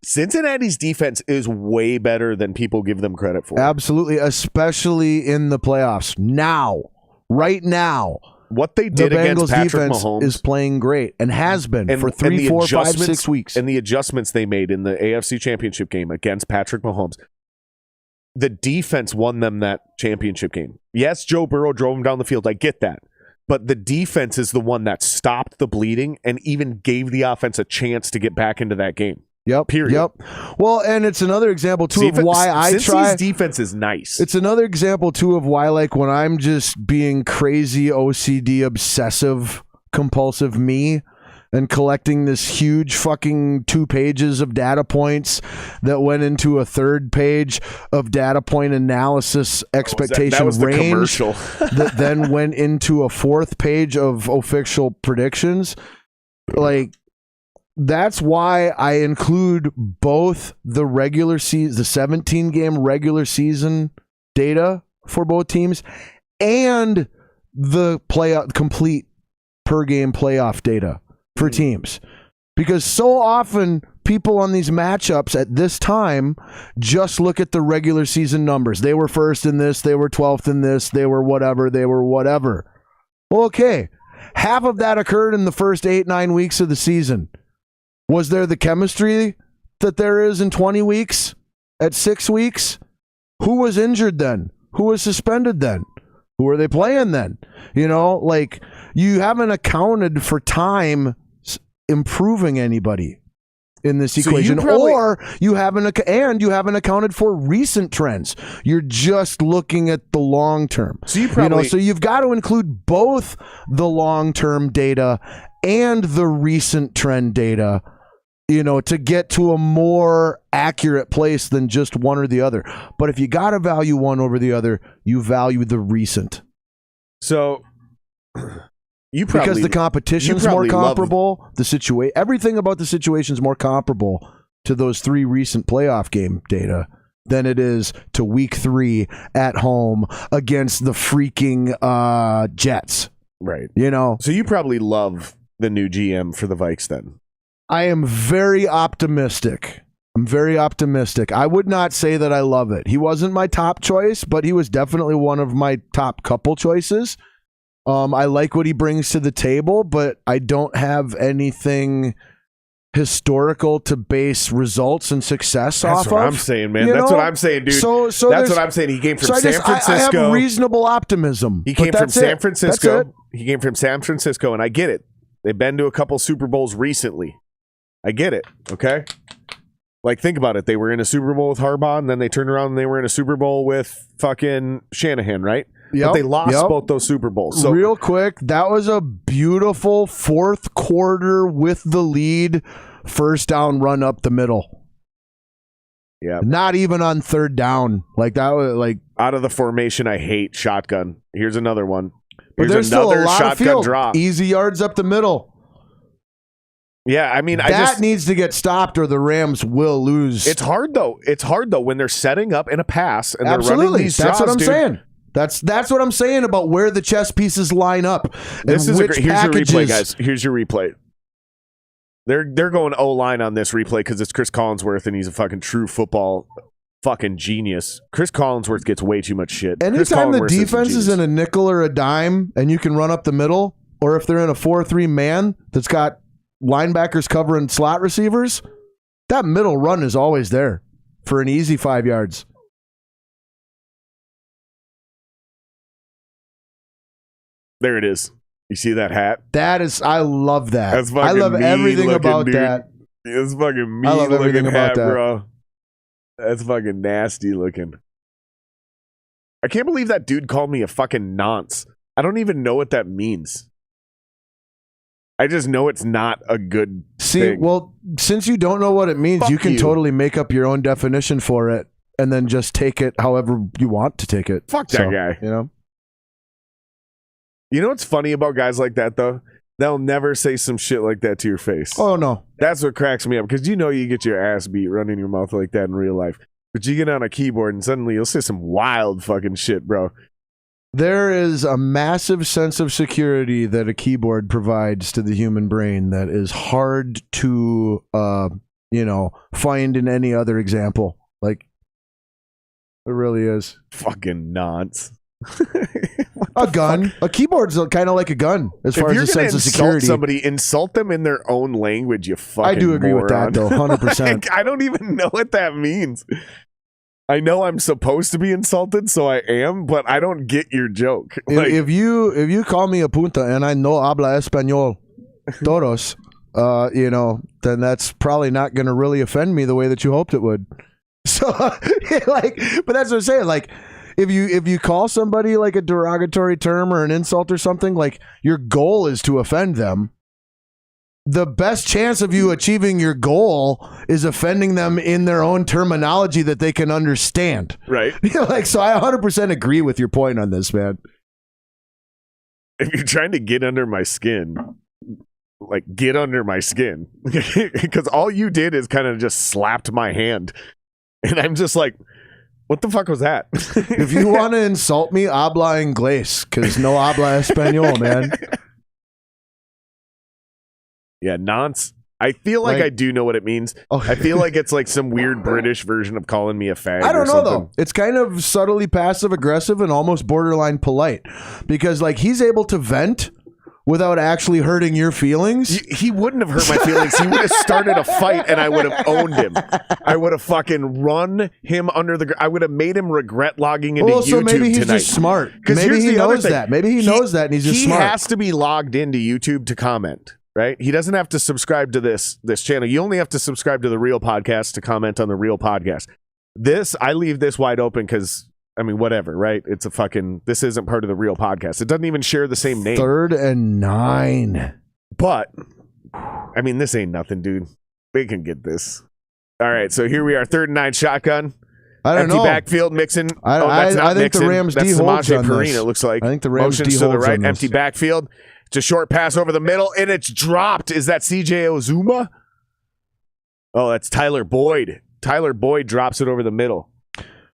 Cincinnati's defense is way better than people give them credit for. Absolutely, especially in the playoffs. Right now. What they did against Patrick Mahomes is playing great and has been for 3, 4, 5, 6 weeks. And the adjustments they made in the AFC Championship game against Patrick Mahomes, the defense won them that championship game. Yes, Joe Burrow drove them down the field. I get that. But the defense is the one that stopped the bleeding and even gave the offense a chance to get back into that game. Yep. Period. Yep. Well, and it's another example too of why Cincy's defense is nice. It's another example too of why, like, when I'm just being crazy OCD obsessive compulsive me and collecting this huge fucking 2 pages of data points that went into a 3rd page of data point analysis expectation that was range the commercial. that then went into a 4th page of official predictions. Like, that's why I include both the regular season, the 17-game regular season data for both teams, and the complete per game playoff data for teams. Because so often people on these matchups at this time just look at the regular season numbers. They were first in this, they were 12th in this, they were whatever. Well, okay. Half of that occurred in the first 8-9 weeks of the season. Was there the chemistry that there is in 20 weeks? At 6 weeks? Who was injured then? Who was suspended then? Who are they playing then? Like, you haven't accounted for time improving anybody. in this equation, or you haven't accounted for recent trends. You're just looking at the long term. So so you've got to include both the long term data and the recent trend data, to get to a more accurate place than just one or the other. But if you got to value one over the other, you value the recent. So because the competition's more comparable, everything about the situation's more comparable to those 3 recent playoff game data than it is to week 3 at home against the freaking Jets. Right. So you probably love the new GM for the Vikes then. I am very optimistic. I would not say that I love it. He wasn't my top choice, but he was definitely one of my top couple choices. I like what he brings to the table, but I don't have anything historical to base results and success off of. That's what I'm saying, man. That's what I'm saying, dude. So that's what I'm saying. He came from San Francisco. I have reasonable optimism. He came from San Francisco. He came from San Francisco, and I get it. They've been to a couple Super Bowls recently. I get it, okay? Like, think about it. They were in a Super Bowl with Harbaugh, and then they turned around and they were in a Super Bowl with fucking Shanahan, right? But they lost both those Super Bowls. So real quick, that was a beautiful fourth quarter with the lead, first down run up the middle. Yeah. Not even on third down. Like, that was like... Out of the formation, I hate shotgun. Here's another one. But there's still a lot of field. Drop. Easy yards up the middle. Yeah, I mean, that needs to get stopped, or the Rams will lose. It's hard though when they're setting up in a pass and they're running these draws. That's what I'm saying. That's what I'm saying about where the chess pieces line up. This is here's your replay, guys. Here's your replay. They're going O-line on this replay because it's Chris Collinsworth and he's a fucking true football fucking genius. Chris Collinsworth gets way too much shit. Anytime the defense is in a nickel or a dime and you can run up the middle, or if they're in a 4-3 man that's got linebackers covering slot receivers, that middle run is always there for an easy 5 yards. There it is. You see that hat? I love that. I love everything about that. It's fucking mean. I love everything about that, bro. That's fucking nasty looking. I can't believe that dude called me a fucking nonce. I don't even know what that means. I just know it's not a good thing. Well, since you don't know what it means, you can totally make up your own definition for it and then just take it however you want to take it. Fuck that guy. You know what's funny about guys like that, though? They'll never say some shit like that to your face. Oh, no. That's what cracks me up, because you get your ass beat running your mouth like that in real life. But you get on a keyboard and suddenly you'll say some wild fucking shit, bro. There is a massive sense of security that a keyboard provides to the human brain that is hard to, find in any other example. Like, it really is. Fucking nonce. A gun. A keyboard's kind of like a gun as far as a sense of security. Insult them in their own language, you fucking I do agree moron. with that, though, 100%. I don't even know what that means. I know I'm supposed to be insulted, so I am, but I don't get your joke. Like, if you call me a punta and I no habla español todos, then that's probably not going to really offend me the way that you hoped it would. So, but that's what I'm saying. Like, if you call somebody like a derogatory term or an insult or something, like your goal is to offend them, the best chance of you achieving your goal is offending them in their own terminology that they can understand. Right. So I 100% agree with your point on this, man. If you're trying to get under my skin, get under my skin. Because all you did is kind of just slapped my hand. And I'm just like, what the fuck was that? If you want to insult me, habla inglés, because no habla español, man. Yeah, nonce. I feel like I do know what it means. Oh. I feel like it's like some weird British version of calling me a fag. I don't know, though. It's kind of subtly passive-aggressive and almost borderline polite. Because, he's able to vent without actually hurting your feelings. He wouldn't have hurt my feelings. He would have started a fight and I would have owned him. I would have fucking run him under the... I would have made him regret logging into YouTube so maybe he's tonight. Just smart. Maybe he knows that. Maybe he knows that and he's just smart. He has to be logged into YouTube to comment. right? He doesn't have to subscribe to this channel. You only have to subscribe to the Real Podcast to comment on the Real Podcast. I leave this wide open because, I mean, whatever, right? It's this isn't part of the Real Podcast. It doesn't even share the same name. 3rd and 9. But, I mean, this ain't nothing, dude. They can get this. All right, so here we are, 3rd and 9 shotgun. I don't know. Empty backfield, Mixon. That's not think Mixon. The Rams That's D holds on Perine, this. it looks like. I think the Rams Motions D to the holds right, on empty this. backfield. It's a short pass over the middle, and it's dropped. Is that CJ Ozuma? Oh, that's Tyler Boyd. Tyler Boyd drops it over the middle.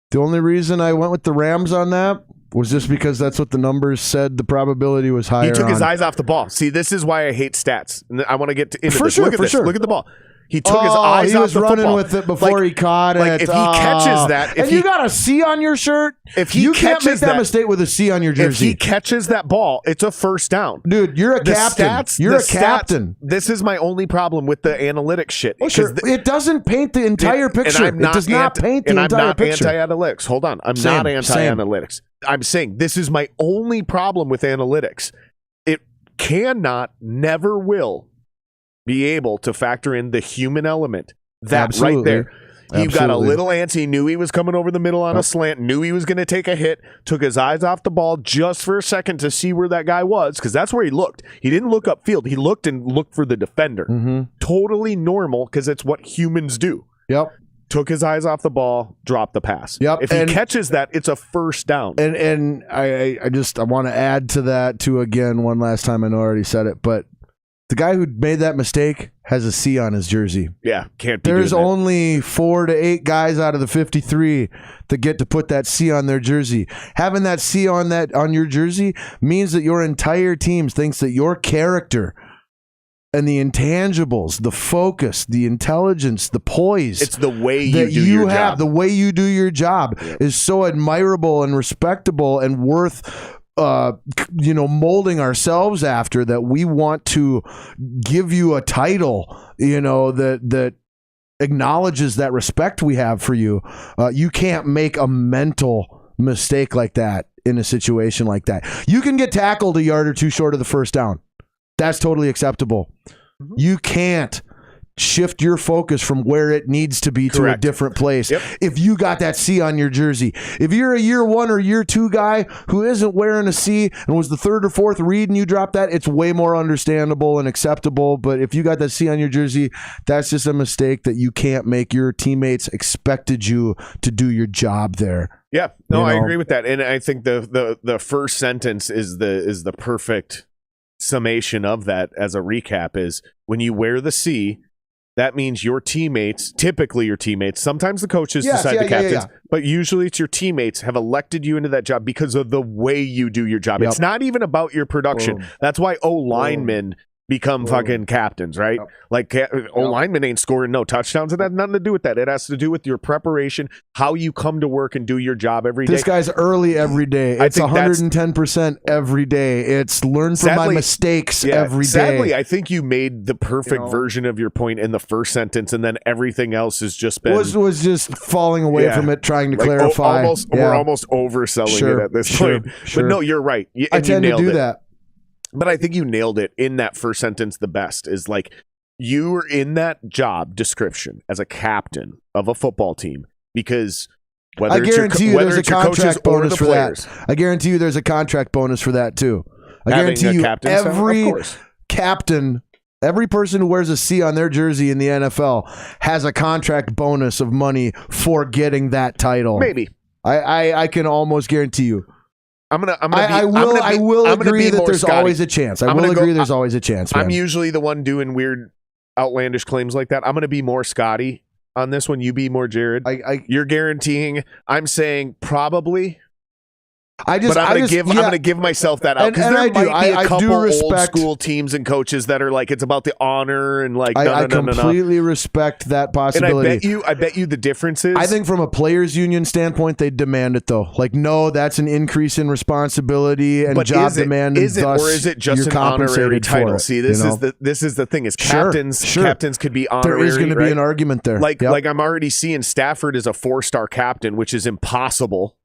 The only reason I went with the Rams on that was just because that's what the numbers said the probability was higher. He took his on. eyes off the ball. See, this is why I hate stats. And I want to get into for this. Sure, Look at for this. sure. Look at the ball. He took his eyes off the football. He was running with it before he caught it. Like if he catches that, you got a C on your shirt. If he you can't make catches that mistake with a C on your jersey. If he catches that ball, it's a first down. Dude, you're a captain. You're a captain. This is my only problem with the analytics shit. Oh, sure. It doesn't paint the entire picture. It does not paint the entire picture. And I'm not anti-analytics. Hold on. I'm not anti-analytics. I'm saying this is my only problem with analytics. It never will be able to factor in the human element. That Absolutely. Right there. He Absolutely. got a little antsy, knew he was coming over the middle on a slant, knew he was going to take a hit, took his eyes off the ball just for a second to see where that guy was, because that's where he looked. He didn't look upfield. He looked for the defender. Mm-hmm. Totally normal, because it's what humans do. Yep. Took his eyes off the ball, dropped the pass. Yep. If he catches that, it's a first down. And I want to add to that, too, again, one last time. I know I already said it, but the guy who made that mistake has a C on his jersey. Yeah, can't be. There's only 4 to 8 guys out of the 53 that get to put that C on their jersey. Having that C on your jersey means that your entire team thinks that your character and the intangibles, the focus, the intelligence, the poise, it's the way you do your job. The way you do your job is so admirable and respectable and worth molding ourselves after, that we want to give you a title, that acknowledges that respect we have for you. You can't make a mental mistake like that in a situation like that. You can get tackled a yard or two short of the first down. That's totally acceptable. Mm-hmm. You can't shift your focus from where it needs to be to a different place. Yep. If you got that C on your jersey, if you're a year 1 or year 2 guy who isn't wearing a C and was the 3rd or 4th read and you drop that, it's way more understandable and acceptable. But if you got that C on your jersey, that's just a mistake that you can't make. Your teammates expected you to do your job there. Yeah, no, I agree with that. And I think the first sentence is the perfect summation of that as a recap. Is when you wear the C, that means typically your teammates, sometimes the coaches decide the captains, but usually it's your teammates have elected you into that job because of the way you do your job. Yep. It's not even about your production. That's why O-linemen become fucking captains, right? Yep. Like O-linemen ain't scoring no touchdowns. It has nothing to do with that. It has to do with your preparation, how you come to work and do your job every day. This guy's early every day. It's 110% every day. It's learn from my mistakes every day. Sadly, I think you made the perfect version of your point in the first sentence, and then everything else has just been was just falling away from it, trying to clarify. We're almost overselling it at this point. But no, you're right. I tend to do that. But I think you nailed it in that first sentence the best. Is like, you are in that job description as a captain of a football team because I guarantee you there's a contract bonus for that. I guarantee you there's a contract bonus for that too. I guarantee you every captain, every person who wears a C on their jersey in the NFL has a contract bonus of money for getting that title. Maybe. I can almost guarantee you. I will agree that there's always a chance. I will agree there's always a chance. I'm usually the one doing weird, outlandish claims like that. I'm going to be more Scotty on this one. You be more Jared. You're guaranteeing. I'm saying probably. I'm going to give myself that out because there might be a couple old school teams and coaches that are like, it's about the honor and like. I completely respect that possibility. And I bet you the difference is. I think from a players' union standpoint, they demand it though. Like, no, that's an increase in responsibility and job demand. Is it, or is it just an honorary title? See, this is the thing. Is captains could be honorary. There is going to be an argument there. Like I'm already seeing Stafford as a 4-star captain, which is impossible.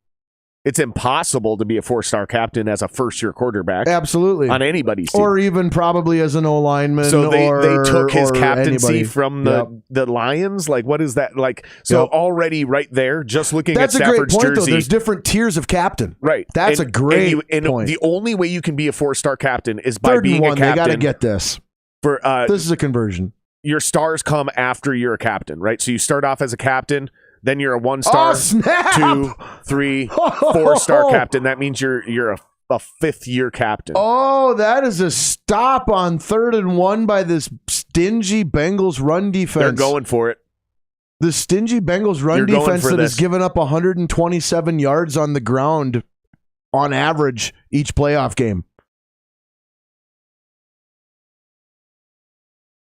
It's impossible to be a 4-star captain as a first-year quarterback. Absolutely. On anybody's team. Or even probably as an O-lineman. So they took his captaincy anybody. from the Lions? Like, what is that? Like, so already right there, just looking at Stafford's jersey. That's a great point, jersey. though. There's different tiers of captain. Right. That's a great point. The only way you can be a 4-star captain is by being a captain. They got to get this. This is a conversion. Your stars come after you're a captain, right? So you start off as a captain. Then you're a 1-star, 2, 3, 4-star captain. That means you're a 5th-year captain. Oh, that is a stop on 3rd and 1 by this stingy Bengals run defense. They're going for it. The stingy Bengals run defense that has given up 127 yards on the ground on average each playoff game.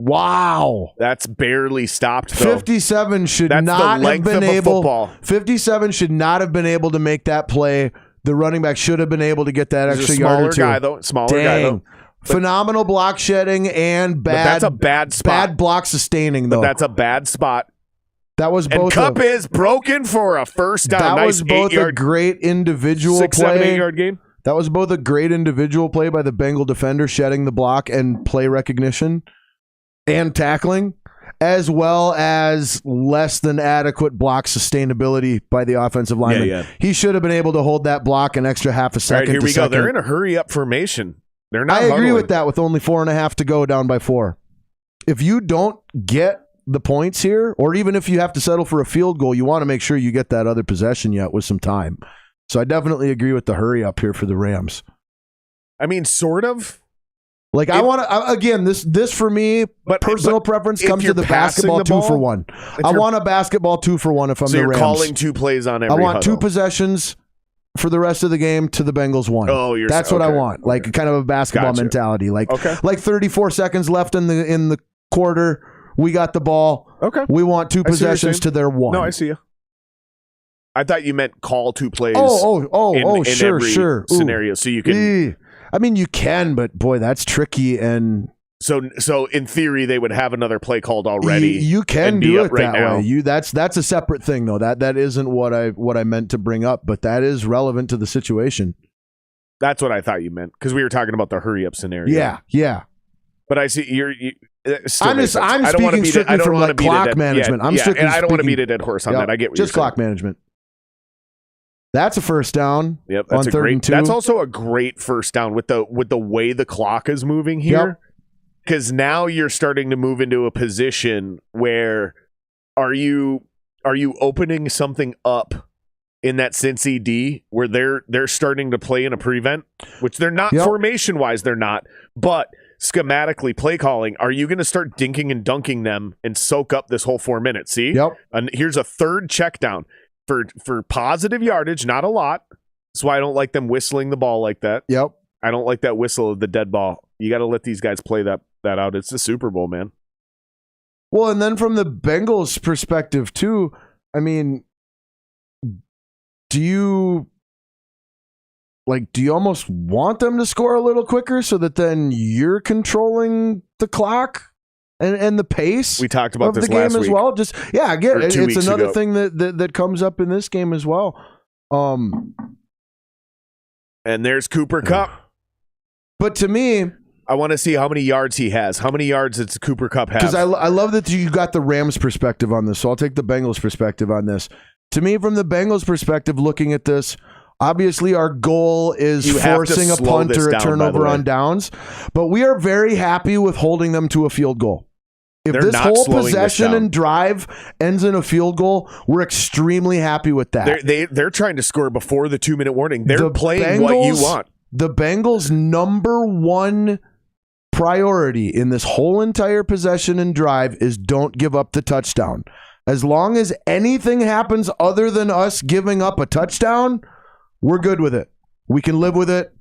Wow. That's barely stopped, though. 57 should not have been able 57 should not have been able to make that play. The running back should have been able to get that extra yard or two. Smaller guy, though. Phenomenal block shedding and bad. That's a bad spot. Bad block sustaining, though. But that's a bad spot. That was both. And Cup is broken for a first down. That nice was both a great individual 6, play. 7, 8 yard game. That was both a great individual play by the Bengal defender shedding the block and play recognition and tackling, as well as less than adequate block sustainability by the offensive lineman. Yeah. He should have been able to hold that block an extra half a second. All right, here we go. Second. They're in a hurry-up formation. They're not. I agree with that. With only 4.5 to go, down by 4. If you don't get the points here, or even if you have to settle for a field goal, you want to make sure you get that other possession yet with some time. So I definitely agree with the hurry up here for the Rams. I mean, sort of. Like, I want to, again, this for me, personal preference comes to the basketball 2-for-1. I want a basketball 2-for-1 if I'm the Rams. So you're calling 2 plays on every I want huddle. 2 possessions for the rest of the game to the Bengals 1. Oh, that's what I want. Like, kind of a basketball mentality. Like 34 seconds left in the quarter. We got the ball. Okay. We want 2 possessions to their 1. No, I see you. I thought you meant call 2 plays. In sure. Scenario, so you can. I mean, you can, but boy, that's tricky. And so in theory, they would have another play called already. You can do it that way. That's a separate thing, though. That isn't what I meant to bring up, but that is relevant to the situation. That's what I thought you meant, because we were talking about the hurry up scenario. Yeah. But I see I'm speaking strictly from like clock management. I don't want to beat a dead horse on that. I get what just you're clock management. That's a first down. Yep, that's on 3rd and 2. That's also a great first down with the way the clock is moving here. Because now you're starting to move into a position where are you opening something up in that Cincy D where they're starting to play in a prevent, which they're not formation wise, they're not, but schematically play calling. Are you going to start dinking and dunking them and soak up this whole 4 minutes? See? Yep. And here's a 3rd check down. For positive yardage, not a lot. That's why I don't like them whistling the ball like that. Yep. I don't like that whistle of the dead ball. You got to let these guys play that out. It's the Super Bowl, man. Well, and then from the Bengals' perspective, too, I mean, do you almost want them to score a little quicker so that then you're controlling the clock? And the pace we talked about of this the game last as week. well. Just I get it. It's another ago. thing that comes up in this game as well. And there's Cooper Kupp. But to me, I want to see how many yards he has. How many yards does Cooper Kupp have? Because I love that you got the Rams perspective on this. So I'll take the Bengals perspective on this. To me, from the Bengals perspective, looking at this, obviously our goal is forcing a punt or a turnover on downs. But we are very happy with holding them to a field goal. If this whole possession and drive ends in a field goal, we're extremely happy with that. They're trying to score before the 2-minute warning. They're playing what you want. The Bengals' number 1 priority in this whole entire possession and drive is don't give up the touchdown. As long as anything happens other than us giving up a touchdown, we're good with it. We can live with it.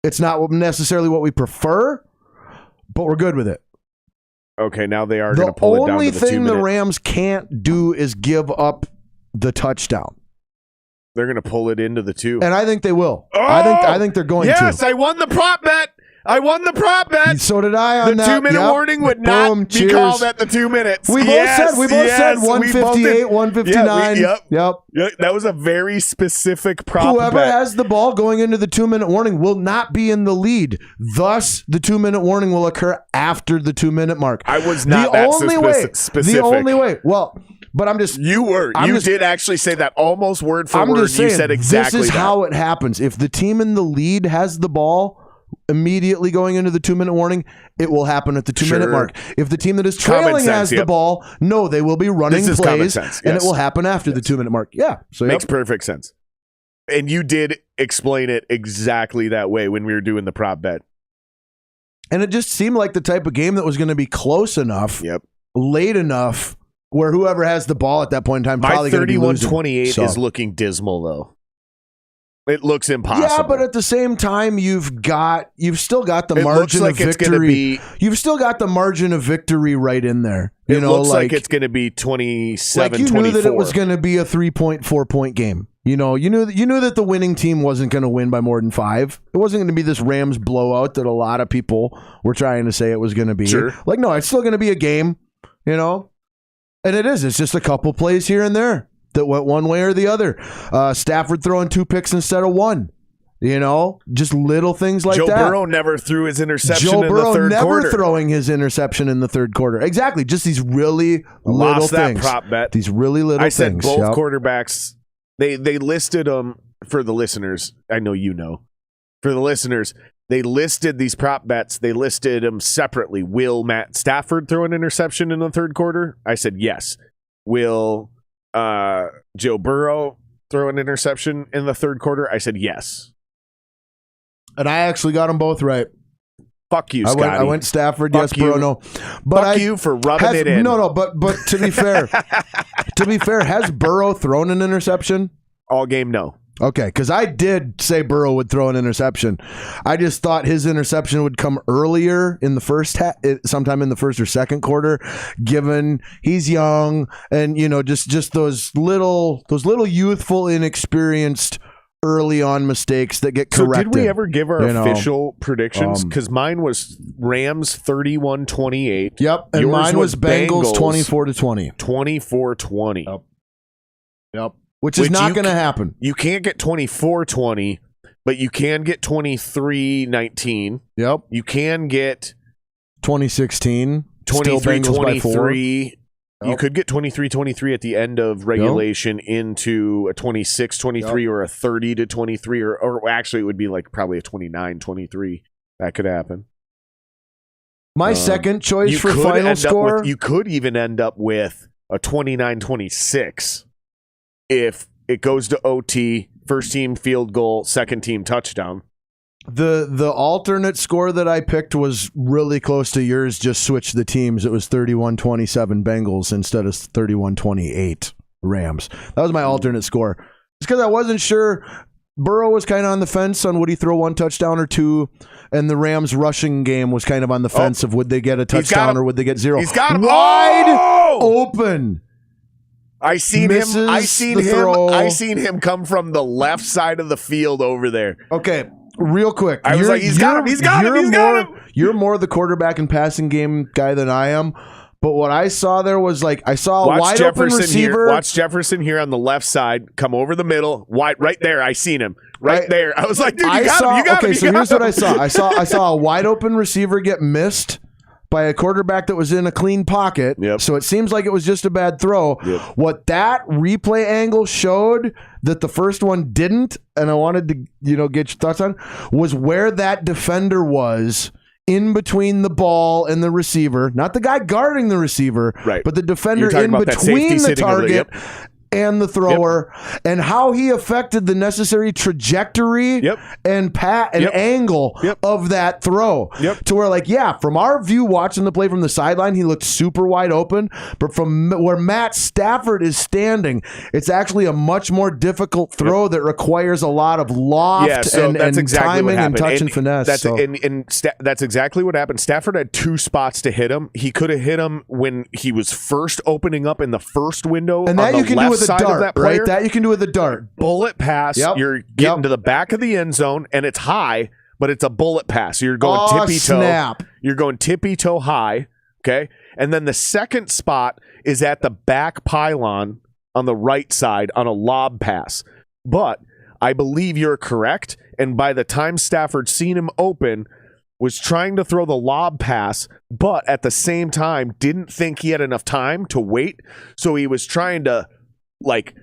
It's not necessarily what we prefer, but we're good with it. Okay, now they are going to pull it down to the 2 minute. The only thing the Rams can't do is give up the touchdown. They're going to pull it into the 2. And I think they will. Oh, I think they're going to. Yes, I won the prop bet. I won the prop bet. So did I on the that. 2-minute warning would not be called at the 2 minutes. We both said 158, 159. Yep. That was a very specific prop Whoever bet. has the ball going into the 2-minute warning will not be in the lead. Thus, the 2-minute warning will occur after the 2-minute mark. I was not specific. The only way. Well, but I'm just... You were. You did actually say that almost word for word. Just saying, you said exactly this is that. how it happens. If the team in the lead has the ball immediately going into the 2-minute warning, it will happen at the 2-minute mark. If the team that is trailing has the ball, no, they will be running plays, and it will happen after the 2-minute mark. Yeah. So makes perfect sense. And you did explain it exactly that way when we were doing the prop bet. And it just seemed like the type of game that was going to be close enough, late enough, where whoever has the ball at that point in time probably going to be losing. 31-28 is looking dismal, though. It looks impossible. Yeah, but at the same time, you've still got the margin of victory. You've still got the margin of victory right in there. It looks like it's going to be 27-24. Like you knew that it was going to be a 3.4-point game. You knew that the winning team wasn't going to win by more than 5. It wasn't going to be this Rams blowout that a lot of people were trying to say it was going to be. Sure. Like, no, it's still going to be a game. And it is. It's just a couple plays here and there that went one way or the other. Stafford throwing 2 picks instead of 1. Just little things like that. Joe Burrow never threw his interception in the third quarter. Joe Burrow never throwing his interception in the third quarter. Exactly. Just these really little things. Lost that prop bet. These really little things. I said both quarterbacks, they listed them for the listeners. I know you know. For the listeners, they listed these prop bets. They listed them separately. Will Matt Stafford throw an interception in the third quarter? I said yes. Will Joe Burrow throw an interception in the third quarter? I said yes. And I actually got them both right. Fuck you, Scotty. I went Stafford, yes, Burrow, no. But Fuck you for rubbing it in. No, but to be fair, has Burrow thrown an interception? All game, no. Okay, because I did say Burrow would throw an interception. I just thought his interception would come earlier in the first sometime in the first or second quarter, given he's young and just those little youthful, inexperienced early on mistakes that get corrected. So did we ever give our official predictions? Because mine was Rams 31-28. Yep, and yours mine was Bengals 24-20. 24-20. Yep. Which is not going to happen. You can't get 24-20, but you can get 23-19. Yep. You can get 2016. 23-23. Yep. You could get 23-23 at the end of regulation into a 26-23 or a 30-23, or actually it would be like probably a 29-23. That could happen. My second choice for final score. You could even end up with a 29-26. If it goes to OT, first team field goal, second team touchdown. The alternate score that I picked was really close to yours, just switched the teams. It was 31-27 Bengals instead of 31-28 Rams. That was my alternate score. It's because I wasn't sure. Burrow was kind of on the fence on would he throw 1 touchdown or 2, and the Rams rushing game was kind of on the fence of would they get a touchdown or would they get 0. He's got him wide open. I seen him come from the left side of the field over there. Okay, real quick. I was like, he's got him. You're more the quarterback and passing game guy than I am. But what I saw there was I saw a wide open receiver. Watch Jefferson here on the left side come over the middle. Right there. I seen him right there. I was like, dude, you got him. Okay, so here's what I saw. I saw a wide open receiver get missed by a quarterback that was in a clean pocket. Yep. So it seems like it was just a bad throw. Yep. What that replay angle showed that the first one didn't, and I wanted to get your thoughts on, was where that defender was in between the ball and the receiver. Not the guy guarding the receiver, right, but the defender in between the target and the thrower, and how he affected the necessary trajectory and angle of that throw to where, from our view watching the play from the sideline, he looked super wide open, but from where Matt Stafford is standing, it's actually a much more difficult throw that requires a lot of loft and timing and touch and finesse. That's exactly what happened. Stafford had 2 spots to hit him. He could have hit him when he was first opening up in the first window, and that you can do with a dart, right? That you can do with a dart. Bullet pass. You're getting to the back of the end zone, and it's high, but it's a bullet pass. You're going tippy-toe. Snap. You're going tippy-toe high, okay? And then the second spot is at the back pylon on the right side on a lob pass. But I believe you're correct, and by the time Stafford seen him open, was trying to throw the lob pass, but at the same time didn't think he had enough time to wait, so he was trying to, like,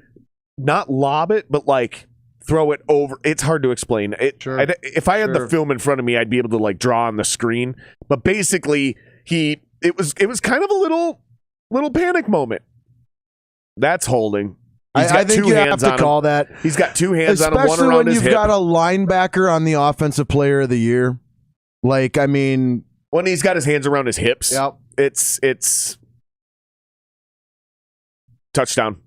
not lob it, but, like, throw it over. It's hard to explain. If I had the film in front of me, I'd be able to, like, draw on the screen. But basically, it was kind of a little panic moment. That's holding. I think you have to call that. He's got two hands on him, one around his hip. Especially when you've got a linebacker on the Offensive Player of the Year. Like, I mean, when he's got his hands around his hips, yep. It's touchdown.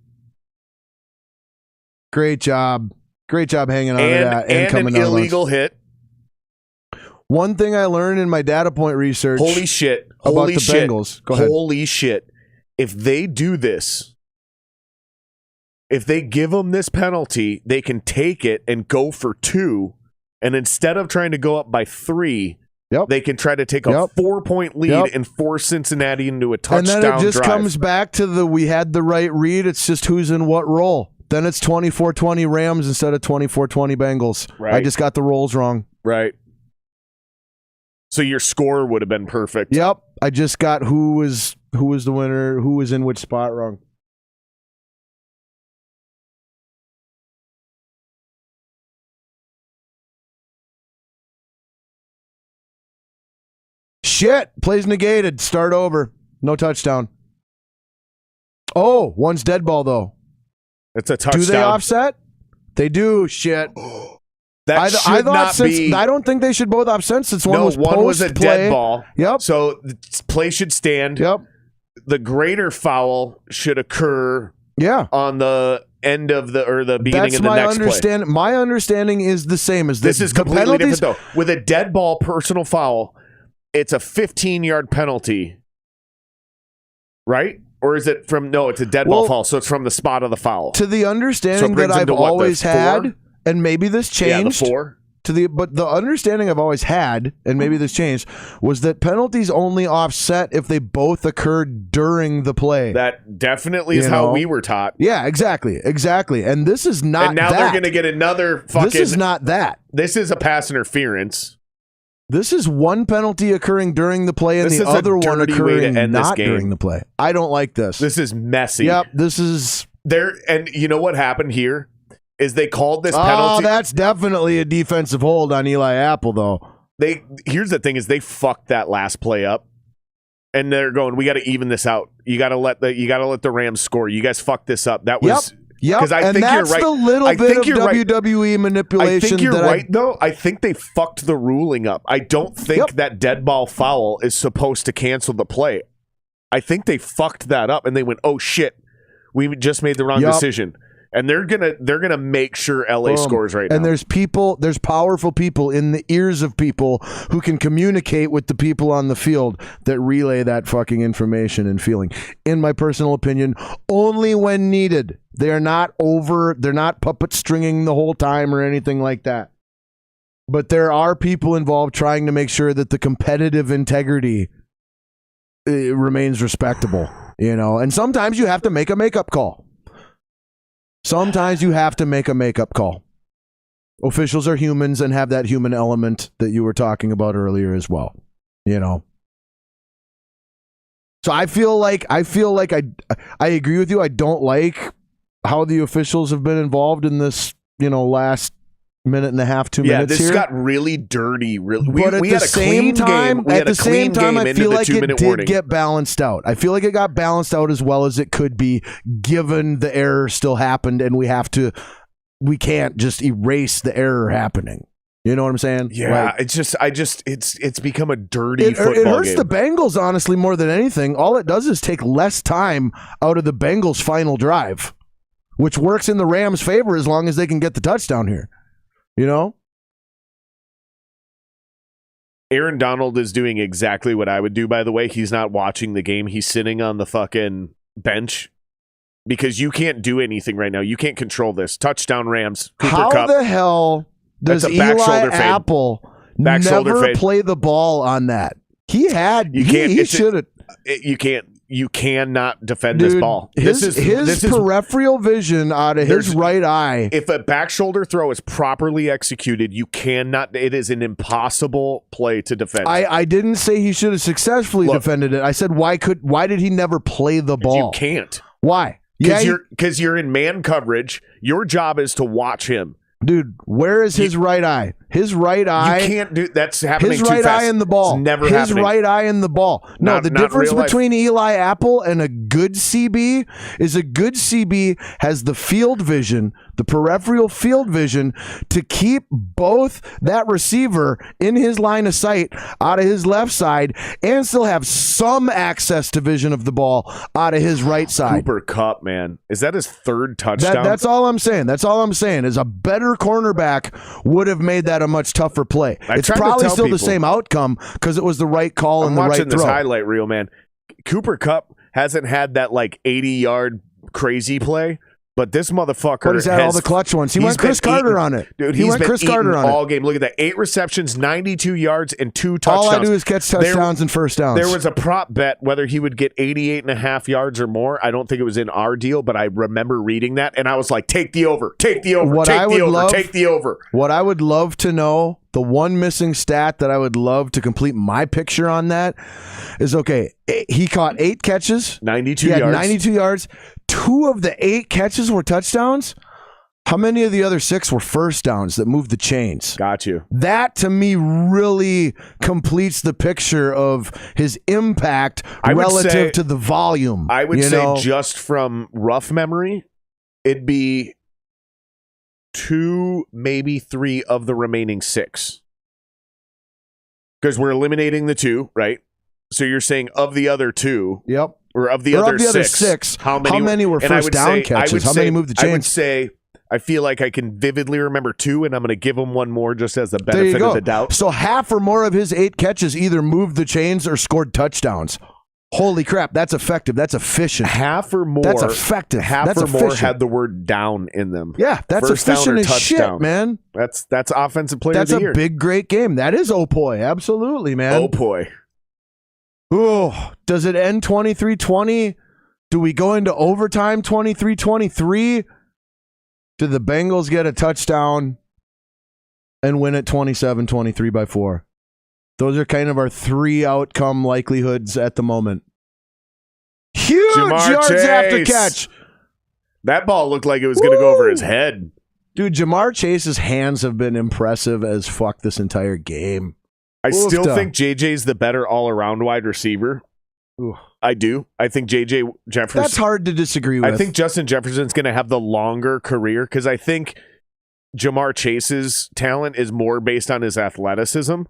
Great job hanging on to that and coming an illegal hit. One thing I learned in my data point research. Holy shit! About the Bengals. Go ahead. Holy shit! If they do this, if they give them this penalty, they can take it and go for 2. And instead of trying to go up by 3, they can try to take a 4-point lead and force Cincinnati into a touchdown drive. And then it just comes back to we had the right read. It's just who's in what role. Then it's 24-20 Rams instead of 24-20 Bengals. Right. I just got the roles wrong. Right. So your score would have been perfect. Yep. I just got who was the winner, who was in which spot wrong. Shit. Plays negated. Start over. No touchdown. Oh, one's dead ball, though. It's a touchdown. Do they offset? They do. Shit. That should not be. I don't think they should both offset since one was one was a dead ball. Yep. So the play should stand. Yep. The greater foul should occur. Yeah. On the end of the beginning of the next play. My understanding is the same as this. This is completely different though. With a dead ball personal foul, it's a 15-yard penalty, right? Or is it from? No, it's a dead ball foul, so it's from the spot of the foul. To the understanding that I've always had, and maybe this changed. Yeah, the 4. But the understanding I've always had, and maybe this changed, was that penalties only offset if they both occurred during the play. That definitely is how we were taught. Yeah, exactly. And this is not. And now they're going to get another fucking. This is not that. This is a pass interference. This is one penalty occurring during the play and the other one occurring not during the play. I don't like this. This is messy. Yep, this is... And you know what happened here? Is they called this penalty... Oh, that's definitely a defensive hold on Eli Apple, though. Here's the thing is they fucked that last play up. And they're going, we got to even this out. You got to let the Rams score. You guys fucked this up. That was... Yep, because I think you're right. The little bit of WWE manipulation. I think you're right, though. I think they fucked the ruling up. I don't think that dead ball foul is supposed to cancel the play. I think they fucked that up, and they went, "Oh shit, we just made the wrong decision." And they're gonna make sure LA scores right now. And there's powerful people in the ears of people who can communicate with the people on the field that relay that fucking information and feeling. In my personal opinion, only when needed. They're not puppet stringing the whole time or anything like that. But there are people involved trying to make sure that the competitive integrity remains respectable, and sometimes you have to make a makeup call. Sometimes you have to make a makeup call. Officials are humans and have that human element that you were talking about earlier as well. So I feel like I agree with you. I don't like how the officials have been involved in this, last minute and a half, 2 minutes here. Yeah, this got really dirty. But at the same time, I feel like it did get balanced out. I feel like it got balanced out as well as it could be, given the error still happened, and we can't just erase the error happening. You know what I'm saying? Yeah, it's become a dirty football game. It hurts the Bengals, honestly, more than anything. All it does is take less time out of the Bengals' final drive, which works in the Rams' favor as long as they can get the touchdown here. Aaron Donald is doing exactly what I would do, by the way. He's not watching the game. He's sitting on the fucking bench because you can't do anything right now. You can't control this. Touchdown Rams. Cooper Kupp. How the hell does Eli Apple Back shoulder never fade. play the ball on that. He should have. You cannot defend this ball. His peripheral vision out of his right eye. If a back shoulder throw is properly executed, you cannot. It is an impossible play to defend. I didn't say he should have successfully defended it. I said why did he never play the ball? You can't. Why? Because you're in man coverage. Your job is to watch him. Dude, where is his right eye? His right eye. You can't do that's happening. His right eye in the ball. It's never his happening. Right eye in the ball. No, the difference between Eli Apple and a good CB is a good CB has the field vision, the peripheral field vision to keep both that receiver in his line of sight out of his left side and still have some access to vision of the ball out of his right side. Cooper Kupp, man. Is that his third touchdown? That's all I'm saying. That's all I'm saying is a better cornerback would have made that a much tougher play. It's probably still the same outcome because it was the right call and the right throw. I'm watching this highlight reel, man. Cooper Kupp hasn't had that 80-yard crazy play, but this motherfucker What is that? All the clutch ones. He went Chris Carter on it. Dude, he went Chris Carter on all game. Look at that. 8 receptions, 92 yards, and 2 touchdowns. All I do is catch touchdowns and first downs. There was a prop bet whether he would get 88.5 yards or more. I don't think it was in our deal, but I remember reading that, and I was like, take the over, take the over, take the over. What I would love to know, the one missing stat that I would love to complete my picture on that is, okay, he caught 8 catches. 92 yards. 92 yards. 2 of the 8 catches were touchdowns. How many of the other 6 were first downs that moved the chains? Got you. That, to me, really completes the picture of his impact relative to the volume. I would say just from rough memory, it'd be 2, maybe 3 of the remaining 6. Because we're eliminating the 2, right? So you're saying of the other 2. Yep. Or of the other 6, how many were first down catches? How many moved the chains? I would say, I feel like I can vividly remember 2, and I'm going to give him one more just as the benefit of the doubt. So half or more of his 8 catches either moved the chains or scored touchdowns. Holy crap, that's effective. That's efficient. Half or more. That's effective. Half or more had the word down in them. Yeah, that's first efficient as touchdown. Shit, man. That's offensive player of the year. That's a big, great game. That is Opoy. Absolutely, man. Opoy. Oh, does it end 23-20? Do we go into overtime 23-23? Do the Bengals get a touchdown and win it 27-23 by 4? Those are kind of our 3 outcome likelihoods at the moment. Huge yards after catch. That ball looked like it was going to go over his head. Dude, Jamar Chase's hands have been impressive as fuck this entire game. I still think JJ's the better all-around wide receiver. Ooh. I do. I think JJ Jefferson. That's hard to disagree with. I think Justin Jefferson's going to have the longer career because I think Jamar Chase's talent is more based on his athleticism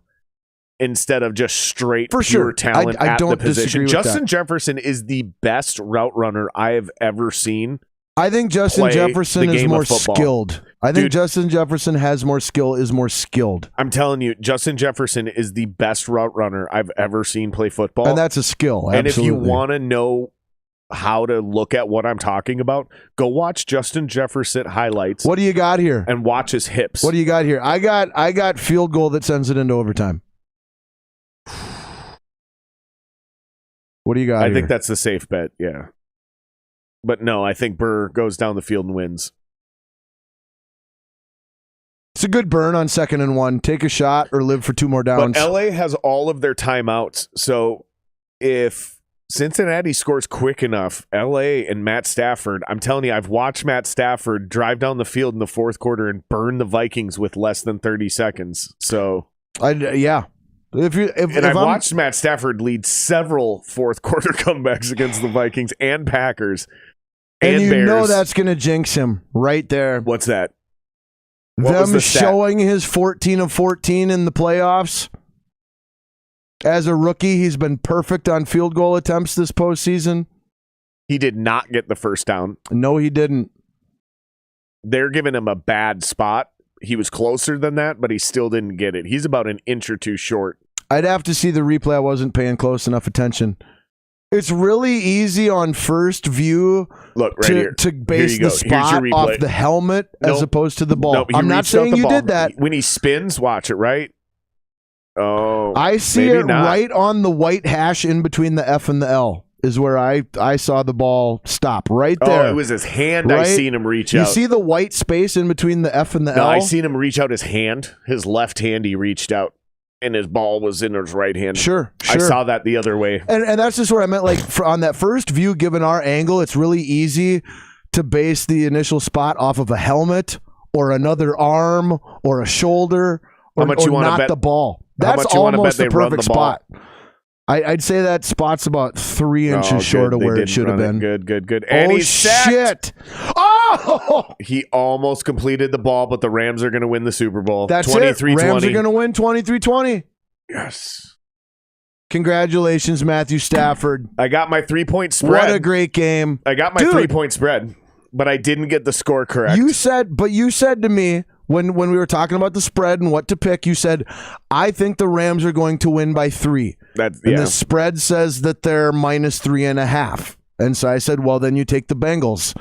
instead of just straight pure talent I at don't the position. Disagree with Justin that. Jefferson is the best route runner I have ever seen. I think Justin Jefferson is more skilled. I think Justin Jefferson has more skill, is more skilled. I'm telling you, Justin Jefferson is the best route runner I've ever seen play football. And that's a skill, absolutely. And if you want to know how to look at what I'm talking about, go watch Justin Jefferson highlights. What do you got here? And watch his hips. What do you got here? I got field goal that sends it into overtime. What do you got here? I think that's the safe bet, yeah. But no, I think Burr goes down the field and wins. It's a good burn on 2nd and 1. Take a shot or live for 2 more downs. But LA has all of their timeouts. So if Cincinnati scores quick enough, LA and Matt Stafford, I'm telling you, I've watched Matt Stafford drive down the field in the 4th quarter and burn the Vikings with less than 30 seconds. So yeah. I've watched Matt Stafford lead several 4th quarter comebacks against the Vikings and Packers and you Bears. know that's going to jinx him right there. What's that? Them showing his 14 of 14 in the playoffs. As a rookie, he's been perfect on field goal attempts this postseason. He did not get the first down. No, he didn't. They're giving him a bad spot. He was closer than that, but he still didn't get it. He's about an inch or 2 short. I'd have to see the replay. I wasn't paying close enough attention. It's really easy on first view to base the spot off the helmet as opposed to the ball. I'm not saying you did that. When he spins, watch it, right? Oh, I see it right on the white hash in between the F and the L is where I saw the ball stop right there. Oh, it was his hand. Right? I seen him reach out. You see the white space in between the F and the L? I seen him reach out his hand. His left hand, he reached out, and his ball was in his right hand. Sure. I saw that the other way. And that's just what I meant. Like on that first view, given our angle, it's really easy to base the initial spot off of a helmet or another arm or a shoulder or not the ball. That's almost the perfect spot. I'd say that spot's about 3 inches short of where it should have been. Good. And he's shit. Oh! He almost completed the ball, but the Rams are going to win the Super Bowl. That's it. Rams are going to win 23-20. Yes. Congratulations, Matthew Stafford. I got my 3-point spread. What a great game. I got my 3-point spread, but I didn't get the score correct. You said to me, when we were talking about the spread and what to pick, you said, I think the Rams are going to win by 3. And the spread says that they're -3.5. And so I said, well, then you take the Bengals,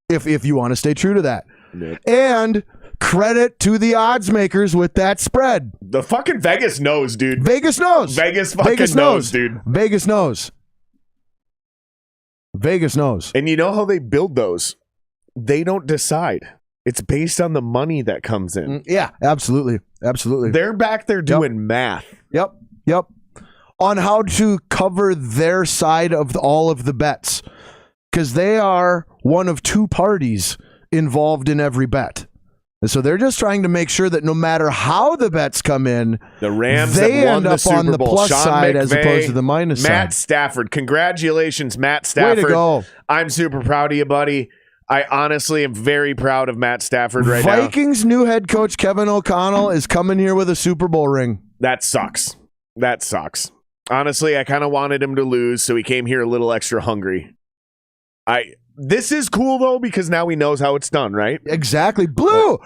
if you want to stay true to that. Yep. And credit to the odds makers with that spread. The fucking Vegas knows, dude. Vegas knows. Vegas fucking knows, dude. Vegas knows. Vegas knows. And you know how they build those? They don't decide. It's based on the money that comes in. Yeah, absolutely. Absolutely. They're back there doing math. Yep. On how to cover their side of all of the bets. Because they are one of 2 parties involved in every bet. And so they're just trying to make sure that no matter how the bets come in, the Rams they end up on the plus side as opposed to the minus side. Matt Stafford. Congratulations, Matt Stafford. Way to go. I'm super proud of you, buddy. I honestly am very proud of Matt Stafford right now. Vikings' new head coach, Kevin O'Connell, is coming here with a Super Bowl ring. That sucks. Honestly, I kind of wanted him to lose, so he came here a little extra hungry. This is cool, though, because now he knows how it's done, right? Exactly. Blue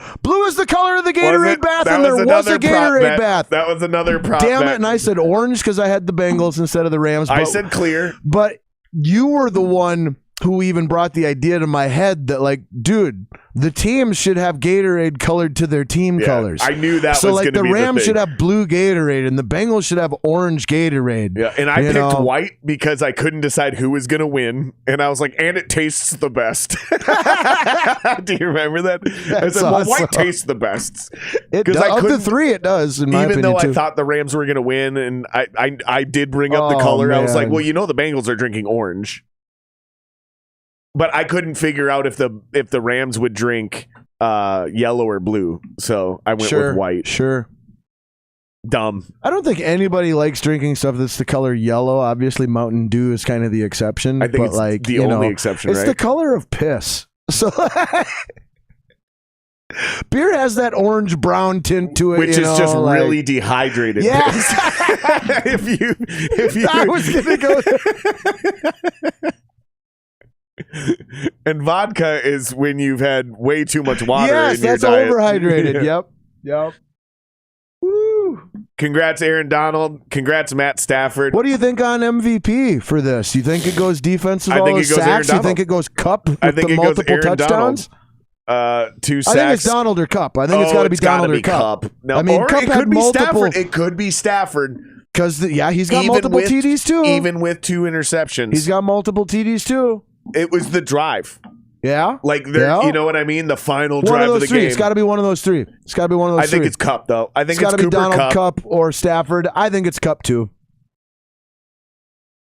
is the color of the Gatorade bath, and there was a Gatorade bath. That was another prop Damn bet. it, and I said orange because I had the Bengals instead of the Rams. I said clear. But you were the one who even brought the idea to my head that, like, dude, the teams should have Gatorade colored to their team colors. I knew that was going to be the thing. So, like, the Rams should have blue Gatorade, and the Bengals should have orange Gatorade. Yeah, and I picked white because I couldn't decide who was going to win, and I was like, and it tastes the best. Do you remember that? I said, well, white tastes the best. Of the 3, it does, in my opinion, even though too. I thought the Rams were going to win, and I did bring up the color. Man. I was like, well, the Bengals are drinking orange. But I couldn't figure out if the Rams would drink yellow or blue, so I went with white. Sure. Dumb. I don't think anybody likes drinking stuff that's the color yellow. Obviously, Mountain Dew is kind of the exception. I think it's the only exception, right? It's the color of piss. So beer has that orange-brown tint to it, which is just really dehydrated. Yeah. Piss. if you, I was gonna go there. And vodka is when you've had way too much water in your diet. Yes, that's overhydrated. Yep. Woo. Congrats, Aaron Donald. Congrats, Matt Stafford. What do you think on MVP for this? You think it goes defense with all the sacks? You think it goes Cup with the multiple touchdowns? 2 sacks. I think it's Donald or Cup. I think it's got to be Donald or Cup. No, I mean, Cup it could be Stafford. It could be Stafford. Because, he's got multiple TDs too. Even with 2 interceptions. He's got multiple TDs too. It was the drive. Yeah? You know what I mean? The final drive of the game. It's got to be one of those 3. It's got to be one of those 3. I think it's Cup, though. I think it's got to be Cooper Donald Cup or Stafford. I think it's Cup, too.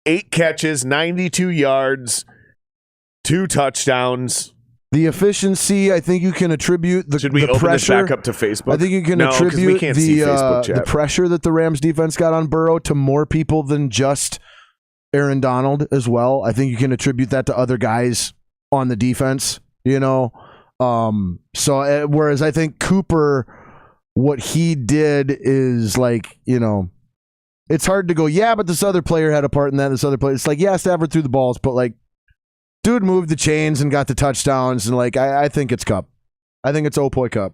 8 catches, 92 yards, 2 touchdowns. The efficiency, I think you can attribute the Should we open pressure. This back up to Facebook? I think you can attribute the pressure that the Rams defense got on Burrow to more people than just Aaron Donald as well. I think you can attribute that to other guys on the defense, So whereas I think Cooper, what he did is it's hard to go, but this other player had a part in that. This other player, it's like, Stafford threw the balls, but dude moved the chains and got the touchdowns, and I think it's Cup. I think it's Opoy Cup.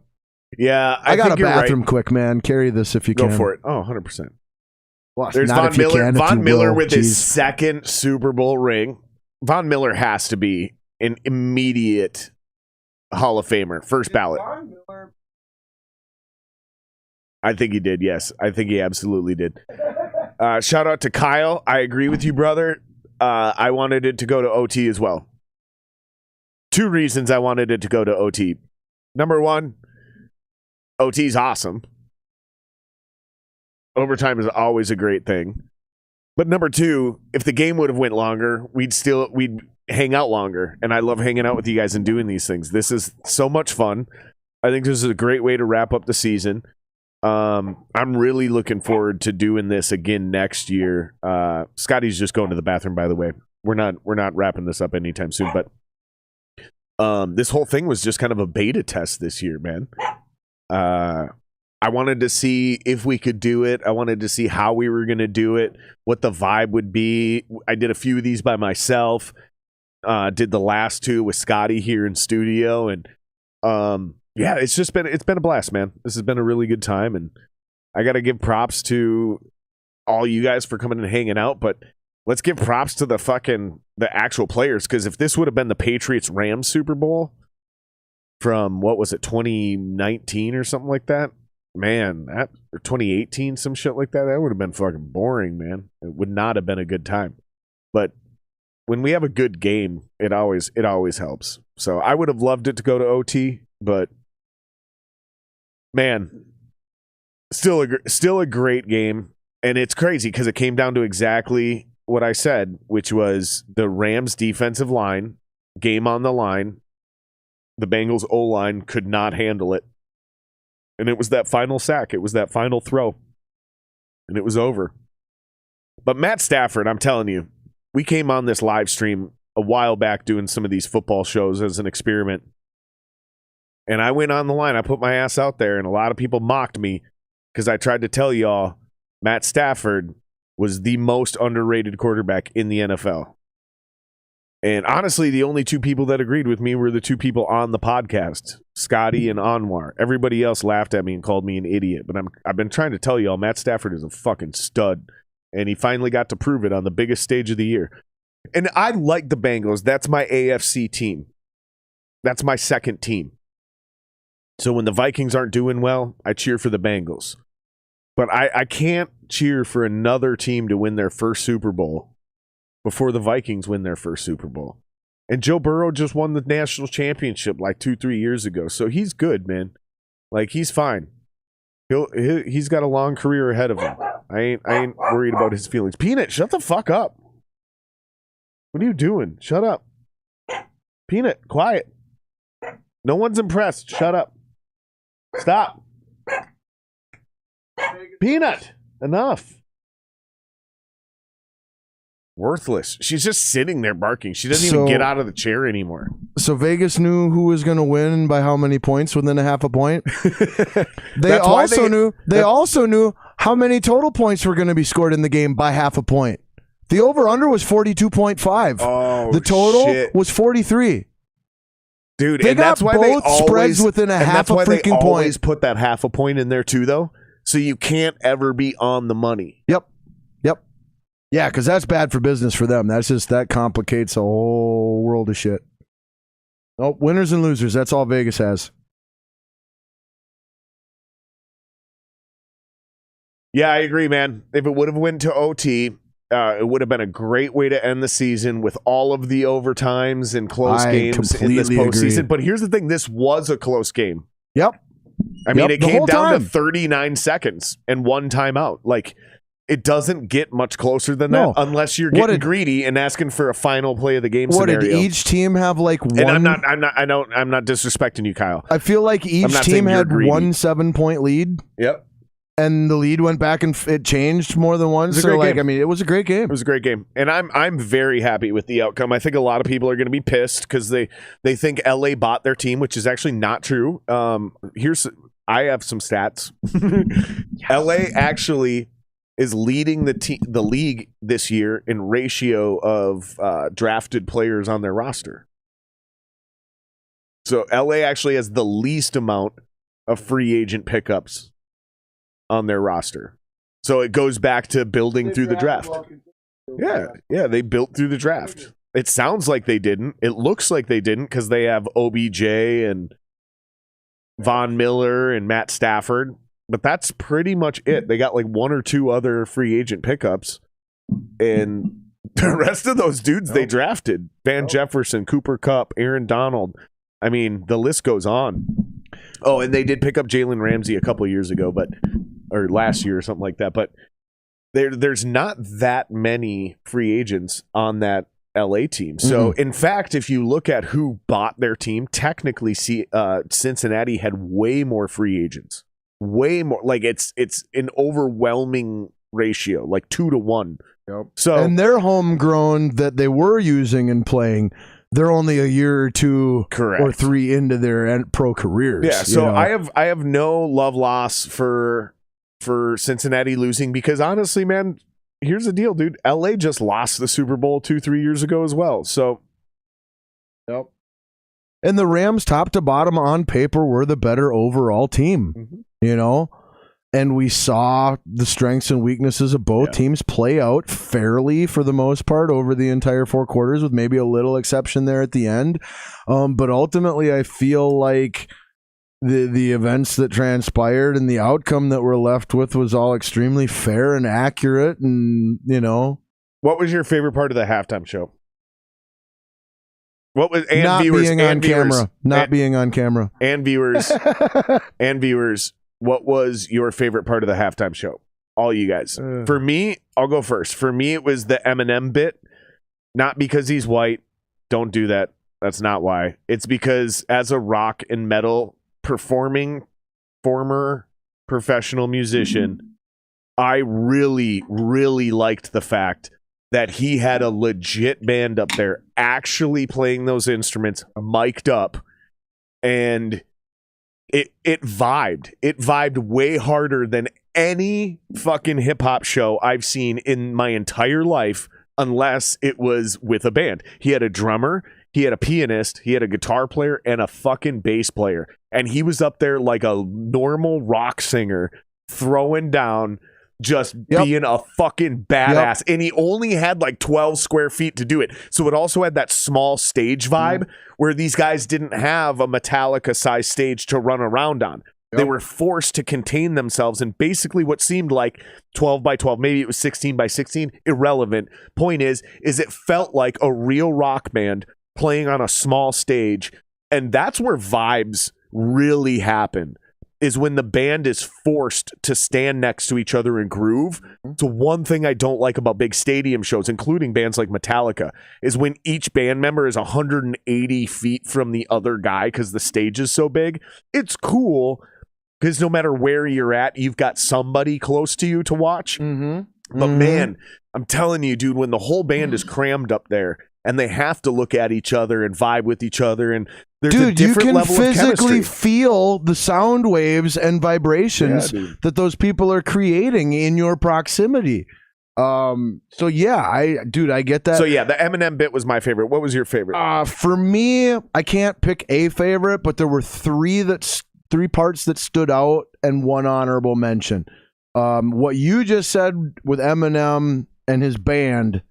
Yeah, I got a bathroom quick, man. Carry this if you can. Go for it. Oh, 100%. Well, there's Von Miller. Von Miller with his second Super Bowl ring. Von Miller has to be an immediate Hall of Famer, first ballot. I think he did, yes. I think he absolutely did. Shout out to Kyle. I agree with you, brother. I wanted it to go to OT as well. 2 reasons I wanted it to go to OT. Number 1, OT's awesome. Overtime is always a great thing. But number 2, if the game would have went longer, we'd hang out longer. And I love hanging out with you guys and doing these things. This is so much fun. I think this is a great way to wrap up the season. I'm really looking forward to doing this again next year. Scotty's just going to the bathroom, by the way. We're not wrapping this up anytime soon, but this whole thing was just kind of a beta test this year, man. I wanted to see if we could do it. I wanted to see how we were going to do it, what the vibe would be. I did a few of these by myself. Did the last 2 with Scotty here in studio, and yeah, it's been a blast, man. This has been a really good time, and I got to give props to all you guys for coming and hanging out, but let's give props to the actual players, because if this would have been the Patriots-Rams Super Bowl from, what was it, 2019 or something like that, man, or 2018, some shit like that, that would have been fucking boring, man. It would not have been a good time. But when we have a good game, it always helps. So I would have loved it to go to OT, but man, still a great game. And it's crazy because it came down to exactly what I said, which was the Rams defensive line, game on the line. The Bengals O-line could not handle it. And it was that final sack. It was that final throw. And it was over. But Matt Stafford, I'm telling you, we came on this live stream a while back doing some of these football shows as an experiment. And I went on the line. I put my ass out there, and a lot of people mocked me because I tried to tell y'all Matt Stafford was the most underrated quarterback in the NFL. And honestly, the only 2 people that agreed with me were the 2 people on the podcast, Scotty and Anwar. Everybody else laughed at me and called me an idiot. But I've been trying to tell y'all, Matt Stafford is a fucking stud. And he finally got to prove it on the biggest stage of the year. And I like the Bengals. That's my AFC team. That's my second team. So when the Vikings aren't doing well, I cheer for the Bengals. But I can't cheer for another team to win their first Super Bowl before the Vikings win their first Super Bowl. And Joe Burrow just won the national championship like 2-3 years ago. So he's good, man. Like, he's fine. He's got a long career ahead of him. I ain't worried about his feelings. Peanut, shut the fuck up. What are you doing? Shut up. Peanut, quiet. No one's impressed. Shut up. Stop. Peanut, enough. Worthless. She's just sitting there barking. She doesn't even get out of the chair anymore. So Vegas knew who was going to win by how many points within a half a point. They also knew how many total points were going to be scored in the game by half a point. The over-under was 42.5. Oh, the total was 43. Dude, they and got that's why both they always, spreads within a half a freaking point. Always put that half a point in there too, though, so you can't ever be on the money. Yep. Yeah, because that's bad for business for them. That complicates a whole world of shit. Oh, winners and losers. That's all Vegas has. Yeah, I agree, man. If it would have went to OT, it would have been a great way to end the season with all of the overtimes and close games in this postseason. Agree. But here's the thing. This was a close game. Yep. I mean, it came down to 39 seconds and 1 timeout. Like, it doesn't get much closer than that unless you're getting greedy and asking for a final play of the game scenario. Did each team have like one? And I'm not disrespecting you, Kyle. I feel like each team had 1 7-point lead. Yep. And the lead went back and it changed more than once. So like, I mean, it was a great game. It was a great game. And I'm very happy with the outcome. I think a lot of people are going to be pissed because they think LA bought their team, which is actually not true. I have some stats. LA actually is leading the league this year in ratio of drafted players on their roster. So LA actually has the least amount of free agent pickups on their roster. So it goes back to building through the draft. Yeah, they built through the draft. It sounds like they didn't. It looks like they didn't because they have OBJ and Von Miller and Matt Stafford. But that's pretty much it. They got like one or two other free agent pickups, and the rest of those dudes they drafted: Van Jefferson, Cooper Kupp, Aaron Donald. I mean, the list goes on. Oh, and they did pick up Jalen Ramsey a couple of years ago, or last year or something like that. But there's not that many free agents on that LA team. So, in fact, if you look at who bought their team, technically, Cincinnati had way more free agents. Way more. Like it's an overwhelming ratio, like 2-1. Yep. So, and they're homegrown that they were using and playing. They're only a year or two or three into their pro careers. Yeah. So I have no love loss for Cincinnati losing, because honestly, man, here's the deal, dude. LA just lost the Super Bowl 2-3 years ago as well. So, yep. And the Rams, top to bottom on paper, were the better overall team, and we saw the strengths and weaknesses of both teams play out fairly for the most part over the entire 4 quarters, with maybe a little exception there at the end. But ultimately, I feel like the events that transpired and the outcome that we're left with was all extremely fair and accurate. And, what was your favorite part of the halftime show? What was not being on camera and viewers? What was your favorite part of the halftime show? All you guys. For me, I'll go first. For me, it was the Eminem bit. Not because he's white. Don't do that. That's not why. It's because as a rock and metal performing former professional musician, I really, really liked the fact that he had a legit band up there actually playing those instruments, mic'd up, and it vibed. It vibed way harder than any fucking hip-hop show I've seen in my entire life, unless it was with a band. He had a drummer, he had a pianist, he had a guitar player, and a fucking bass player. And he was up there like a normal rock singer, throwing down, just being a fucking badass. And he only had like 12 square feet to do it. So it also had that small stage vibe where these guys didn't have a Metallica-sized stage to run around on. They were forced to contain themselves in basically what seemed like 12 by 12. Maybe it was 16 by 16. Irrelevant. Point is it felt like a real rock band playing on a small stage. And that's where vibes really happen, is when the band is forced to stand next to each other and groove. So one thing I don't like about big stadium shows, including bands like Metallica, is when each band member is 180 feet from the other guy because the stage is so big. It's cool because no matter where you're at, you've got somebody close to you to watch. But man, I'm telling you, dude, when the whole band is crammed up there and they have to look at each other and vibe with each other, and there's a different level of chemistry. You can physically feel the sound waves and vibrations that those people are creating in your proximity. So yeah, I get that. So yeah, the Eminem bit was my favorite. What was your favorite? For me, I can't pick a favorite, but there were three parts that stood out and one honorable mention. What you just said with Eminem and his band,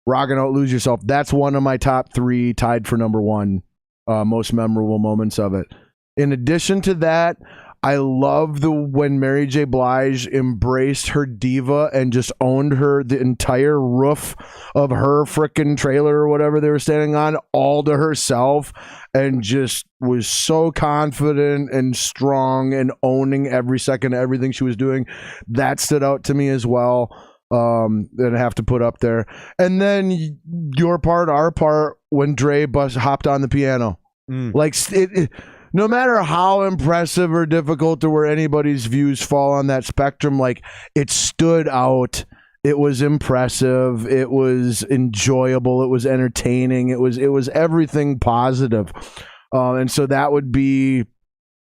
rocking out Lose Yourself, that's one of my top 3, tied for number 1 most memorable moments of it. In addition to that, I love when Mary J. Blige embraced her diva and just owned the entire roof of her frickin' trailer or whatever they were standing on all to herself, and just was so confident and strong and owning every second of everything she was doing. That stood out to me as well. That I have to put up there. And then your part, our part, when Dre hopped on the piano. Like, no matter how impressive or difficult or where anybody's views fall on that spectrum, like, it stood out. It was impressive. It was enjoyable. It was entertaining. It was everything positive. And so that would be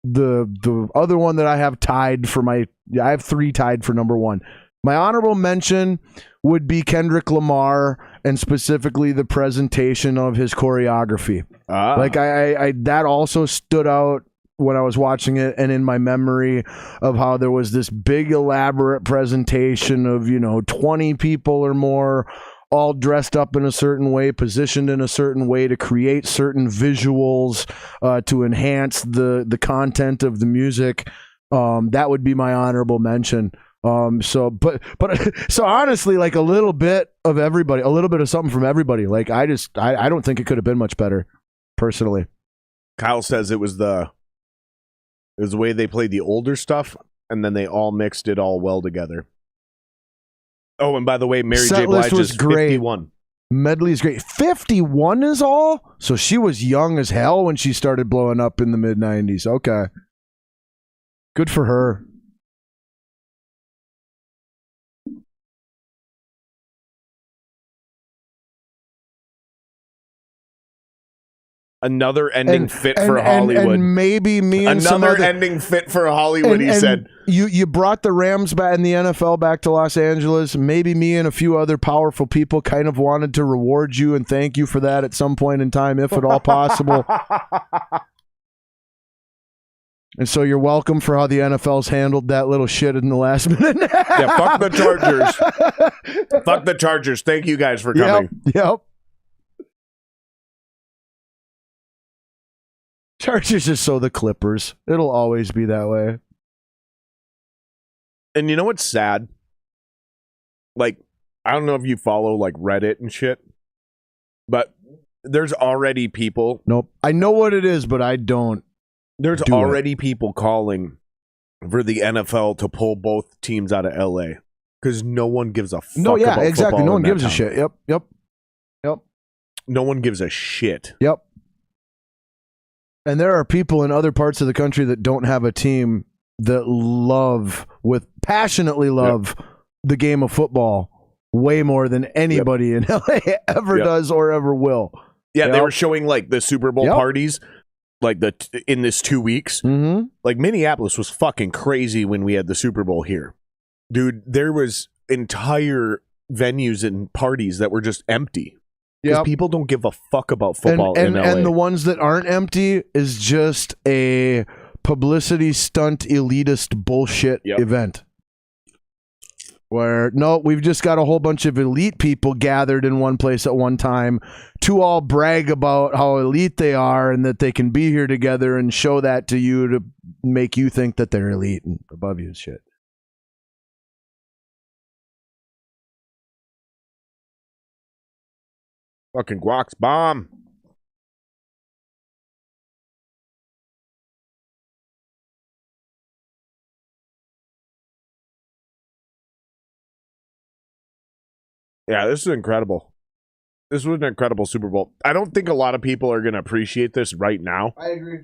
the other one that I have tied for I have 3 tied for number 1. My honorable mention would be Kendrick Lamar, and specifically the presentation of his choreography. Like I that also stood out when I was watching it, and in my memory of how there was this big elaborate presentation of 20 people or more, all dressed up in a certain way, positioned in a certain way to create certain visuals to enhance the content of the music. That would be my honorable mention. So honestly, like a little bit of everybody, a little bit of something from everybody. Like I don't think it could have been much better, personally. Kyle says it was the way they played the older stuff, and then they all mixed it all well together. Oh, and by the way, Mary J. Blige is 51. Medley's great. 51 is all? So she was young as hell when she started blowing up in the mid-90s. Okay. Good for her. Another ending fit for Hollywood. And maybe me and another ending fit for Hollywood, he said. You brought the Rams back in the NFL back to Los Angeles. Maybe me and a few other powerful people kind of wanted to reward you and thank you for that at some point in time, if at all possible. And so you're welcome for how the NFL's handled that little shit in the last minute. Yeah, fuck the Chargers. Fuck the Chargers. Thank you guys for coming. Yep. Chargers is so the Clippers. It'll always be that way. And you know what's sad? Like, I don't know if you follow like Reddit and shit, but there's already people. Nope. I know what it is, but I don't. There's already people calling for the NFL to pull both teams out of LA because no one gives a fuck. No, yeah, about exactly. No one gives town. a shit. Yep. No one gives a shit. Yep. And there are people in other parts of the country that don't have a team that passionately love the game of football way more than anybody in LA ever does or ever will. Yeah, they were showing like the Super Bowl parties like in this 2 weeks. Mm-hmm. Like Minneapolis was fucking crazy when we had the Super Bowl here. Dude, there was entire venues and parties that were just empty. Because people don't give a fuck about football in LA. And the ones that aren't empty is just a publicity stunt, elitist bullshit event. Where, no, we've just got a whole bunch of elite people gathered in one place at one time to all brag about how elite they are and that they can be here together and show that to you to make you think that they're elite and above you and shit. Fucking guac's bomb. Yeah, this is incredible. This was an incredible Super Bowl. I don't think a lot of people are going to appreciate this right now. I agree.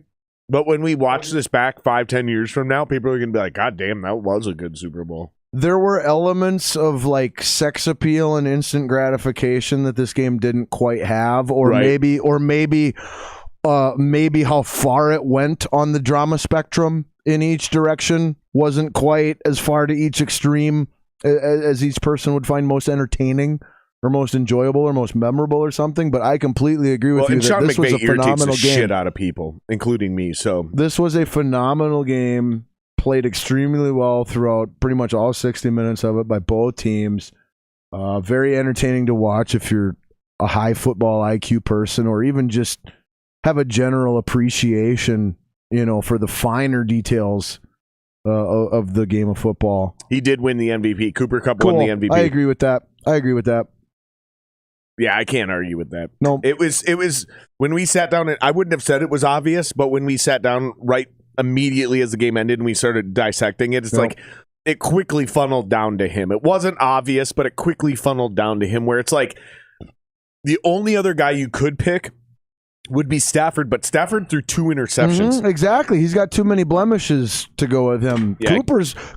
But when we watch this back 5-10 years from now, people are going to be like, God damn, that was a good Super Bowl. There were elements of like sex appeal and instant gratification that this game didn't quite have, or maybe how far it went on the drama spectrum in each direction wasn't quite as far to each extreme as each person would find most entertaining or most enjoyable or most memorable or something. But I completely agree with you that this was a phenomenal game. Shit out of people, including me. So this was a phenomenal game. Played extremely well throughout pretty much all 60 minutes of it by both teams. Very entertaining to watch if you're a high football IQ person or even just have a general appreciation, for the finer details of the game of football. He did win the MVP. Cooper Kupp won the MVP. I agree with that. Yeah, I can't argue with that. No, it was when we sat down. I wouldn't have said it was obvious, but when we sat down right immediately as the game ended and we started dissecting it, it's like it quickly funneled down to him. It wasn't obvious, but it quickly funneled down to him, where it's like the only other guy you could pick would be Stafford, but Stafford threw 2 interceptions. Mm-hmm, exactly. He's got too many blemishes to go with him. Yeah.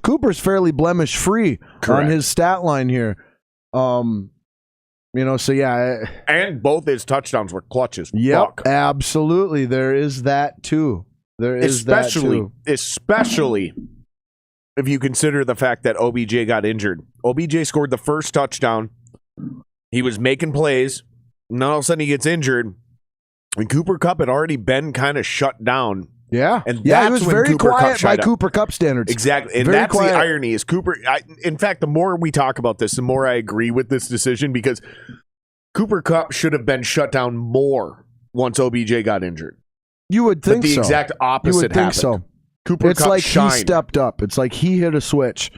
Cooper's fairly blemish free on his stat line here. So yeah. And both his touchdowns were clutches. Yep, absolutely. There is that too. Especially if you consider the fact that OBJ got injured. OBJ scored the first touchdown. He was making plays. And all of a sudden he gets injured. And Cooper Kupp had already been kind of shut down. Yeah. And that's he was when very Cooper quiet Kupp by Cooper Kupp standards. Exactly. And very that's quiet. the irony is in fact, the more we talk about this, the more I agree with this decision, because Cooper Kupp should have been shut down more once OBJ got injured. You would think the so. Exact opposite happened. So. Cooper it's Kupp like shined. He stepped up. It's like he hit a switch.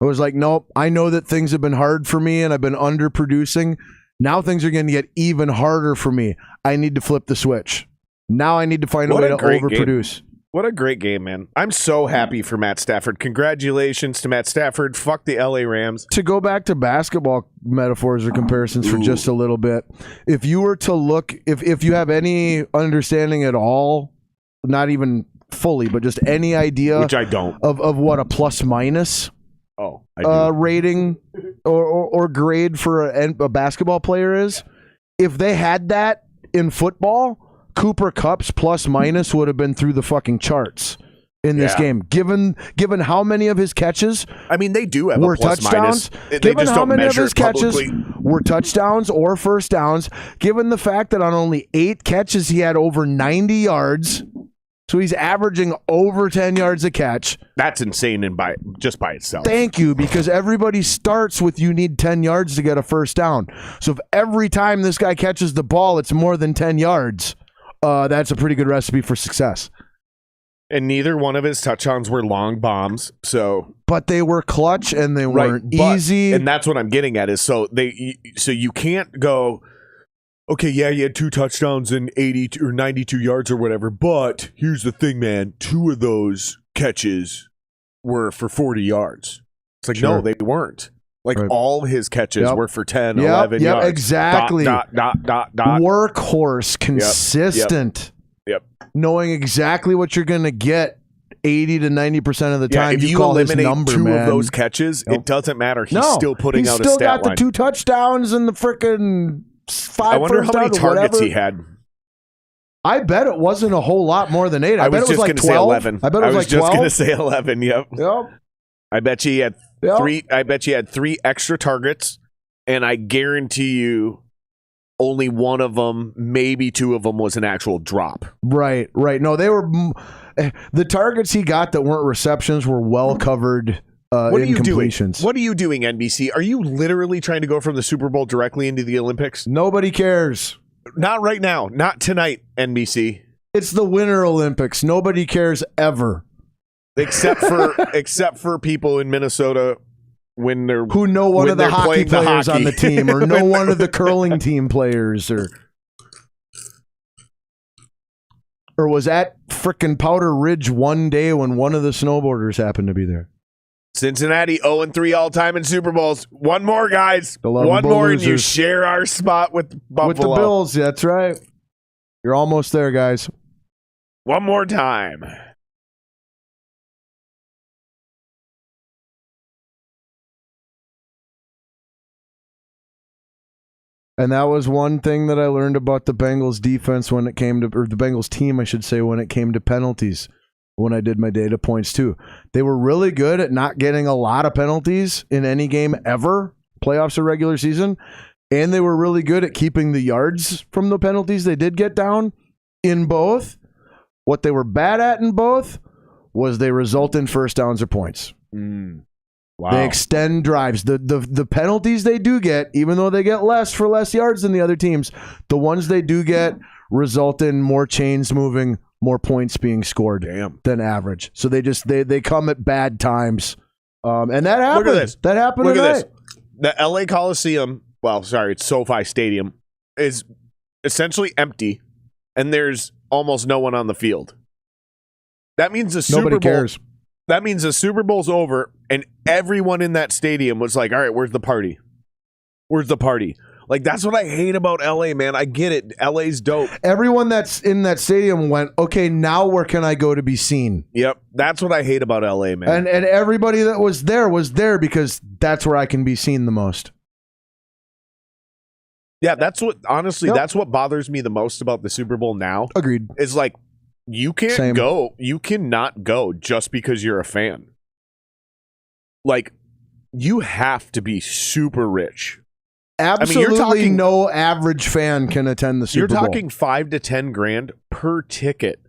I was like, nope, I know that things have been hard for me and I've been underproducing. Now things are going to get even harder for me. I need to flip the switch. Now I need to find a way to overproduce. What a great game, man. I'm so happy for Matt Stafford. Congratulations to Matt Stafford. Fuck the LA Rams. To go back to basketball metaphors or comparisons for just a little bit, if you were to look, if you have any understanding at all, not even fully, but just any idea, which I don't, of what a plus minus rating or grade for a basketball player is, if they had that in football, Cooper Kupp's plus minus would have been through the fucking charts in this game. Given how many of his catches, I mean, they do have were a plus touchdowns. Minus. Given just how don't many of measure his catches publicly. were touchdowns or first downs, given the fact that on only 8 catches he had over 90 yards. So he's averaging over 10 yards a catch. That's insane just by itself. Thank you, because everybody starts with you need 10 yards to get a first down. So if every time this guy catches the ball, it's more than 10 yards, that's a pretty good recipe for success. And neither one of his touchdowns were long bombs. But they were clutch and they weren't easy. And that's what I'm getting at is so you can't go, okay, yeah, he had 2 touchdowns and 80 or 92 yards or whatever, but here's the thing, man. 2 of those catches were for 40 yards. It's like, no, they weren't. Like, all his catches were for 10, 11 yards. Exactly. Dot. Workhorse, consistent. Yep. Knowing exactly what you're going to get 80 to 90% of the time. If you eliminate 2 of those catches, it doesn't matter. He's still putting out a stat line. He's still got the 2 touchdowns and the frickin' 5 I wonder how many targets he had. I bet it wasn't a whole lot more than 8. I bet it was like 12. Say 11. I bet it was like 12. I was just going to say 11. Yep. I bet you he had 3. I bet you had 3 extra targets, and I guarantee you, only one of them, maybe 2 of them, was an actual drop. Right. No, they were the targets he got that weren't receptions were well covered. What are you completions. doing? What are you doing, NBC? Are you literally trying to go from the Super Bowl directly into the Olympics? Nobody cares. Not right now. Not tonight, NBC. It's the Winter Olympics. Nobody cares ever. Except for people in Minnesota who know one of the hockey players on the team, or know one of the curling team players, or was at frickin' Powder Ridge one day when one of the snowboarders happened to be there. Cincinnati 0-3 all time in Super Bowls. One more, guys. One more, and you share our spot with Buffalo. With the Bills, that's right. You're almost there, guys. One more time. And that was one thing that I learned about the Bengals defense or the Bengals team, I should say, when it came to penalties. When I did my data points too, they were really good at not getting a lot of penalties in any game ever, playoffs or regular season, and they were really good at keeping the yards from the penalties they did get down in both. What they were bad at in both was they result in first downs or points. Wow. They extend drives. The penalties they do get, even though they get less for less yards than the other teams, the ones they do get result in more chains moving, more points being scored than average. So they come at bad times. And that happened. Look at this. That happened Look tonight. at this. The LA Coliseum, it's SoFi Stadium, is essentially empty, and there's almost no one on the field. That means the Super Bowl. Nobody cares. That means the Super Bowl's over, and everyone in that stadium was like, all right, where's the party? Where's the party? Like, that's what I hate about LA, man. I get it. LA's dope. Everyone that's in that stadium went, okay, now where can I go to be seen? Yep. That's what I hate about LA, man. And everybody that was there because that's where I can be seen the most. Yeah, that's what bothers me the most about the Super Bowl now. Agreed. Is like, you can't go. You cannot go just because you're a fan. Like, you have to be super rich. Absolutely, no average fan can attend the Super Bowl. You're talking $5 to $10 per ticket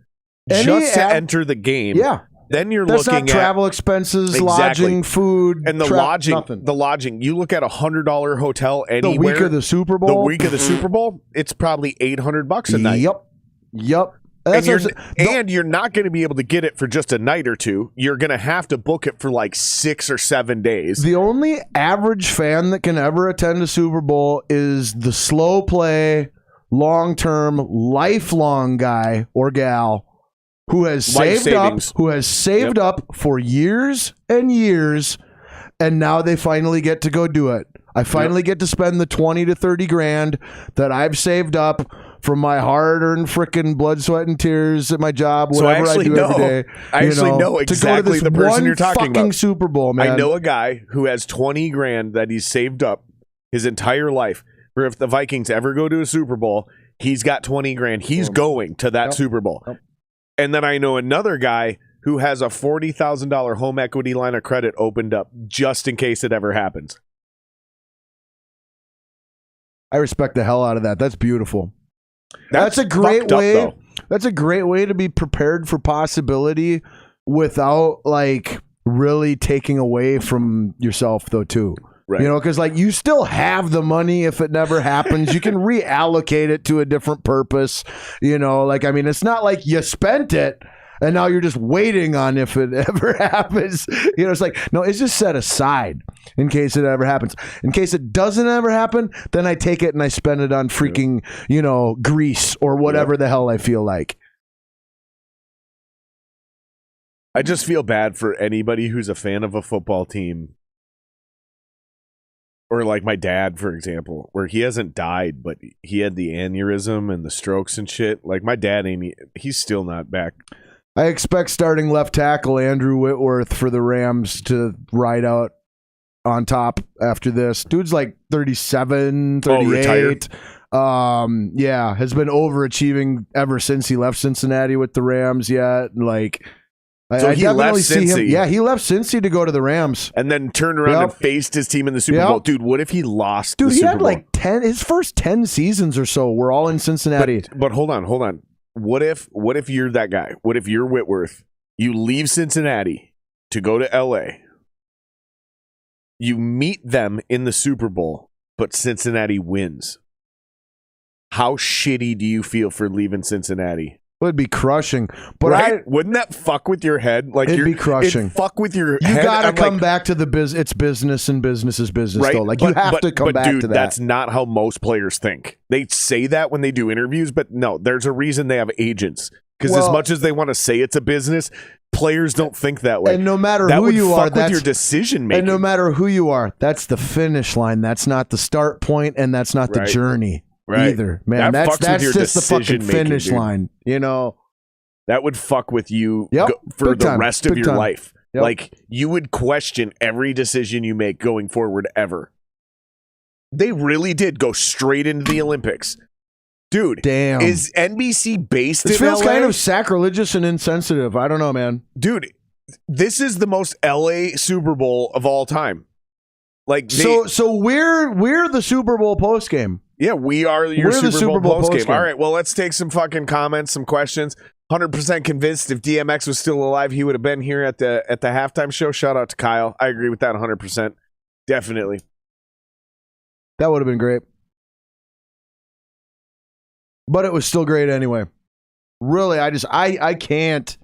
just to enter the game. Yeah. Then you're That's looking not travel expenses, lodging, food, and nothing. The lodging. You look at $100 hotel anywhere. The week of the Super Bowl. The week of the Super Bowl, it's probably $800 a night. Yep. That's and you're not going to be able to get it for just a night or two. You're going to have to book it for like 6 or 7 days. The only average fan that can ever attend a Super Bowl is the slow play, long-term, lifelong guy or gal who has saved up for years and years, and now they finally get to go do it. I finally get to spend the 20 to 30 grand that I've saved up from my hard-earned frickin' blood, sweat, and tears at my job, whatever I do every day. I actually know exactly the person you're talking about. Super Bowl, man. I know a guy who has 20 grand that he's saved up his entire life for if the Vikings ever go to a Super Bowl, he's got 20 grand. He's going to that Super Bowl. And then I know another guy who has a $40,000 home equity line of credit opened up just in case it ever happens. I respect the hell out of that. That's beautiful. That's a great way. That's a great way to be prepared for possibility without like really taking away from yourself, though, too. Right. You know, because like you still have the money if it never happens. You can reallocate it to a different purpose. You know, like I mean, it's not like you spent it and now you're just waiting on if it ever happens. You know, it's like, no, it's just set aside in case it ever happens. In case it doesn't ever happen, then I take it and I spend it on freaking, you know, Greece or whatever the hell I feel like. I just feel bad for anybody who's a fan of a football team. Or like my dad, for example, where he hasn't died, but he had the aneurysm and the strokes and shit. Like my dad, he's still not back. I expect starting left tackle Andrew Whitworth for the Rams to ride out on top after this. Dude's like 37, 38. Yeah, has been overachieving ever since he left Cincinnati with the Rams yet. Like, so I definitely see him. Yeah, he left Cincy to go to the Rams. And then turned around and faced his team in the Super Bowl. Dude, what if he lost the Super Bowl? Dude, he had like 10, his first 10 seasons or so were all in Cincinnati. But hold on. What if you're that guy? What if you're Whitworth? You leave Cincinnati to go to LA. You meet them in the Super Bowl, but Cincinnati wins. How shitty do you feel for leaving Cincinnati? It would be crushing, but right? Wouldn't that fuck with your head? Like it'd be crushing. It'd fuck with your head. You gotta come back to the business. It's business and business is business, right? Though. Like you have to come back to that. That's not how most players think. They say that when they do interviews, but no, there's a reason they have agents. Because as much as they want to say it's a business, players don't think that way. And no matter who you are, that's your decision making. And no matter who you are, that's the finish line. That's not the start point, and that's not the journey either. Man, that's just the fucking finish line. You know. That would fuck with you for the rest of your life. Yep. Like, you would question every decision you make going forward ever. They really did go straight into the Olympics. Dude, damn. Is NBC based in LA? It feels kind of sacrilegious and insensitive. I don't know, man. Dude, this is the most LA Super Bowl of all time. Like so we're the Super Bowl postgame. Yeah, we are your Super Bowl postgame. All right, well, let's take some fucking comments, some questions. 100% convinced if DMX was still alive, he would have been here at the halftime show. Shout out to Kyle. I agree with that 100%. Definitely. That would have been great. But it was still great anyway. Really, I can't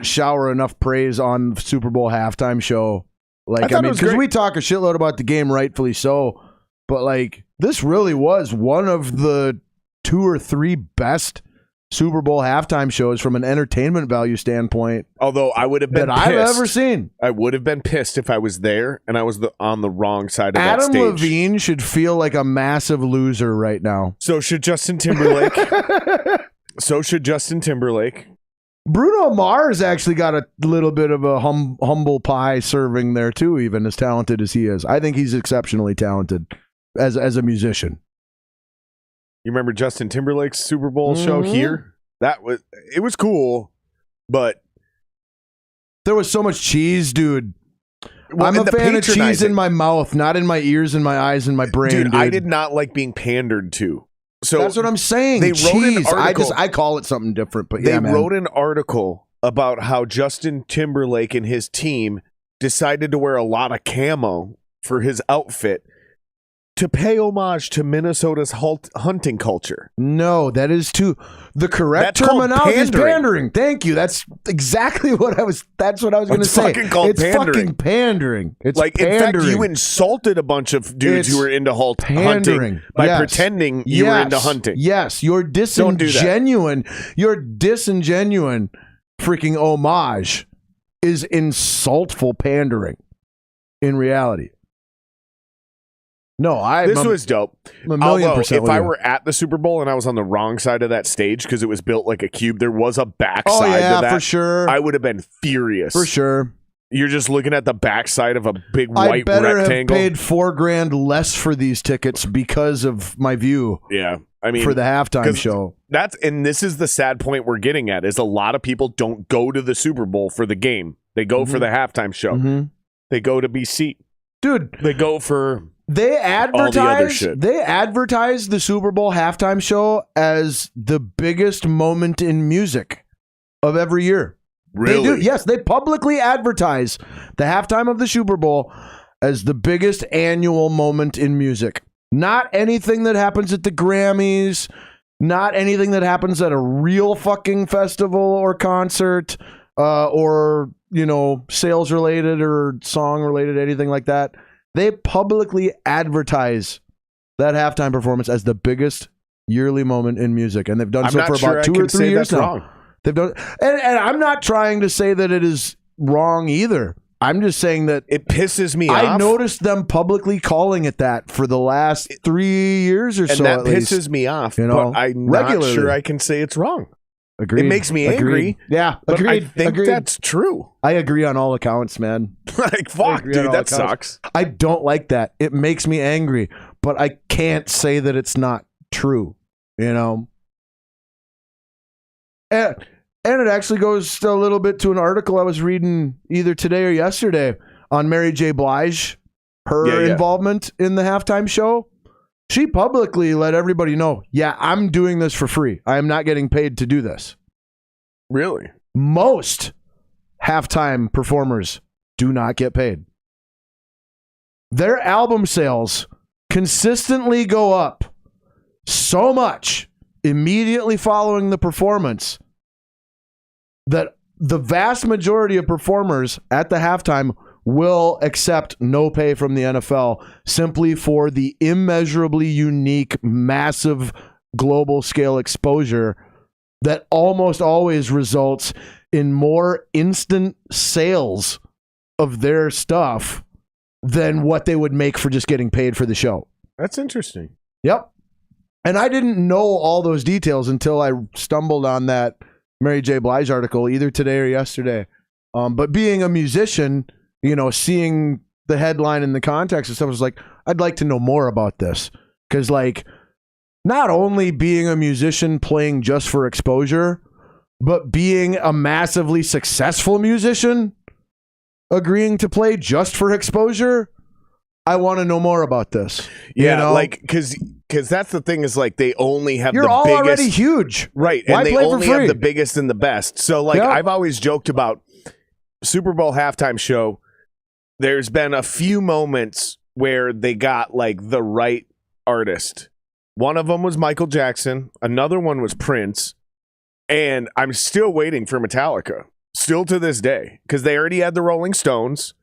shower enough praise on the Super Bowl halftime show. Like, I mean, because we talk a shitload about the game, rightfully so. But like, this really was one of the 2 or 3 best Super Bowl halftime shows from an entertainment value standpoint. Although I would have been pissed. I've ever seen. I would have been pissed if I was there and I was on the wrong side of that stage. Adam Levine should feel like a massive loser right now. So should Justin Timberlake. Bruno Mars actually got a little bit of a humble pie serving there too, even as talented as he is. I think he's exceptionally talented as a musician. You remember Justin Timberlake's Super Bowl show here? It was cool, but there was so much cheese, dude. Well, I'm a fan of cheese in my mouth, not in my ears and my eyes and my brain. Dude, I did not like being pandered to. So that's what I'm saying. They wrote an article. I call it something different, but they wrote an article about how Justin Timberlake and his team decided to wear a lot of camo for his outfit to pay homage to Minnesota's hunting culture. No, that is too. The correct terminology is pandering. Thank you. That's exactly what I was. That's what I was going to say. It's fucking pandering. It's like pandering. In fact, you insulted a bunch of dudes who were into hunting by pretending you were into hunting. Yes, your disingenuine freaking homage is insultful pandering. In reality. No, this was dope. Although, if I were at the Super Bowl and I was on the wrong side of that stage because it was built like a cube, there was a backside to that. For sure. I would have been furious. For sure. You're just looking at the backside of a big white rectangle. I better have paid $4,000 less for these tickets because of my view. Yeah. I mean, for the halftime show. And this is the sad point we're getting at, is a lot of people don't go to the Super Bowl for the game. They go for the halftime show. Mm-hmm. They go to be seat. Dude. They go for... They advertise the Super Bowl halftime show as the biggest moment in music of every year. Really? They do. Yes, they publicly advertise the halftime of the Super Bowl as the biggest annual moment in music. Not anything that happens at the Grammys, not anything that happens at a real fucking festival or concert, or, sales related or song related, anything like that. They publicly advertise that halftime performance as the biggest yearly moment in music, and they've done so for about 2 or 3 years now. Wrong. They've done, and I'm not trying to say that it is wrong either. I'm just saying that it pisses me off. I noticed them publicly calling it that for the last 3 years or so. And that pisses me off. But I'm not sure I can say it's wrong. Agreed. It makes me angry. Yeah, agreed. I think that's true. I agree on all accounts, man. Like, fuck, dude, that sucks. I don't like that. It makes me angry, but I can't say that it's not true, And it actually goes a little bit to an article I was reading either today or yesterday on Mary J. Blige, her involvement in the halftime show. She publicly let everybody know, I'm doing this for free. I am not getting paid to do this. Really? Most halftime performers do not get paid. Their album sales consistently go up so much immediately following the performance that the vast majority of performers at the halftime will accept no pay from the NFL simply for the immeasurably unique, massive global scale exposure that almost always results in more instant sales of their stuff than what they would make for just getting paid for the show. That's interesting. Yep. And I didn't know all those details until I stumbled on that Mary J. Blige article either today or yesterday. But being a musician, seeing the headline and the context and stuff, was like, I'd like to know more about this. Because, not only being a musician playing just for exposure, but being a massively successful musician agreeing to play just for exposure, I want to know more about this. Yeah, because that's the thing, is they only have You're the all biggest, already huge. Right, Why and they play only for free? have the biggest and the best. So, I've always joked about Super Bowl halftime show. There's been a few moments where they got the right artist. One of them was Michael Jackson. Another one was Prince. And I'm still waiting for Metallica, still to this day, because they already had the Rolling Stones.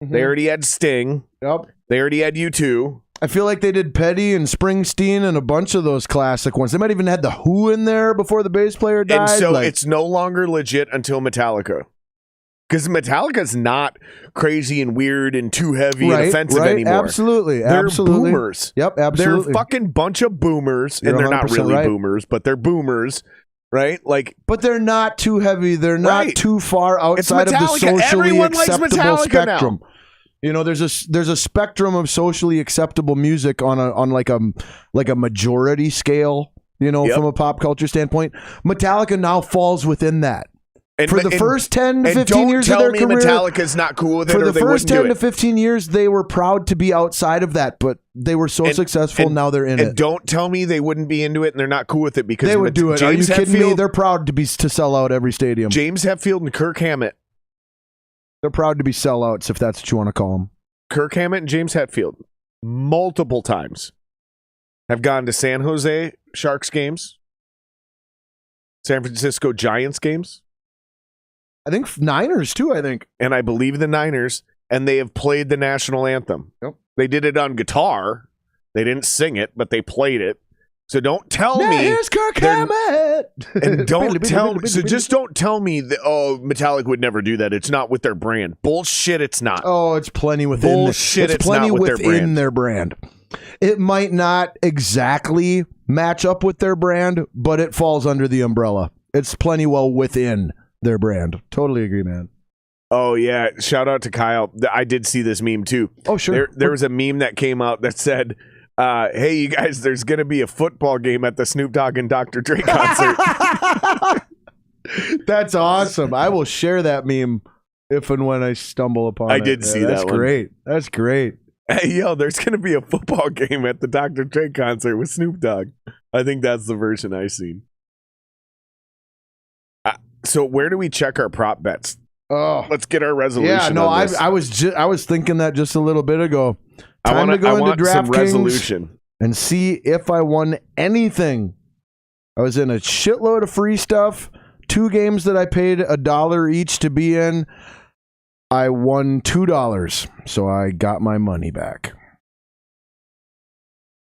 Mm-hmm. They already had Sting. Yep. They already had U2. I feel like they did Petty and Springsteen and a bunch of those classic ones. They might even had the Who in there before the bass player died. And so it's no longer legit until Metallica. Because Metallica's not crazy and weird and too heavy and offensive anymore. Absolutely. They're boomers. Yep, absolutely. They're a fucking bunch of boomers. And they're not really boomers, but they're boomers. Right? But they're not too heavy. They're not too far outside of the socially Everyone acceptable spectrum. Now. There's a spectrum of socially acceptable music on a majority scale, from a pop culture standpoint. Metallica now falls within that. And for the first 10 to 15 years of their career, Metallica's not cool with it, for or the first 10 to 15 years, they were proud to be outside of that, but they were so successful, now they're in it. And don't tell me they wouldn't be into it and they're not cool with it, because they would do it. James Are you kidding me? They're proud to sell out every stadium. James Hetfield and Kirk Hammett. They're proud to be sellouts, if that's what you want to call them. Kirk Hammett and James Hetfield. multiple times. Have gone to San Jose Sharks games, San Francisco Giants games. I think Niners too, And I believe the Niners, and they have played the national anthem. Yep. They did it on guitar. They didn't sing it, but they played it. So don't tell me. Here's Kirk Hammett. And don't tell me. So just don't tell me that, Metallica would never do that. It's not with their brand. Bullshit, it's not. Oh, it's plenty within. Bullshit, it's plenty not with within their brand. It might not exactly match up with their brand, but it falls under the umbrella. It's plenty well within their brand. Totally agree, man. Oh, yeah. Shout out to Kyle. I did see this meme, too. Oh, sure. There was a meme that came out that said, hey, you guys, there's going to be a football game at the Snoop Dogg and Dr. Dre concert. That's awesome. I will share that meme if and when I stumble upon it. I did see that one. That's great. That's great. Hey, yo, there's going to be a football game at the Dr. Dre concert with Snoop Dogg. I think that's the version I've seen. So where do we check our prop bets? Oh, let's get our resolution. Yeah, no, on this. I was thinking that just a little bit ago. I want some resolution and see if I won anything. I was in a shitload of free stuff. 2 games that I paid $1 each to be in. I won $2, so I got my money back.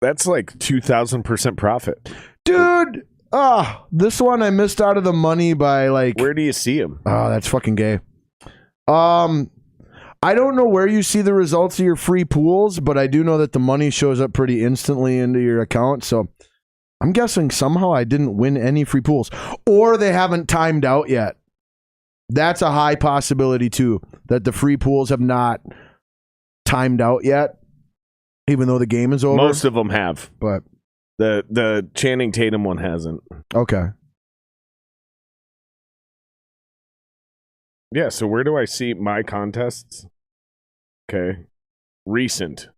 That's like 2,000% profit, dude. This one I missed out of the money by like. Where do you see him? Oh, that's fucking gay. I don't know where you see the results of your free pools, but I do know that the money shows up pretty instantly into your account. So I'm guessing somehow I didn't win any free pools, or they haven't timed out yet. That's a high possibility too, that the free pools have not timed out yet, even though the game is over. Most of them have, but the Channing Tatum one hasn't. Okay. Yeah, so where do I see my contests? Okay. Recent.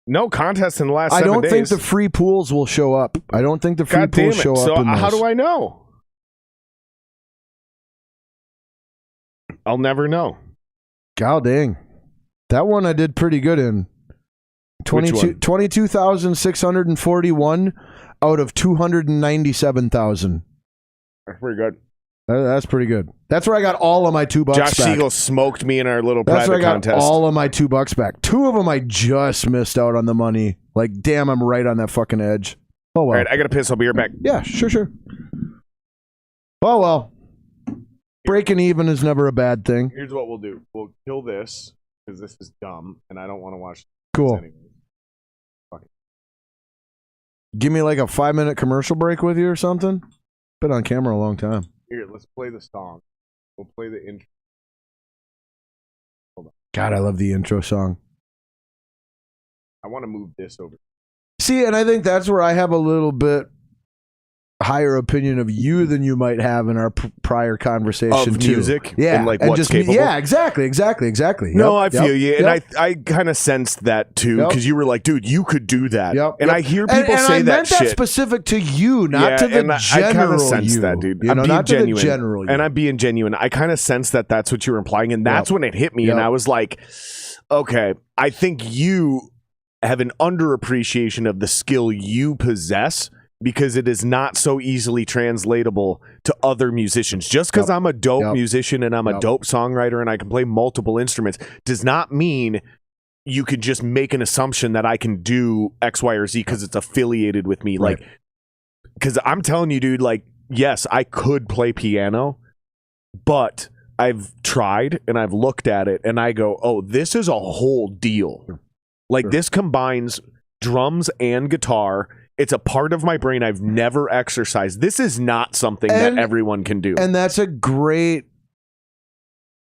No contest in the last 7 days. I don't think the free pools will show up. I don't think the free pools show up. So in how do I know? I'll never know. God dang. That one I did pretty good in. 22,641 out of 297,000. That's pretty good. That's pretty good. That's where I got all of my $2 Josh back. Siegel smoked me in our little That's private contest. That's where I got all of my $2 back. 2 of them I just missed out on the money. Like, damn, I'm right on that fucking edge. Oh, well. All right, I got to piss. I'll be right back. Yeah, sure. Oh, well. Breaking even is never a bad thing. Here's what we'll do. We'll kill this, because this is dumb, and I don't want to watch cool. this anymore. Fuck it. Give me like a 5-minute commercial break with you or something? Been on camera a long time. Here, let's play the song. We'll play the intro. Hold on. God, I love the intro song. I want to move this over. See, and I think that's where I have a little bit higher opinion of you than you might have in our prior conversation of too. Music, yeah, and like and what's just, capable. Yeah, exactly. No, I feel you, and I kind of sensed that too, because you were like, "Dude, you could do that." And I hear people say and that I meant shit. that specific to you, not to the general. I kind of sense that, dude. You know, I'm being not genuine, to the general you. And I'm being genuine. I kind of sense that that's what you were implying, and that's when it hit me, and I was like, "Okay, I think you have an underappreciation of the skill you possess." Because it is not so easily translatable to other musicians. Just because I'm a dope musician and I'm a dope songwriter and I can play multiple instruments does not mean you could just make an assumption that I can do X, Y, or Z because it's affiliated with me. Right. Like, because I'm telling you, dude, like, yes, I could play piano, but I've tried and I've looked at it and I go, oh, this is a whole deal. Like, this combines drums and guitar. It's a part of my brain I've never exercised. This is not something that everyone can do. And that's a great,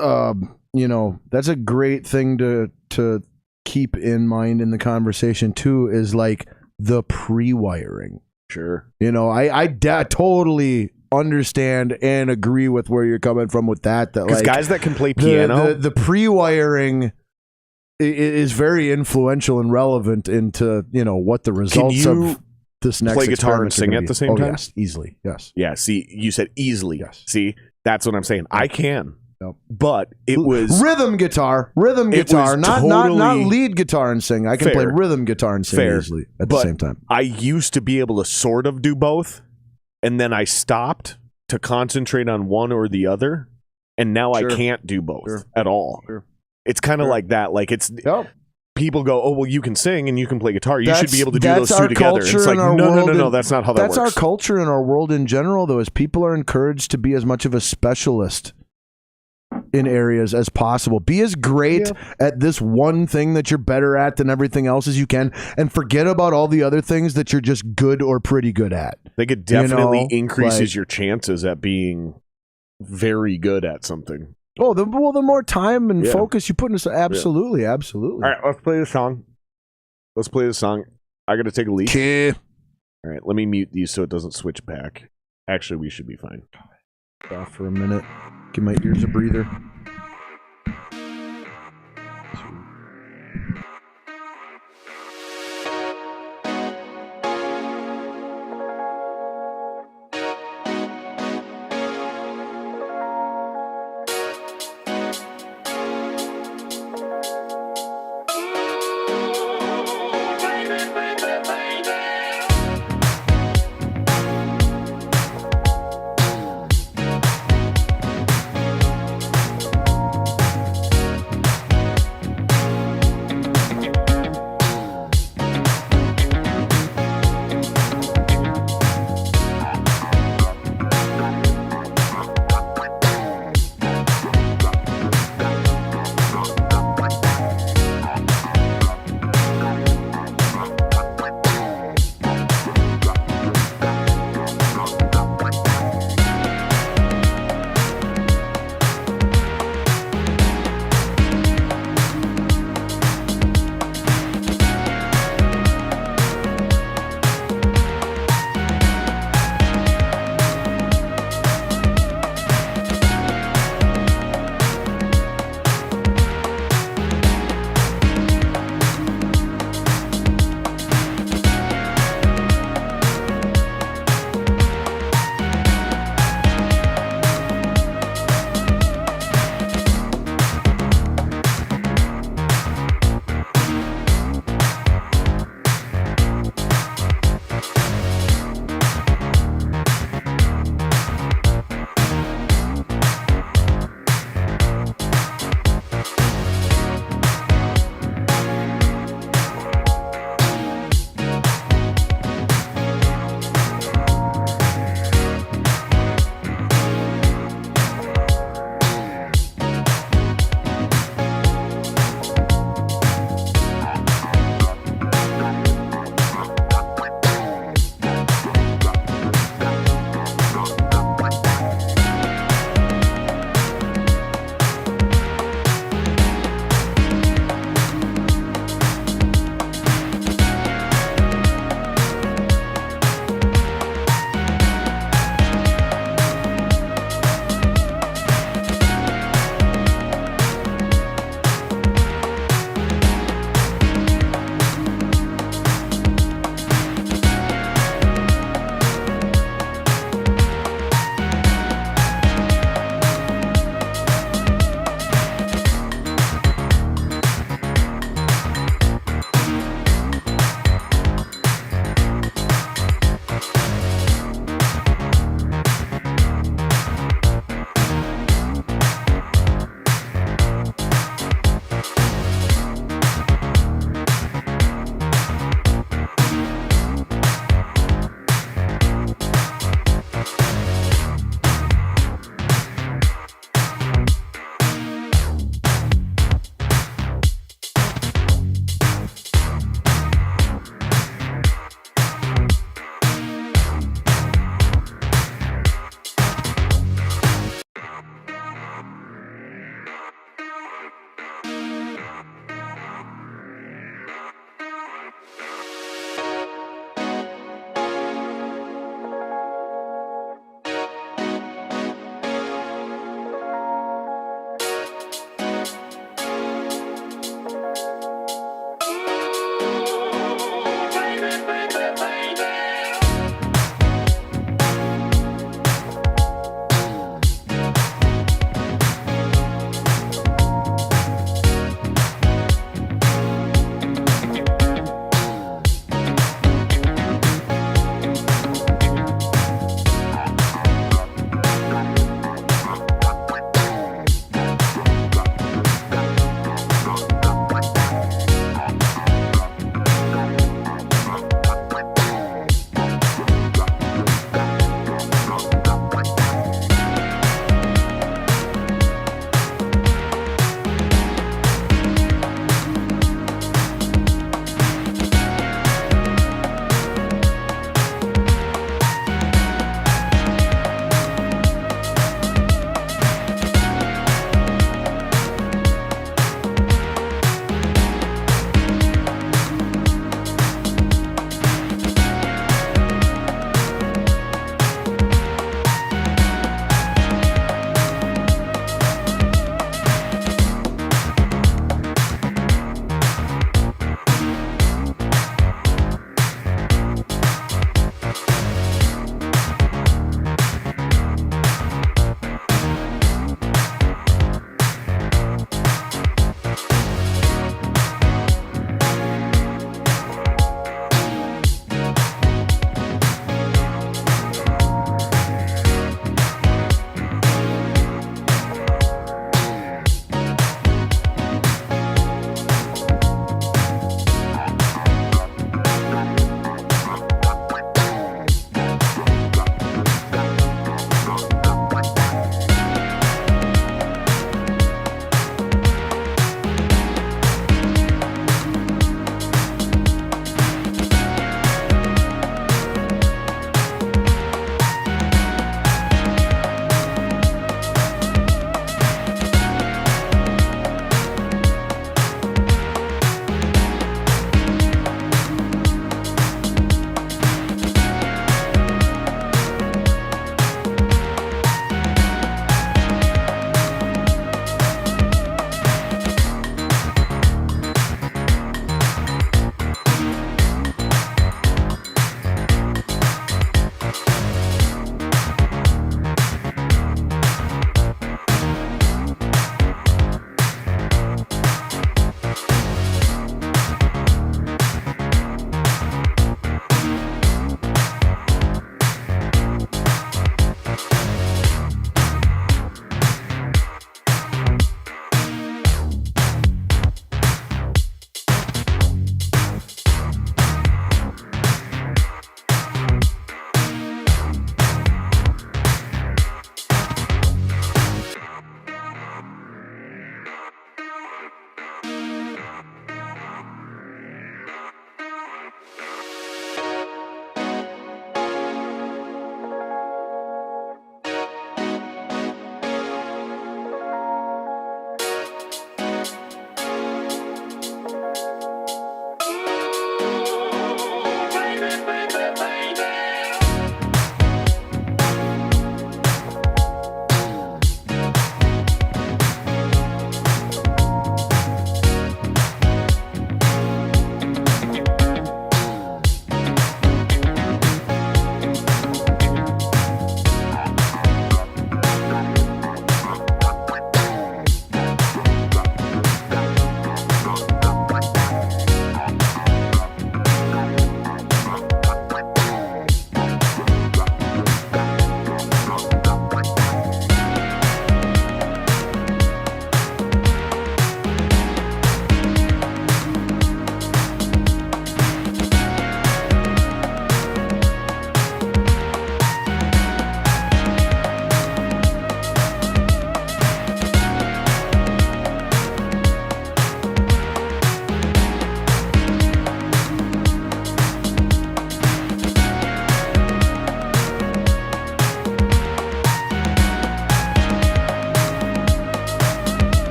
that's a great thing to keep in mind in the conversation too, is like the pre-wiring. Sure. You know, I totally understand and agree with where you're coming from with that. That like guys that can play piano, the pre-wiring is very influential and relevant into, what the results of this next play guitar and sing at the same time? Yes, easily. Yes. Yeah. See, you said easily. Yes. See, that's what I'm saying. I can. But it was rhythm guitar, not lead guitar and sing. I can play rhythm guitar and sing easily at the same time. I used to be able to sort of do both, and then I stopped to concentrate on one or the other, and now I can't do both at all. It's kind of like that. Like it's people go, oh well, you can sing and you can play guitar. You should be able to do those two together. It's like no, that's not how that works. That's our culture in our world in general, though, is people are encouraged to be as much of a specialist in areas as possible. Be as great at this one thing that you're better at than everything else as you can, and forget about all the other things that you're just good or pretty good at. I think it definitely increases your chances at being very good at something. Oh, the more time and focus you put into absolutely. All right, let's play the song. I got to take a leak. Okay. All right, let me mute these so it doesn't switch back. Actually, we should be fine. Off for a minute. Give my ears a breather.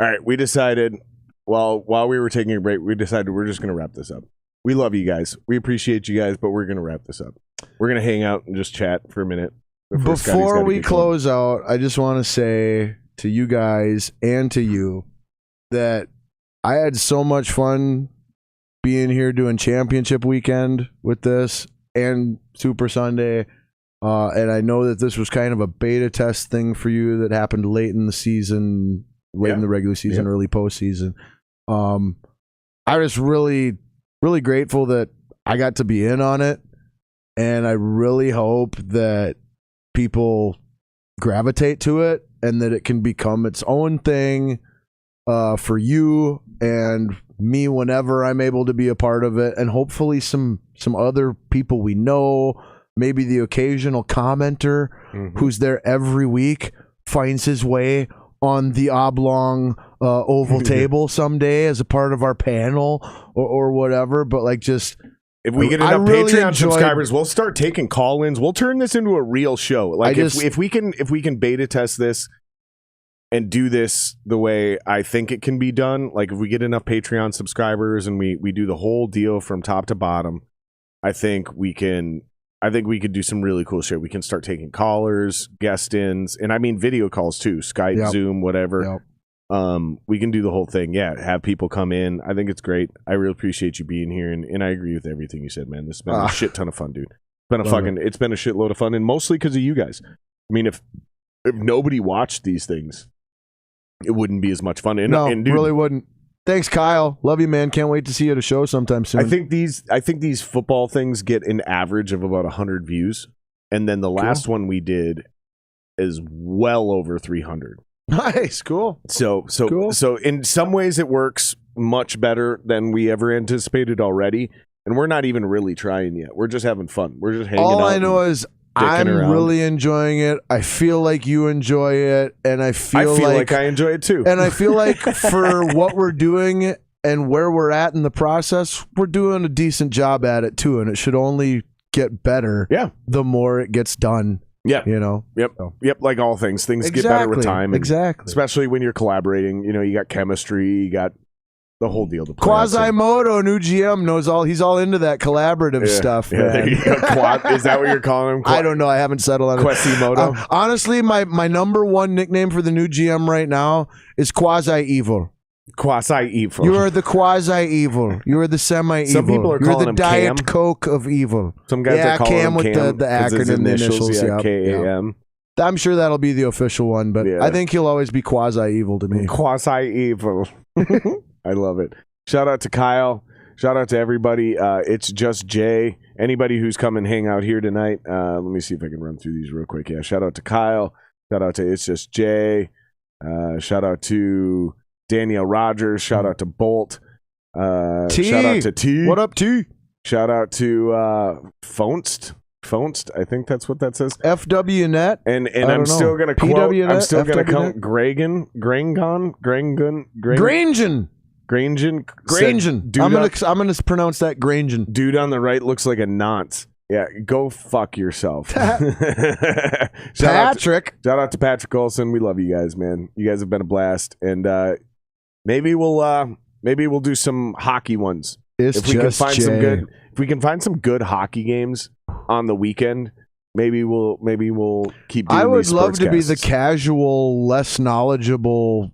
All right, we decided while we were taking a break, we decided we're just going to wrap this up. We love you guys. We appreciate you guys, but we're going to wrap this up. We're going to hang out and just chat for a minute. Before we close out, I just want to say to you guys and to you that I had so much fun being here doing championship weekend with this and Super Sunday. And I know that this was kind of a beta test thing for you that happened late in the season, late in the regular season, early postseason. I was really, really grateful that I got to be in on it. And I really hope that people gravitate to it and that it can become its own thing for you and me whenever I'm able to be a part of it, and hopefully some other people we know, maybe the occasional commenter who's there every week finds his way on the oblong oval table someday as a part of our panel or whatever. But like, just if we get enough Patreon subscribers, we'll start taking call-ins. We'll turn this into a real show. Like if we can beta test this and do this the way I think it can be done, like if we get enough Patreon subscribers and we do the whole deal from top to bottom, I think we could do some really cool shit. We can start taking callers, guest-ins, and I mean video calls too, Skype, Zoom, whatever. We can do the whole thing. Yeah, have people come in. I think it's great. I really appreciate you being here, and I agree with everything you said, man. This has been a shit ton of fun, dude. It's been a shitload of fun, and mostly because of you guys. I mean, if nobody watched these things, it wouldn't be as much fun. And dude, really wouldn't. Thanks, Kyle. Love you, man. Can't wait to see you at a show sometime soon. I think these football things get an average of about 100 views, and then the last one we did is well over 300. Nice, cool. So in some ways it works much better than we ever anticipated already, and we're not even really trying yet. We're just having fun. We're just hanging out. All I know is I'm really enjoying it. I feel like you enjoy it, and I feel like I enjoy it too. And I feel like for what we're doing and where we're at in the process, we're doing a decent job at it too, and it should only get better the more it gets done. Yeah. You know? Yep. So. Yep. Like all things get better with time. Exactly. Especially when you're collaborating. You know, you got chemistry, you got the whole deal to play. Quasimodo, new GM, knows all. He's all into that collaborative stuff. Yeah, there you go. Is that what you're calling him? I don't know. I haven't settled on it. Quasimodo. Honestly, my number one nickname for the new GM right now is Quasi-Evil. Quasi-evil. You are the quasi-evil. You are the semi-evil. Some people are calling him Cam. You're the Diet Coke of evil. Some guys are calling Cam him Cam with the acronym, the initials. K-A-M. I'm sure that'll be the official one, but I think he'll always be quasi-evil to me. Quasi-evil. I love it. Shout out to Kyle. Shout out to everybody. It's just Jay. Anybody who's come and hang out here tonight. Let me see if I can run through these real quick. Yeah. Shout out to Kyle. Shout out to It's Just Jay. Shout out to Danielle Rogers. Shout out to Bolt. Shout out to T. What up, T? Shout out to Fonst. I think that's what that says. FWNet. And I'm still gonna quote. I'm still gonna count Grangen. I'm gonna pronounce that Grangen. Dude on the right looks like a nonce. Yeah, go fuck yourself. Patrick. Shout out to Patrick Olson. We love you guys, man. You guys have been a blast, and maybe we'll do some hockey ones. If we can find some good hockey games on the weekend, maybe we'll keep doing these. I would love to be sportscasts. the casual, less knowledgeable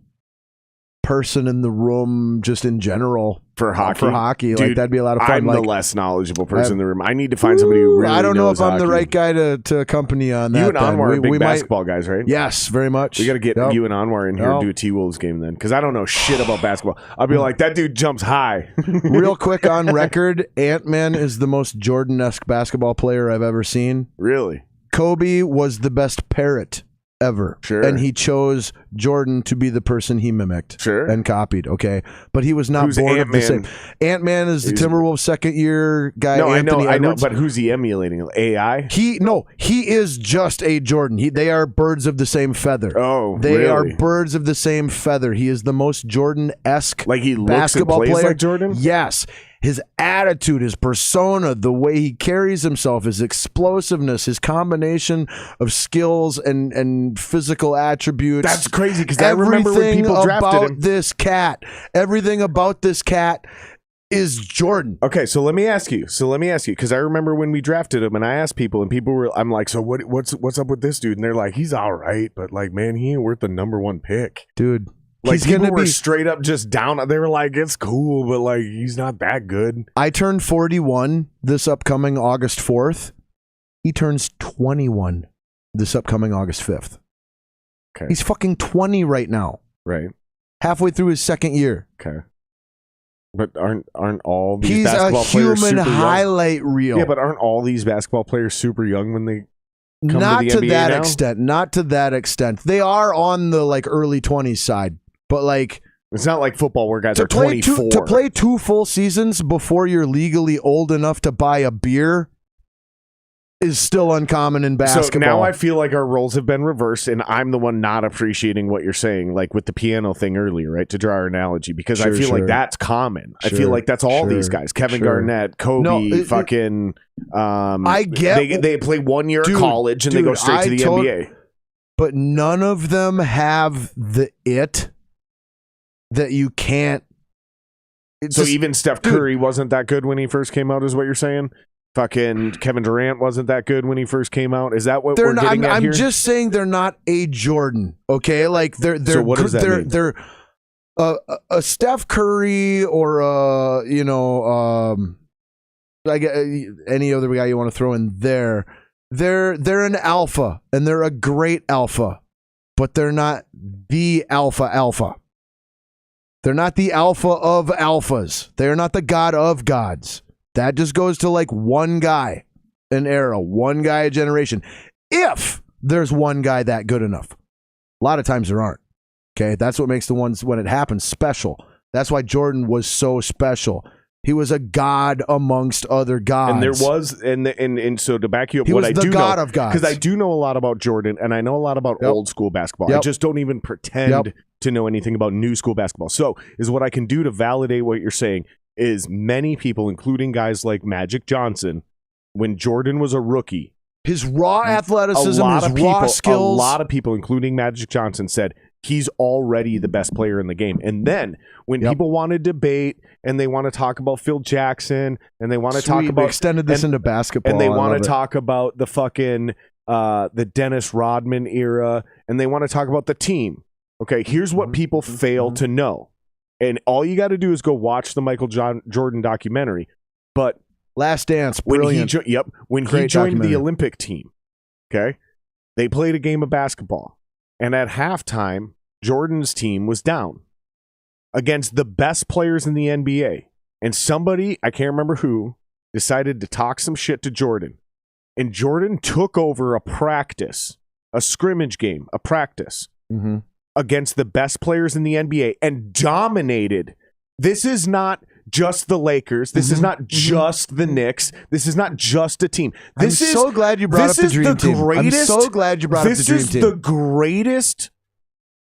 person in the room just in general for hockey. Dude, like that'd be a lot of fun. I'm the less knowledgeable person in the room. I need to find somebody who really knows I don't know if I'm hockey. the right guy to accompany on that. You and Anwar are big basketball guys, right? Yes, very much. We got to get you and Anwar in here and do a T-Wolves game then, because I don't know shit about basketball. I'll be like, that dude jumps high. Real quick on record, Ant-Man is the most Jordan-esque basketball player I've ever seen. Really? Kobe was the best parrot ever. Sure. And he chose Jordan to be the person he mimicked. Sure. And copied. Okay. But he was not born of the same. Ant-Man is the Timberwolves second-year guy. No, I know. But who's he emulating? AI? He is just a Jordan. They are birds of the same feather. Oh, they really? are birds of the same feather. He is the most Jordan-esque like he looks basketball and plays player. like Jordan? Yes. his attitude, his persona, the way he carries himself, his explosiveness, his combination of skills and physical attributes. That's crazy because I remember when people drafted him. Everything about this cat is Jordan. Okay, so let me ask you because I remember when we drafted him and I asked people and people were, I'm like, so what's up with this dude? And they're like, he's all right, but like, man, he ain't worth the number 1 pick. Dude. Like people were straight up just down. They were like, it's cool, but like he's not that good. I turned 41 this upcoming August 4th. He turns 21 this upcoming August 5th. Okay. He's fucking 20 right now. Right. Halfway through his second year. Okay. But aren't all these basketball players super young? He's a human highlight reel. Yeah, but aren't all these basketball players super young when they come not to the NBA that now? extent. Not to that extent. They are on the like early 20s side. But like, it's not like football where guys are 24. To play 2 full seasons before you're legally old enough to buy a beer is still uncommon in basketball. So now I feel like our roles have been reversed, and I'm the one not appreciating what you're saying, like with the piano thing earlier, right? To draw our analogy, because I feel like that's common. I feel like that's all these guys: Kevin Garnett, Kobe, fucking. I get they play 1 year of college and they go straight to the NBA. But none of them have the it that you can't. So even Steph Curry wasn't that good when he first came out, is what you're saying? Fucking Kevin Durant wasn't that good when he first came out. Is that what we're getting at here? I'm just saying they're not a Jordan. Okay, like they're so what does that mean? They're a Steph Curry or like any other guy you want to throw in there. They're an alpha and they're a great alpha, but they're not the alpha. They're not the alpha of alphas. They're not the god of gods. That just goes to like one guy an era, one guy a generation. If there's one guy that good enough. A lot of times there aren't. Okay, that's what makes the ones when it happens special. That's why Jordan was so special. He was a god amongst other gods. And there was, and so to back you up, he what was I the do god know, of gods. because I do know a lot about Jordan, and I know a lot about old school basketball. I just don't even pretend to know anything about new school basketball. So is what I can do to validate what you're saying is many people, including guys like Magic Johnson, when Jordan was a rookie, his raw athleticism, raw skills. A lot of people, including Magic Johnson, said he's already the best player in the game. And then when people want to debate and they want to talk about Phil Jackson and they want to talk about... We extended this into basketball. And they want to talk about the fucking the Dennis Rodman era, and they want to talk about the team. Okay, here's what people fail to know. And all you got to do is go watch the Michael Jordan documentary. But Last Dance, brilliant. When he joined the Olympic team, okay, they played a game of basketball. And at halftime, Jordan's team was down against the best players in the NBA. And somebody, I can't remember who, decided to talk some shit to Jordan. And Jordan took over a practice, a scrimmage game, a practice against the best players in the NBA and dominated. This is not just the Lakers. This is not just the Knicks. This is not just a team. I'm so glad you brought up the Dream Team. I'm so glad you brought up the Dream Team. This is the greatest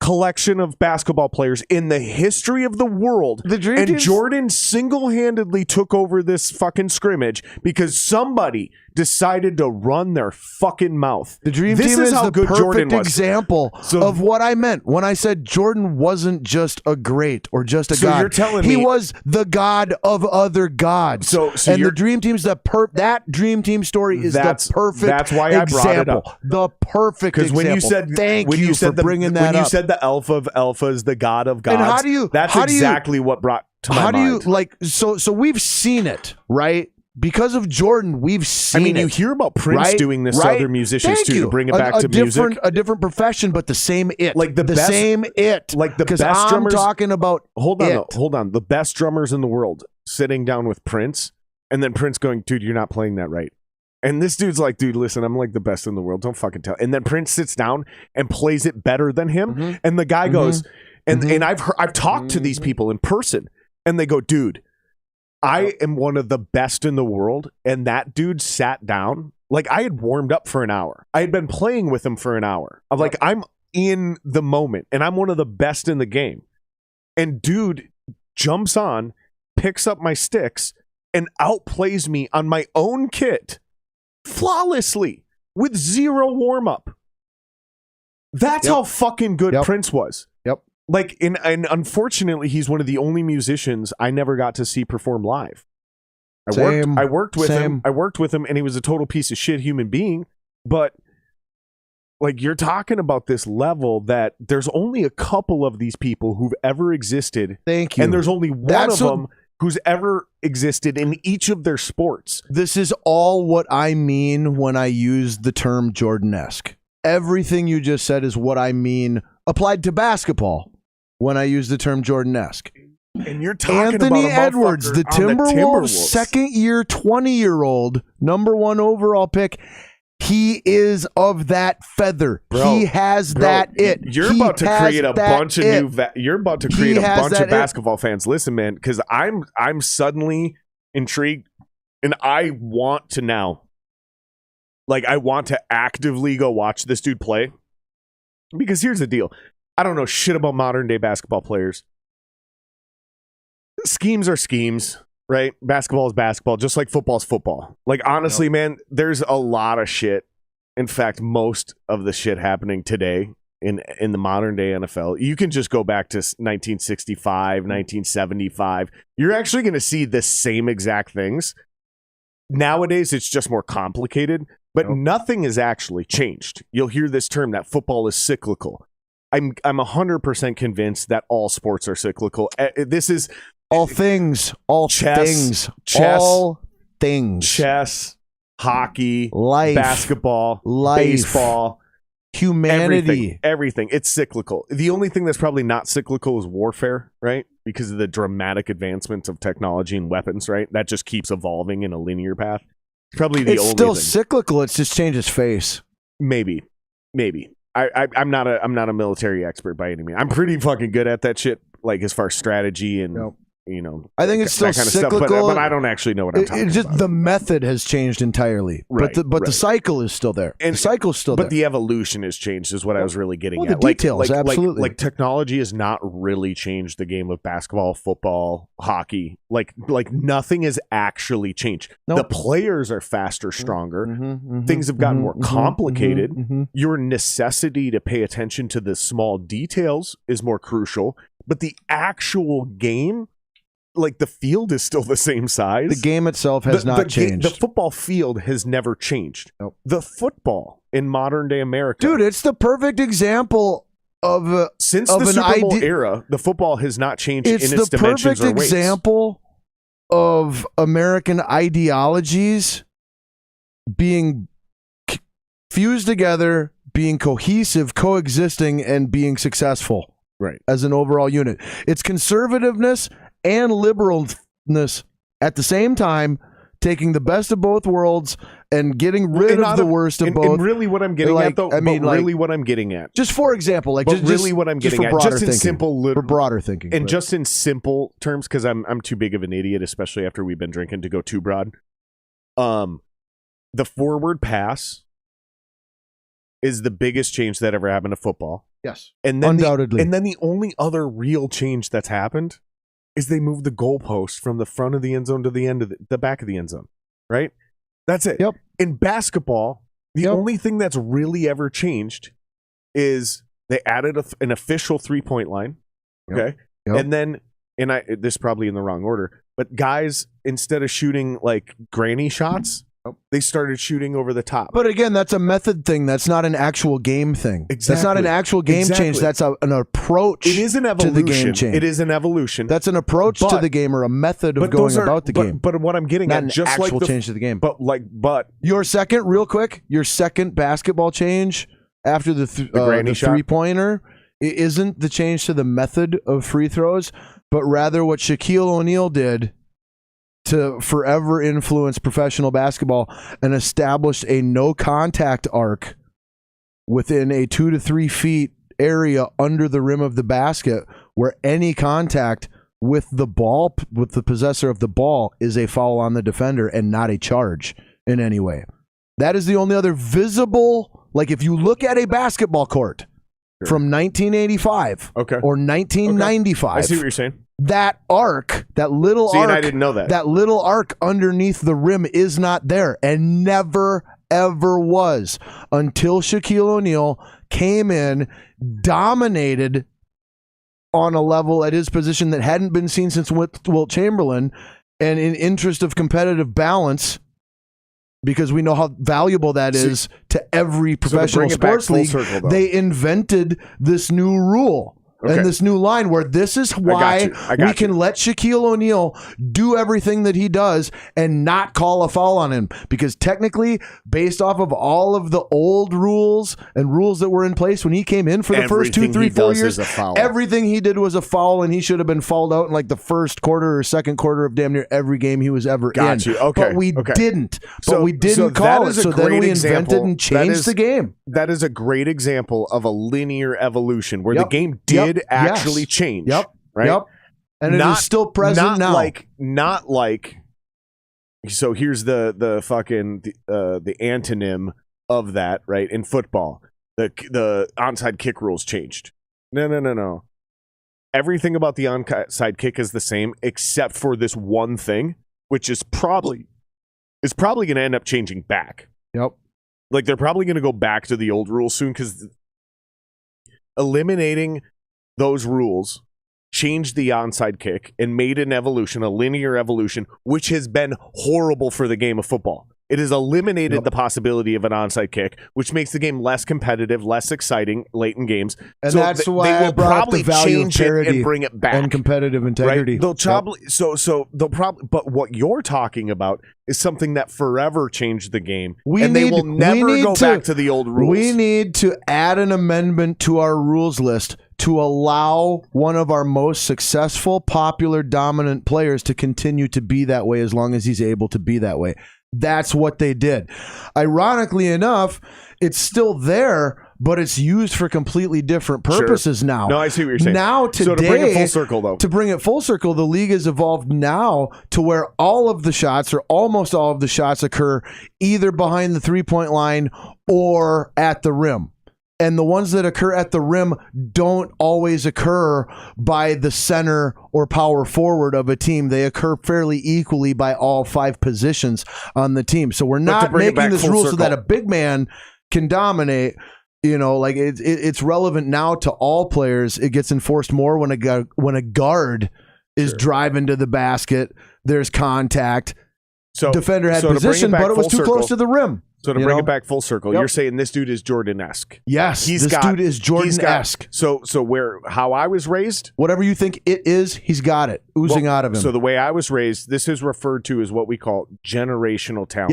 collection of basketball players in the history of the world. The Dream Team. And Jordan single-handedly took over this fucking scrimmage because somebody decided to run their fucking mouth. The Dream Team is the perfect example of what I meant when I said Jordan wasn't just a great or just a god. You're telling he me was the god of other gods. And the Dream Team's that Dream Team story is the perfect. That's why I brought it up. The perfect example. When you said, thank you for bringing that up. When you said the Alpha of Alphas, the god of gods, and that's exactly what brought to my mind. How do you like? So we've seen it, right? Because of Jordan, we've seen it. I mean, you hear about Prince doing this to other musicians too, to bring it back to music. A different profession, but the same it. Like the best, same it. Like the best drummers. I'm talking about hold on. The best drummers in the world sitting down with Prince, and then Prince going, dude, you're not playing that right. And this dude's like, dude, listen, I'm like the best in the world. Don't fucking tell. And then Prince sits down and plays it better than him. And the guy goes, and I've talked to these people in person, and they go, dude, I am one of the best in the world. And that dude sat down. Like I had warmed up for an hour. I had been playing with him for an hour. I'm like, I'm in the moment and I'm one of the best in the game. And dude jumps on, picks up my sticks and outplays me on my own kit flawlessly with zero warm-up. That's how fucking good Prince was. Yep. Like, and unfortunately, he's one of the only musicians I never got to see perform live. I worked with him, and he was a total piece of shit human being. But like, you're talking about this level that there's only a couple of these people who've ever existed. Thank you. And there's only one of them who's ever existed in each of their sports. This is all what I mean when I use the term Jordan-esque. Everything you just said is what I mean applied to basketball when I use the term Jordan-esque. And you're talking Anthony about Edwards, the Timberwolves, second-year, 20-year-old, number 1 overall pick. He is of that feather. He has that it. You're about to create a bunch of you're about to create a bunch of basketball fans. Listen, man, because I'm suddenly intrigued, and I want to now. Like, I want to actively go watch this dude play. Because here's the deal. I don't know shit about modern day basketball players. Schemes are schemes. Right? Basketball is basketball, just like football is football. Like, honestly, man, there's a lot of shit. In fact, most of the shit happening today in the modern day NFL, you can just go back to 1965, 1975. You're actually going to see the same exact things. Nowadays, it's just more complicated, but nothing has actually changed. You'll hear this term that football is cyclical. I'm 100% convinced that all sports are cyclical. This is... All things, chess, hockey, life, basketball, baseball, humanity, everything. It's cyclical. The only thing that's probably not cyclical is warfare, right? Because of the dramatic advancements of technology and weapons, right? That just keeps evolving in a linear path. Probably the only thing. It's still cyclical. It's just changes face. Maybe. I'm not a military expert by any means. I'm pretty fucking good at that shit, like as far as strategy and I think it's still that kind cyclical, of stuff, but I don't actually know what I'm talking about. It's just the method has changed entirely, but the cycle is still there. And the cycle's still there, but the evolution has changed. Is what I was really getting at. The details, absolutely. Like technology has not really changed the game of basketball, football, hockey. Like nothing has actually changed. The players are faster, stronger. Things have gotten more complicated. Your necessity to pay attention to the small details is more crucial. But the actual game, like the field is still the same size. The game itself has not changed. The football field has never changed. Nope. The football in modern day America. Dude, it's the perfect example of since the Super Bowl era, the football has not changed in its dimensions or weights. It's the perfect example of American ideologies being fused together, being cohesive, coexisting, and being successful. Right. As an overall unit. It's conservativeness and liberalness at the same time, taking the best of both worlds and getting rid of the worst of both. And really what I'm getting at, though, what I'm getting at. Just for example, like just what I'm getting at, just in simple, for broader thinking. And just in simple terms, because I'm too big of an idiot, especially after we've been drinking, to go too broad. The forward pass is the biggest change that ever happened to football. Yes, and then undoubtedly. And then the only other real change that's happened is they moved the goalpost from the front of the end zone to the end of the back of the end zone. Right? That's it. Yep. In basketball, the only thing that's really ever changed is they added an official 3-point line. Okay. Yep. And then, this is probably in the wrong order, but guys, instead of shooting like granny shots, they started shooting over the top. But again, that's a method thing. That's not an actual game thing. Exactly. That's not an actual game change. That's an approach. It is an evolution. To the game change. It is an evolution. That's an approach to the game or a method of going about the game. But what I'm getting not at, just actual like the change to the game. But your second basketball change after the 3-pointer isn't the change to the method of free throws, but rather what Shaquille O'Neal did to forever influence professional basketball and established a no contact arc within a 2 to 3 feet area under the rim of the basket, where any contact with the ball, with the possessor of the ball, is a foul on the defender and not a charge in any way. That is the only other visible, like if you look at a basketball court from 1985 or 1995. I see what you're saying. That arc, that little See, arc, and I didn't know that. That little arc underneath the rim is not there and never, ever was until Shaquille O'Neal came in, dominated on a level at his position that hadn't been seen since Wilt Chamberlain, and in interest of competitive balance, because we know how valuable that is to every professional sports league, they invented this new rule. Okay. And this new line where this is why we can let Shaquille O'Neal do everything that he does and not call a foul on him. Because technically, based off of all of the old rules and rules that were in place when he came in for the first 2, 3, 4 years, everything he did was a foul, and he should have been fouled out in like the first quarter or second quarter of damn near every game he was ever in. Okay. But we didn't. But we didn't call it. So then we invented and changed the game. That is a great example of a linear evolution where the game did actually change. Right? And it is still present now. Not like. So here's the fucking the antonym of that, right? In football, the onside kick rules changed. No. Everything about the onside kick is the same except for this one thing, which is probably going to end up changing back. Like they're probably going to go back to the old rules soon, because eliminating those rules changed the onside kick and made an evolution, a linear evolution, which has been horrible for the game of football. It has eliminated the possibility of an onside kick, which makes the game less competitive, less exciting late in games. And so that's why they will probably change it and bring it back and competitive integrity. Right? They'll probably they'll probably. But what you're talking about is something that forever changed the game, they will never go back to the old rules. We need to add an amendment to our rules list to allow one of our most successful, popular, dominant players to continue to be that way as long as he's able to be that way. That's what they did. Ironically enough, it's still there, but it's used for completely different purposes now. No, I see what you're saying. Now, today, so to bring it full circle, though. To bring it full circle, the league has evolved now to where all of the shots, or almost all of the shots, occur either behind the three-point line or at the rim. And the ones that occur at the rim don't always occur by the center or power forward of a team. They occur fairly equally by all 5 positions on the team. So we're not making this rule so that a big man can dominate. You know, like it's relevant now to all players. It gets enforced more when a guard is driving to the basket. There's contact. So defender had position, but it was too close to the rim. So to bring it back full circle, you're saying this dude is Jordan-esque. Yes, this dude is Jordan-esque. So how I was raised? Whatever you think it is, he's got it oozing out of him. So the way I was raised, this is referred to as what we call generational talent.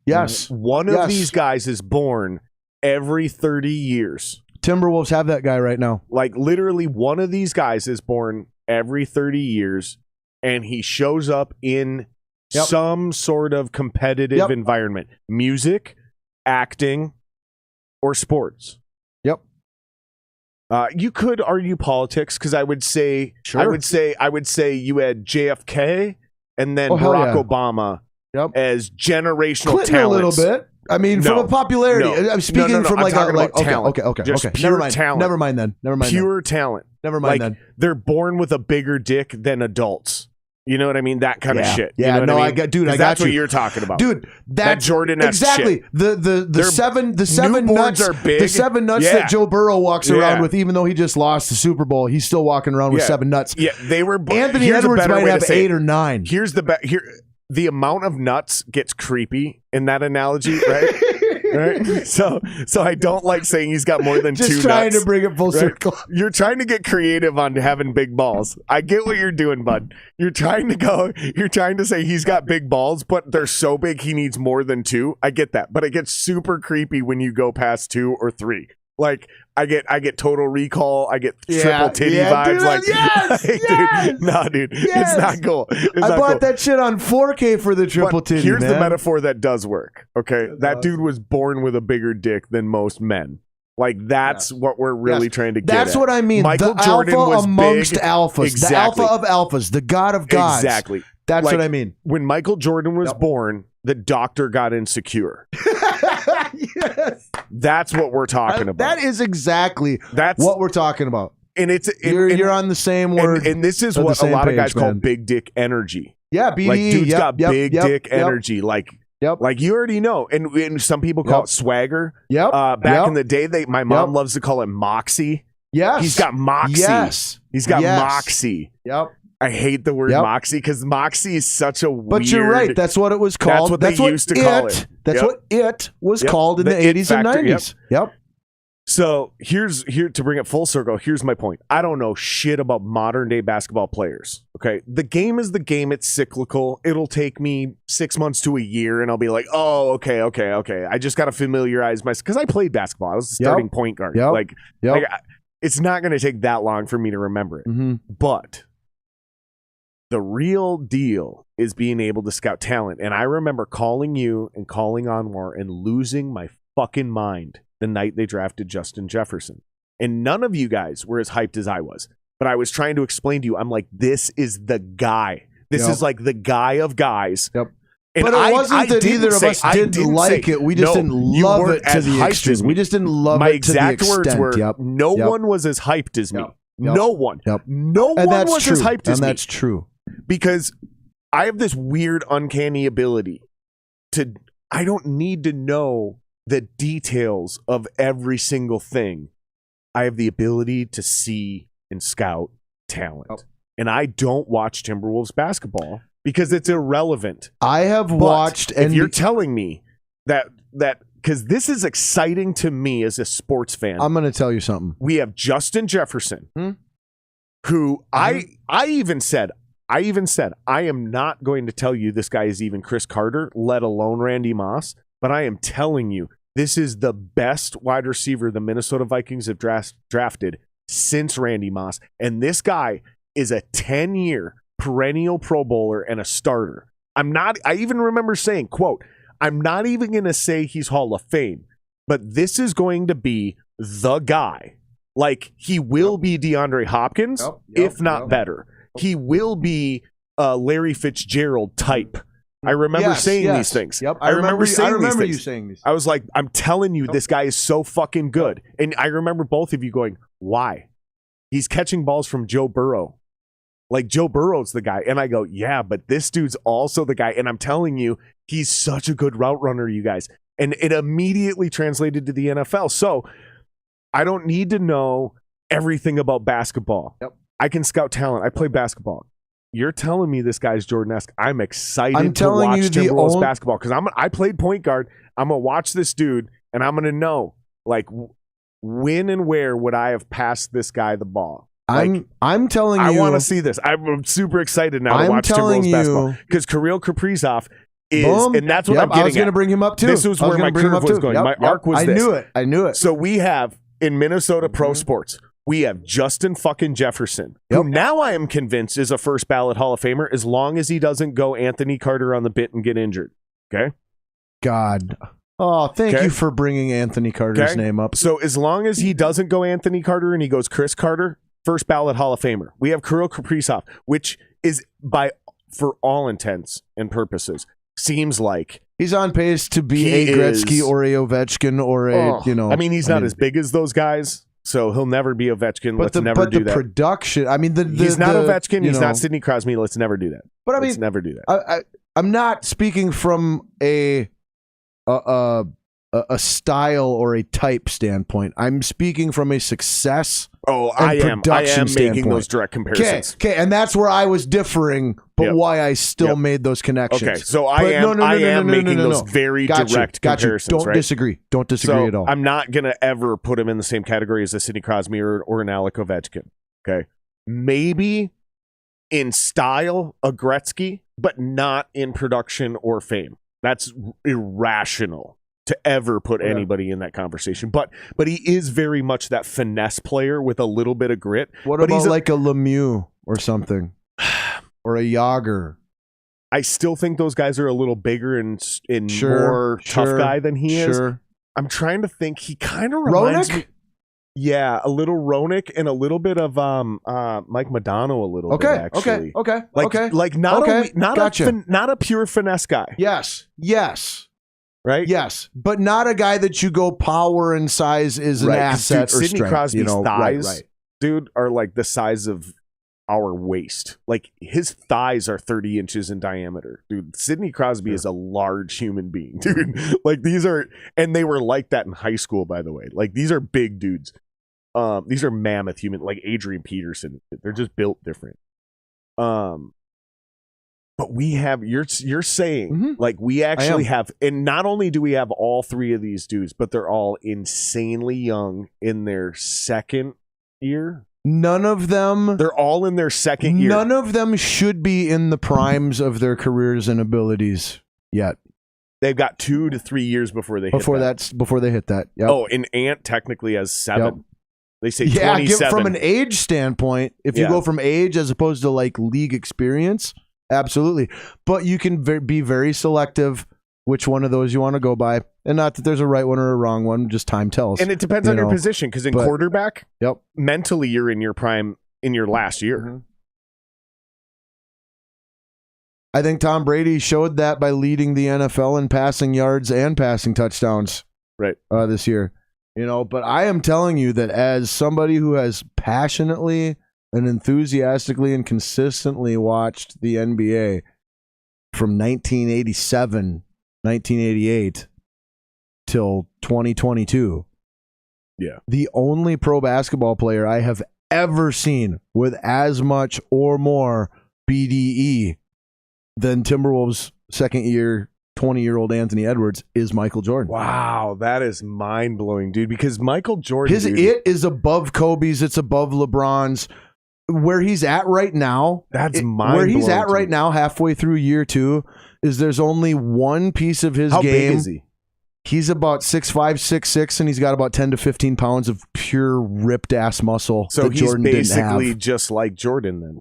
Yes. One of these guys is born every 30 years. Timberwolves have that guy right now. Like literally one of these guys is born every 30 years, and he shows up in some sort of competitive environment, music, acting, or sports. You could argue politics, because I would say you had JFK and then Barack Obama as generational Clinton talent. A little bit. I mean, from a popularity. I'm speaking from like talent. Okay. Just pure talent. Never mind then. Pure talent. Never mind then. They're born with a bigger dick than adults. You know what I mean? That kind of shit. Yeah, you know what I mean? I got you. That's what you're talking about. Dude, that Jordan-esque exactly. shit. The seven nuts are big. The 7 nuts that Joe Burrow walks around with, even though he just lost the Super Bowl, he's still walking around with 7 nuts. Yeah, they were Anthony Edwards might have 8 or 9. Here's the amount of nuts gets creepy in that analogy, right? Right? So I don't like saying he's got more than 2 nuts. Just trying to bring it full circle. You're trying to get creative on having big balls. I get what you're doing, bud. You're trying to say he's got big balls, but they're so big he needs more than 2. I get that. But it gets super creepy when you go past 2 or 3. Like I get Total Recall, I get triple titty vibes. Dude, it's not cool. I bought that shit on 4K for the triple titty. Here's the metaphor that does work. Okay, that dude was born with a bigger dick than most men. Like that's what we're really trying to get. That's at. What I mean. Michael the Jordan alpha was amongst big. alphas, Exactly. the alpha of alphas, the god of gods. Exactly. That's what I mean. When Michael Jordan was born, the doctor got insecure. Yes. That's what we're talking about. That is exactly what we're talking about. And you're on the same word. And this is what a lot of guys call big dick energy. Yeah, BDE. Like, dude's got big dick energy. Like you already know. And some people call it swagger. Back in the day, my mom loves to call it moxie. Yes. He's got moxie. Yes. He's got moxie. Yep. I hate the word moxie because moxie is such a weird... But you're right. That's what it was called. That's what they used to call it. That's what it was called in the 80s and 90s. Yep. So here to bring it full circle, here's my point. I don't know shit about modern day basketball players. Okay. The game is the game. It's cyclical. It'll take me 6 months to a year and I'll be like, oh, okay. I just got to familiarize myself because I played basketball. I was the starting point guard. Like it's not going to take that long for me to remember it. Mm-hmm. But the real deal is being able to scout talent. And I remember calling you and calling Anwar and losing my fucking mind the night they drafted Justin Jefferson. And none of you guys were as hyped as I was. But I was trying to explain to you, I'm like, this is the guy. This is like the guy of guys. Yep. And but it wasn't that either of us didn't like it. We just didn't love it to the extreme. We just didn't love it to the extent. My exact words were, no one was as hyped as me. No one. No one was as hyped as me. And that's true. Because I have this weird, uncanny ability to, I don't need to know the details of every single thing. I have the ability to see and scout talent. And I don't watch Timberwolves basketball because it's irrelevant. I have watched. If you're telling me that because this is exciting to me as a sports fan. I'm going to tell you something. We have Justin Jefferson, who I even said, I am not going to tell you this guy is even Chris Carter, let alone Randy Moss. But I am telling you, this is the best wide receiver the Minnesota Vikings have drafted since Randy Moss. And this guy is a 10-year perennial Pro Bowler and a starter. I even remember saying, quote, I'm not even going to say he's Hall of Fame, but this is going to be the guy. Like, he will be DeAndre Hopkins, if not better. He will be Larry Fitzgerald type. I remember saying these things. Yep. I remember you saying these. I was like, I'm telling you, this guy is so fucking good. And I remember both of you going, why? He's catching balls from Joe Burrow. Like, Joe Burrow's the guy. And I go, yeah, but this dude's also the guy. And I'm telling you, he's such a good route runner, you guys. And it immediately translated to the NFL. So I don't need to know everything about basketball. Yep. I can scout talent. I play basketball. You're telling me this guy's Jordan-esque. I'm excited to watch Timberwolves basketball because I played point guard. I'm going to watch this dude, and I'm going to know, like, when and where would I have passed this guy the ball. Like, I'm telling you. I want to see this. I'm super excited now to watch Timberwolves basketball because Kirill Kaprizov is, and that's what I'm getting at. I was going to bring him up, too. This was where my curve was going. My arc was this. I knew it. So we have, in Minnesota Pro Sports, we have Justin fucking Jefferson, who now I am convinced is a first ballot Hall of Famer as long as he doesn't go Anthony Carter on the bit and get injured. Okay? God. Oh, thank you for bringing Anthony Carter's name up. So as long as he doesn't go Anthony Carter and he goes Chris Carter, first ballot Hall of Famer. We have Kirill Kaprizov, which is for all intents and purposes, seems like he's on pace to be a Gretzky or a Ovechkin or a, I mean, he's not as big as those guys. So he'll never be Ovechkin. Let's never do that. But the production, I mean, he's not Ovechkin. He's not Sidney Crosby. Let's never do that. But I mean, let's never do that. I'm not speaking from a style or a type standpoint. I'm speaking from a success. I am making those direct comparisons. Okay, and that's where I was differing, but why I still made those connections. Okay, so I am making those very direct comparisons. Don't disagree. Don't disagree at all. I'm not gonna ever put him in the same category as a Sidney Crosby or an Alec Ovechkin. Okay, maybe in style a Gretzky, but not in production or fame. That's irrational to ever put anybody in that conversation. But he is very much that finesse player with a little bit of grit. What about like a Lemieux or something? Or a Yager? I still think those guys are a little bigger and more tough guy than he is. I'm trying to think. He kind of reminds me. Yeah, a little Ronick and a little bit of Mike Modano a little bit, actually. Like not a pure finesse guy. Yes. Right? Yes, but not a guy that you go power and size is an asset or Sidney strength. Crosby's thighs. Right. dude, are like the size of our waist. Like his thighs are 30 inches in diameter. Dude, Sidney Crosby is a large human being, dude. Like these are, and they were like that in high school, by the way. Like these are big dudes. These are mammoth human, like Adrian Peterson. They're just built different. But we have, you're saying like we actually have, and not only do we have all three of these dudes, but they're all insanely young in their second year. None of them. They're all in their second year. None of them should be in the primes of their careers and abilities yet. They've got 2 to 3 years before they hit that. Before they hit that. Yep. Oh, and Ant technically has 7. Yep. They say 27. From an age standpoint, if you go from age as opposed to like league experience, absolutely. But you can be very selective which one of those you want to go by. And not that there's a right one or a wrong one, just time tells. And it depends on your position, because in quarterback, mentally you're in your prime in your last year. Mm-hmm. I think Tom Brady showed that by leading the NFL in passing yards and passing touchdowns this year. But I am telling you that as somebody who has passionately and enthusiastically and consistently watched the NBA from 1987, 1988 till 2022. Yeah. The only pro basketball player I have ever seen with as much or more BDE than Timberwolves' second year, 20-year-old Anthony Edwards is Michael Jordan. Wow, that is mind-blowing, dude, because Michael Jordan... It is above Kobe's, it's above LeBron's. Where he's at right now... That's mind-blowing. Where he's at right now, halfway through year 2, is there's only one piece of his game. How big is he? He's about 6'5", 6'6", and he's got about 10 to 15 pounds of pure ripped-ass muscle that Jordan didn't have. So he's basically just like Jordan then.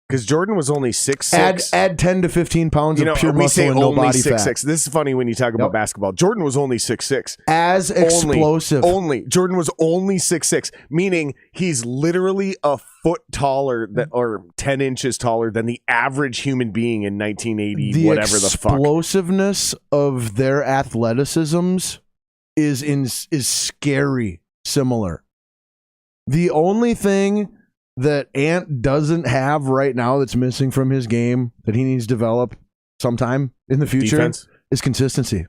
Because Jordan was only 6'6". Add 10 to 15 pounds of pure muscle and no body fat. 6'6". This is funny when you talk about basketball. Jordan was only 6'6". As explosive. Jordan was only 6'6", meaning he's literally a foot taller or 10 inches taller than the average human being in 1980, whatever the fuck. The explosiveness of their athleticisms is scary similar. The only thing that Ant doesn't have right now that's missing from his game that he needs to develop sometime in the future is consistency.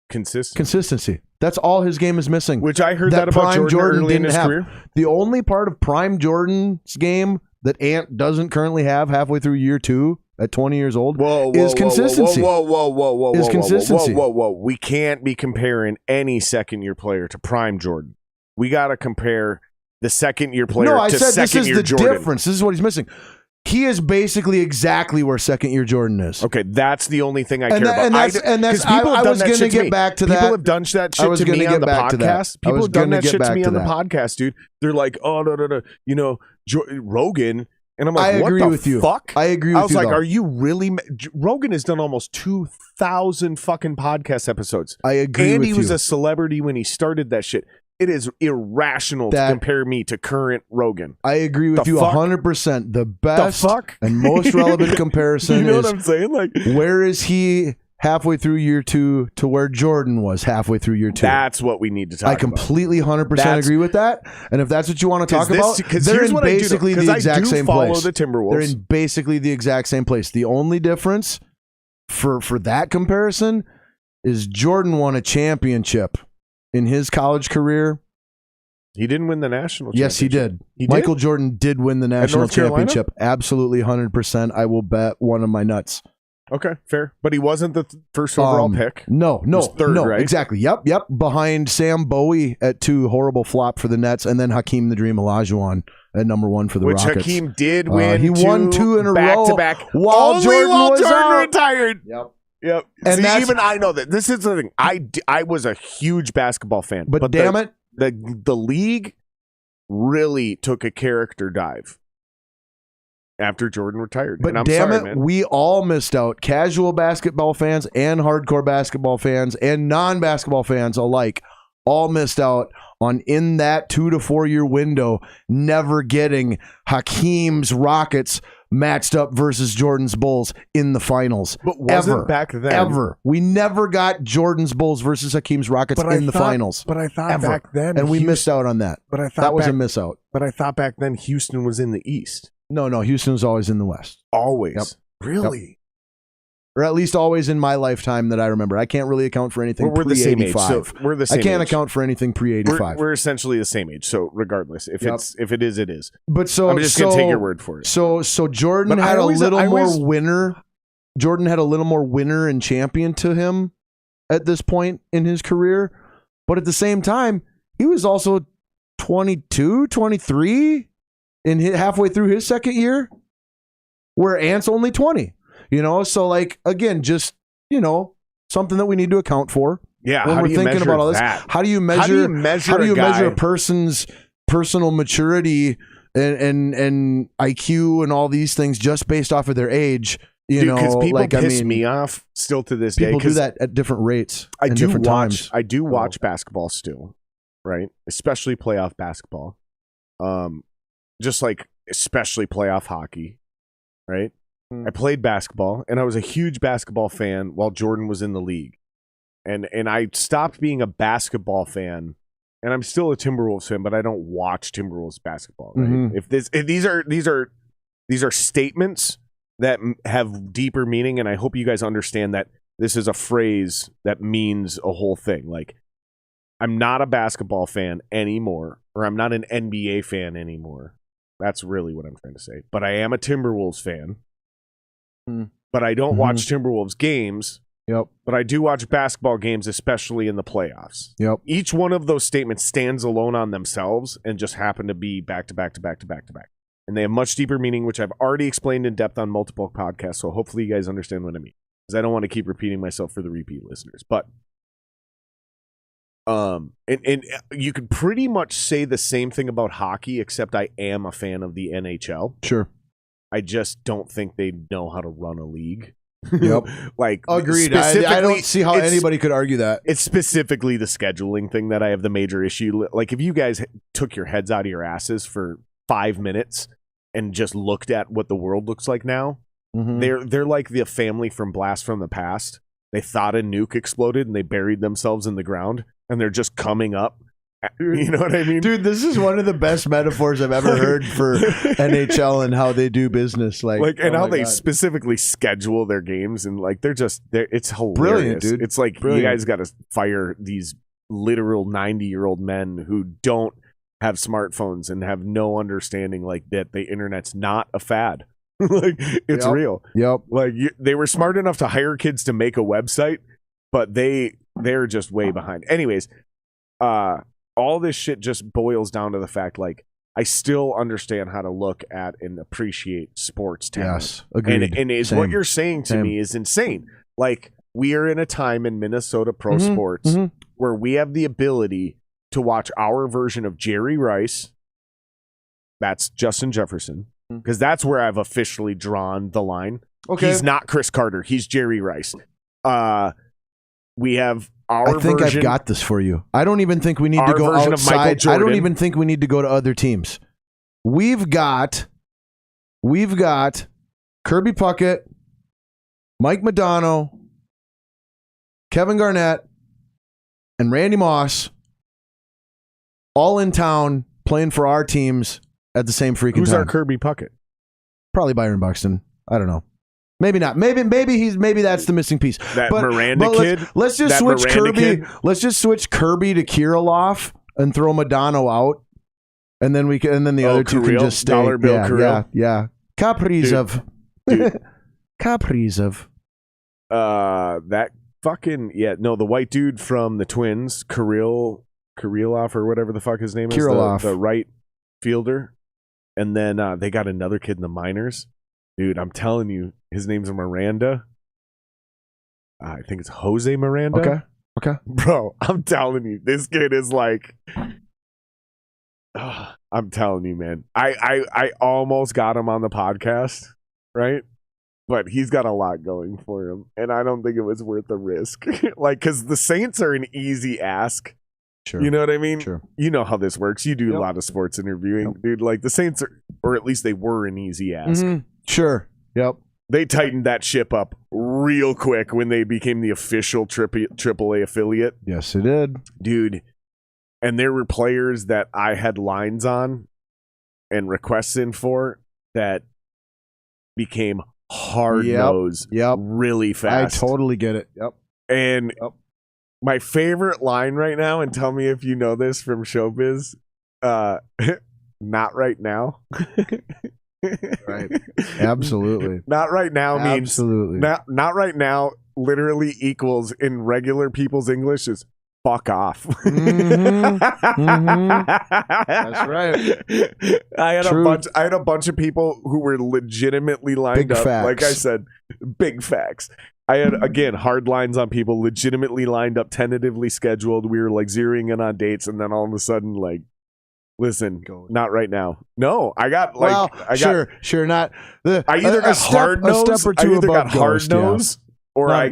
Consistency. That's all his game is missing. Which I heard that about Jordan early in his career. The only part of Prime Jordan's game that Ant doesn't currently have halfway through year 2 at 20 years old is consistency. Whoa. We can't be comparing any second-year player to Prime Jordan. We got to compare the second-year player to second-year Jordan. No, I said this is the difference. This is what he's missing. He is basically exactly where second-year Jordan is. Okay, that's the only thing I care about. I was going to get back to that. People have done that shit to me on the podcast. People have done that shit to me on the podcast, dude. They're like, oh, no. Rogan. And I'm like, what the fuck? I agree with you. I was like, are you really? Rogan has done almost 2,000 fucking podcast episodes. I agree with you. And he was a celebrity when he started that shit. It is irrational to compare me to current Rogan. I agree with you 100%. The best and most relevant comparison you know what I'm saying? Like, where is he halfway through year 2 to where Jordan was halfway through year 2? That's what we need to talk about. I completely 100% agree with that. And if that's what you want to talk about, they're in basically the exact same place. The Timberwolves. They're in basically the exact same place. The only difference for that comparison is Jordan won a championship in his college career. He didn't win the national championship. Yes, he did. Michael Jordan did win the national championship. Absolutely 100%. I will bet one of my nuts. Okay, fair. But he wasn't the first overall pick. No, third, right? Exactly. Yep. Behind Sam Bowie at 2, horrible flop for the Nets, and then Hakeem the Dream Olajuwon at number 1 for the Rockets. Which Hakeem did win. He won 2 in a row back while Jordan retired. Yep. And even I know that. This is the thing. I was a huge basketball fan. But damn it. The league really took a character dive after Jordan retired. But damn it, we all missed out. Casual basketball fans and hardcore basketball fans and non-basketball fans alike all missed out on, in that 2 to 4 year window, never getting Hakeem's Rockets matched up versus Jordan's Bulls in the finals. But wasn't back then. Ever. We never got Jordan's Bulls versus Hakeem's Rockets in the finals. But I thought back then. And we missed out on that. But I thought that was a miss out. But I thought back then Houston was in the East. No, Houston was always in the West. Always. Yep. Really? Yep. Or at least always in my lifetime that I remember. I can't really account for anything we're the same age. So we're the same I can't age. account for anything pre-85. We're essentially the same age. So regardless, if it is, it is. But so I'm just gonna take your word for it. So Jordan had a little more winner. Jordan had a little more winner and champion to him at this point in his career. But at the same time, he was also 22, 23 halfway through his second year, where Ant's only 20. So like, again, just, something that we need to account for. Yeah. When we're thinking about all this, how do you measure a person's personal maturity and IQ and all these things just based off of their age? Because people piss me off still to this day. People do that at different rates. I do watch basketball still, right? Especially playoff basketball. Just like especially playoff hockey, right? I played basketball, and I was a huge basketball fan while Jordan was in the league. And I stopped being a basketball fan, and I'm still a Timberwolves fan, but I don't watch Timberwolves basketball. Right? Mm-hmm. If these are statements that have deeper meaning, and I hope you guys understand that this is a phrase that means a whole thing. Like, I'm not a basketball fan anymore, or I'm not an NBA fan anymore. That's really what I'm trying to say. But I am a Timberwolves fan. But I don't watch Timberwolves games. Yep. But I do watch basketball games, especially in the playoffs. Yep. Each one of those statements stands alone on themselves and just happen to be back to back to back to back to back. And they have much deeper meaning, which I've already explained in depth on multiple podcasts. So hopefully you guys understand what I mean. Because I don't want to keep repeating myself for the repeat listeners. But and you could pretty much say the same thing about hockey, except I am a fan of the NHL. Sure. I just don't think they know how to run a league. Yep. Like, agreed. I don't see how anybody could argue that. It's specifically the scheduling thing that I have the major issue. Like, if you guys took your heads out of your asses for 5 minutes and just looked at what the world looks like now, they're like the family from Blast from the Past. They thought a nuke exploded and they buried themselves in the ground, and they're just coming up. You know what I mean? Dude, this is one of the best metaphors I've ever heard for NHL and how they do business. Like and how they specifically schedule their games, and like it's hilarious. Brilliant, dude. It's like you guys got to fire these literal 90-year-old men who don't have smartphones and have no understanding like that the internet's not a fad. Like, it's real. Yep. Like, they were smart enough to hire kids to make a website, but they're just way behind. Anyways, all this shit just boils down to the fact, like, I still understand how to look at and appreciate sports talent. Yes, agreed. And what you're saying to me is insane. Like, we are in a time in Minnesota pro sports where we have the ability to watch our version of Jerry Rice. That's Justin Jefferson, because that's where I've officially drawn the line. Okay. He's not Chris Carter. He's Jerry Rice. We have our version. I've got this for you. I don't even think we need to go outside. I don't even think we need to go to other teams. We've got Kirby Puckett, Mike Modano, Kevin Garnett, and Randy Moss all in town playing for our teams at the same freaking time. Who's our Kirby Puckett? Probably Byron Buxton. I don't know. Maybe not. Maybe that's the missing piece. Miranda kid. Let's just switch Kirby. Kid? Let's just switch Kirby to Kirilov and throw Modano out, and then the other two can just stay. Dollar Bill Kirill. Yeah. Kaprizov. Kaprizov. That fucking the white dude from the Twins, Kirillov or whatever the fuck his name is, the right fielder, and then they got another kid in the minors. Dude, I'm telling you, his name's Miranda. I think it's Jose Miranda. Okay. Bro, I'm telling you, this kid is like... I'm telling you, man. I almost got him on the podcast, right? But he's got a lot going for him, and I don't think it was worth the risk. Like, because the Saints are an easy ask. Sure. You know what I mean? Sure. You know how this works. You do a lot of sports interviewing. Dude, like the Saints are, or at least they were an easy ask. Sure. Yep. They tightened that ship up real quick when they became the official AAA affiliate. Yes, it did. Dude. And there were players that I had lines on and requests in for that became hard-nosed really fast. I totally get it. Yep. And my favorite line right now, and tell me if you know this from showbiz, not right now. Right. Absolutely. Not right now means absolutely. Not right now literally equals in regular people's English is fuck off. Mm-hmm. That's right. I had a bunch of people who were legitimately lined up. Facts. Like I said, big facts. I had, again, hard lines on people legitimately lined up, tentatively scheduled. We were like zeroing in on dates, and then all of a sudden, like, listen, not right now. No, I got like, sure, not. I either got hard nose, or I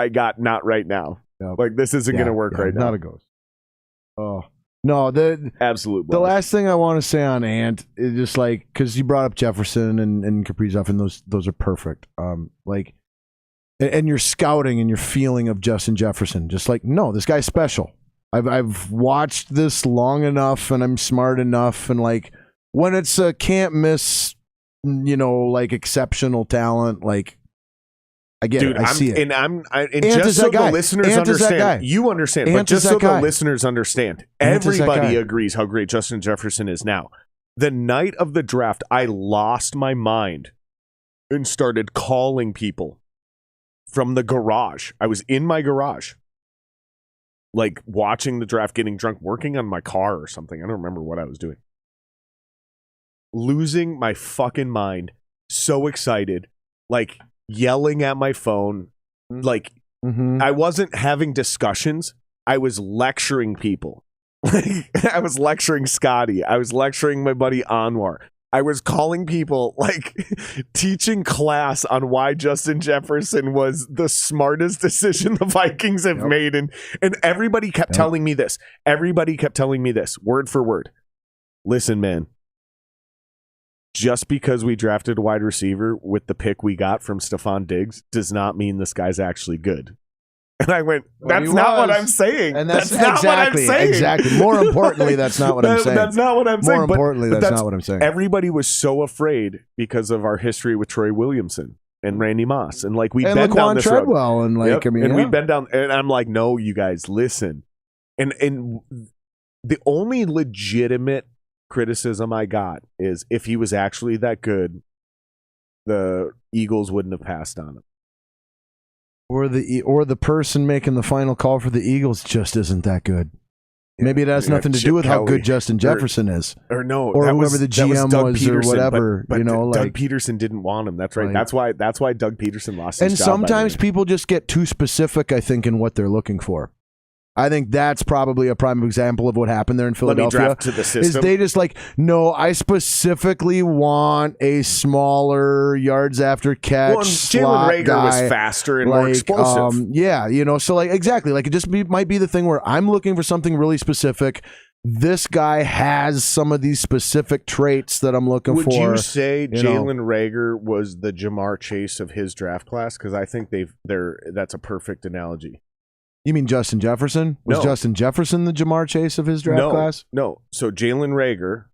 got not right now. Yep. Like this isn't going to work right now. Not a ghost. Oh no, absolute. The last thing I want to say on Ant is just like because you brought up Jefferson and Kaprizov, and those are perfect. Like, and your scouting and your feeling of Justin Jefferson, just like no, this guy's special. I've watched this long enough, and I'm smart enough, and like when it's a can't miss, like exceptional talent, like. I get it. I see it. And just so the listeners understand, you understand, but just so the listeners understand, everybody agrees how great Justin Jefferson is now. The night of the draft, I lost my mind and started calling people from the garage. I was in my garage, like watching the draft, getting drunk, working on my car or something. I don't remember what I was doing. Losing my fucking mind. So excited. Like, yelling at my phone, like I wasn't having discussions. I was lecturing people. I was lecturing Scotty. I was lecturing my buddy Anwar. I was calling people, like teaching class on why Justin Jefferson was the smartest decision the Vikings have made, and everybody kept telling me this. Everybody kept telling me this, word for word. Listen, man. Just because we drafted a wide receiver with the pick we got from Stephon Diggs does not mean this guy's actually good. And I went, that's not what I'm saying. And that's not what I'm saying. Exactly. More importantly, that's not what I'm saying. That's not what I'm saying. More importantly, that's not what I'm saying. Everybody was so afraid because of our history with Troy Williamson and Randy Moss. And like we've been Laquan down this Treadwell road. And like, we've been down, and I'm like, no, you guys, listen. And the only legitimate criticism I got is if he was actually that good, the Eagles wouldn't have passed on him. Or the person making the final call for the Eagles just isn't that good. Maybe it has nothing to do with how good Justin Jefferson is. Or no, or whoever the GM was or whatever. But Doug Peterson didn't want him. That's right. That's why Doug Peterson lost his job. And sometimes people just get too specific, I think, in what they're looking for. I think that's probably a prime example of what happened there in Philadelphia. Let me draft to the system. Is they just like, no, I specifically want a smaller yards after catch. Well, Jalen Reagor was faster and more explosive. So like exactly, like it just might be the thing where I'm looking for something really specific. This guy has some of these specific traits that I'm looking for. Would you say Jalen Reagor was the Jamar Chase of his draft class? Because I think that's a perfect analogy. You mean Justin Jefferson? Was Justin Jefferson the Jamar Chase of his draft class? No. So Jalen Reagor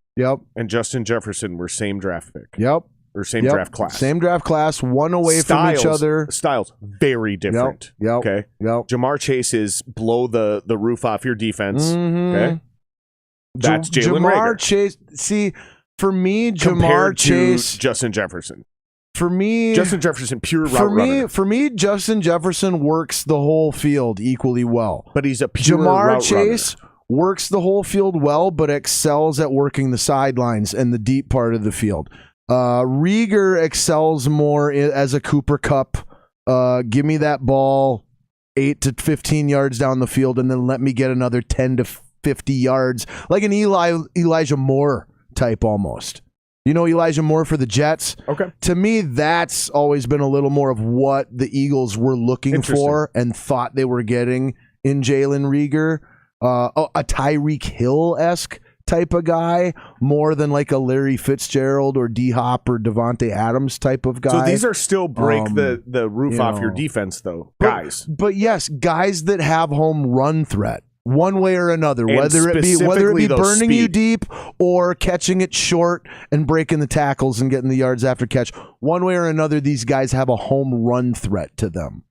and Justin Jefferson were same draft pick. Yep. Or same draft class. Same draft class, one away from each other. Styles, very different. Yep. Okay. Yep. Jamar Chase is blow the roof off your defense. Mm-hmm. Okay. That's Jalen Reagor. Chase. See, for me, Compared Jamar Chase. To Justin Jefferson. For me, Justin Jefferson, pure route runner. For me, Justin Jefferson works the whole field equally well. But he's a pure Jamar Chase works the whole field well, but excels at working the sidelines and the deep part of the field. Reagor excels more as a Cooper Kupp. Give me that ball 8 to 15 yards down the field, and then let me get another 10 to 50 yards, like an Elijah Moore type almost. You know Elijah Moore for the Jets? Okay. To me, that's always been a little more of what the Eagles were looking for and thought they were getting in Jalen Reagor. A Tyreek Hill-esque type of guy more than like a Larry Fitzgerald or D-Hop or Devontae Adams type of guy. So these are still break the roof off your defense, though, guys. But yes, guys that have home run threat. One way or another, whether it be burning you deep or catching it short and breaking the tackles and getting the yards after catch, one way or another, these guys have a home run threat to them,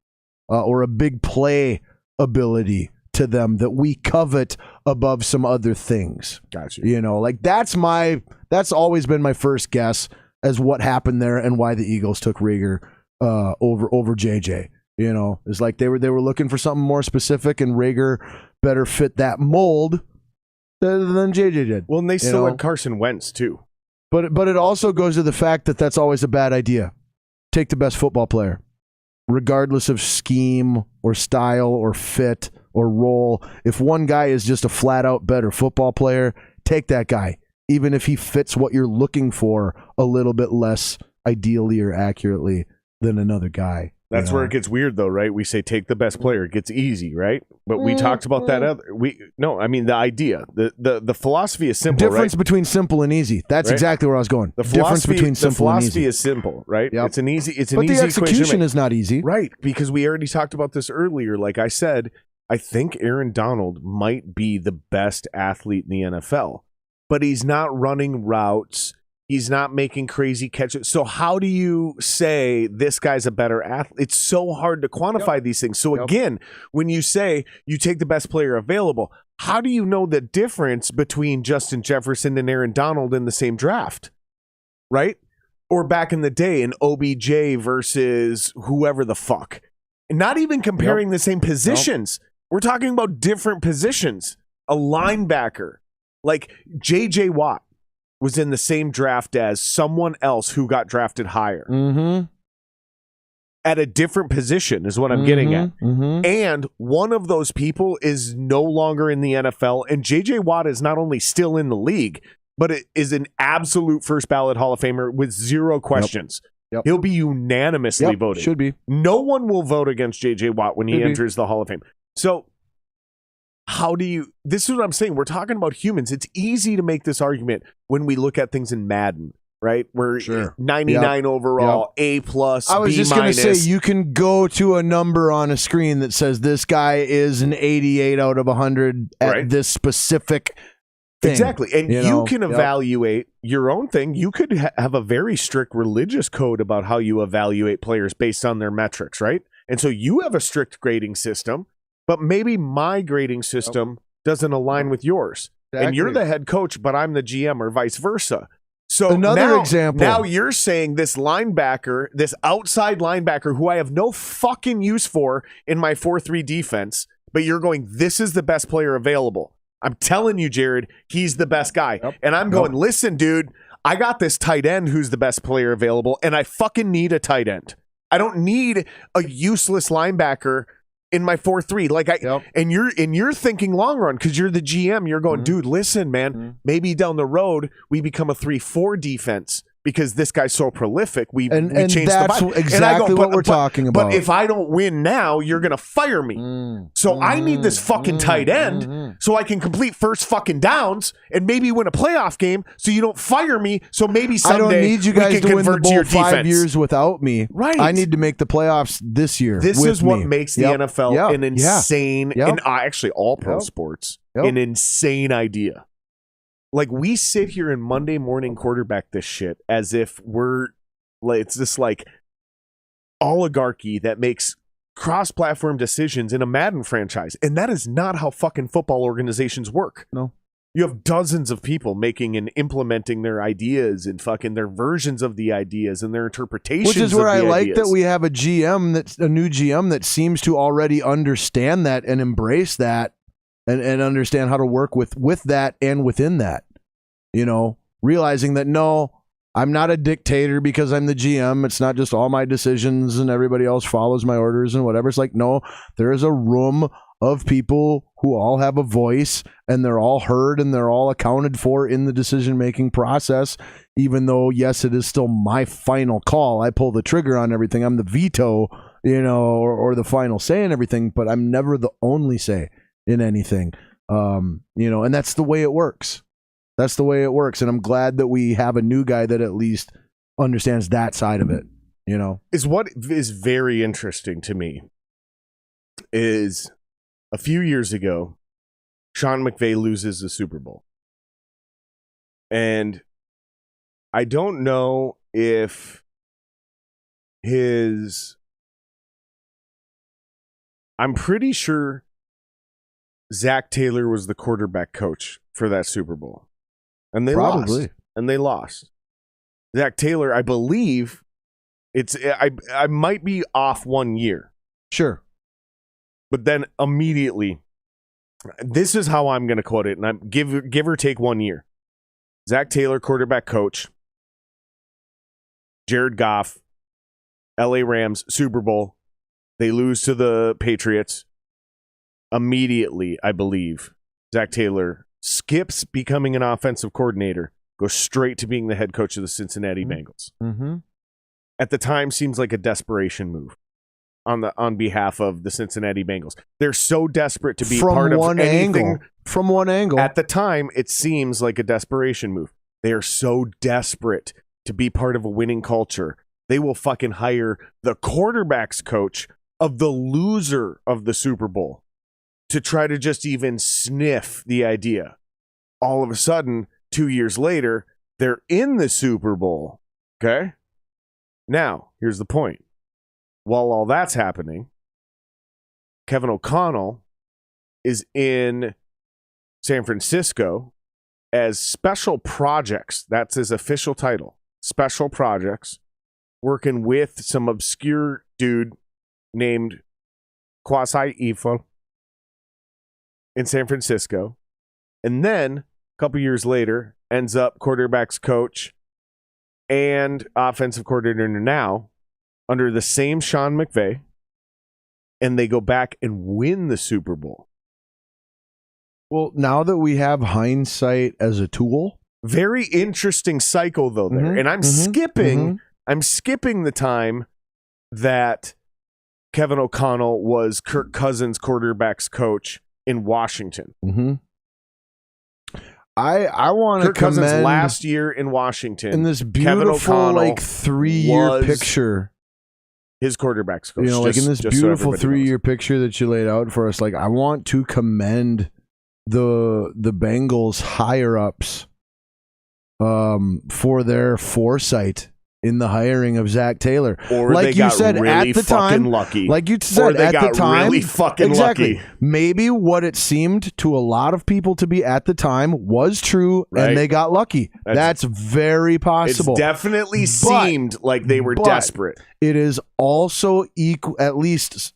or a big play ability to them that we covet above some other things. Gotcha. Like that's always been my first guess as what happened there and why the Eagles took Reagor over JJ. It's like they were looking for something more specific, and Reagor better fit that mold than JJ did. Well, and they still had Carson Wentz too. But it also goes to the fact that that's always a bad idea. Take the best football player, regardless of scheme or style or fit or role. If one guy is just a flat out better football player, take that guy, even if he fits what you're looking for a little bit less ideally or accurately than another guy. That's where it gets weird, though, right? We say take the best player; it gets easy, right? But we talked about that the idea, the philosophy is simple. Difference between simple and easy. That's exactly where I was going. The difference between simple and easy. The philosophy is simple, right? Yep. It's an easy but the execution is not easy, right? Because we already talked about this earlier. Like I said, I think Aaron Donald might be the best athlete in the NFL, but he's not running routes. He's not making crazy catches. So how do you say this guy's a better athlete? It's so hard to quantify these things. So again, when you say you take the best player available, how do you know the difference between Justin Jefferson and Aaron Donald in the same draft? Right? Or back in the day, an OBJ versus whoever the fuck. And not even comparing the same positions. We're talking about different positions. A linebacker. Like J.J. Watt was in the same draft as someone else who got drafted higher. Mm-hmm. At a different position is what I'm getting at. Mm-hmm. And one of those people is no longer in the NFL, and J.J. Watt is not only still in the league, but it is an absolute first ballot Hall of Famer with zero questions. Yep. He'll be unanimously voted. Should be. No one will vote against J.J. Watt when he enters the Hall of Fame. So this is what I'm saying. We're talking about humans. It's easy to make this argument when we look at things in Madden, right? We're 99 overall, A+, I was B-. just going to say, you can go to a number on a screen that says this guy is an 88 out of 100 at this specific thing. Exactly. And you can evaluate your own thing. You could have a very strict religious code about how you evaluate players based on their metrics, right? And so you have a strict grading system. But maybe my grading system doesn't align with yours. Exactly. And you're the head coach, but I'm the GM or vice versa. So another example. Now you're saying this linebacker, this outside linebacker who I have no fucking use for in my 4-3 defense, but you're going, this is the best player available. I'm telling you, Jared, he's the best guy. And I'm going, listen, dude, I got this tight end who's the best player available, and I fucking need a tight end. I don't need a useless linebacker in my 4-3, and you're thinking long run because you're the GM. You're going, dude, listen, man. Maybe down the road we become a 3-4 defense because this guy's so prolific. We change the vibe. Exactly what we're talking about. But if I don't win now, you're gonna fire me. So I need this fucking tight end so I can complete first fucking downs and maybe win a playoff game. So you don't fire me. So maybe someday I don't need you guys to win the bowl 5 years without me. Right. I need to make the playoffs this year. This is what makes the NFL an insane, and actually all pro sports, an insane idea. Like, we sit here and Monday morning quarterback this shit as if it's this like oligarchy that makes cross-platform decisions in a Madden franchise. And that is not how fucking football organizations work. No. You have dozens of people making and implementing their ideas and fucking their versions of the ideas and their interpretations. Which is where I like that we have a new GM that seems to already understand that and embrace that and understand how to work with that and within that. Realizing that, no, I'm not a dictator because I'm the GM. It's not just all my decisions and everybody else follows my orders and whatever. It's like, no, there is a room of people who all have a voice and they're all heard and they're all accounted for in the decision-making process, even though, yes, it is still my final call. I pull the trigger on everything. I'm the veto, or the final say in everything, but I'm never the only say in anything. And that's the way it works. That's the way it works. And I'm glad that we have a new guy that at least understands that side of it, you know? Is what is very interesting to me is a few years ago, Sean McVay loses the Super Bowl. And I don't know if I'm pretty sure Zach Taylor was the quarterback coach for that Super Bowl. And they lost. And they lost. Zach Taylor, I believe, I might be off 1 year. Sure. But then immediately, this is how I'm going to quote it, and I'm give or take 1 year. Zach Taylor, quarterback coach. Jared Goff, LA Rams, Super Bowl. They lose to the Patriots. Immediately, I believe, Zach Taylor skips becoming an offensive coordinator, goes straight to being the head coach of the Cincinnati Bengals. Mm-hmm. At the time, seems like a desperation move on behalf of the Cincinnati Bengals. They're so desperate to be part of anything. From one angle. At the time, it seems like a desperation move. They are so desperate to be part of a winning culture. They will fucking hire the quarterback's coach of the loser of the Super Bowl to try to just even sniff the idea. All of a sudden, 2 years later, they're in the Super Bowl. Okay? Now, here's the point. While all that's happening, Kevin O'Connell is in San Francisco as special projects. That's his official title. Special projects, working with some obscure dude named Kwasi Ifo in San Francisco. And then, a couple years later, ends up quarterback's coach and offensive coordinator now under the same Sean McVay, and they go back and win the Super Bowl. Well, now that we have hindsight as a tool, very interesting cycle though there. Mm-hmm, and I'm skipping the time that Kevin O'Connell was Kirk Cousins' quarterback's coach in Washington. Mm-hmm. I want to commend Cousins last year in Washington in this beautiful like 3-year picture. His quarterback's coach. You know, like in this beautiful 3-year picture that you laid out for us, like I want to commend the Bengals higher ups for their foresight in the hiring of Zach Taylor. Or like you said really at the time, lucky. Like you said at the time, really fucking lucky. Maybe what it seemed to a lot of people to be at the time was true, right, and they got lucky. That's very possible. It definitely seemed like they were desperate. It is also at least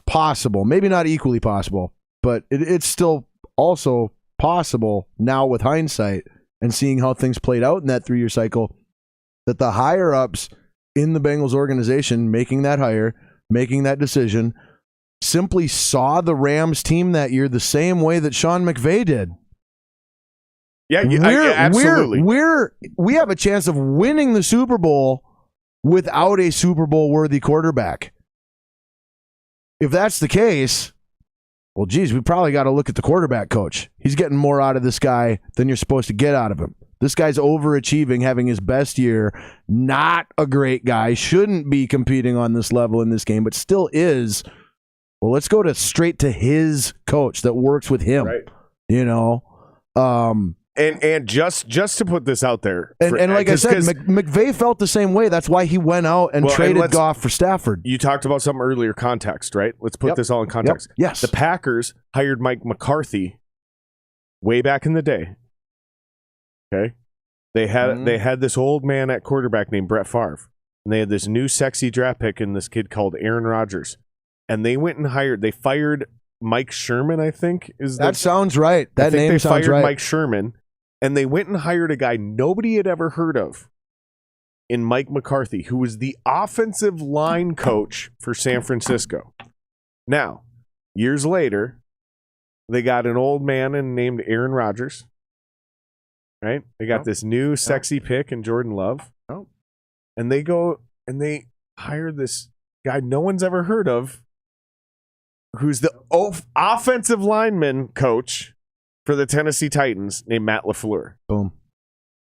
possible. Maybe not equally possible, but it's still also possible now with hindsight and seeing how things played out in that 3-year cycle, that the higher-ups in the Bengals organization making that hire, making that decision, simply saw the Rams team that year the same way that Sean McVay did. Yeah, absolutely. We have a chance of winning the Super Bowl without a Super Bowl-worthy quarterback. If that's the case, well, geez, we probably got to look at the quarterback coach. He's getting more out of this guy than you're supposed to get out of him. This guy's overachieving, having his best year. Not a great guy. Shouldn't be competing on this level in this game, but still is. Well, let's go straight to his coach that works with him. Right. You know? And just to put this out there. And like I said, McVay felt the same way. That's why he went out and traded Goff for Stafford. You talked about some earlier context, right? Let's put this all in context. Yep. Yes. The Packers hired Mike McCarthy way back in the day. Okay, they had this old man at quarterback named Brett Favre, and they had this new sexy draft pick in this kid called Aaron Rodgers, and they went and fired Mike Sherman, I think sounds right. That name sounds right. They fired Mike Sherman, and they went and hired a guy nobody had ever heard of in Mike McCarthy, who was the offensive line coach for San Francisco. Now, years later, they got an old man named Aaron Rodgers. Right? They got this new sexy pick in Jordan Love. Oh. And they go and they hire this guy no one's ever heard of, who's the offensive lineman coach for the Tennessee Titans named Matt LaFleur. Boom.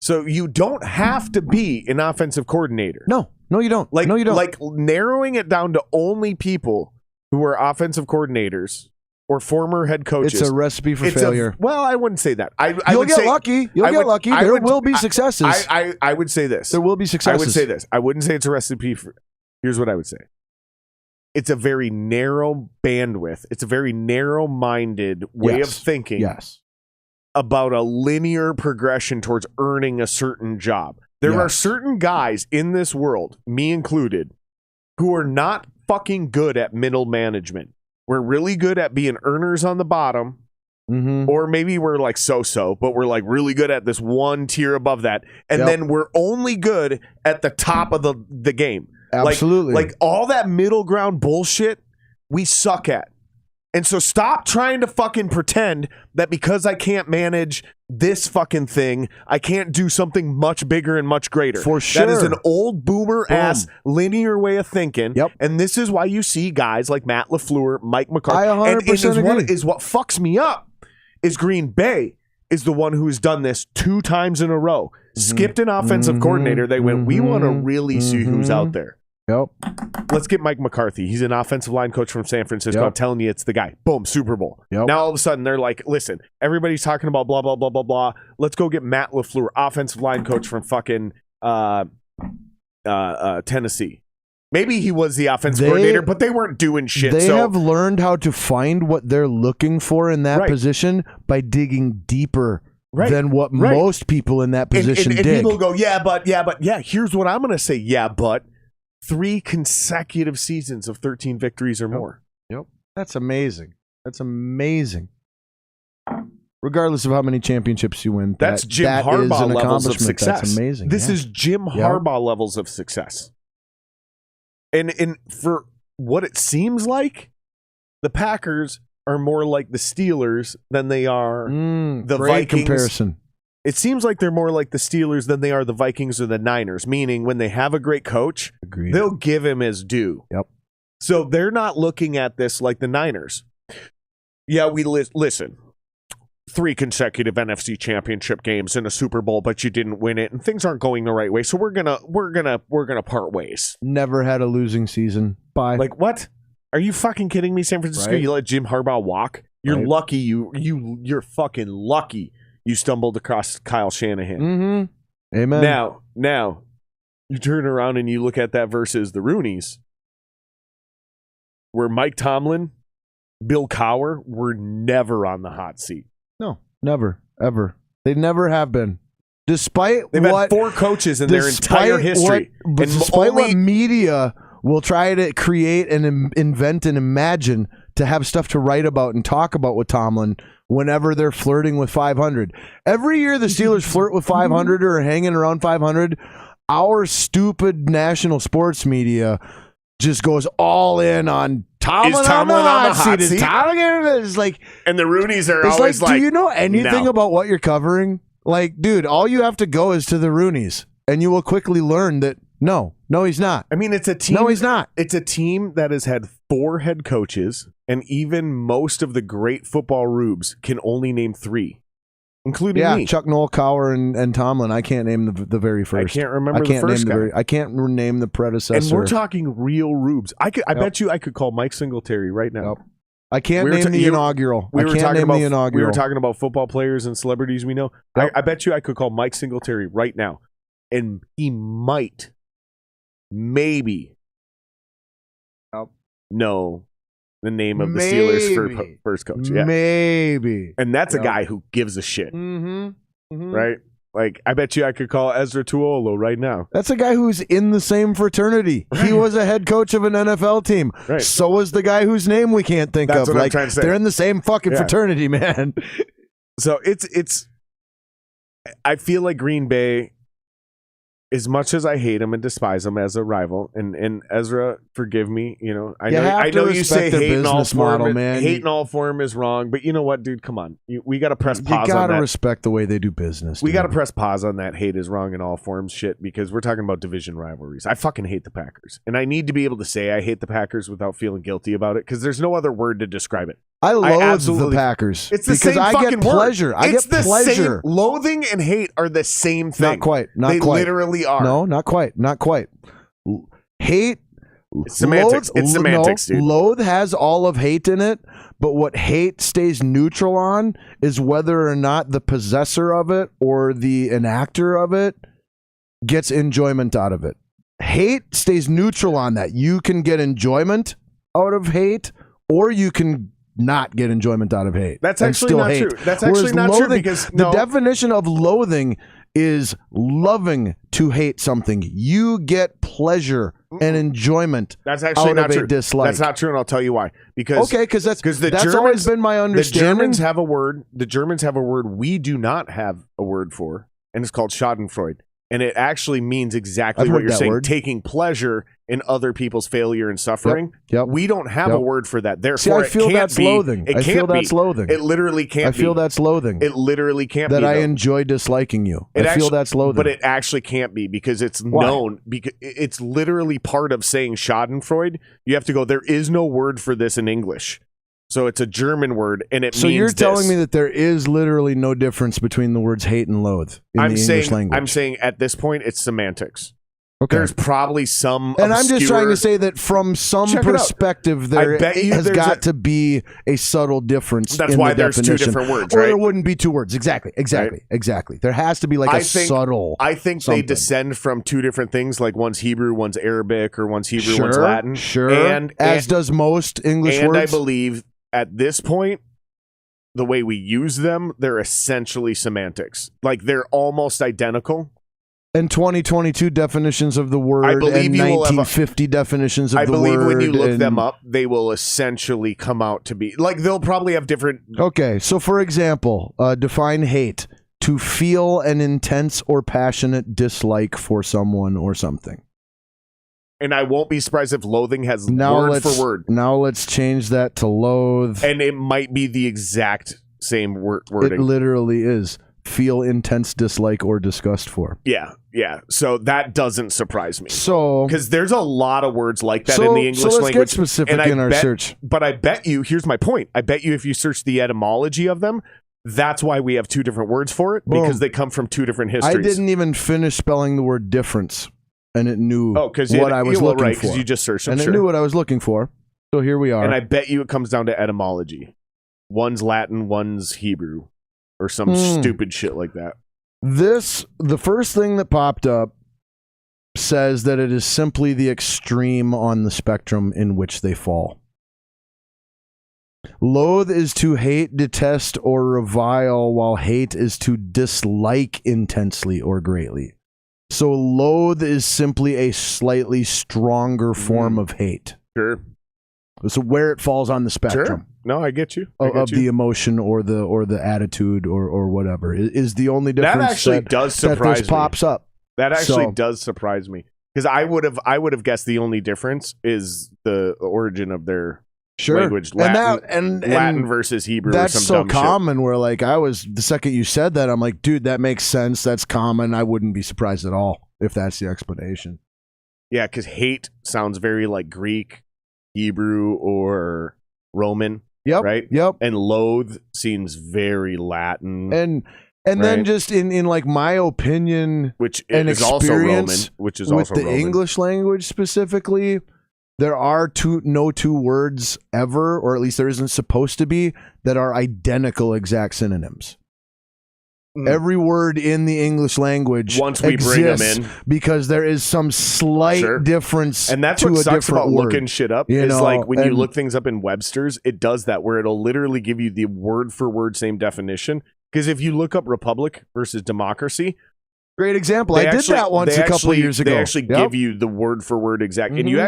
So you don't have to be an offensive coordinator. No, you don't. Like, no, you don't. Like narrowing it down to only people who are offensive coordinators or former head coaches. It's a recipe for failure. Well, I wouldn't say that. You'll get lucky. You'll get lucky. There will be successes. I would say this. There will be successes. I would say this. I wouldn't say it's a recipe for. Here's what I would say. It's a very narrow bandwidth. It's a very narrow-minded way of thinking. Yes. About a linear progression towards earning a certain job. There are certain guys in this world, me included, who are not fucking good at middle management. We're really good at being earners on the bottom, or maybe we're like so-so, but we're like really good at this one tier above that, and then we're only good at the top of the game. Absolutely. Like all that middle ground bullshit, we suck at. And so stop trying to fucking pretend that because I can't manage this fucking thing, I can't do something much bigger and much greater. For sure. That is an old boomer-ass linear way of thinking. Yep. And this is why you see guys like Matt LaFleur, Mike McCarthy. I 100% agree. Is what fucks me up is Green Bay is the one who has done this 2 times in a row. Skipped an offensive coordinator. They went, we want to really see who's out there. Yep. Let's get Mike McCarthy. He's an offensive line coach from San Francisco. I'm telling you, it's the guy. Boom, Super Bowl. Yep. Now all of a sudden they're like, listen, everybody's talking about blah, blah, blah, blah, blah. Let's go get Matt LaFleur, offensive line coach from fucking Tennessee. Maybe he was the offensive coordinator, but they weren't doing shit. They have learned how to find what they're looking for in that position by digging deeper than what most people in that position dig. And people go, yeah, but. Here's what I'm going to say, yeah, but. 3 consecutive seasons of 13 victories or more. Yep. That's amazing. That's amazing. Regardless of how many championships you win, that's Jim Harbaugh levels of success. That's amazing. This is Jim Harbaugh levels of success. And for what it seems like, the Packers are more like the Steelers than they are the great Vikings. Comparison. It seems like they're more like the Steelers than they are the Vikings or the Niners, meaning when they have a great coach, they'll give him his due. Yep. So they're not looking at this like the Niners. Yeah, we listen. 3 consecutive NFC championship games in a Super Bowl, but you didn't win it, and things aren't going the right way. So we're gonna part ways. Never had a losing season. Bye. Like what? Are you fucking kidding me, San Francisco? You let Jim Harbaugh walk? You're lucky. You're fucking lucky. You stumbled across Kyle Shanahan. Amen. Now, you turn around and you look at that versus the Rooneys, where Mike Tomlin, Bill Cowher were never on the hot seat. No, never, ever. They never have been. Despite they've had 4 coaches in their entire history. Despite what media will try to create and invent and imagine to have stuff to write about and talk about with Tomlin whenever they're flirting with 500. Every year the Steelers flirt with 500 or hanging around 500, our stupid national sports media just goes all in on Tomlin on the hot seat. It's like, and the Rooneys are always like, do you know anything about what you're covering? Like, dude, all you have to go is to the Rooneys, and you will quickly learn that no, he's not. I mean, it's a team. No, he's not. It's a team that has had 4 head coaches, and even most of the great football rubes can only name 3, including me. Chuck Noll, Cowher, and Tomlin. I can't name the very first. I can't remember the first guy. I can't name the predecessor. And we're talking real rubes. I bet you I could call Mike Singletary right now. Yep. I can't name the inaugural. We were talking about football players and celebrities we know. Yep. I bet you I could call Mike Singletary right now, and he might. Maybe know the name of the Steelers' first coach. Yeah. Maybe. And that's a guy who gives a shit. Right? Like, I bet you I could call Ezra Tuolo right now. That's a guy who's in the same fraternity. Right. He was a head coach of an NFL team. Right. So was the guy whose name we can't think that's of. What I'm trying to say. They're in the same fucking fraternity, man. So it's I feel like Green Bay, as much as I hate him and despise him as a rival, and Ezra, forgive me, I know you say hate in all form, hate in all form is wrong, but you know what, dude? Come on, we got to press pause on that. You got to respect the way they do business. We got to press pause on that hate is wrong in all forms shit, because we're talking about division rivalries. I fucking hate the Packers, and I need to be able to say I hate the Packers without feeling guilty about it, because there's no other word to describe it. I loathe the Packers. It's the because same I fucking get pleasure. word. I get pleasure. Loathing and hate are the same thing. Not quite. They literally are. No, not quite. Not quite. Hate. It's semantics. It's semantics, dude. Loathe has all of hate in it, but what hate stays neutral on is whether or not the possessor of it or the enactor of it gets enjoyment out of it. Hate stays neutral on that. You can get enjoyment out of hate, or you can not get enjoyment out of hate. That's actually not true. That's actually not true because the definition of loathing is loving to hate something. You get pleasure and enjoyment. That's actually out not of true. A dislike. That's not true, and I'll tell you why. Because that's Germans, always been my understanding. The Germans have a word. The Germans have a word we do not have a word for, and it's called Schadenfreude. And it actually means exactly what you're saying, taking pleasure in other people's failure and suffering. Yep. We don't have a word for that. Therefore, See, I feel it can't that's be. Loathing. It I can't feel be. that's loathing. It literally can't be. I feel that's loathing. It literally can't be. That I enjoy disliking you. I feel that's loathing. But it actually can't be because it's known. Because it's literally part of saying Schadenfreude. You have to go, there is no word for this in English. So it's a German word, and it means So you're telling me that there is literally no difference between the words hate and loathe in the English language? I'm saying at this point, it's semantics. Okay. There's probably some And I'm just trying to say that from some perspective, there has got to be a subtle difference. That's why there's two different words, right? Or there wouldn't be two words. Exactly. There has to be like subtle. I think they descend from two different things, like one's Hebrew, one's Arabic, or one's Hebrew, one's Latin. Sure. And does most English words. And I believe at this point, the way we use them, they're essentially semantics. Like they're almost identical. And 2022 definitions of the word and 1950 definitions of the word. I believe when you look them up, they will essentially come out to be like they'll probably have different. Okay, so for example, define hate: to feel an intense or passionate dislike for someone or something. And I won't be surprised if loathing has word for word. Now let's change that to loathe. And it might be the exact same wording. It literally is. Feel intense dislike or disgust for. Yeah. So that doesn't surprise me. So because there's a lot of words like that in the English let's language. Get specific in our search. But I bet you, here's my point. I bet you if you search the etymology of them, that's why we have two different words for it, because they come from two different histories. I didn't even finish spelling the word difference. And it knew what I was looking for. Because you just searched them. And it knew what I was looking for. So here we are. And I bet you it comes down to etymology. One's Latin, one's Hebrew. Or some stupid shit like that. The first thing that popped up says that it is simply the extreme on the spectrum in which they fall. Loathe is to hate, detest, or revile, while hate is to dislike intensely or greatly. So loathe is simply a slightly stronger form of hate. Sure. So where it falls on the spectrum. Sure. No, I get you. The emotion or the attitude or whatever is the only difference. That actually does surprise me. Pops up. That actually does surprise me because I would have guessed the only difference is the origin of their language, Latin versus Hebrew. That's or some so dumb common. Shit. Where like the second you said that, I'm like, dude, that makes sense. That's common. I wouldn't be surprised at all if that's the explanation. Yeah, because hate sounds very like Greek, Hebrew, or Roman. Yep. Right. Yep. And loathe seems very Latin. And then just in like my opinion, which is also Roman, which is with also the Roman. English language specifically. There are no two words ever, or at least there isn't supposed to be, that are identical exact synonyms. Every word in the English language once we bring them in, because there is some slight difference, and that's what sucks about looking shit up. Is like when you look things up in Webster's, it does that where it'll literally give you the word for word same definition. Because if you look up republic versus democracy. Great example. I did that once a couple years ago. They actually give you the word for word exact, and you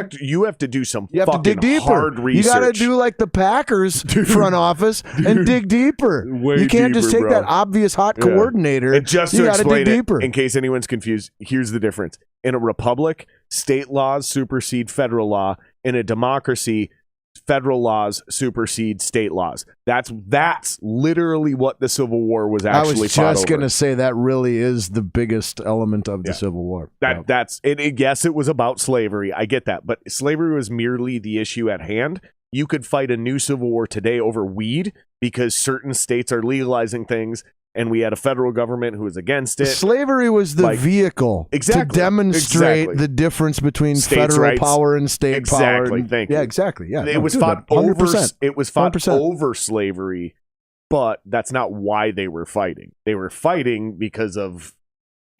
have to do some fucking hard research. You got to do like the Packers front office and dig deeper. You can't just take that obvious hot coordinator. And just to explain it, in case anyone's confused, here's the difference: in a republic, state laws supersede federal law. In a democracy, federal laws supersede state laws. That's literally what the Civil War was actually. I was just going to say that really is the biggest element of the Civil War. That's it. Yes, it was about slavery. I get that, but slavery was merely the issue at hand. you could fight a new civil war today over weed because certain states are legalizing things, and we had a federal government who was against it. Slavery was the vehicle to demonstrate the difference between states' federal power and state power. Thank you. Yeah, exactly. Yeah, it was fought over slavery, but that's not why they were fighting. They were fighting because of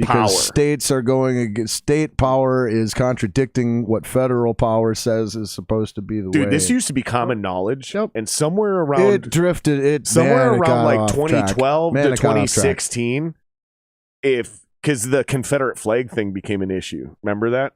power. States are going against state power is contradicting what federal power says is supposed to be the way. Dude, this used to be common knowledge, and somewhere around it drifted. Somewhere around like 2012 to 2016, because the Confederate flag thing became an issue. Remember that?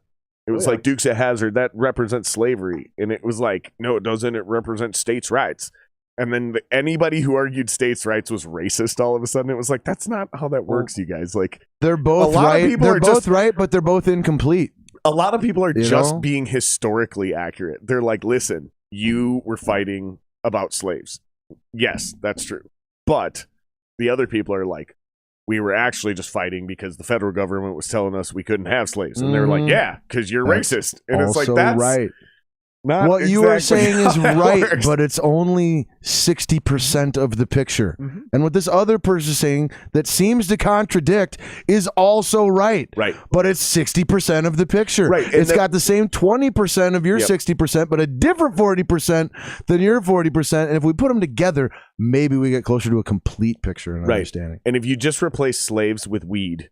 It was like Dukes of Hazzard, that represents slavery, and it was like, no, it doesn't. It represents states' rights. And then anybody who argued states' rights was racist all of a sudden. It was like, that's not how that works, you guys. Like, they're both right. They're both right, but they're both incomplete. A lot of people are just being historically accurate. They're like, listen, you were fighting about slaves. Yes, that's true. But the other people are like, we were actually just fighting because the federal government was telling us we couldn't have slaves. And they're like, yeah, because you're racist. And it's like, that's right. What you are saying is right, but it's only 60% of the picture. Mm-hmm. And what this other person is saying that seems to contradict is also right. Right. But it's 60% of the picture. Right. It's got the same 20% of your 60%, but a different 40% than your 40%. And if we put them together, maybe we get closer to a complete picture and understanding. And if you just replace slaves with weed,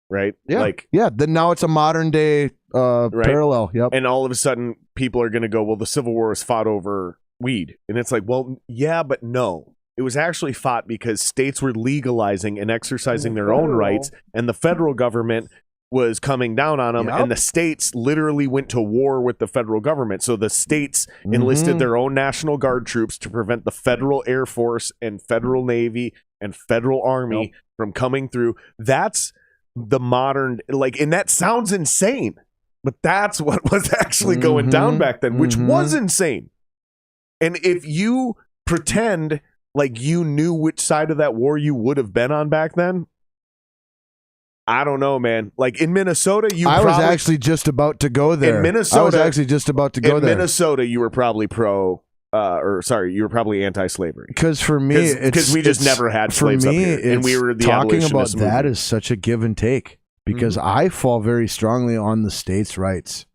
right? Yeah. Then now it's a modern day parallel. Yep. And all of a sudden, people are going to go, well, the Civil War was fought over weed. And it's like, well, yeah, but no. It was actually fought because states were legalizing and exercising their own rights, and the federal government was coming down on them, and the states literally went to war with the federal government. So the states enlisted their own National Guard troops to prevent the federal Air Force and federal Navy and federal Army from coming through. That's the modern, and that sounds insane, but that's what was actually going down back then, which was insane. And if you pretend like you knew which side of that war you would have been on back then, I don't know, man. Like in Minnesota, I was actually just about to go there. In Minnesota, I was actually just about to go there. In Minnesota, you were probably you were probably anti-slavery. Because for me, because we just never had slaves up here, and we were the talking about movement. that is such a give and take. Because I fall very strongly on the states' rights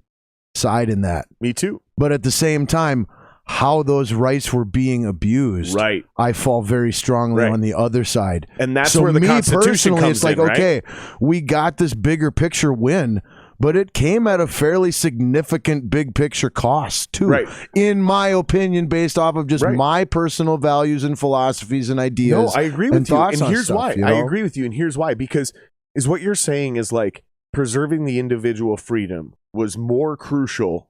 side in that. Me too. But at the same time, how those rights were being abused, I fall very strongly on the other side. And that's where the Constitution comes it's like, in, okay, we got this bigger picture win, but it came at a fairly significant big picture cost too, in my opinion, based off of just my personal values and philosophies and ideas. No, I agree with you. And here's why. You know? I agree with you. And here's why. Because is what you're saying is like preserving the individual freedom was more crucial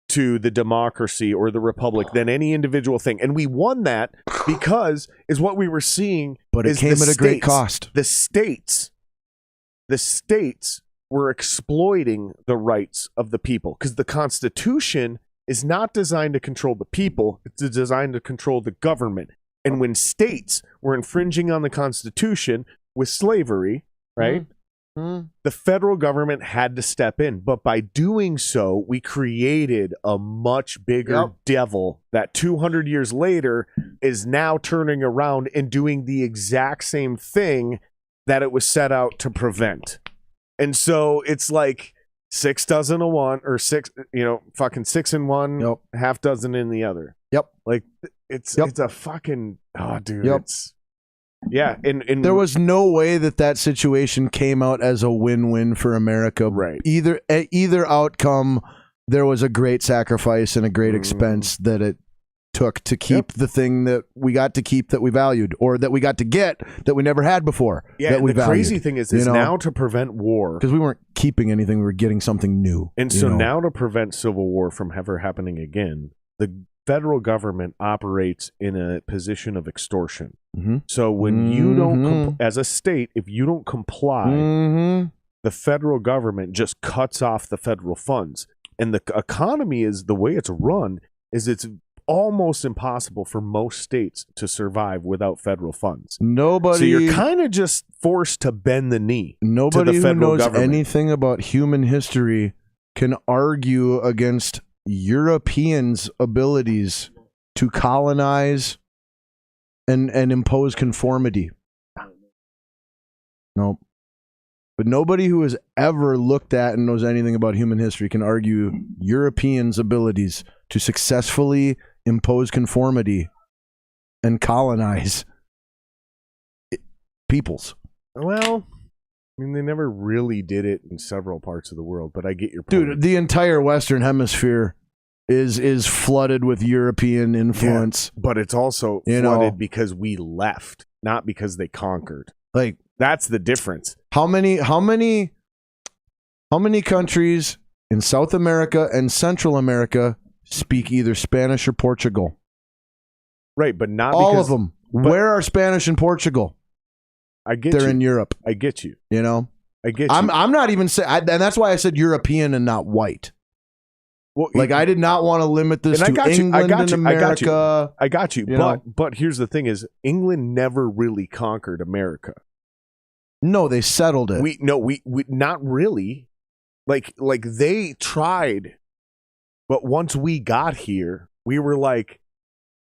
to the democracy or the republic than any individual thing. And we won that because is what we were seeing. But it came at a great cost. The states were exploiting the rights of the people because the Constitution is not designed to control the people. It's designed to control the government. And when states were infringing on the Constitution with slavery, right? The federal government had to step in, but by doing so, we created a much bigger devil that 200 years later is now turning around and doing the exact same thing that it was set out to prevent. And so it's like 6 dozen of one, or 6, fucking 6 in one, half dozen in the other. Like it's a fucking it's. Yeah, and there was no way that situation came out as a win-win for America. Right. Either outcome, there was a great sacrifice and a great expense that it took to keep the thing that we got to keep that we valued, or that we got to get that we never had before. Yeah, that we the valued. Crazy thing is now to prevent war, because we weren't keeping anything, we were getting something new. And so now to prevent civil war from ever happening again, the federal government operates in a position of extortion. So when you don't, as a state, if you don't comply, the federal government just cuts off the federal funds. And the economy is the way it's run is it's almost impossible for most states to survive without federal funds. So you're kind of just forced to bend the knee. Nobody to the federal who knows government. anything about human history can argue against Europeans' abilities to colonize and impose conformity. Nope. But nobody who has ever looked at and knows anything about human history can argue Europeans' abilities to successfully impose conformity and colonize peoples. Well, I mean, they never really did it in several parts of the world, but I get your point. Dude, the entire Western Hemisphere is flooded with European influence. Yeah, but it's also flooded because we left, not because they conquered. Like, that's the difference. How many countries in South America and Central America speak either Spanish or Portugal? Right, but not all because, of them. Where are Spanish and Portugal? I get They're you. in Europe. I get you. You know? I get you. I'm not even saying, and that's why I said European and not white. Well, like, I did not want to limit this to England and America. I got you. But here's the thing is, England never really conquered America. No, they settled it. We not really. Like they tried, but once we got here, we were like,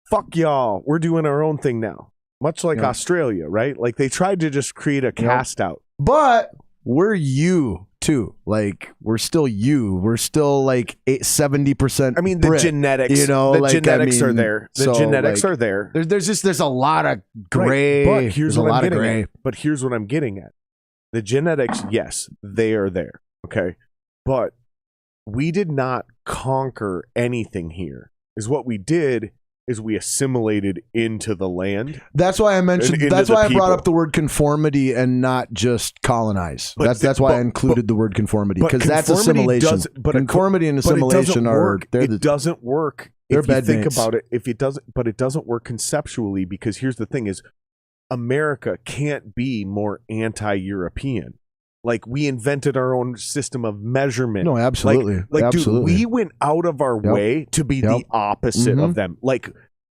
fuck y'all, we're doing our own thing now. Much like Australia, right? Like they tried to just create a cast out. But we're you too. Like we're still you. We're still like 70%. I mean, the Brit, genetics, you know, the genetics are there. The genetics are there. There's a lot of gray. Right. But here's what I'm getting at. But here's what I'm getting at. The genetics, yes, they are there. Okay. But we did not conquer anything here. Is what we did is we assimilated into the land. That's why I mentioned. That's why I brought up the word conformity and not just colonize. That's why I included the word conformity, because that's assimilation. Conformity and assimilation are. It doesn't work. They're bad think mates. about it. If it doesn't, but it doesn't work conceptually, because here's the thing: is America can't be more anti-European. Like, we invented our own system of measurement. No, absolutely. Dude, we went out of our way to be the opposite of them.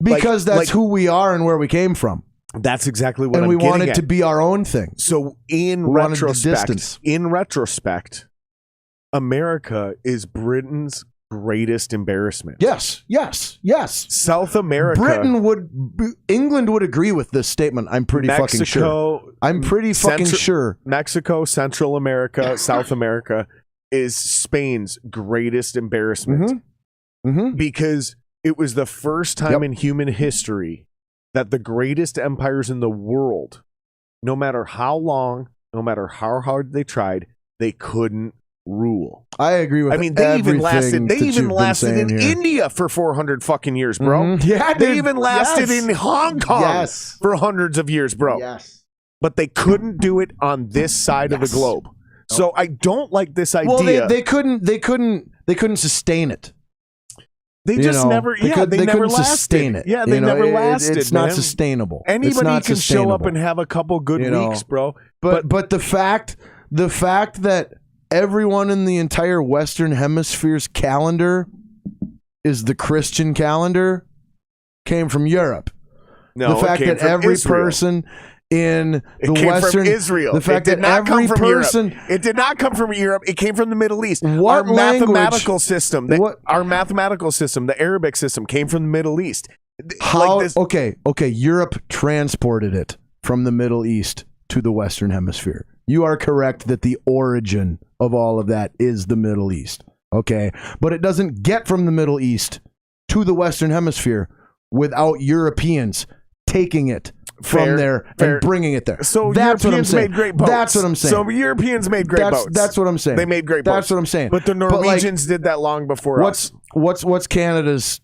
Because that's who we are and where we came from. That's exactly what I'm getting at. And we wanted to be our own thing. So in retrospect, America is Britain's greatest embarrassment. Yes. South America. England would agree with this statement. I'm pretty fucking sure. I'm pretty fucking sure. Mexico, Central America, South America is Spain's greatest embarrassment. Because it was the first time in human history that the greatest empires in the world, no matter how long, no matter how hard they tried, they couldn't rule. I agree with. I mean, they even lasted in India for 400 fucking years, bro. Yeah, they even lasted in Hong Kong for hundreds of years, bro. Yes, but they couldn't do it on this side of the globe. So I don't like this idea. Well, they couldn't sustain it. They just never. They never lasted. Sustain it. Yeah, they never lasted. It's not sustainable. Anybody can show up and have a couple good weeks, bro. But the fact that everyone in the entire Western Hemisphere's calendar is the Christian calendar came from Europe. No, the fact that every person in the Western Israel. The fact that every person it did not come from Europe. It came from the Middle East. What our mathematical system, the Arabic system, came from the Middle East. How? Okay. Europe transported it from the Middle East to the Western Hemisphere. You are correct that the origin of all of that is the Middle East. Okay. But it doesn't get from the Middle East to the Western Hemisphere without Europeans taking it from there and bringing it there. So that's Europeans what I'm saying. Made great boats. That's what I'm saying. So Europeans made great boats. That's what I'm saying. They made great boats. That's what I'm saying. But the Norwegians did that long before us. What's Canada's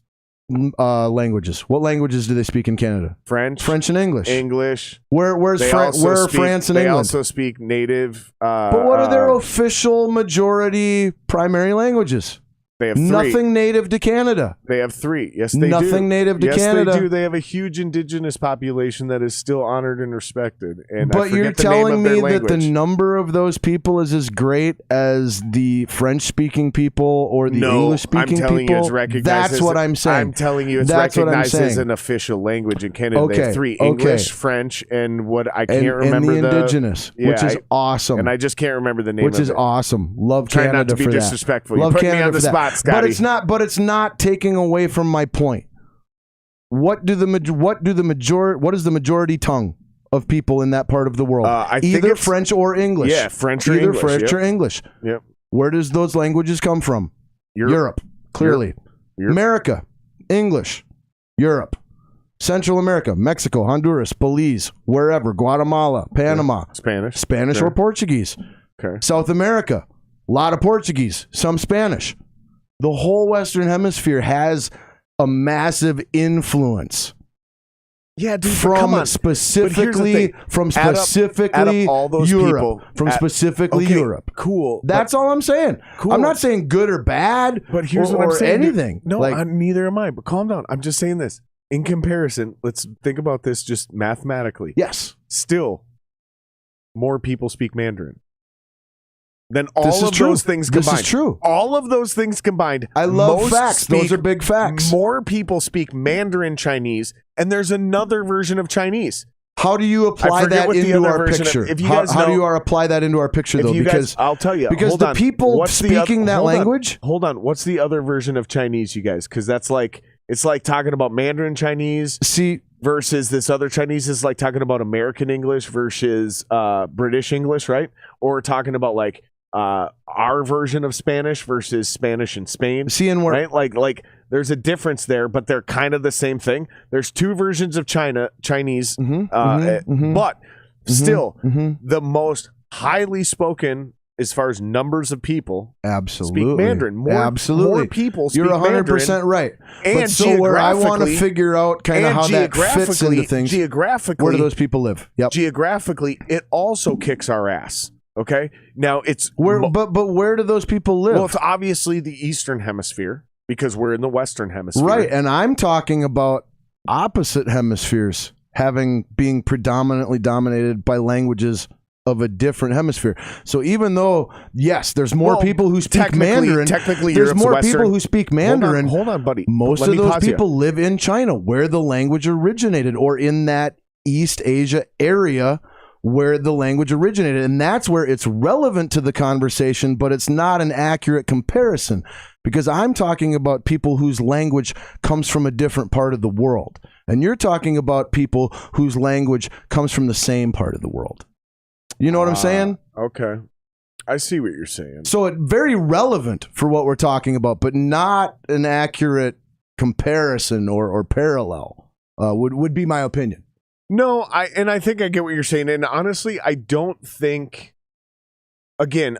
languages? What languages do they speak in Canada? French and English. Where are France and England? They also speak native. But what are their official majority primary languages? They have 3. Nothing native to Canada. They have 3. Yes, they do. Nothing native to Canada. Yes, they do. They have a huge indigenous population that is still honored and respected. And but you're telling me that the number of those people is as great as the French-speaking people or the English-speaking people? You it's recognized. That's what I'm saying. I'm telling you, it's recognized as an official language in Canada. Okay. They have 3: English, French, and what I can't remember and the indigenous, which is awesome. And I just can't remember the name. Which is awesome. Love Canada for that. Try not to be disrespectful. Love you put Canada me on the spot, Scotty. But it's not taking away from my point. What is the majority tongue of people in that part of the world? Either French or English. Yeah, French or English. Either French or English. Yep. Where does those languages come from? Europe. Clearly. Europe. America, English. Europe. Central America, Mexico, Honduras, Belize, wherever, Guatemala, Panama. Spanish or Portuguese. Okay. South America, a lot of Portuguese, some Spanish. The whole Western Hemisphere has a massive influence. Yeah, dude, from specifically all those Europe. People, Europe. Cool. That's all I'm saying. Cool. I'm not saying good or bad, but here's what I'm saying. Anything. No, neither am I. But calm down. I'm just saying this. In comparison, let's think about this just mathematically. Yes. Still, more people speak Mandarin than all of those things combined. This is true. All of those things combined. I love facts. Those are big facts. More people speak Mandarin Chinese, and there's another version of Chinese. How do you apply that into our picture? How do you apply that into our picture, though? Because I'll tell you. Because the people speaking that language. Hold on. What's the other version of Chinese, you guys? Because that's like it's like talking about Mandarin Chinese. Versus this other Chinese is like talking about American English versus British English, right? Or talking about like our version of Spanish versus Spanish in Spain. Right? Like there's a difference there, but they're kind of the same thing. There's two versions of Chinese, but still the most highly spoken as far as numbers of people speak Mandarin. More people speak Mandarin. You're 100% right. And so where I want to figure out kind of how that fits into things. Geographically, where do those people live? Yep. Geographically, it also kicks our ass. Okay, now it's but where do those people live? Well, it's obviously the Eastern Hemisphere because we're in the Western Hemisphere, right? And I'm talking about opposite hemispheres being predominantly dominated by languages of a different hemisphere. So even though yes, there's more people who speak Mandarin, technically there's Europe's more Western. People who speak Mandarin. Hold on, buddy. Most of those people live in China, where the language originated, or in that East Asia area where the language originated. And that's where it's relevant to the conversation, but it's not an accurate comparison because I'm talking about people whose language comes from a different part of the world. And you're talking about people whose language comes from the same part of the world. You know what I'm saying? Okay. I see what you're saying. So it's very relevant for what we're talking about, but not an accurate comparison or parallel would be my opinion. No, I think I get what you're saying. And honestly, I don't think, again,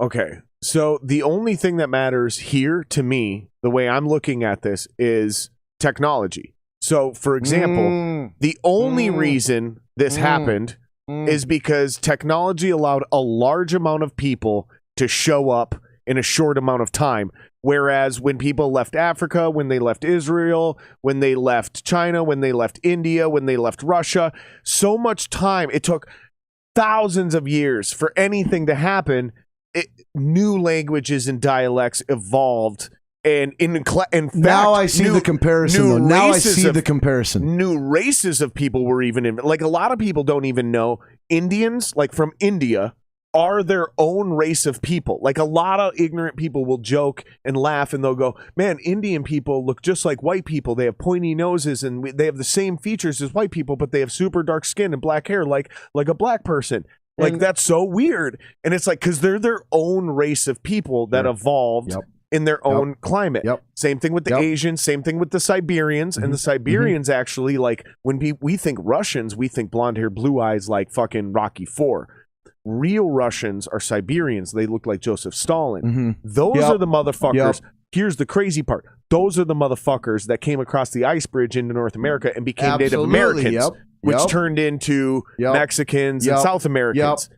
okay, so the only thing that matters here to me, the way I'm looking at this, is technology. So, for example, the only reason this happened is because technology allowed a large amount of people to show up in a short amount of time. Whereas when people left Africa, when they left Israel, when they left China, when they left India, when they left Russia, so much time, it took thousands of years for anything to happen. New languages and dialects evolved. And in fact, now I see the comparison. Though. Now I see the comparison. New races of people were even in. Like a lot of people don't even know Indians, like from India, are their own race of people. Like a lot of ignorant people will joke and laugh and they'll go, man, Indian people look just like white people. They have pointy noses and they have the same features as white people, but they have super dark skin and black hair like a black person. Like that's so weird. And it's like, because they're their own race of people that evolved in their own climate. Same thing with the Asians, same thing with the Siberians. And the Siberians actually, like when we think Russians, we think blonde hair, blue eyes like fucking Rocky IV. Real Russians are Siberians. They look like Joseph Stalin. Those are the motherfuckers. Here's the crazy part. Those are the motherfuckers that came across the ice bridge into North America and became Native Americans, which turned into Mexicans and South Americans.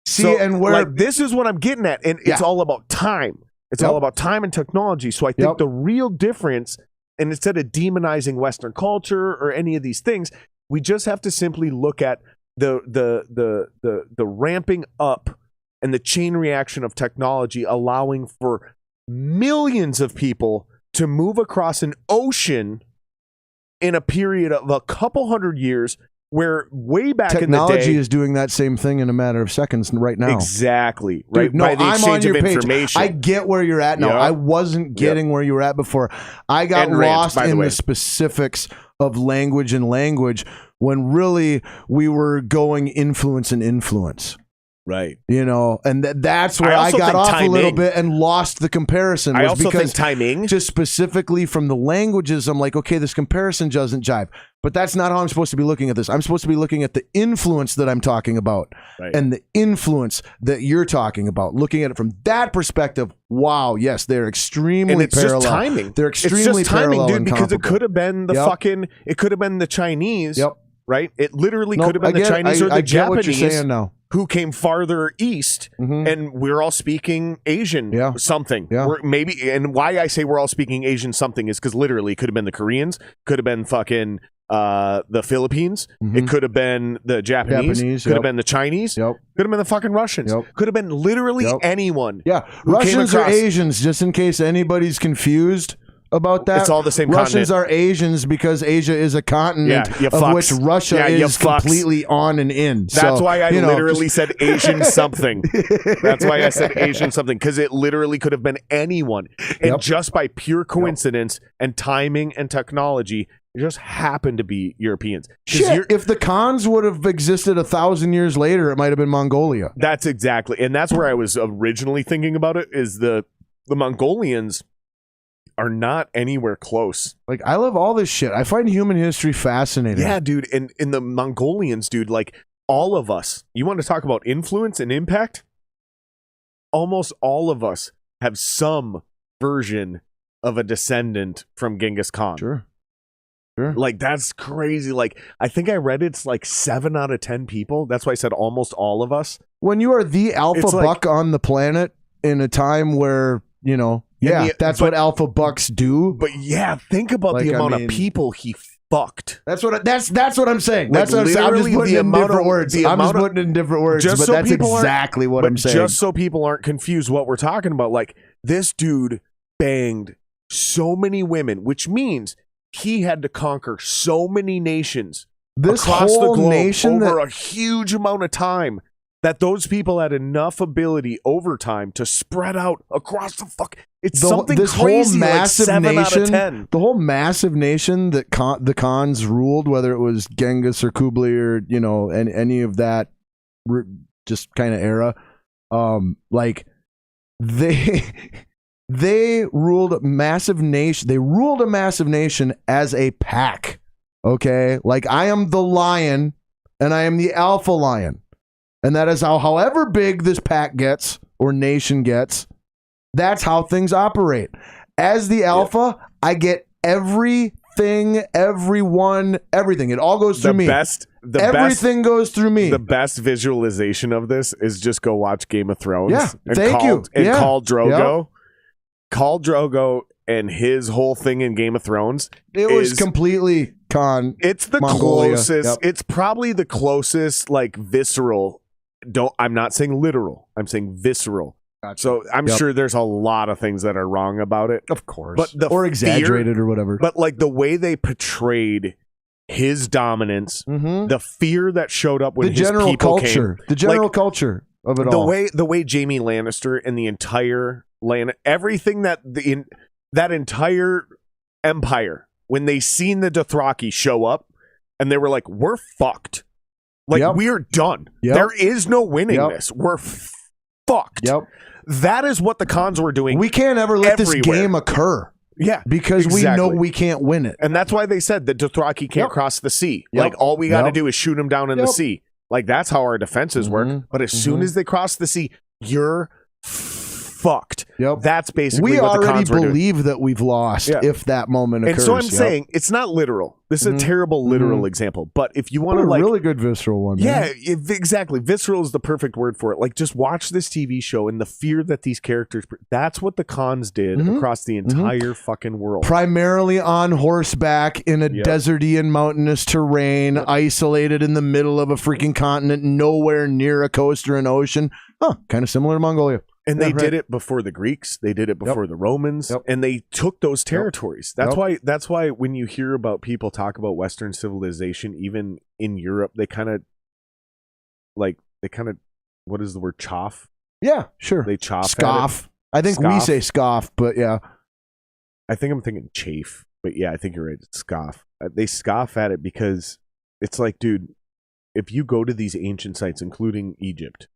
See, so, and where like, this is what I'm getting at. And it's all about time. It's all about time and technology. So I think the real difference, and instead of demonizing Western culture or any of these things, we just have to simply look at the ramping up and the chain reaction of technology, allowing for millions of people to move across an ocean in a period of a couple hundred years, where way back in the day, technology is doing that same thing in a matter of seconds right now. Exactly. Right. Dude, no, by the exchange of information. I get where you're at now. I wasn't getting where you were at before. I got lost in the specifics of language and language when really we were going influence and influence. Right. You know, and that's where I got off a little bit and lost the comparison. I also think timing. Just specifically from the languages, I'm like, okay, this comparison doesn't jive. But that's not how I'm supposed to be looking at this. I'm supposed to be looking at the influence that I'm talking about and the influence that you're talking about. Looking at it from that perspective, wow, yes, they're extremely and it's parallel. Just timing. They're extremely it's just timing, parallel, dude, because it could have been the it could have been the Chinese. Yep. Right? It literally could have been the Chinese or the Japanese what you're saying now. Who came farther east, and we're all speaking Asian something. Maybe, and why I say we're all speaking Asian something is because literally it could have been the Koreans, could have been fucking the Philippines, it could have been the Japanese could have been the Chinese, could have been the fucking Russians, could have been literally anyone. Yeah, Russians or Asians, just in case anybody's confused about that. It's all the same Russians continent. are Asians because Asia is a continent of fucks. which Russia is completely on and in. That's why I literally said Asian something. That's why I said Asian something, because it literally could have been anyone. And just by pure coincidence and timing and technology, it just happened to be Europeans. Shit, if the Khans would have existed 1,000 years later, it might have been Mongolia. That's exactly. And that's where I was originally thinking about it, is the Mongolians are not anywhere close. Like, I love all this shit. I find human history fascinating. Yeah, dude. And in the Mongolians, dude, like all of us, you want to talk about influence and impact? Almost all of us have some version of a descendant from Genghis Khan. Sure. Like, that's crazy. Like, I think I read it's like 7 out of 10 people. That's why I said almost all of us. When you are the alpha buck on the planet in a time where, you know, that's what alpha bucks do. But yeah, think about the amount of people he fucked. That's what I'm saying. Like, that's what I'm saying. I'm just putting it in different words. I'm just putting it in different words, but that's exactly what I'm saying. Just so people aren't confused what we're talking about, like, this dude banged so many women, which means he had to conquer so many nations across the globe over a huge amount of time, that those people had enough ability over time to spread out across the fuck. It's something crazy, like 7 out of 10. The whole massive nation that the Khans ruled, whether it was Genghis or Kublai or, you know, and any of that just kind of era, like they ruled a massive nation. They ruled a massive nation as a pack. Okay, like, I am the lion and I am the alpha lion. And that is however big this pack gets or nation gets, that's how things operate. As the alpha, I get everything, everyone, everything. It all goes through me. Everything goes through me. The best visualization of this is just go watch Game of Thrones. Yeah, thank you. And Khal Drogo. Yep. Khal Drogo and his whole thing in Game of Thrones. It was completely It's the Mongolia. closest. Yep. It's probably the closest, like, visceral. I'm not saying literal. I'm saying visceral. Gotcha. So I'm sure there's a lot of things that are wrong about it, of course, but or exaggerated or whatever. But like the way they portrayed his dominance, the fear that showed up when his people came, the general culture of it all. The way Jaime Lannister and the entire everything that that entire empire, when they seen the Dothraki show up, and they were like, "We're fucked." Like, we're done. There is no winning this. We're fucked. That is what the Khans were doing. We can't ever let this game occur. Yeah. Because we know we can't win it. And that's why they said the Dothraki can't cross the sea. Like, all we got to do is shoot them down in the sea. Like, that's how our defenses work. But as soon as they cross the sea, you're fucked. That's basically what the Khans were doing. We already believe that we've lost if that moment occurs. And so I'm saying it's not literal. This is a terrible literal example. But if you want to, like, a really good visceral one. Exactly. Visceral is the perfect word for it. Like, just watch this TV show and the fear that these characters. That's what the Khans did across the entire fucking world. Primarily on horseback in a deserty and mountainous terrain, isolated in the middle of a freaking continent, nowhere near a coast or an ocean. Kind of similar to Mongolia. And they did it before the Greeks. They did it before the Romans, and they took those territories. That's why. That's why when you hear about people talk about Western civilization, even in Europe, they kind of what is the word? Choff. Yeah, sure. They choff. Scoff. I think we say scoff, but yeah. I think I'm thinking chafe, but yeah, I think you're right. It's scoff. they scoff at it because it's like, dude, if you go to these ancient sites, including Egypt,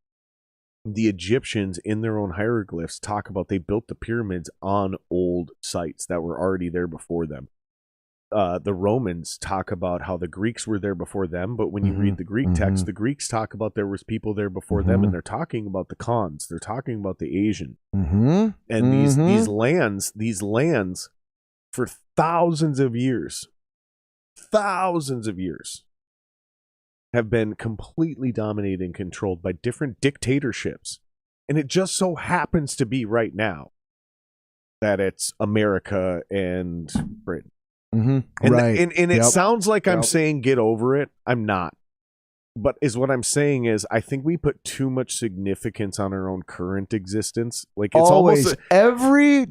the Egyptians in their own hieroglyphs talk about they built the pyramids on old sites that were already there before them. The Romans talk about how the Greeks were there before them, but when you read the Greek text, the Greeks talk about there was people there before them, and they're talking about the Khans, they're talking about the Asian, and these lands for thousands of years have been completely dominated and controlled by different dictatorships, and it just so happens to be right now that it's America and Britain. And it sounds like I'm saying get over it. I'm not. But what I'm saying is I think we put too much significance on our own current existence. Like it's always almost every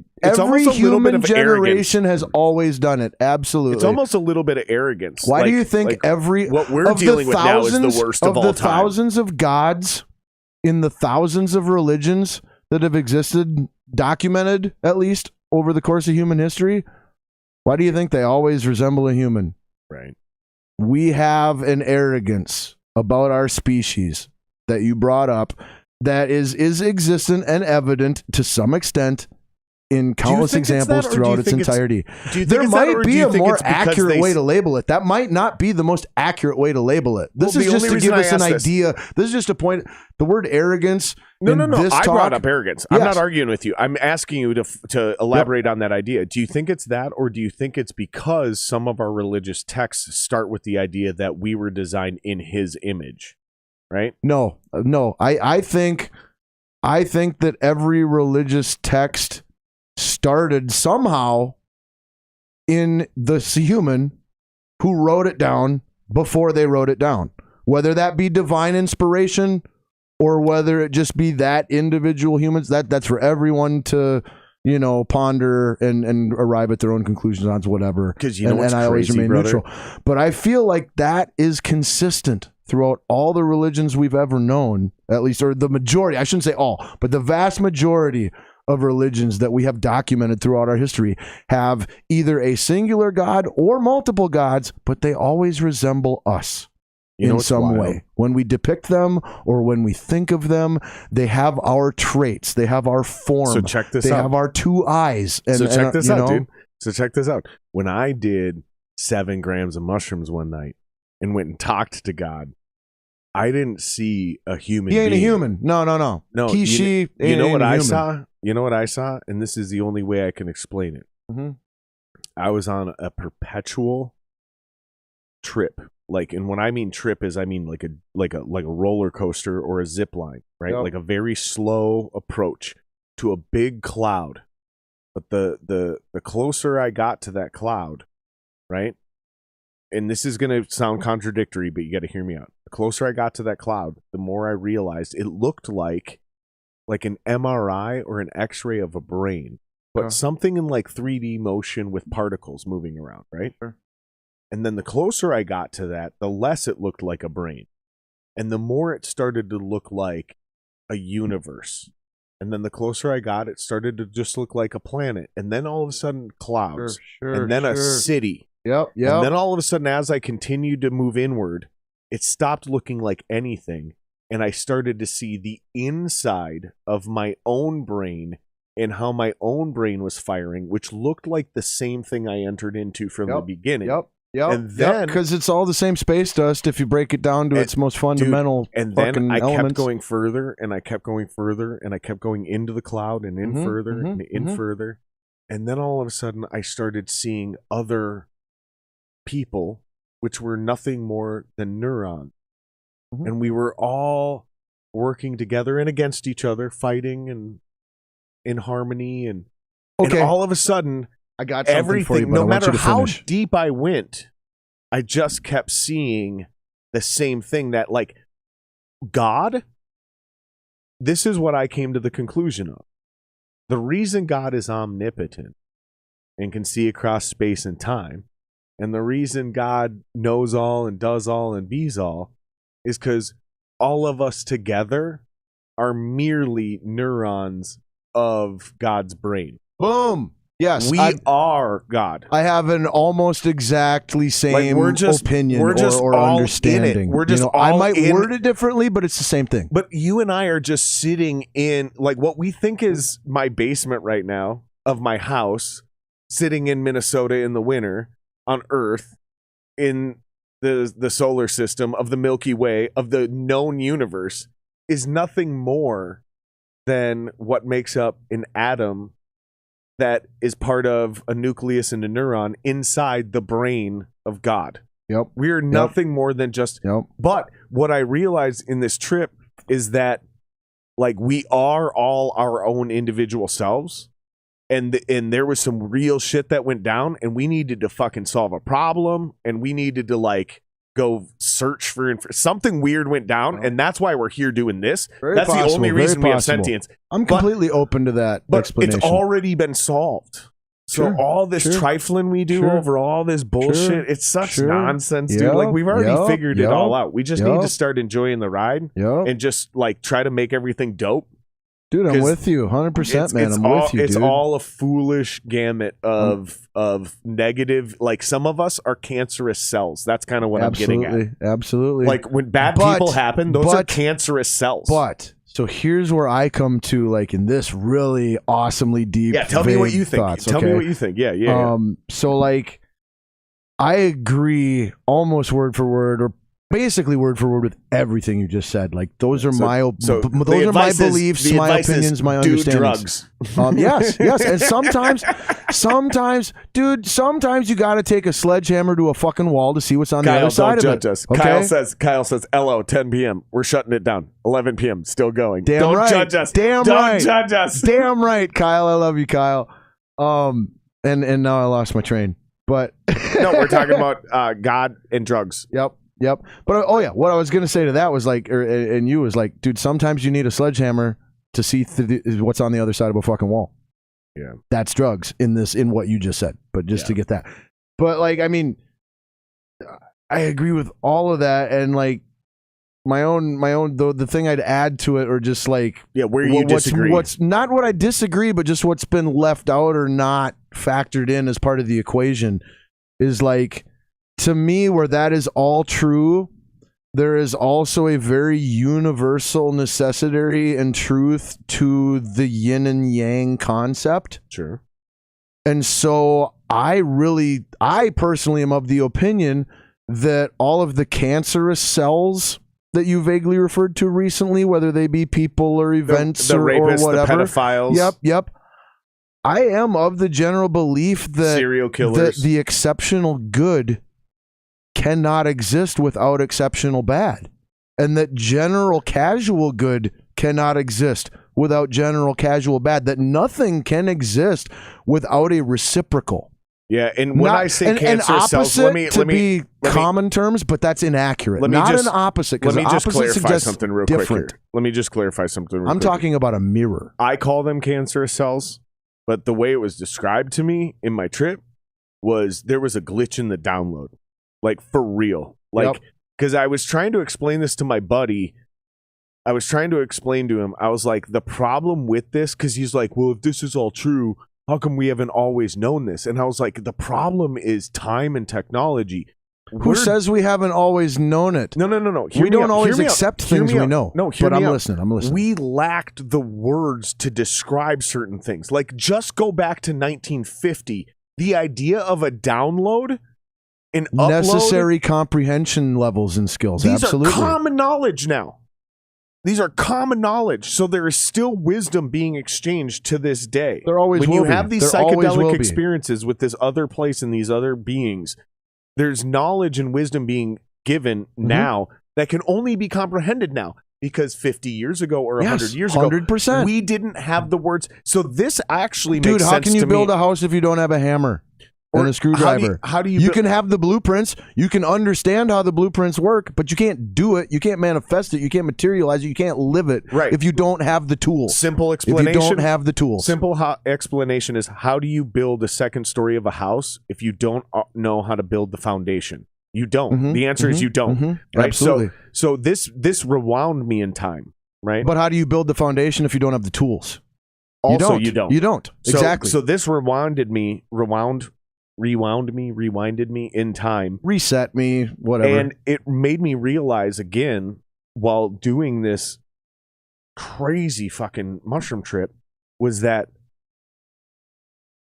human generation has always done it. Absolutely. It's almost a little bit of arrogance. Why do you think what we're dealing with now is the worst of all time? Of the thousands of gods in the thousands of religions that have existed, documented at least over the course of human history, why do you think they always resemble a human? Right. We have an arrogance about our species that you brought up that is existent and evident to some extent in countless examples throughout its entirety. There might be a more accurate way to label it. That might not be the most accurate way to label it. This is just to give us an idea. This is just a point. The word arrogance. No. I brought up arrogance. I'm not arguing with you. I'm asking you to elaborate on that idea. Do you think it's that, or do you think it's because some of our religious texts start with the idea that we were designed in His image, right? No. I think that every religious text started somehow in the human who wrote it down before they wrote it down, whether that be divine inspiration or whether it just be that individual humans. That's for everyone to ponder and arrive at their own conclusions on, whatever. Because and I always remain neutral, but I feel like that is consistent throughout all the religions we've ever known, at least, or the majority. I shouldn't say all, but the vast majority of religions that we have documented throughout our history have either a singular god or multiple gods, but they always resemble us in some way. When we depict them or when we think of them, they have our traits, they have our form. So check this out. They have our two eyes. So check this out, dude. So check this out. When I did 7 grams of mushrooms one night and went and talked to God, I didn't see a human being. He ain't a human. No. He, she. You know what I saw? You know what I saw? And this is the only way I can explain it. I was on a perpetual trip. And when I mean trip is, I mean like a roller coaster or a zip line, right? Yep. Like a very slow approach to a big cloud. But the closer I got to that cloud, right? And this is going to sound contradictory, but you got to hear me out. The closer I got to that cloud, the more I realized it looked like an MRI or an X-ray of a brain, but something in like 3D motion with particles moving around, right? Sure. And then the closer I got to that, the less it looked like a brain. And the more it started to look like a universe. And then the closer I got, it started to just look like a planet. And then all of a sudden, clouds. And then a city. Yep. And then all of a sudden, as I continued to move inward, it stopped looking like anything. And I started to see the inside of my own brain and how my own brain was firing, which looked like the same thing I entered into from the beginning. Yep. And then, because it's all the same space dust if you break it down to its most fundamental. And then I elements. kept going further, and I kept going further, and I kept going into the cloud and in further and in further. And then all of a sudden, I started seeing other people, which were nothing more than neurons. And we were all working together and against each other, fighting and in harmony. And all of a sudden, I got something everything, for you, no matter how deep I went, I just kept seeing the same thing that, like, God, this is what I came to the conclusion of. The reason God is omnipotent and can see across space and time, and the reason God knows all and does all and bees all, is because all of us together are merely neurons of God's brain. Boom. Yes, we are God. I have an almost exactly same opinion or all understanding. In it. We're just all I might word it differently, but it's the same thing. But you and I are just sitting in like what we think is my basement right now of my house, sitting in Minnesota in the winter on Earth in the solar system of the Milky Way of the known universe is nothing more than what makes up an atom that is part of a nucleus and a neuron inside the brain of God. Yep. We're nothing more than just. Yep. But what I realized in this trip is that, like, we are all our own individual selves, and there was some real shit that went down, and we needed to fucking solve a problem, and we needed to like go search for something weird went down, and that's why we're here doing this. That's the only reason we have sentience. I'm completely open to that explanation. It's already been solved. So all this trifling we do over all this bullshit, it's such nonsense, dude. Like we've already figured it all out. We just need to start enjoying the ride and just like try to make everything dope. Dude, I'm with you 100%, man. I'm with you, dude. It's all a foolish gamut of negative. Like some of us are cancerous cells. That's kind of what I'm getting at. Absolutely. Like when bad people happen, those are cancerous cells. But so here's where I come to, like in this really awesomely deep. Yeah, tell me what you think. Tell me what you think. Yeah. So like, I agree almost word for word, or basically word for word with everything you just said. Like those are my beliefs, my opinions, my understandings. Drugs. Yes, and sometimes, dude, sometimes you got to take a sledgehammer to a fucking wall to see what's on the other side of it. Judge us. Okay? Kyle says, "LO, 10 p.m. We're shutting it down. 11 p.m. Still going. Don't judge us. Don't judge us. Damn right, Kyle. I love you, Kyle. And now I lost my train. But no, we're talking about God and drugs. Yep. But what I was gonna say to that was like, and you was like, dude, sometimes you need a sledgehammer to see what's on the other side of a fucking wall. Yeah, that's drugs in what you just said. But just to get that, but like, I mean, I agree with all of that, and like my own the thing I'd add to it, or just like where you disagree. What's not what I disagree, but just what's been left out or not factored in as part of the equation is like. To me, where that is all true, there is also a very universal necessity and truth to the yin and yang concept. Sure. And so I personally am of the opinion that all of the cancerous cells that you vaguely referred to recently, whether they be people or events the rapists, or whatever. The pedophiles. Yep. I am of the general belief that serial killers, that the exceptional good cannot exist without exceptional bad, and that general casual good cannot exist without general casual bad, that nothing can exist without a reciprocal. Yeah, and when I say cancer cells, let me common terms, but that's inaccurate. An opposite. Let me just clarify something real quick here. Let me just clarify something real quick. I'm talking about a mirror. I call them cancerous cells, but the way it was described to me in my trip was there was a glitch in the download. Like, for real. Like, because I was trying to explain this to my buddy. I was trying to explain to him, I was like, the problem with this, because he's like, well, if this is all true, how come we haven't always known this? And I was like, the problem is time and technology. Who says we haven't always known it? No. We don't always accept things we know. No, but I'm listening. We lacked the words to describe certain things. Like, just go back to 1950. The idea of a download... necessary comprehension levels and skills. These Absolutely. are common knowledge now. These are common knowledge. So there is still wisdom being exchanged to this day. There always will be. When you have these psychedelic experiences with this other place and these other beings, there's knowledge and wisdom being given now that can only be comprehended now. Because 50 years ago or 100 years ago, 100%. We didn't have the words. So this actually makes sense to me. Dude, how can you build a house if you don't have a hammer? And a screwdriver. How do you you can have the blueprints. You can understand how the blueprints work, but you can't do it. You can't manifest it. You can't materialize it. You can't live it if you don't have the tools. Simple explanation. If you don't have the tools. Simple explanation is, how do you build a second story of a house if you don't know how to build the foundation? You don't. The answer is you don't. Right? Absolutely. So this rewound me in time. Right. But how do you build the foundation if you don't have the tools? Also, you don't. You don't. Exactly. So this rewinded me in time. Reset me, whatever. And it made me realize again, while doing this crazy fucking mushroom trip, was that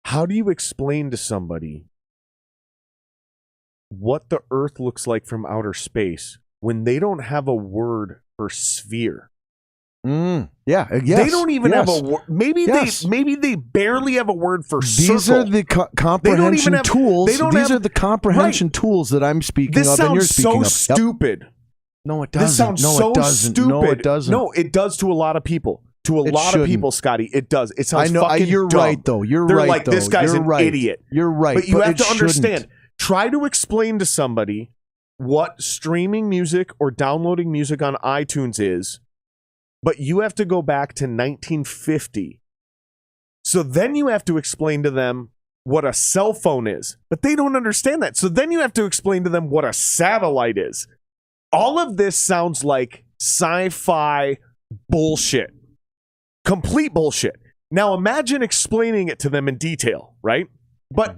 how do you explain to somebody what the Earth looks like from outer space when they don't have a word for sphere? Yeah, yes, they don't even have a word. Maybe they barely have a word for circle. These are the comprehension tools. These are the comprehension tools that I'm speaking of, and you're speaking of. This sounds so stupid. No, it doesn't. This sounds so stupid. No, it doesn't. No, it does to a lot of people. To a lot of people, Scotty, it does. It sounds fucking you're dumb. right, though. They're like, this guy's an idiot. You're right. But you have to understand. Try to explain to somebody what streaming music or downloading music on iTunes is, but you have to go back to 1950. So then you have to explain to them what a cell phone is, but they don't understand that. So then you have to explain to them what a satellite is. All of this sounds like sci-fi bullshit. Complete bullshit. Now imagine explaining it to them in detail, right? But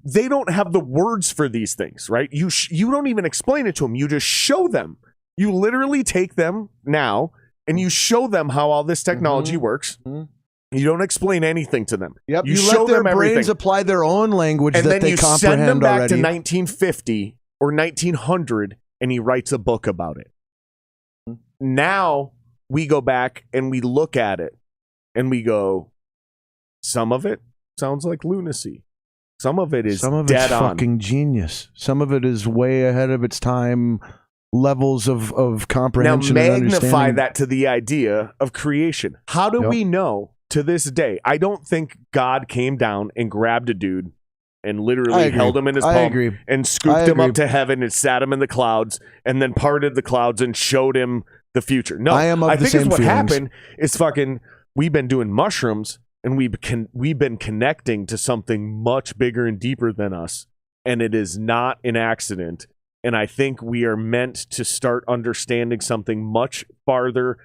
they don't have the words for these things, right? You don't even explain it to them. You just show them. You literally take them now and you show them how all this technology works. You don't explain anything to them. Yep. You show let their them brains apply their own language and that they comprehend already. And then you send them back to 1950 or 1900 and he writes a book about it. Now we go back and we look at it and we go, some of it sounds like lunacy. Some of it is dead on. Fucking genius. Some of it is way ahead of its time. Levels of comprehension. Now and magnify that to the idea of creation. How do we know to this day? I don't think God came down and grabbed a dude and literally held him in his palm and scooped him up to heaven and sat him in the clouds and then parted the clouds and showed him the future. No, I think it's what happened is fucking we've been doing mushrooms and we've been connecting to something much bigger and deeper than us, and it is not an accident. And I think we are meant to start understanding something much farther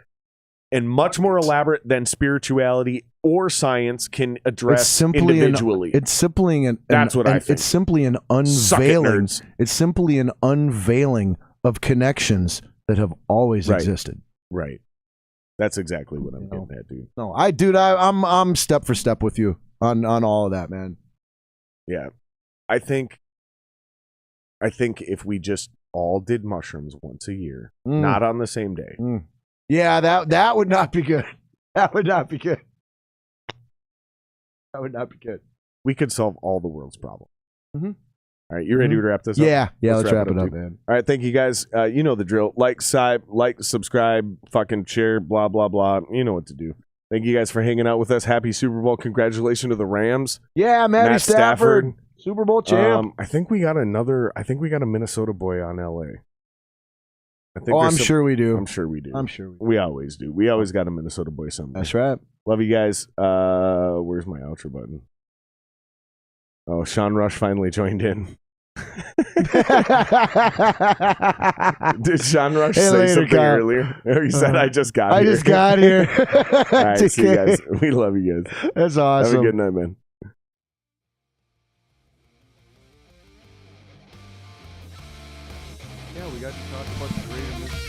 and much more elaborate than spirituality or science can address individually. That's what I think. It's simply an unveiling. It's simply an unveiling of connections that have always existed. Right. That's exactly what I'm getting at, dude. No, I'm step for step with you on all of that, man. Yeah. I think if we just all did mushrooms once a year, not on the same day. Yeah, that would not be good. That would not be good. That would not be good. We could solve all the world's problems. All right, you ready to wrap this up? Yeah, let's wrap it up, man. All right, thank you guys. You know the drill. Like, subscribe, fucking share, blah, blah, blah. You know what to do. Thank you guys for hanging out with us. Happy Super Bowl. Congratulations to the Rams. Yeah, Matt Stafford. Super Bowl champ. I think we got a Minnesota boy on LA. I'm sure we do. I'm sure we do. We always do. We always got a Minnesota boy somewhere. That's right. Love you guys. Where's my outro button? Oh, Sean Rush finally joined in. Did Sean Rush say something earlier? He said, I just got here. I just got here. All right, see you guys. We love you guys. That's awesome. Have a good night, man. Yeah, we got to talk about the great